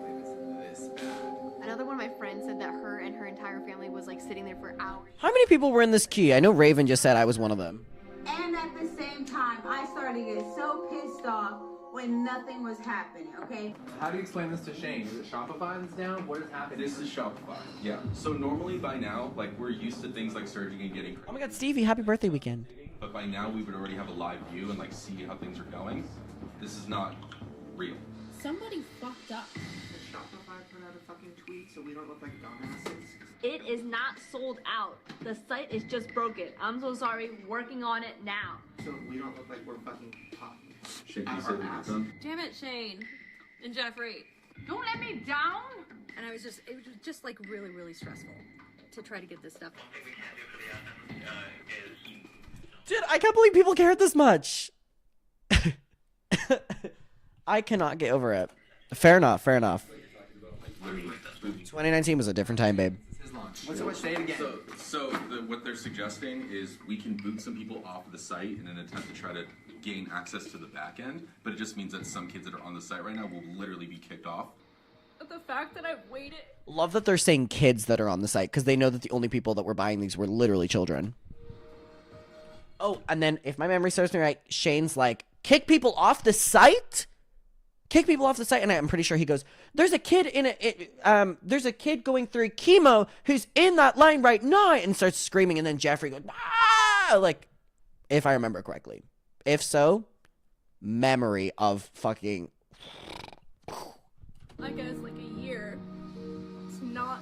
believe it's this bad. Another one of my friends said that her and her entire family was like sitting there for hours. How many people were in this queue? I know Raven just said I was one of them. And at the same time, I started to get so pissed off when nothing was happening, okay? How do you explain this to Shane? Is it Shopify that's down? What is happening? This is Shopify. Yeah. So normally by now, like we're used to things like surging and getting crazy. Oh my god, Stevie, happy birthday weekend. But by now we would already have a live view and like see how things are going. This is not real. Somebody fucked up. Did Shopify put out a fucking tweet so we don't look like dumbasses? It is not sold out. The site is just broken. I'm so sorry. Working on it now. So we don't look like we're fucking talking. Shane, you said that done? Damn it, Shane and Jeffrey. Don't let me down. And it was just like really, really stressful to try to get this stuff. Dude, I can't believe people cared this much. I cannot get over it. Fair enough, fair enough. 2019 was a different time, babe. Say it again. So what they're suggesting is we can boot some people off of the site in an attempt to try to gain access to the back end, but it just means that some kids that are on the site right now will literally be kicked off. But the fact that I've waited. Love that they're saying kids that are on the site because they know that the only people that were buying these were literally children. Oh, and then if my memory serves me right, Shane's like, kick people off the site? Kick people off the site, and I'm pretty sure he goes, there's a kid there's a kid going through chemo who's in that line right now, and starts screaming, and then Jeffrey goes, ah! Like, if I remember correctly. If so, memory of fucking... I guess like a year to not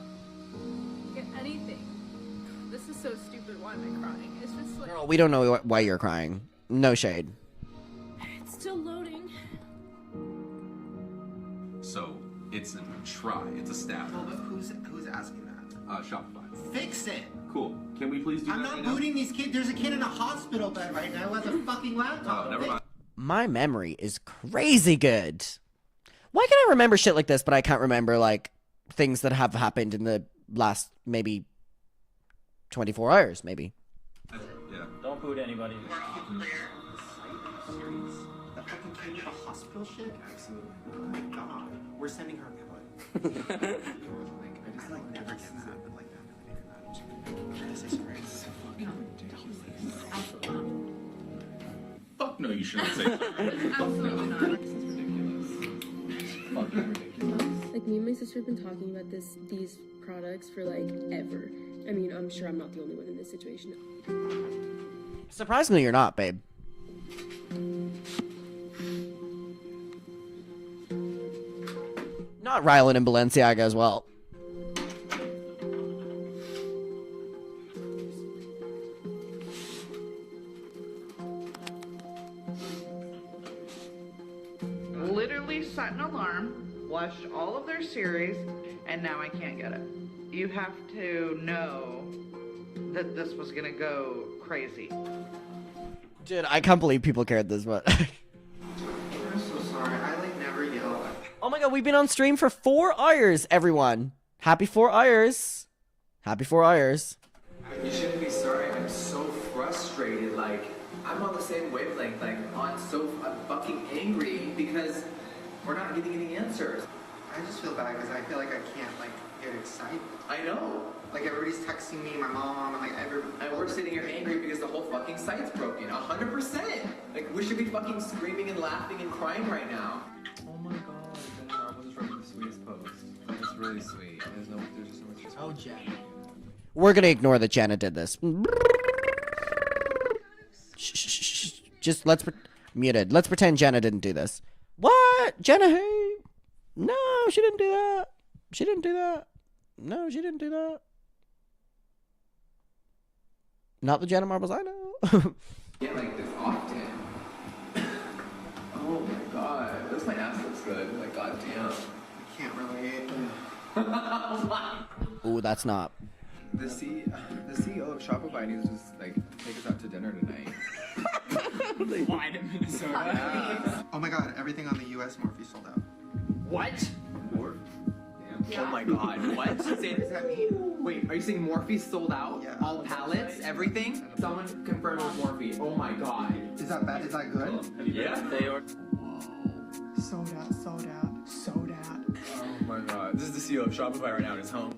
get anything. This is so stupid. Why am I crying? It's just like... Girl, we don't know why you're crying. No shade. It's still loading. So it's a try. It's a stab. Well, but who's asking that? Shopify. Fix it. Cool. Can we please do I'm that not right now? booting these kids. There's a kid in a hospital bed right now who has a fucking laptop. Oh, never mind. My memory is crazy good. Why can I remember shit like this, but I can't remember, like, things that have happened in the last, maybe, 24 hours, maybe? Yeah. Don't boot anybody. That fucking kid in a hospital shit? Absolutely. Oh my god. We're sending her a I just never get that, but like that. This is great. This is so fucking ridiculous. Fuck no, you shouldn't say that. Absolutely not. This is ridiculous. Fucking ridiculous. Like me and my sister have been talking about these products for like ever. I mean, I'm sure I'm not the only one in this situation. Surprisingly, you're not, babe. Not Rylan and Balenciaga as well. Literally set an alarm, watched all of their series, and now I can't get it. You have to know that this was gonna go crazy. Dude, I can't believe people cared this much. I'm so sorry. I like never yell. Oh my god, we've been on stream for 4 hours, everyone. Happy 4 hours. Happy 4 hours. You shouldn't be sorry. I'm so frustrated. Like, I'm on the same wavelength. Like, I'm fucking angry because we're not getting any answers. I just feel bad because I feel like I can't like get excited. I know. Like everybody's texting me, my mom, and like And we're sitting here angry because the whole fucking site's broken. 100%. Like, we should be fucking screaming and laughing and crying right now. Oh my god, Jenna was writing the sweetest post. It's really sweet. There's just so much respect. Oh, Jen. We're gonna ignore that Jenna did this. Shh. Just muted. Let's pretend Jenna didn't do this. What? Jenna who? No, she didn't do that. She didn't do that. No, she didn't do that. Not the Jenna Marbles I know. Get like this often. Oh my god. This my ass looks good. Like, goddamn. I can't relate. Ooh, that's not. The CEO of Shopify needs to just like take us out to dinner tonight. Like, wine in Minnesota. Oh my god, everything on the US Morphe sold out. What? Morphe? Damn. Oh my god, what? What does that mean? Wait, are you saying Morphe sold out? Yeah. All pallets? Everything? Someone confirmed with Morphe. Oh my god. Is that bad? Is that good? Yeah, they are. Sold out, sold out, sold out. Oh my god. This is the CEO of Shopify right now in his home.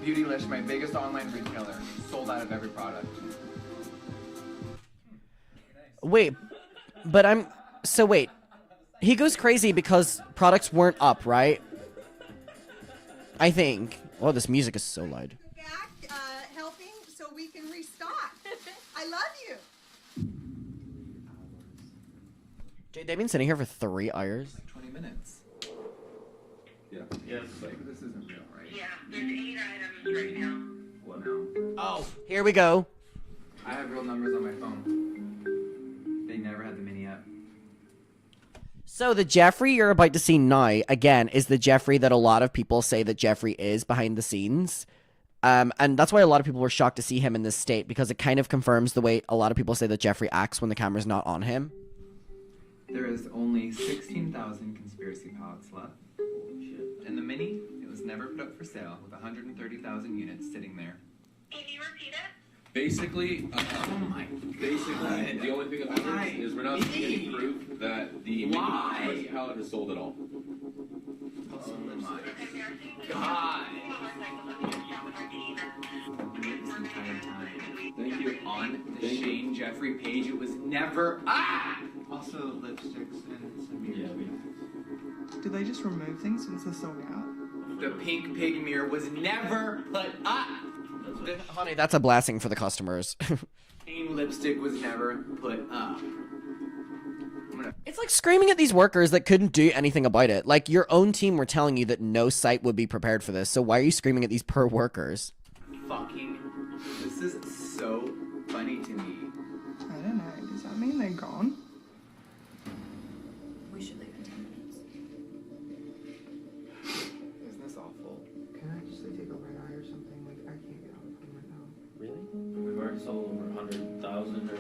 Beautylish, my biggest online retailer, sold out of every product. Wait, but wait. He goes crazy because products weren't up, right? I think. Oh, this music is so loud. Back, helping so we can restock. I love you. Jade, they've been sitting here for 3 hours. 20 minutes. Yeah. Yes. Like, this isn't real, right? Yeah, there's 8 items right now. What now? Oh, here we go. I have real numbers on my phone. They never had the mini app. So the Jeffrey you're about to see now, again, is the Jeffrey that a lot of people say that Jeffrey is behind the scenes. And that's why a lot of people were shocked to see him in this state, because it kind of confirms the way a lot of people say that Jeffrey acts when the camera's not on him. There is only 16,000 conspiracy pallets left. And the Mini, it was never put up for sale with 130,000 units sitting there. Basically, basically, the only thing that matters is we're not seeing any proof that the Mickey palette has sold at all. Oh my God! This entire time. Thank you. On the Shane Jeffrey page, it was never. Also, lipsticks and some mirrors. Did they just remove things since they're sold out? The pink pig mirror was never put up. Honey, that's a blessing for the customers. Shane lipstick was never put up. It's like screaming at these workers that couldn't do anything about it. Like, your own team were telling you that no site would be prepared for this, so why are you screaming at these poor workers? Fucking. This is so funny to me. I don't know. Does that mean they're gone? We should leave in 10 minutes. Isn't this awful? Can I just take a red eye or something? Like, I can't get on the phone right now. Really? We've already sold over 100,000 or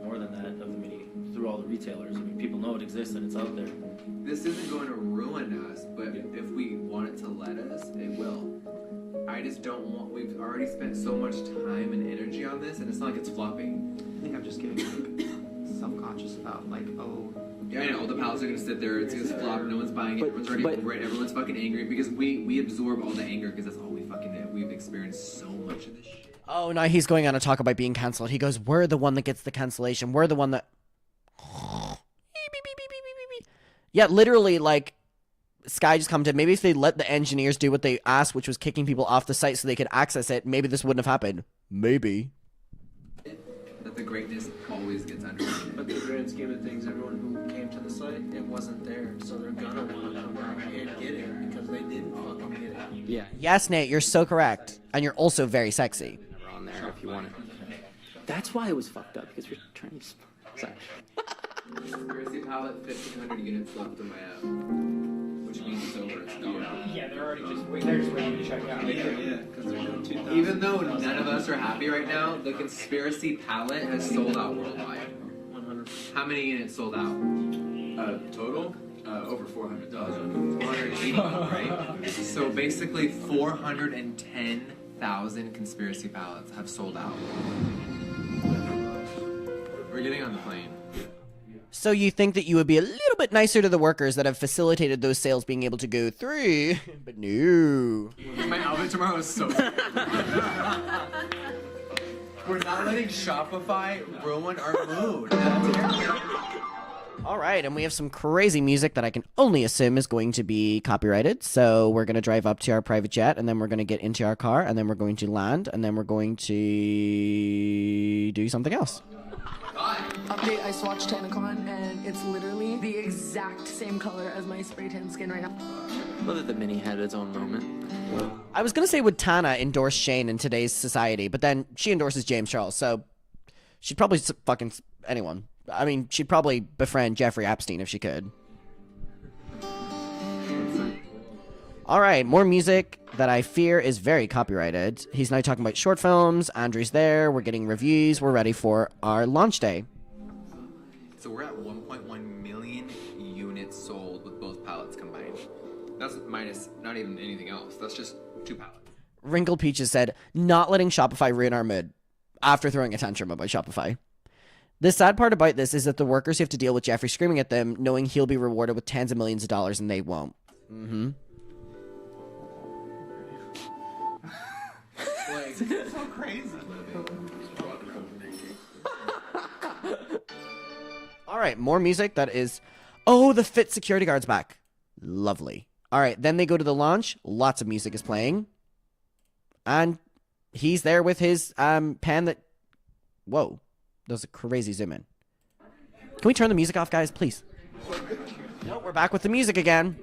more than that of the Mini through all the retailers. I mean, people know it exists and it's out there. This isn't going to ruin us, but if we want it to let us, it will. I just don't want. We've already spent so much time and energy on this, and it's not like it's flopping. I think I'm just getting like self-conscious about like, oh. Yeah, I know. All the pallets are gonna sit there. It's gonna flop. No one's buying it. Everyone's already over it. Everyone's fucking angry because we absorb all the anger because that's all we fucking do. We've experienced so much of this shit. Oh, now he's going on to talk about being cancelled. He goes, we're the one that gets the cancellation. We're the one that... Yeah, literally, like, Sky just commented, maybe if they let the engineers do what they asked, which was kicking people off the site so they could access it, maybe this wouldn't have happened. Maybe. That the greatness always gets underrated. But the grand scheme of things, everyone who came to the site, it wasn't there. So they're gonna want to come back and get it because they didn't fucking get it. Yeah. Yes, Nate, you're so correct. And you're also very sexy. On there if you want it. That's why it was fucked up, because we're trying to... Sorry. Conspiracy palette, 1,500 units left in my app. Which means it's over. It's gone. Yeah, they're already just waiting. They're just waiting to check out. Yeah, because they're doing 2,000. Even though none of us are happy right now, the conspiracy palette has sold out worldwide. 100. How many units sold out? Total? Over 400,000. 480, right? So basically 410,000 conspiracy palettes have sold out. We're getting on the plane. So you think that you would be a little bit nicer to the workers that have facilitated those sales being able to go through, but no. My outfit tomorrow is so We're not letting Shopify ruin our mood. All right, and we have some crazy music that I can only assume is going to be copyrighted. So we're going to drive up to our private jet, and then we're going to get into our car, and then we're going to land, and then we're going to do something else. Update, I swatched Tanacon, and it's literally the exact same color as my spray tan skin right now. Whether the Mini had its own moment. I was going to say, would Tana endorse Shane in today's society, but then she endorses James Charles, so she'd probably fucking anyone. I mean, she'd probably befriend Jeffrey Epstein if she could. All right, more music that I fear is very copyrighted. He's now talking about short films. Andrew's there. We're getting reviews. We're ready for our launch day. So we're at 1.1 million units sold with both palettes combined. That's minus not even anything else. That's just 2 pallets. Wrinkled Peaches said, not letting Shopify ruin our mood after throwing a tantrum about Shopify. The sad part about this is that the workers have to deal with Jeffrey screaming at them, knowing he'll be rewarded with tens of millions of dollars, and they won't. Mm-hmm. Like, it's so crazy. All right, more music that is... Oh, the Fit security guard's back. Lovely. All right, then they go to the launch. Lots of music is playing. And he's there with his pen that... Whoa. That was a crazy zoom in. Can we turn the music off, guys, please? Nope, we're back with the music again.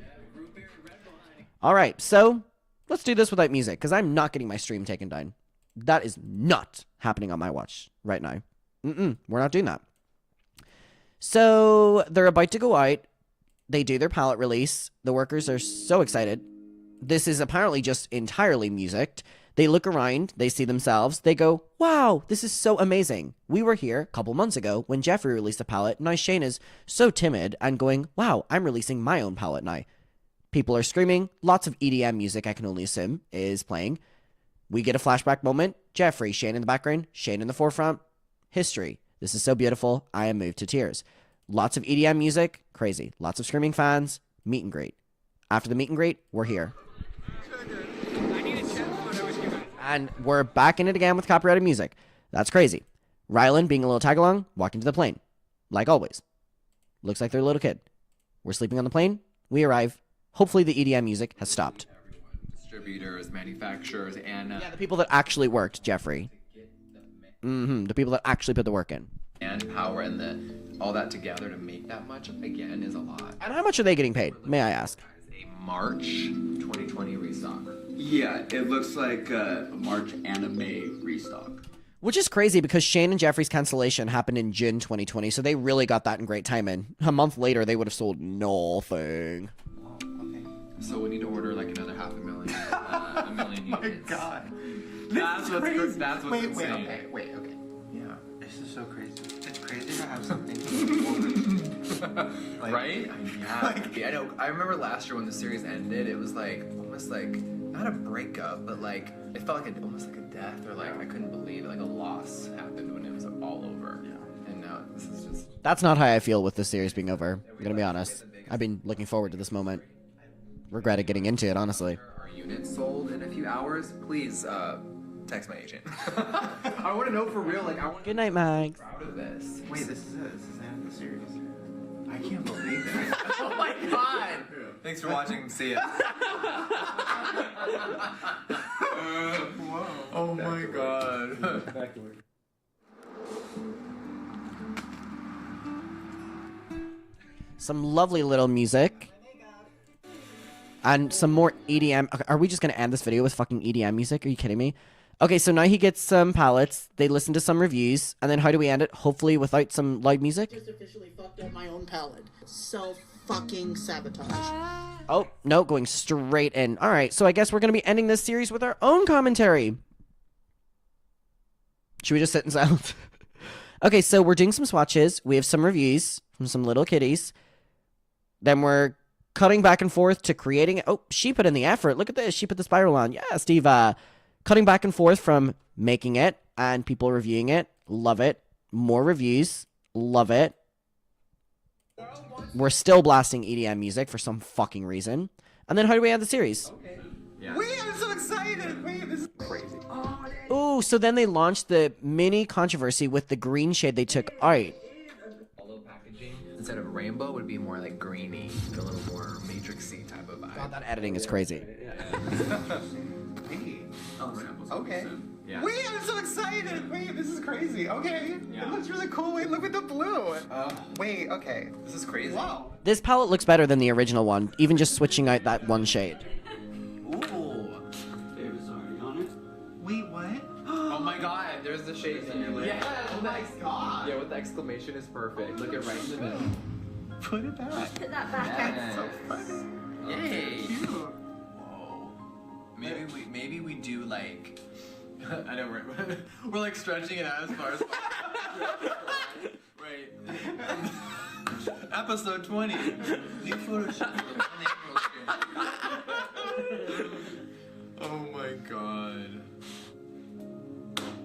All right, so let's do this without music, because I'm not getting my stream taken down. That is not happening on my watch right now. We're not doing that. So they're about to go out. they do their palette release. The workers are so excited. This is apparently just entirely musicked. They look around, they see themselves, they go, wow, this is so amazing. We were here a couple months ago when Jeffree released a palette. Now Shane is so timid and going, wow, I'm releasing my own palette now. People are screaming. Lots of EDM music, I can only assume, is playing. We get a flashback moment. Jeffree, Shane in the background, Shane in the forefront. History. This is so beautiful. I am moved to tears. Lots of EDM music. Crazy. Lots of screaming fans. Meet and greet. After the meet and greet, we're here. And we're back in it again with copyrighted music. That's crazy. Rylan, being a little tag-along, walking to the plane. Like always. Looks like they're a little kid. We're sleeping on the plane. We arrive. Hopefully the EDM music has stopped. Distributors, manufacturers, and... yeah, the people that actually worked, Jeffree. The people that actually put the work in. And power and all that together to make that much, again, is a lot. And how much are they getting paid, may I ask? A March 2020 restock. Yeah, it looks like a March and a May restock. Which is crazy because Shane and Jeffree's cancellation happened in June 2020, so they really got that in great timing. A month later, they would have sold nothing. So we need to order like another 500,000, a million units. Oh my god. That's what's crazy. that's what's insane. Wait, okay. Yeah. This is so crazy. It's crazy to have something like, right? Yeah. I know. I remember last year when the series ended, it was like almost like not a breakup, but like it felt like almost like a death, or like I couldn't believe it, like a loss happened when it was all over. Yeah. And now this is just. That's not how I feel with the series being over. I'm gonna be honest. I've been looking forward to this moment. Regretted getting into it, honestly. Our units sold in a few hours. Please text my agent. I want to know for real. Like I want. Good night, Max. Proud of this. Wait, this is it. This is the end of the series. I can't believe that. Oh my god. Thanks for watching. See ya. Oh my god. Back to work. Some lovely little music. And some more EDM. Okay, are we just going to end this video with fucking EDM music? Are you kidding me? Okay, so now he gets some palettes. They listen to some reviews. And then how do we end it? Hopefully without some loud music? Just officially fucked up my own palette. Self-fucking-sabotage. Oh, no, going straight in. All right, so I guess we're going to be ending this series with our own commentary. Should we just sit in silence? Okay, so we're doing some swatches. We have some reviews from some little kitties. Then we're cutting back and forth to creating it. Oh, she put in the effort. Look at this. She put the spiral on. Yeah, Steve. Cutting back and forth from making it and people reviewing it. Love it. More reviews. Love it. We're still blasting EDM music for some fucking reason. And then how do we end the series? Okay. Yeah. Wait, I'm so excited. Wait, this is crazy. Oh, so then they launched the mini controversy with the green shade they took out. Although packaging instead of rainbow would be more like greeny, a little more matrixy type of vibe. God, that editing is crazy. Okay. Yeah. Wait, I'm so excited. Wait, this is crazy. Okay. Yeah. It looks really cool. Wait, look at the blue. Wait, okay. This is crazy. Wow. This palette looks better than the original one, even just switching out that one shade. Ooh. David's already on it. Wait, what? Oh my god, there's the shades in your lip. Yeah, oh my god. Yeah, with the exclamation is perfect. Look at right in the middle. Put it back. Put that back. Yes. So funny. Yay. Cute. Whoa. Maybe we do like I know we're like stretching it out as far as right. Episode 20. New photo shoot. Oh my god.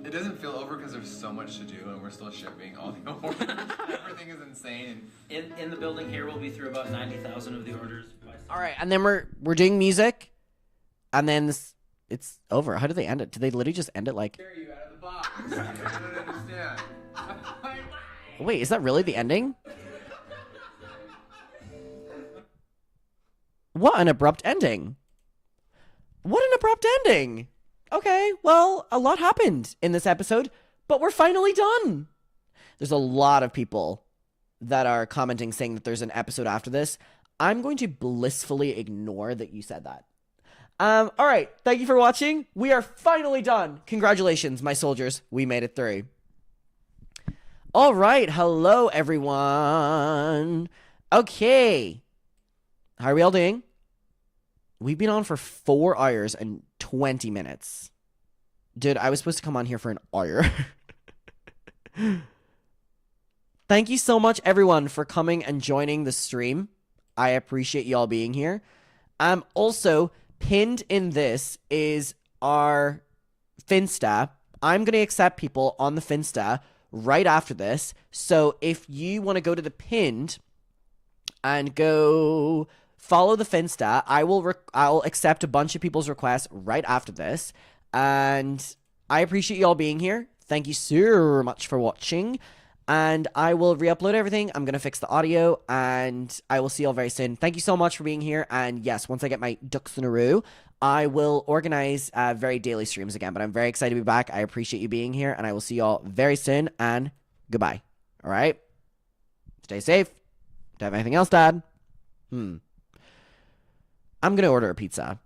It doesn't feel over because there's so much to do and we're still shipping all the orders. Everything is insane. In the building here, we'll be through about 90,000 of the orders. All right, and then we're doing music, and then it's over. How do they end it? Do they literally just end it like? Tear you out of the box. I don't understand. Wait, is that really the ending? What an abrupt ending. What an abrupt ending. Okay, well, a lot happened in this episode, but we're finally done. There's a lot of people that are commenting saying that there's an episode after this. I'm going to blissfully ignore that you said that. All right, thank you for watching. We are finally done. Congratulations, my soldiers. We made it through. All right, hello, everyone. Okay, How are we all doing? We've been on for 4 hours and 20 minutes. Dude, I was supposed to come on here for an hour. Thank you so much, everyone, for coming and joining the stream. I appreciate you all being here. Also, pinned in this is our Finsta. I'm going to accept people on the Finsta right after this. So if you want to go to the pinned and go follow the Finsta, I'll accept a bunch of people's requests right after this. And I appreciate you all being here. Thank you so much for watching. And I will re-upload everything. I'm going to fix the audio. And I will see you all very soon. Thank you so much for being here. And yes, once I get my ducks in a row, I will organize very daily streams again. But I'm very excited to be back. I appreciate you being here. And I will see you all very soon. And goodbye. All right? Stay safe. Do you have anything else, Dad? I'm going to order a pizza.